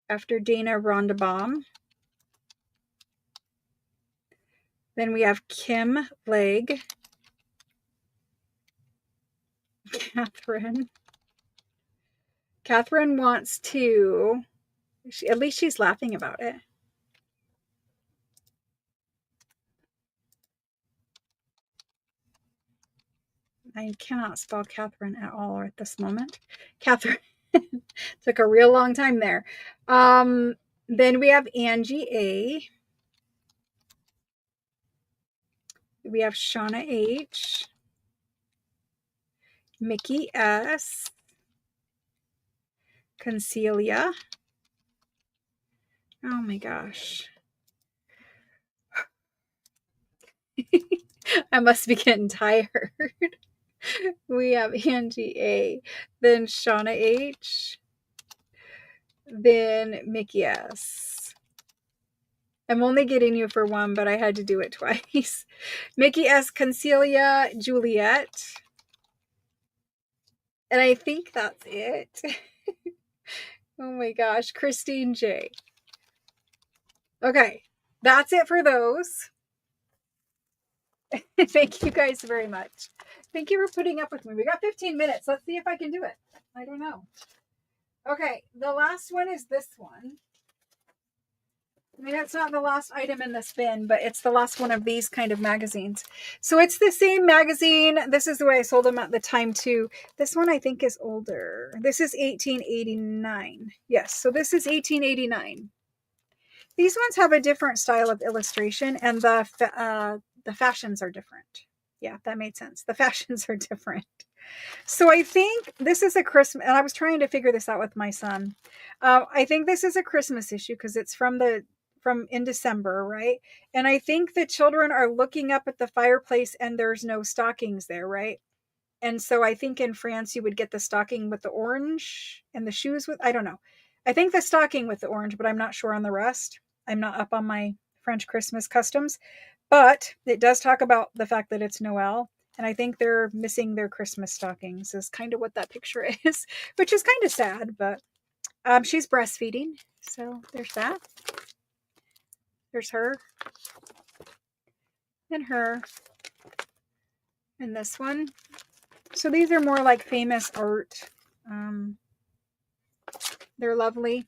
After Dana, Rhonda Baum. Then we have Kim Legg. Catherine wants to, at least she's laughing about it. I cannot spell Catherine at all at this moment. Catherine. Took a real long time there. Then we have Angie A. We have Shauna H. Mickey S. Concelia. Oh my gosh. I must be getting tired. We have Angie A. Then Shauna H. Then Mickey S. I'm only getting you for one, but I had to do it twice. Mickey S. Concelia Juliet. And I think that's it. Oh my gosh. Christine J. Okay. That's it for those. Thank you guys very much. Thank you for putting up with me. We got 15 minutes. Let's see if I can do it. I don't know. Okay. The last one is this one. I mean, it's not the last item in this bin, but it's the last one of these kind of magazines. So it's the same magazine. This is the way I sold them at the time too. This one I think is older. This is 1889. Yes, so this is 1889. These ones have a different style of illustration, and the fashions are different. Yeah, that made sense. The fashions are different. So I think this is a Christmas, and I was trying to figure this out with my son. I think this is a Christmas issue because it's from in December, right? And I think the children are looking up at the fireplace and there's no stockings there, right? And so I think in France you would get the stocking with the orange and the shoes with, I don't know. I think the stocking with the orange, but I'm not sure on the rest. I'm not up on my French Christmas customs, but it does talk about the fact that it's Noel. And I think they're missing their Christmas stockings is kind of what that picture is, which is kind of sad, but she's breastfeeding. So there's that. There's her. And her. And this one. So these are more like famous art. They're lovely.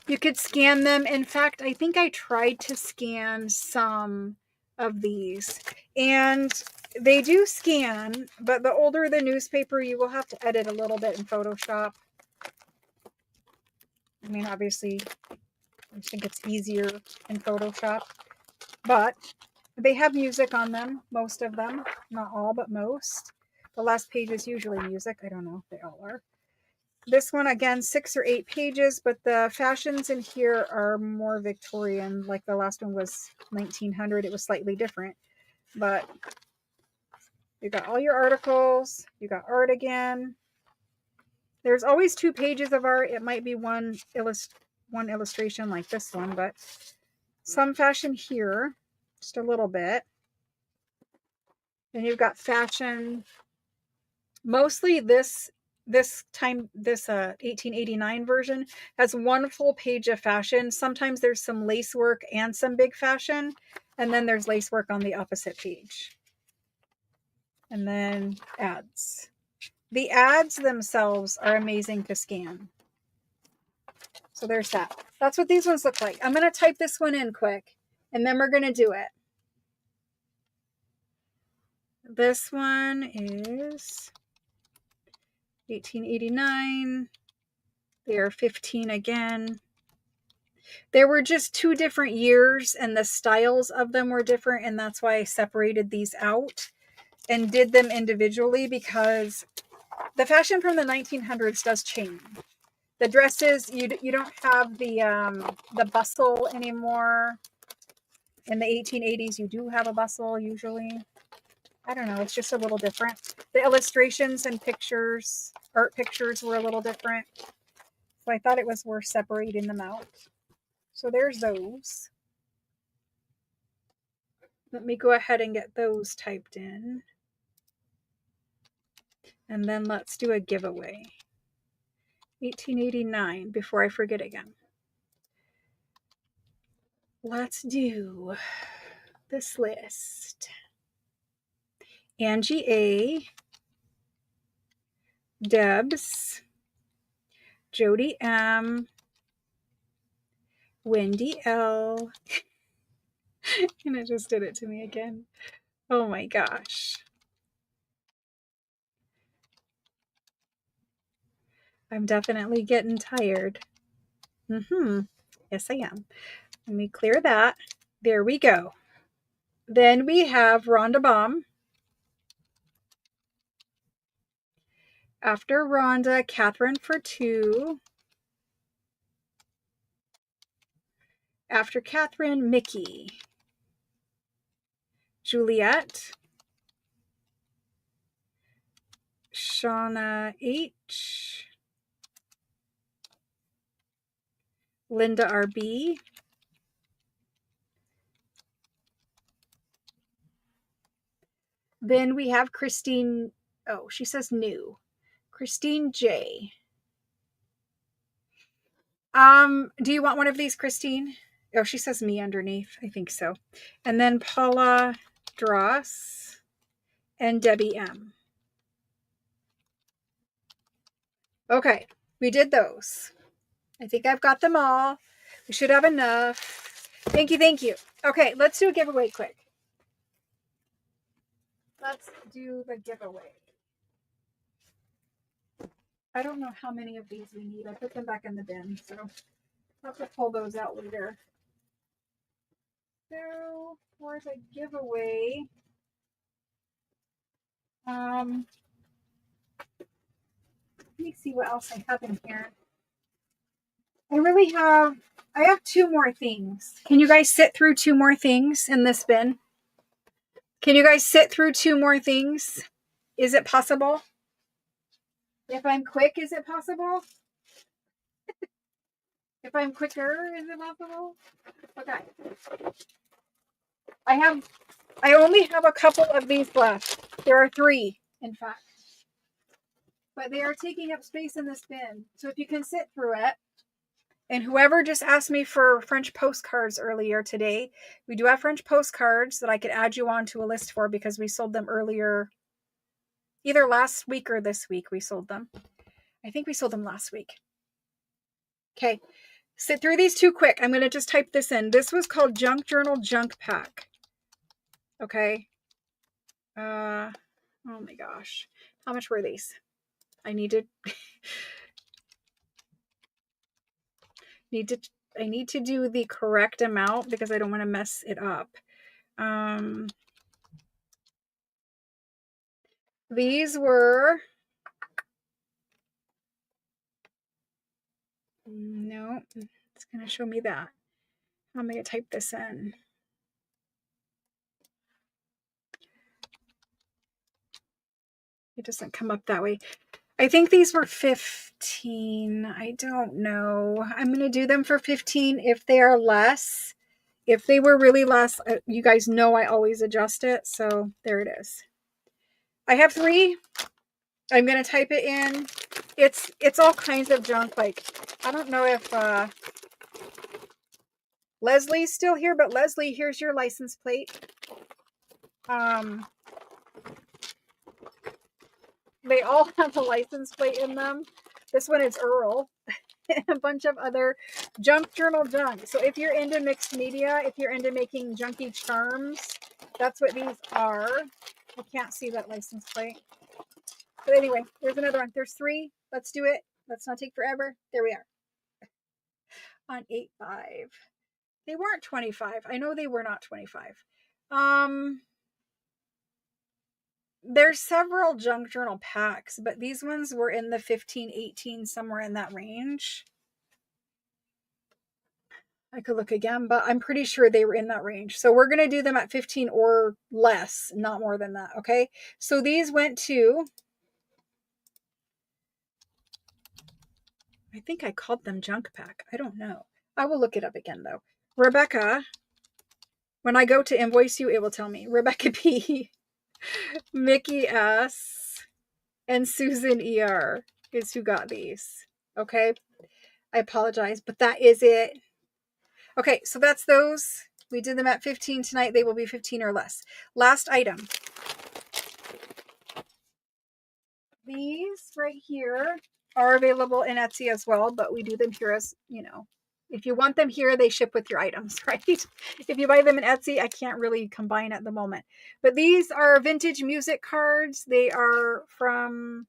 You could scan them. In fact, I think I tried to scan some of these. And they do scan, but the older the newspaper, you will have to edit a little bit in Photoshop. I mean, obviously, I think it's easier in Photoshop. But they have music on them, most of them. Not all, but most. The last page is usually music. I don't know if they all are. This one, again, 6 or 8 pages, but the fashions in here are more Victorian. Like the last one was 1900. It was slightly different. But you got all your articles. You got art again. There's always 2 pages of art. It might be one illustration like this one, but some fashion here, just a little bit. Then you've got fashion. Mostly this 1889 version has 1 full page of fashion. Sometimes there's some lace work and some big fashion, and then there's lace work on the opposite page. And then ads. The ads themselves are amazing to scan. So there's that. That's what these ones look like. I'm going to type this one in quick, and then we're going to do it. This one is 1889. They are 15 again. There were just 2 different years, and the styles of them were different, and that's why I separated these out and did them individually, because the fashion from the 1900s does change. The dresses, you don't have the bustle anymore. In the 1880s, you do have a bustle usually. I don't know, it's just a little different. The illustrations and pictures, art pictures, were a little different. So I thought it was worth separating them out. So there's those. Let me go ahead and get those typed in. And then let's do a giveaway. 1889, before I forget again. Let's do this list. Angie A, Debs, Jody M, Wendy L, and it just did it to me again. Oh my gosh. I'm definitely getting tired. Yes, I am. Let me clear that. There we go. Then we have Rhonda Baum. After Rhonda, Catherine for 2. After Catherine, Mickey. Juliet. Shauna H. Linda RB. Then we have Christine. Oh, she says new. Christine J. Do you want one of these, Christine? Oh, she says me underneath. I think so. And then Paula Dross and Debbie M. Okay, we did those. I think I've got them all. We should have enough. Thank you, thank you. Okay, let's do a giveaway quick. Let's do the giveaway. I don't know how many of these we need. I put them back in the bin, so I'll have to pull those out later. So for the giveaway, let me see what else I have in here. I have 2 more things. Can you guys sit through 2 more things in this bin? Can you guys sit through 2 more things? Is it possible? If I'm quick, is it possible? If I'm quicker, is it possible? Okay. I only have a couple of these left. There are 3, in fact. But they are taking up space in this bin. So if you can sit through it. And whoever just asked me for French postcards earlier today, we do have French postcards that I could add you onto a list for, because we sold them earlier. Either last week or this week we sold them. I think we sold them last week. Okay. Sit through these 2 quick. I'm going to just type this in. This was called Junk Journal Junk Pack. Okay. Oh my gosh. How much were these? I need to do the correct amount because I don't want to mess it up. These were No, it's going to show me that. I'm going to type this in. It doesn't come up that way. I think these were 15. I don't know. I'm going to do them for 15 if they are less. If they were really less, you guys know I always adjust it. So there it is. I have 3. I'm going to type it in. It's all kinds of junk. Like, I don't know if Leslie's still here, but Leslie, here's your license plate. They all have a license plate in them. This one is Earl. A bunch of other junk journal junk. So if you're into mixed media, if you're into making junky charms, that's what these are. I can't see that license plate. But anyway, there's another one. There's 3. Let's do it. Let's not take forever. There we are. On 8.5. They weren't 25. I know they were not 25. There's several junk journal packs, but these ones were in the 15, 18, somewhere in that range. I could look again, but I'm pretty sure they were in that range. So we're going to do them at 15 or less, not more than that. Okay. So these went to, I think I called them junk pack. I don't know. I will look it up again though. Rebecca, when I go to invoice you, it will tell me. Rebecca P, Mickey S, and Susan ER is who got these. Okay. I apologize, but that is it. Okay, so that's those. We did them at 15 tonight. They will be 15 or less. Last item. These right here are available in Etsy as well, but we do them here as, you know, if you want them here, they ship with your items, right? If you buy them in Etsy, I can't really combine at the moment. But these are vintage music cards. They are from,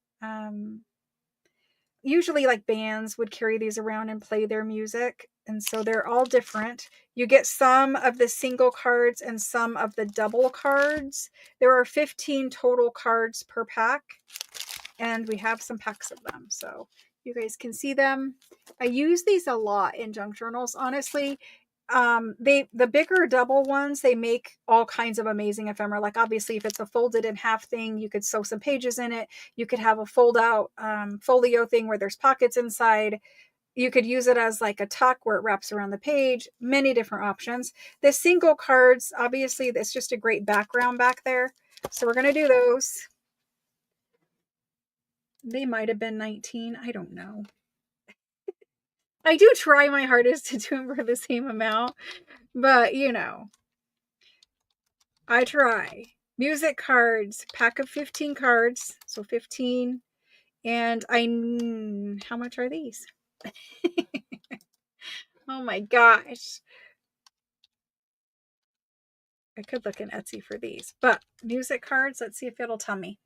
usually like bands would carry these around and play their music. And so they're all different. You get some of the single cards and some of the double cards. There are 15 total cards per pack. And we have some packs of them. So you guys can see them. I use these a lot in junk journals, honestly. The bigger double ones, they make all kinds of amazing ephemera. Like obviously if it's a folded in half thing, you could sew some pages in it. You could have a fold out folio thing where there's pockets inside. You could use it as like a tuck where it wraps around the page. Many different options. The single cards, obviously that's just a great background back there. So we're going to do those. They might have been 19. I don't know. I do try my hardest to do them for the same amount, but you know, I try. Music cards, pack of 15 cards, so 15. And how much are these? Oh my gosh. I could look in Etsy for these, but music cards, let's see if it'll tell me.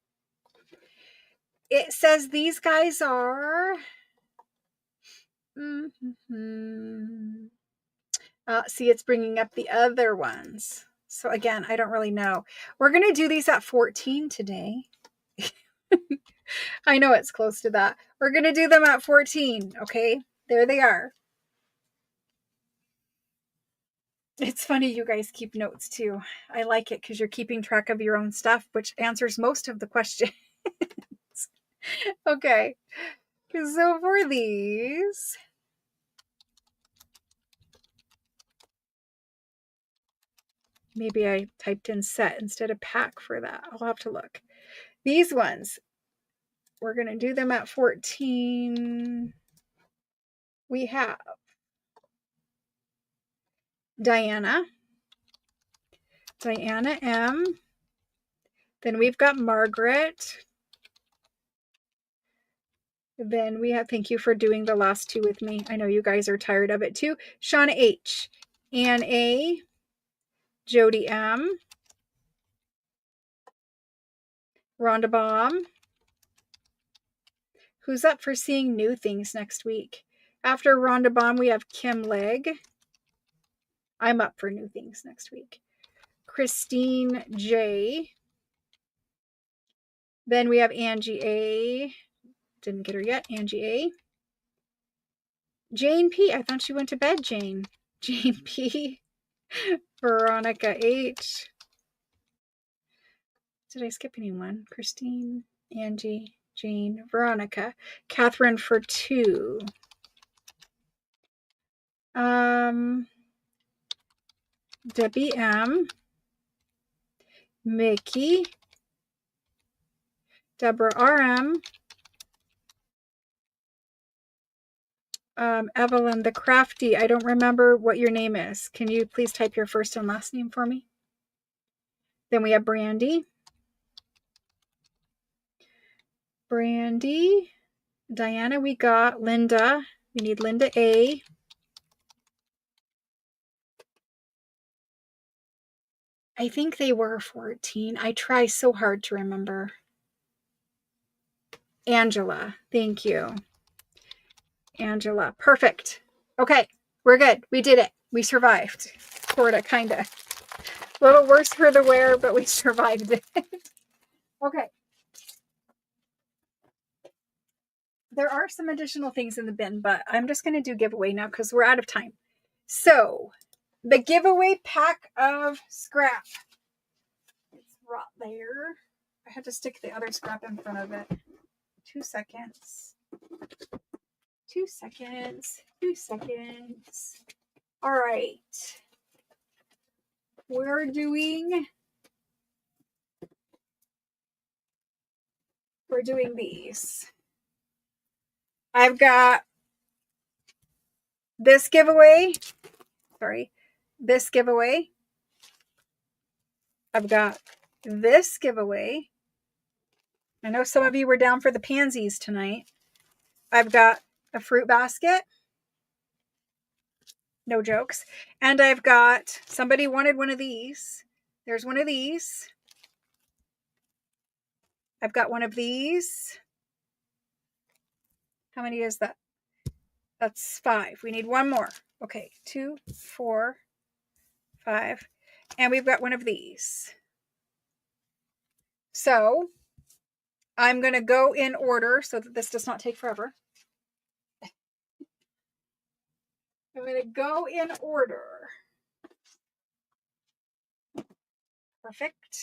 It says these guys are, see, it's bringing up the other ones. So again, I don't really know. We're going to do these at 14 today. I know it's close to that. We're going to do them at 14. Okay. There they are. It's funny you guys keep notes too. I like it because you're keeping track of your own stuff, which answers most of the questions. Okay. So for these, maybe I typed in set instead of pack for that. I'll have to look. These ones, we're going to do them at 14. We have Diana M. Then we've got Margaret. Then we have, thank you for doing the last 2 with me. I know you guys are tired of it too. Shauna H. Ann A. Jody M. Rhonda Baum. Who's up for seeing new things next week? After Rhonda Baum, we have Kim Legg. I'm up for new things next week. Christine J. Then we have Angie A. Didn't get her yet. Angie A. Jane P. I thought she went to bed, Jane. Jane P. Veronica H. Did I skip anyone? Christine, Angie, Jane, Veronica, Catherine for 2. Debbie M. Mickey, Deborah RM, Evelyn the Crafty. I don't remember what your name is. Can you please type your first and last name for me? Then we have Brandy. Brandy. Diana, we got Linda. We need Linda A. I think they were 14. I try so hard to remember. Angela. Thank you. Angela. Perfect. Okay. We're good. We did it. We survived. Sorta, kinda. A little worse for the wear, but we survived it. Okay. There are some additional things in the bin, but I'm just going to do giveaway now because we're out of time. So, the giveaway pack of scrap. It's right there. I had to stick the other scrap in front of it. 2 seconds. 2 seconds. 2 seconds. All right. We're doing these. I've got this giveaway. Sorry. This giveaway. I've got this giveaway. I know some of you were down for the pansies tonight. I've got a fruit basket. No jokes. And I've got, somebody wanted one of these. There's one of these. I've got one of these. How many is that? That's 5. We need one more. Okay, 2, 4, 5. And we've got one of these. So I'm going to go in order so that this does not take forever. I'm going to go in order. Perfect.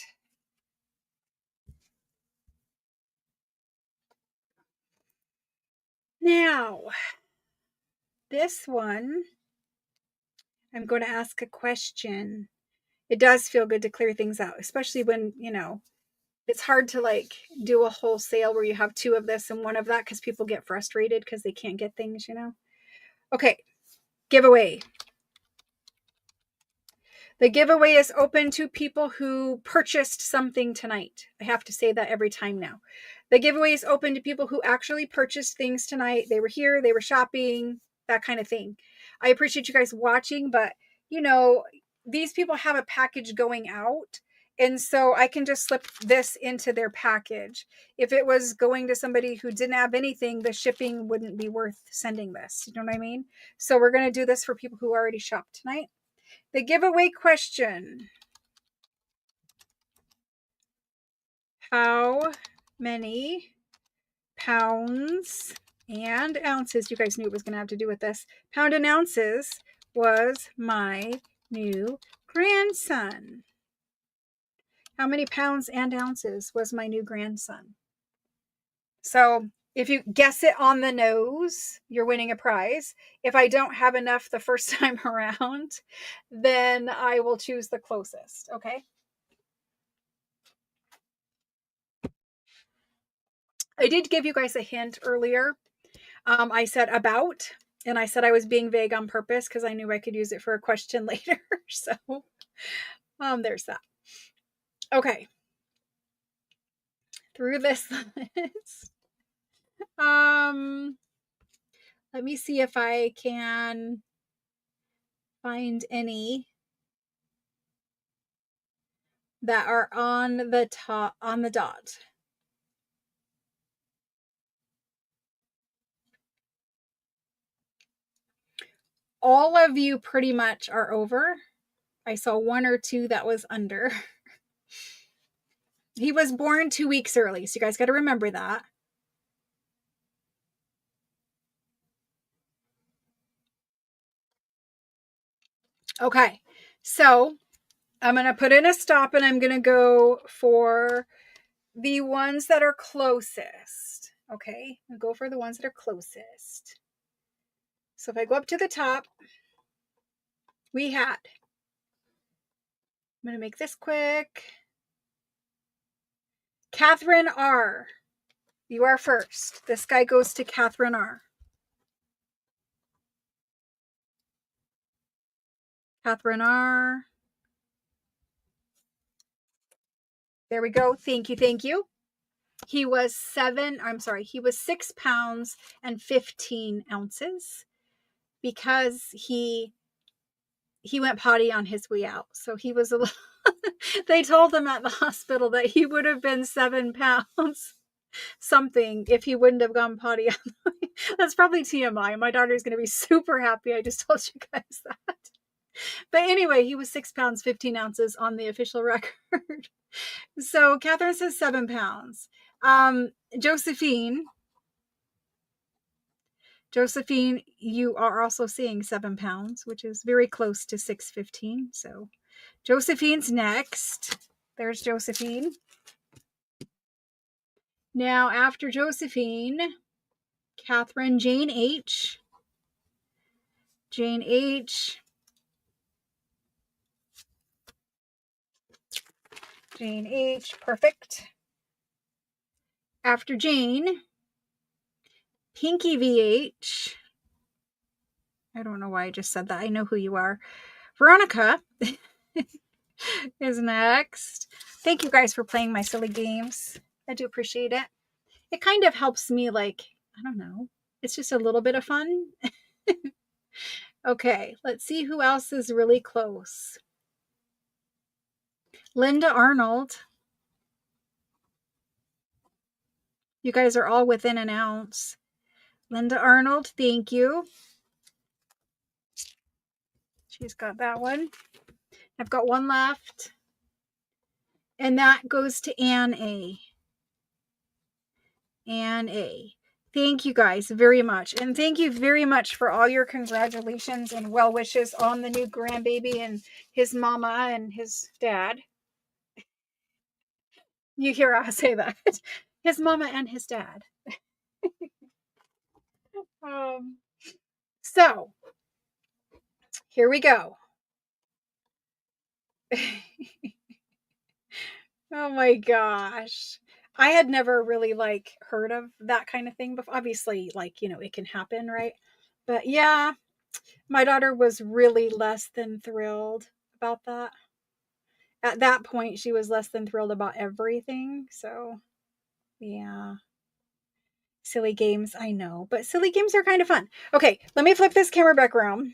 Now, this one, I'm going to ask a question. It does feel good to clear things out, especially when, it's hard to like do a wholesale where you have 2 of this and 1 of that because people get frustrated because they can't get things, Okay, giveaway. The giveaway is open to people who purchased something tonight. I have to say that every time now. The giveaway is open to people who actually purchased things tonight. They were here, they were shopping, that kind of thing. I appreciate you guys watching, but these people have a package going out. And so I can just slip this into their package. If it was going to somebody who didn't have anything, the shipping wouldn't be worth sending this. You know what I mean? So we're going to do this for people who already shopped tonight. The giveaway question. How many pounds and ounces, you guys knew it was going to have to do with this, pound and ounces was my new grandson? How many pounds and ounces was my new grandson? So if you guess it on the nose, you're winning a prize. If I don't have enough the first time around, then I will choose the closest. Okay. I did give you guys a hint earlier. I said about, and I said I was being vague on purpose because I knew I could use it for a question later. So there's that. Okay. Through this list. Let me see if I can find any that are on the top, on the dot. All of you pretty much are over. I saw 1 or 2 that was under. He was born 2 weeks early, so you guys got to remember that. Okay, so I'm going to put in a stop and I'm going to go for the ones that are closest. Okay, I'll go for the ones that are closest. So if I go up to the top, we had, I'm going to make this quick. Catherine R. You are first. This guy goes to Catherine R. Catherine R. There we go. Thank you. Thank you. He was 6 pounds and 15 ounces because he went potty on his way out. So he was a little, they told him at the hospital that he would have been 7 pounds something if he wouldn't have gone potty. That's probably TMI. My daughter's going to be super happy. I just told you guys that. But anyway, he was 6 pounds, 15 ounces on the official record. So Catherine says 7 pounds. Josephine, you are also seeing 7 pounds, which is very close to 615. So Josephine's next. There's Josephine. Now, after Josephine, Catherine, Jane H. Jane H. Jane H. Perfect. After Jane, Pinky VH. I don't know why I just said that. I know who you are. Veronica is next. Thank you guys for playing my silly games. I do appreciate it. It kind of helps me, like, I don't know. It's just a little bit of fun. Okay, let's see who else is really close. Linda Arnold. You guys are all within an ounce. Linda Arnold, thank you. She's got that one. I've got one left. And that goes to Ann A. Ann A. Thank you guys very much. And thank you very much for all your congratulations and well wishes on the new grandbaby and his mama and his dad. You hear us say that. His mama and his dad. So, here we go. Oh my gosh. I had never really heard of that kind of thing before. Obviously, it can happen, right? But yeah, my daughter was really less than thrilled about that. At that point, she was less than thrilled about everything. So, yeah. Silly games, I know, but silly games are kind of fun. Okay, let me flip this camera back around.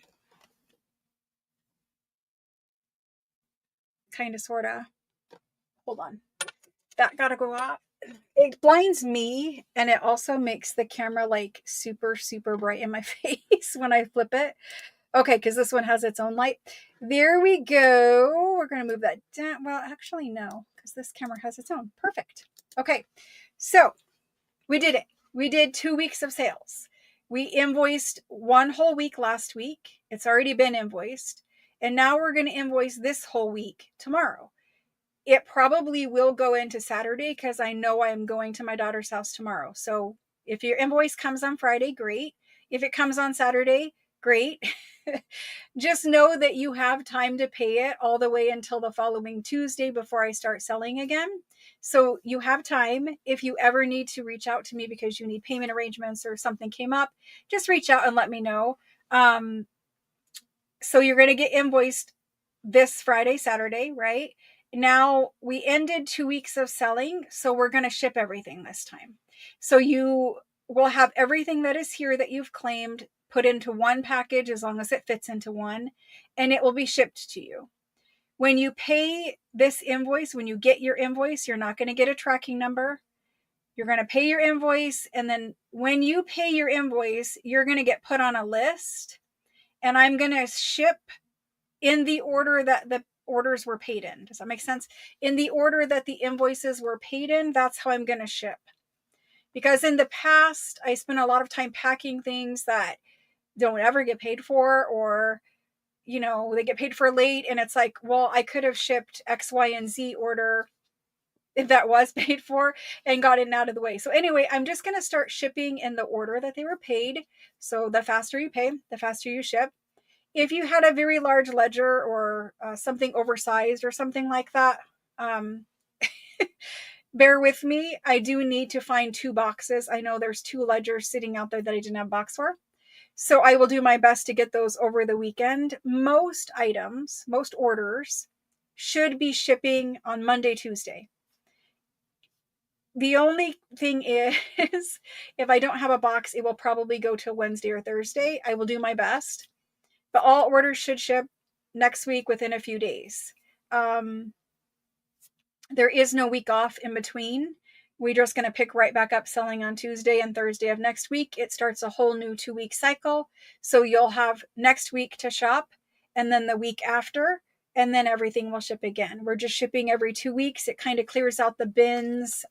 Kind of, sort of. Hold on. That gotta go off. It blinds me, and it also makes the camera super, super bright in my face when I flip it. Okay, because this one has its own light. There we go. We're going to move that down. Well, actually, no, because this camera has its own. Perfect. Okay, so we did it. We did 2 weeks of sales. We invoiced 1 whole week last week. It's already been invoiced. And now we're going to invoice this whole week tomorrow. It probably will go into Saturday because I know I'm going to my daughter's house tomorrow. So if your invoice comes on Friday, great. If it comes on Saturday, great. Just know that you have time to pay it all the way until the following Tuesday before I start selling again. So you have time. If you ever need to reach out to me because you need payment arrangements or something came up, just reach out and let me know. So you're going to get invoiced this Friday, Saturday, right? Now we ended 2 weeks of selling, so we're going to ship everything this time. So you will have everything that is here that you've claimed put into one package as long as it fits into one, and it will be shipped to you. When you pay this invoice, when you get your invoice, you're not going to get a tracking number. You're going to pay your invoice, and then when you pay your invoice, you're going to get put on a list, and I'm going to ship in the order that the orders were paid in. Does that make sense? In the order that the invoices were paid in, that's how I'm going to ship. Because in the past, I spent a lot of time packing things that don't ever get paid for, or they get paid for late, and it's like, well, I could have shipped X, Y, and Z order if that was paid for and got it out of the way. So anyway, I'm just going to start shipping in the order that they were paid. So the faster you pay, the faster you ship. If you had a very large ledger or something oversized or something like that, um, bear with me. I do need to find 2 boxes. I know there's 2 ledgers sitting out there that I didn't have a box for. So I will do my best to get those over the weekend. Most items, most orders should be shipping on Monday, Tuesday. The only thing is, if I don't have a box, it will probably go till Wednesday or Thursday. I will do my best, but all orders should ship next week within a few days. There is no week off in between. We're just going to pick right back up selling on Tuesday and Thursday of next week. It starts a whole new 2-week cycle. So you'll have next week to shop, and then the week after, and then everything will ship again. We're just shipping every 2 weeks. It kind of clears out the bins,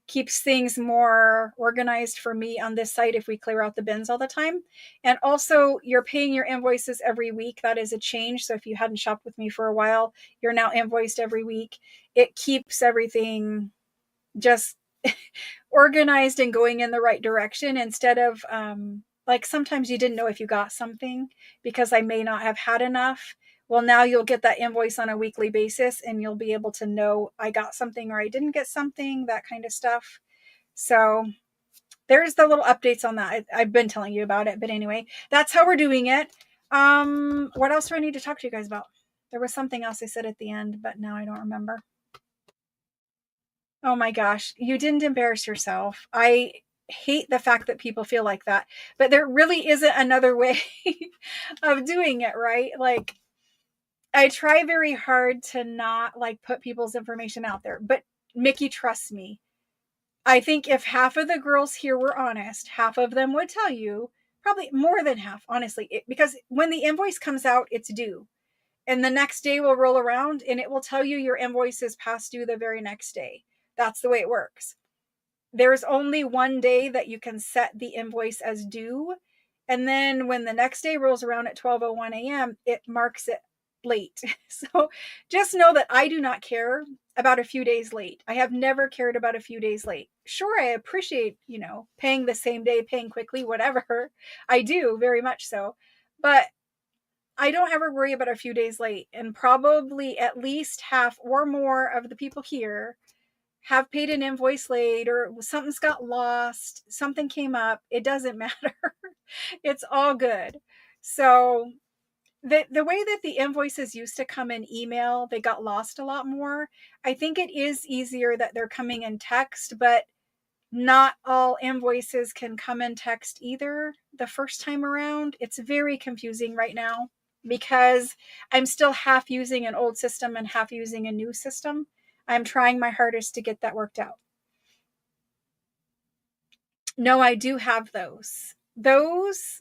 keeps things more organized for me on this site if we clear out the bins all the time. And also, you're paying your invoices every week. That is a change. So if you hadn't shopped with me for a while, you're now invoiced every week. It keeps everything just organized and going in the right direction, instead of like sometimes you didn't know if you got something because I may not have had enough. Well, now you'll get that invoice on a weekly basis, and you'll be able to know I got something or I didn't get something, that kind of stuff. So there's the little updates on that. I've been telling you about it, but anyway, that's how we're doing it. What else do I need to talk to you guys about? There was something else I said at the end, but now I don't remember. Oh my gosh, you didn't embarrass yourself. I hate the fact that people feel like that, but there really isn't another way of doing it, right? Like, I try very hard to not like put people's information out there, but Mickey, trust me. I think if half of the girls here were honest, half of them would tell you, probably more than half, honestly, because when the invoice comes out, it's due. And the next day will roll around and it will tell you your invoice is past due the very next day. That's the way it works. There's only one day that you can set the invoice as due. And then when the next day rolls around at 12:01 a.m., it marks it late. So just know that I do not care about a few days late. I have never cared about a few days late. Sure, I appreciate, paying the same day, paying quickly, whatever. I do very much so. But I don't ever worry about a few days late. And probably at least half or more of the people here have paid an invoice late, or something's got lost, something came up. It doesn't matter. It's all good. So the way that the invoices used to come in email, they got lost a lot more. I think it is easier that they're coming in text, but not all invoices can come in text either the first time around. It's very confusing right now because I'm still half using an old system and half using a new system. I'm trying my hardest to get that worked out. No, I do have those.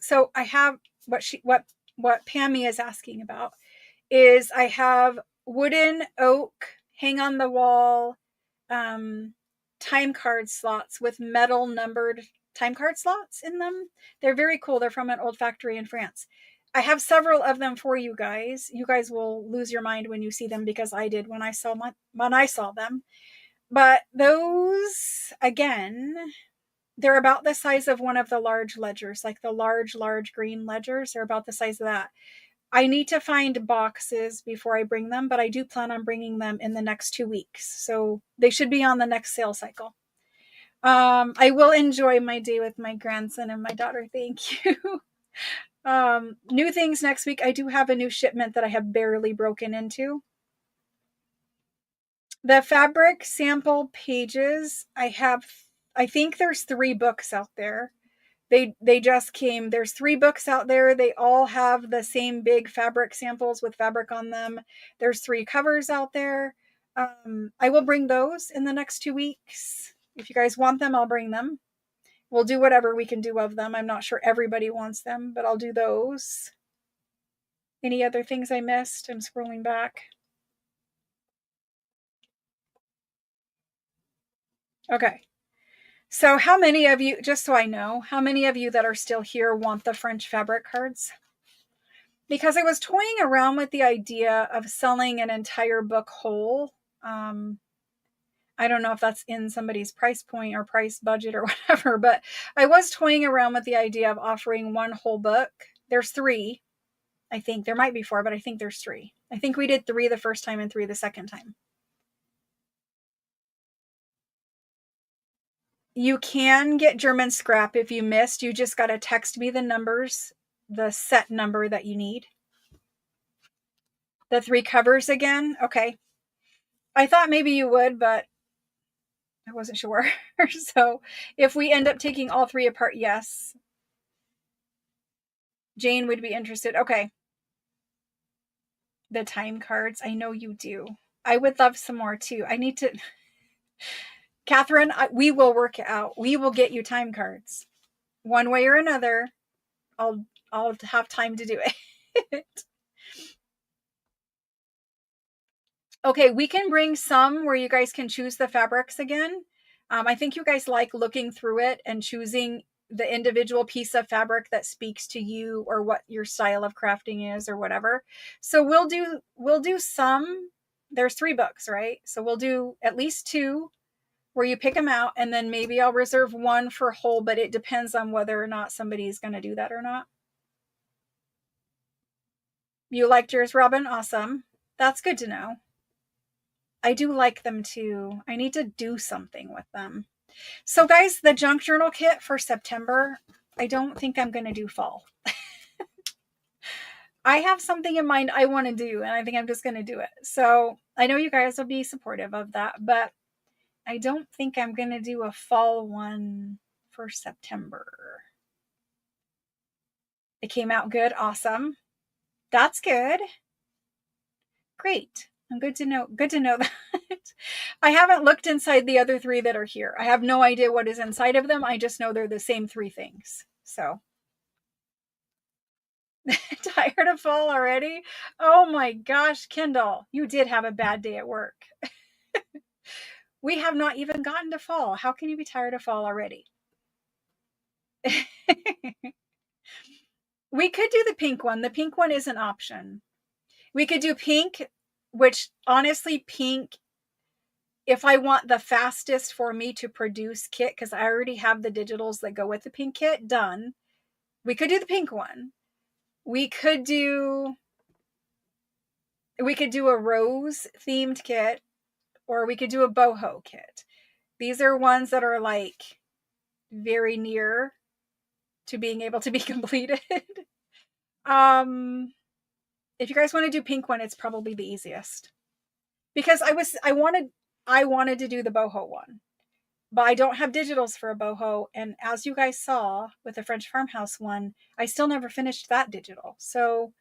So I have what Pammy is asking about is I have wooden, oak, hang on the wall, time card slots with metal numbered time card slots in them. They're very cool. They're from an old factory in France. I have several of them for you guys. You guys will lose your mind when you see them, because I did when I saw them. But those, again, they're about the size of one of the large ledgers, like the large green ledgers. They're about the size of that. I need to find boxes before I bring them, but I do plan on bringing them in the next 2 weeks. So they should be on the next sale cycle. I will enjoy my day with my grandson and my daughter. Thank you. New things next week. I do have a new shipment that I have barely broken into. The fabric sample pages, I think there's 3 books out there. They just came. There's 3 books out there. They all have the same big fabric samples with fabric on them. There's 3 covers out there. I will bring those in the next 2 weeks. If you guys want them, I'll bring them. We'll do whatever we can do of them. I'm not sure everybody wants them, but I'll do those. Any other things I missed? I'm scrolling back. Okay. So how many of you, just so I know, how many of you that are still here want the French fabric cards? because I was toying around with the idea of selling an entire book whole. I don't know if that's in somebody's price point or price budget or whatever, but I was toying around with the idea of offering one whole book. There's three. I think there might be four, but I think there's three. I think we did three the first time and three the second time. You can get German scrap if you missed. You just got to text me the numbers, the set number that you need. The three covers again. Okay. I thought maybe you would, but I wasn't sure. So if we end up taking all three apart, yes. Jane would be interested. Okay. The time cards. I know you do. I would love some more too. I need to. Catherine, we will work it out. We will get you time cards. One way or another. I'll have time to do it. Okay, we can bring some where you guys can choose the fabrics again. I think you guys like looking through it and choosing the individual piece of fabric that speaks to you or what your style of crafting is or whatever. So we'll do some. There's 3 books, right? So we'll do at least 2 where you pick them out, and then maybe I'll reserve 1 for whole, but it depends on whether or not somebody's going to do that or not. You liked yours, Robin? Awesome. That's good to know. I do like them too. I need to do something with them. So guys, the junk journal kit for September, I don't think I'm going to do fall. I have something in mind I want to do, and I think I'm just going to do it. So I know you guys will be supportive of that, but I don't think I'm going to do a fall one for September. It came out good. Awesome. That's good. Great. Good to know that. I haven't looked inside the other 3 that are here. I have no idea what is inside of them. I just know they're the same 3 things. So tired of fall already? Oh my gosh, Kendall, you did have a bad day at work. We have not even gotten to fall. How can you be tired of fall already? We could do the pink one. The pink one is an option. We could do pink, which honestly, pink, if I want the fastest for me to produce kit, because I already have the digitals that go with the pink kit done, we could do the pink one. We could do a rose themed kit, or we could do a boho kit. These are ones that are like very near to being able to be completed. If you guys want to do pink one, it's probably the easiest. Because I wanted to do the boho one. But I don't have digitals for a boho, and as you guys saw with the French farmhouse one, I still never finished that digital. So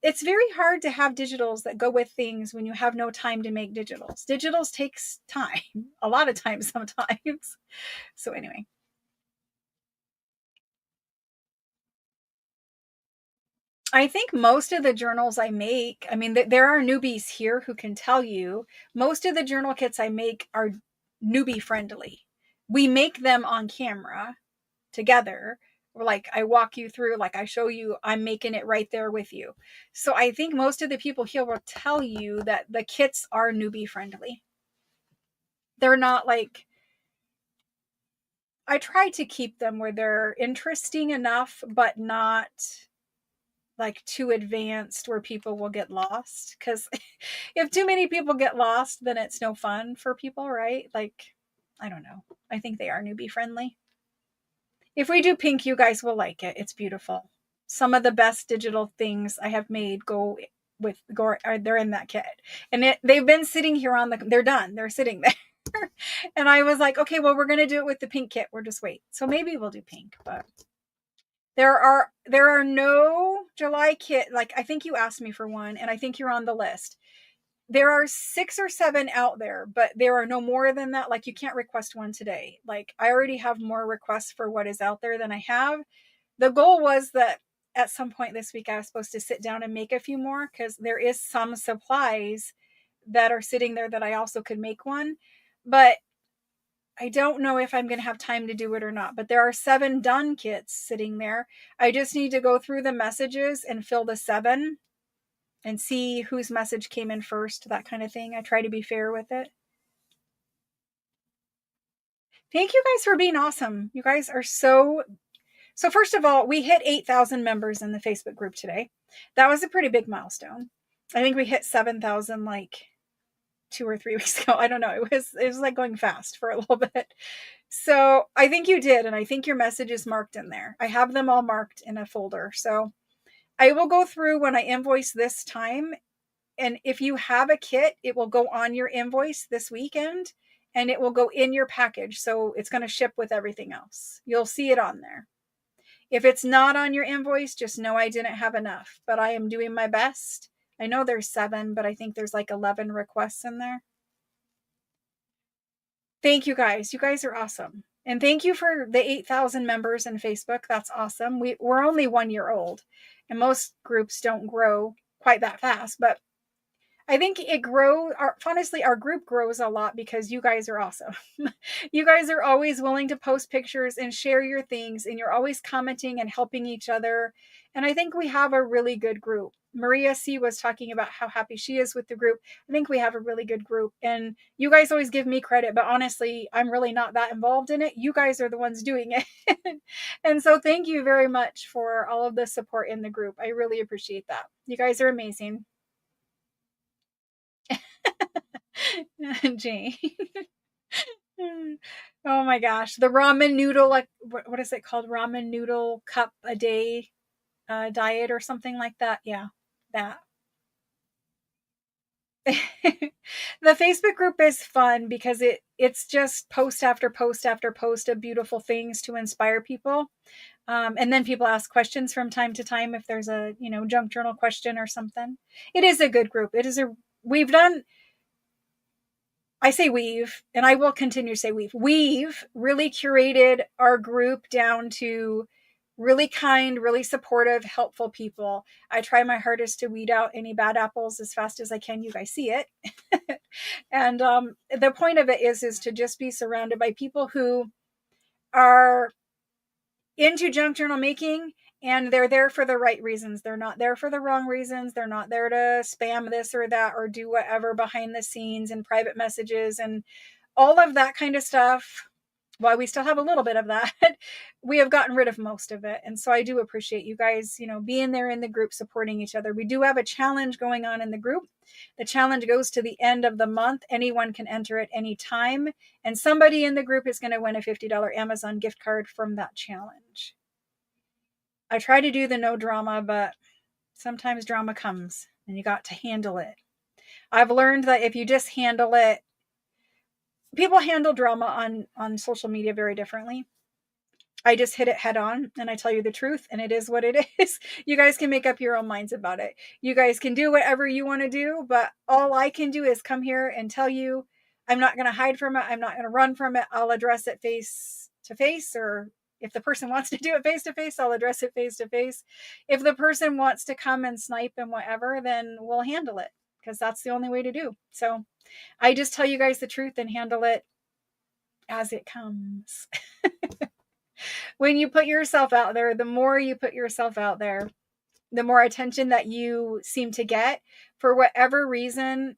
it's very hard to have digitals that go with things when you have no time to make digitals. Digitals takes time, a lot of time sometimes. So anyway. I think most of the journals I make, I mean, there are newbies here who can tell you, most of the journal kits I make are newbie friendly. We make them on camera together. Like I walk you through, like I show you, I'm making it right there with you. So I think most of the people here will tell you that the kits are newbie friendly. They're not like, I try to keep them where they're interesting enough, but not like too advanced where people will get lost. Because if too many people get lost, then it's no fun for people, right? Like, I don't know. I think they are newbie friendly. If we do pink, you guys will like it. It's beautiful. Some of the best digital things I have made they're in that kit. And they've been sitting here they're done. They're sitting there. And I was like, okay, well, we're going to do it with the pink kit. We're just wait. So maybe we'll do pink, but there are no July kit. Like, I think you asked me for one, and I think you're on the list. There are 6 or 7 out there, but there are no more than that. Like, you can't request one today. Like, I already have more requests for what is out there than I have. The goal was that at some point this week I was supposed to sit down and make a few more, because there is some supplies that are sitting there that I also could make one. But I don't know if I'm going to have time to do it or not, but there are 7 done kits sitting there. I just need to go through the messages and fill the 7 and see whose message came in first, that kind of thing. I try to be fair with it. Thank you guys for being awesome. You guys are so first of all, we hit 8,000 members in the Facebook group today. That was a pretty big milestone. I think we hit 7,000 like 2 or 3 weeks ago. I don't know. It was like going fast for a little bit. So I think you did, and I think your message is marked in there. I have them all marked in a folder. So I will go through when I invoice this time. And if you have a kit, it will go on your invoice this weekend and it will go in your package. So it's going to ship with everything else. You'll see it on there. If it's not on your invoice, just know I didn't have enough, but I am doing my best. I know there's 7, but I think there's like 11 requests in there. Thank you guys. You guys are awesome. And thank you for the 8,000 members in Facebook. That's awesome. We're only 1 year old, and most groups don't grow quite that fast, but I think it grows. Honestly, our group grows a lot because you guys are awesome. You guys are always willing to post pictures and share your things, and you're always commenting and helping each other. And I think we have a really good group. Maria C was talking about how happy she is with the group. I think we have a really good group, and you guys always give me credit, but honestly, I'm really not that involved in it. You guys are the ones doing it. And so thank you very much for all of the support in the group. I really appreciate that. You guys are amazing. Jane. Oh my gosh. The ramen noodle, like, what is it called? Ramen noodle cup a day diet or something like that. Yeah, that. The Facebook group is fun because it's just post after post after post of beautiful things to inspire people. And then people ask questions from time to time if there's a, junk journal question or something. It is a good group. We've done, I say we've, and I will continue to say we've. We've really curated our group down to really kind, really supportive, helpful people. I try my hardest to weed out any bad apples as fast as I can. You guys see it. And the point of it is to just be surrounded by people who are into junk journal making, and they're there for the right reasons. They're not there for the wrong reasons. They're not there to spam this or that or do whatever behind the scenes and private messages and all of that kind of stuff. While we still have a little bit of that, we have gotten rid of most of it. And so I do appreciate you guys, being there in the group, supporting each other. We do have a challenge going on in the group. The challenge goes to the end of the month. Anyone can enter at any time. And somebody in the group is going to win a $50 Amazon gift card from that challenge. I try to do the no drama, but sometimes drama comes and you got to handle it. I've learned that if you just handle it, people handle drama on social media very differently. I just hit it head on and I tell you the truth, and it is what it is. You guys can make up your own minds about it. You guys can do whatever you want to do, but all I can do is come here and tell you I'm not going to hide from it. I'm not going to run from it. I'll address it face to face, or if the person wants to do it face to face, I'll address it face to face. If the person wants to come and snipe and whatever, then we'll handle it, because that's the only way to do. So I just tell you guys the truth and handle it as it comes. When you put yourself out there, the more you put yourself out there, the more attention that you seem to get for whatever reason.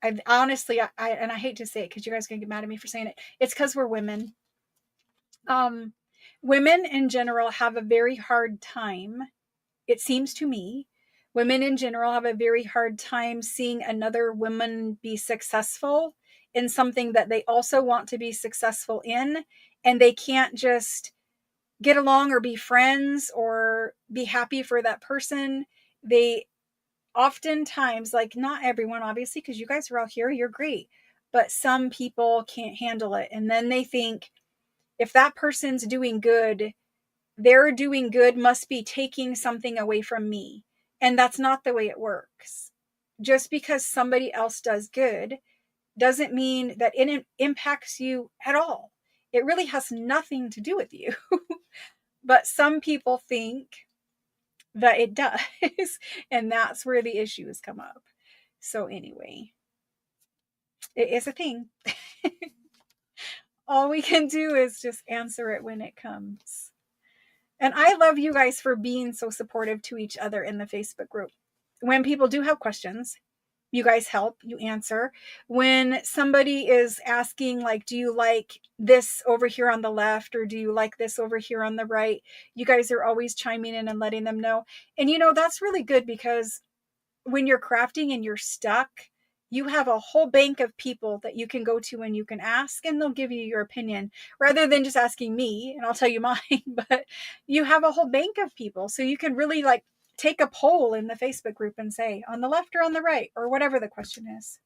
I honestly, and I hate to say it because you guys are gonna get mad at me for saying it. It's because we're women. Women in general have a very hard time. It seems to me, women in general have a very hard time seeing another woman be successful in something that they also want to be successful in, and they can't just get along or be friends or be happy for that person. They oftentimes, like, not everyone, obviously, because you guys are all here, you're great, but some people can't handle it. And then they think if that person's doing good, their doing good must be taking something away from me. And that's not the way it works. Just because somebody else does good doesn't mean that it impacts you at all. It really has nothing to do with you. But some people think that it does. And that's where the issues come up. So anyway, it is a thing. All we can do is just answer it when it comes. And I love you guys for being so supportive to each other in the Facebook group. When people do have questions, you guys help, you answer. When somebody is asking, like, do you like this over here on the left, or do you like this over here on the right? You guys are always chiming in and letting them know. And that's really good, because when you're crafting and you're stuck, you have a whole bank of people that you can go to and you can ask, and they'll give you your opinion rather than just asking me and I'll tell you mine. But you have a whole bank of people, so you can really like take a poll in the Facebook group and say on the left or on the right, or whatever the question is.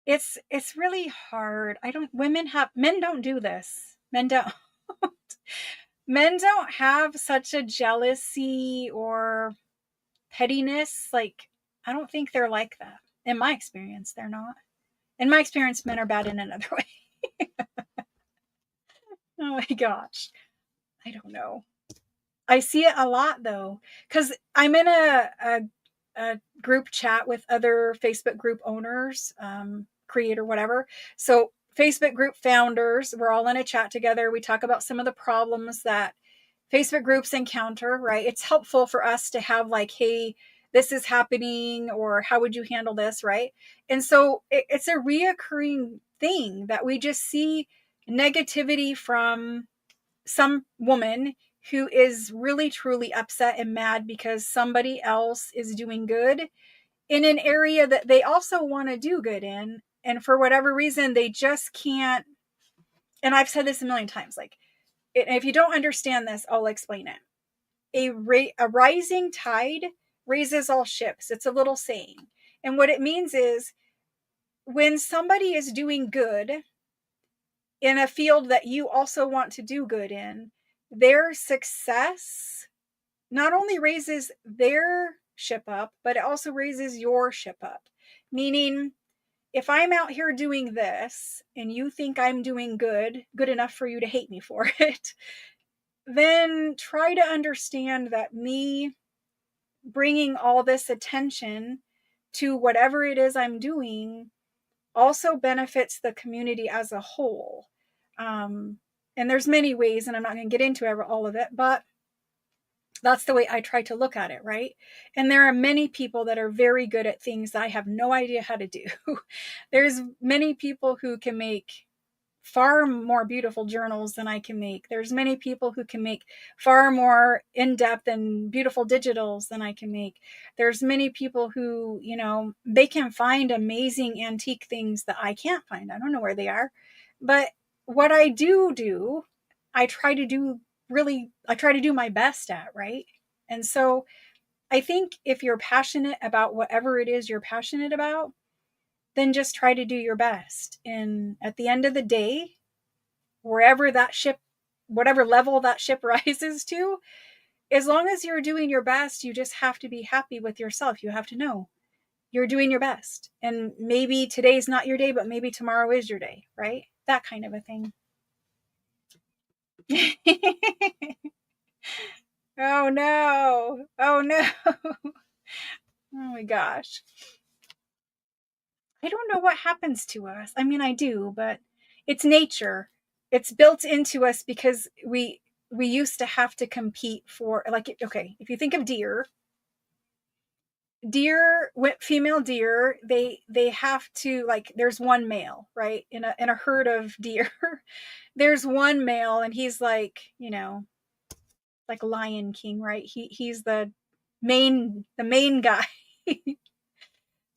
It's really hard. I don't Men don't do this. Men don't have such a jealousy or pettiness. Like, I don't think they're like that. In my experience, they're not. In my experience, men are bad in another way. Oh my gosh. I don't know. I see it a lot though, because I'm in a group chat with other Facebook group owners, creator, whatever. So Facebook group founders, we're all in a chat together. We talk about some of the problems that Facebook groups encounter, right? It's helpful for us to have like, hey, this is happening, or how would you handle this, right? And so it's a reoccurring thing that we just see negativity from some woman who is really truly upset and mad because somebody else is doing good in an area that they also want to do good in. And for whatever reason, they just can't. And I've said this a million times, like, if you don't understand this, I'll explain it. A rising tide raises all ships. It's a little saying. And what it means is, when somebody is doing good in a field that you also want to do good in, their success not only raises their ship up, but it also raises your ship up. Meaning, if I'm out here doing this and you think I'm doing good enough for you to hate me for it, then try to understand that me bringing all this attention to whatever it is I'm doing also benefits the community as a whole. And there's many ways, and I'm not going to get into all of it, but that's the way I try to look at it, right? And there are many people that are very good at things that I have no idea how to do. There's many people who can make far more beautiful journals than I can make. There's many people who can make far more in-depth and beautiful digitals than I can make. There's many people who, they can find amazing antique things that I can't find. I don't know where they are. But what I do, I try to do my best at, right? And so I think if you're passionate about whatever it is you're passionate about, then just try to do your best. And at the end of the day, wherever that ship, whatever level that ship rises to, as long as you're doing your best, you just have to be happy with yourself. You have to know you're doing your best. And maybe today's not your day, but maybe tomorrow is your day, right? That kind of a thing. Oh no. Oh no. Oh my gosh. I don't know what happens to us. I mean, I do, but it's nature. It's built into us because we used to have to compete for, like, okay, if you think of female deer, they have to, like, there's one male, right? In a herd of deer. There's one male, and he's like, like Lion King, right? He's the main guy.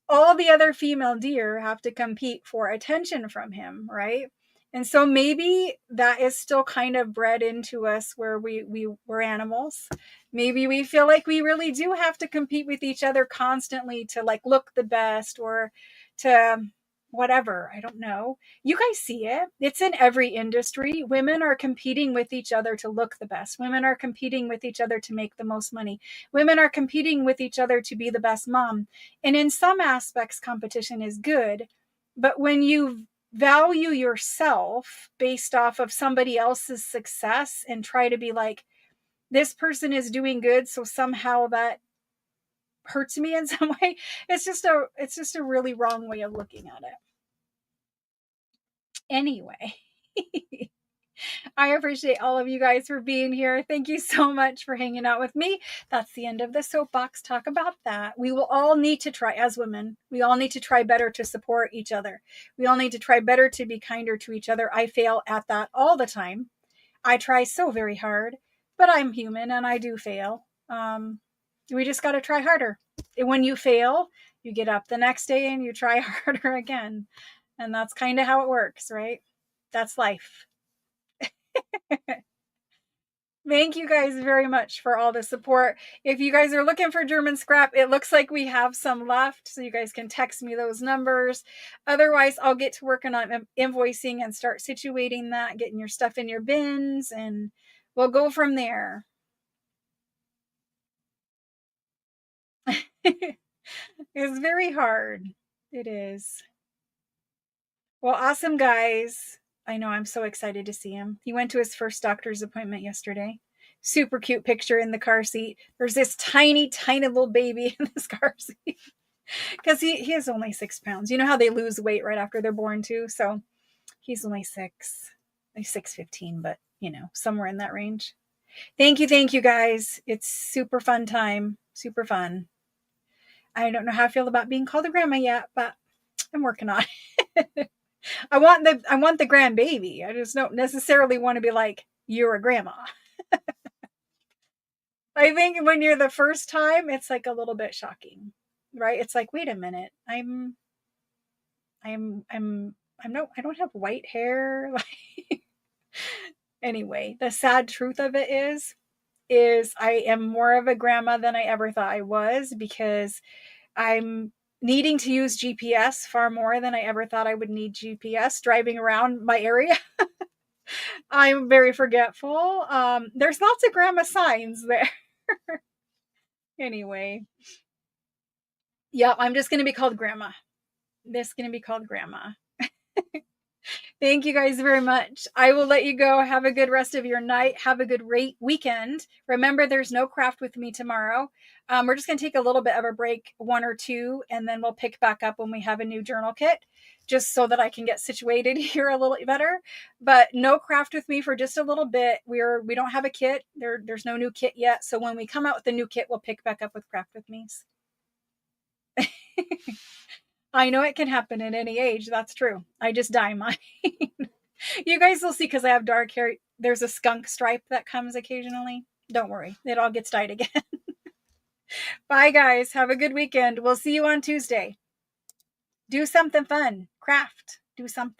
All the other female deer have to compete for attention from him, right? And so maybe that is still kind of bred into us, where we're animals. Maybe we feel like we really do have to compete with each other constantly to, like, look the best, or to whatever. I don't know. You guys see it. It's in every industry. Women are competing with each other to look the best. Women are competing with each other to make the most money. Women are competing with each other to be the best mom. And in some aspects, competition is good. But when you value yourself based off of somebody else's success and try to be like, this person is doing good, so somehow that hurts me in some way, it's just a really wrong way of looking at it. Anyway, I appreciate all of you guys for being here. Thank you so much for hanging out with me. That's the end of the soapbox talk about that. We will all need to try, as women, we all need to try better to support each other. We all need to try better to be kinder to each other. I fail at that all the time. I try so very hard, but I'm human and I do fail. We just got to try harder. And when you fail, you get up the next day and you try harder again. And that's kind of how it works, right? That's life. Thank you guys very much for all the support. If you guys are looking for German scrap, it looks like we have some left, so you guys can text me those numbers. Otherwise, I'll get to working on invoicing and start situating that, getting your stuff in your bins, and we'll go from there. It's very hard. It is. Well, awesome, guys. I know, I'm so excited to see him. He went to his first doctor's appointment yesterday. Super cute picture in the car seat. There's this tiny, tiny little baby in this car seat. Because he is only 6 pounds. You know how they lose weight right after they're born, too? So he's only 6. Like 6'15", but, somewhere in that range. Thank you, guys. It's super fun time. Super fun. I don't know how I feel about being called a grandma yet, but I'm working on it. I want the grandbaby. I just don't necessarily want to be like, you're a grandma. I think when you're the first time, it's like a little bit shocking, right? It's like, wait a minute, I don't have white hair. Anyway, the sad truth of it is I am more of a grandma than I ever thought I was, because I'm needing to use GPS far more than I ever thought I would need GPS driving around my area. I'm very forgetful. There's lots of grandma signs there. Anyway, yep, I'm just going to be called grandma. This is going to be called grandma. Thank you guys very much. I will let you go. Have a good rest of your night. Have a good weekend. Remember, there's no craft with me tomorrow. We're just going to take a little bit of a break, 1 or 2, and then we'll pick back up when we have a new journal kit, just so that I can get situated here a little better. But no craft with me for just a little bit. We don't have a kit. There's no new kit yet. So when we come out with the new kit, we'll pick back up with craft with me. I know it can happen at any age. That's true. I just dye mine. You guys will see, because I have dark hair. There's a skunk stripe that comes occasionally. Don't worry. It all gets dyed again. Bye, guys. Have a good weekend. We'll see you on Tuesday. Do something fun. Craft. Do something.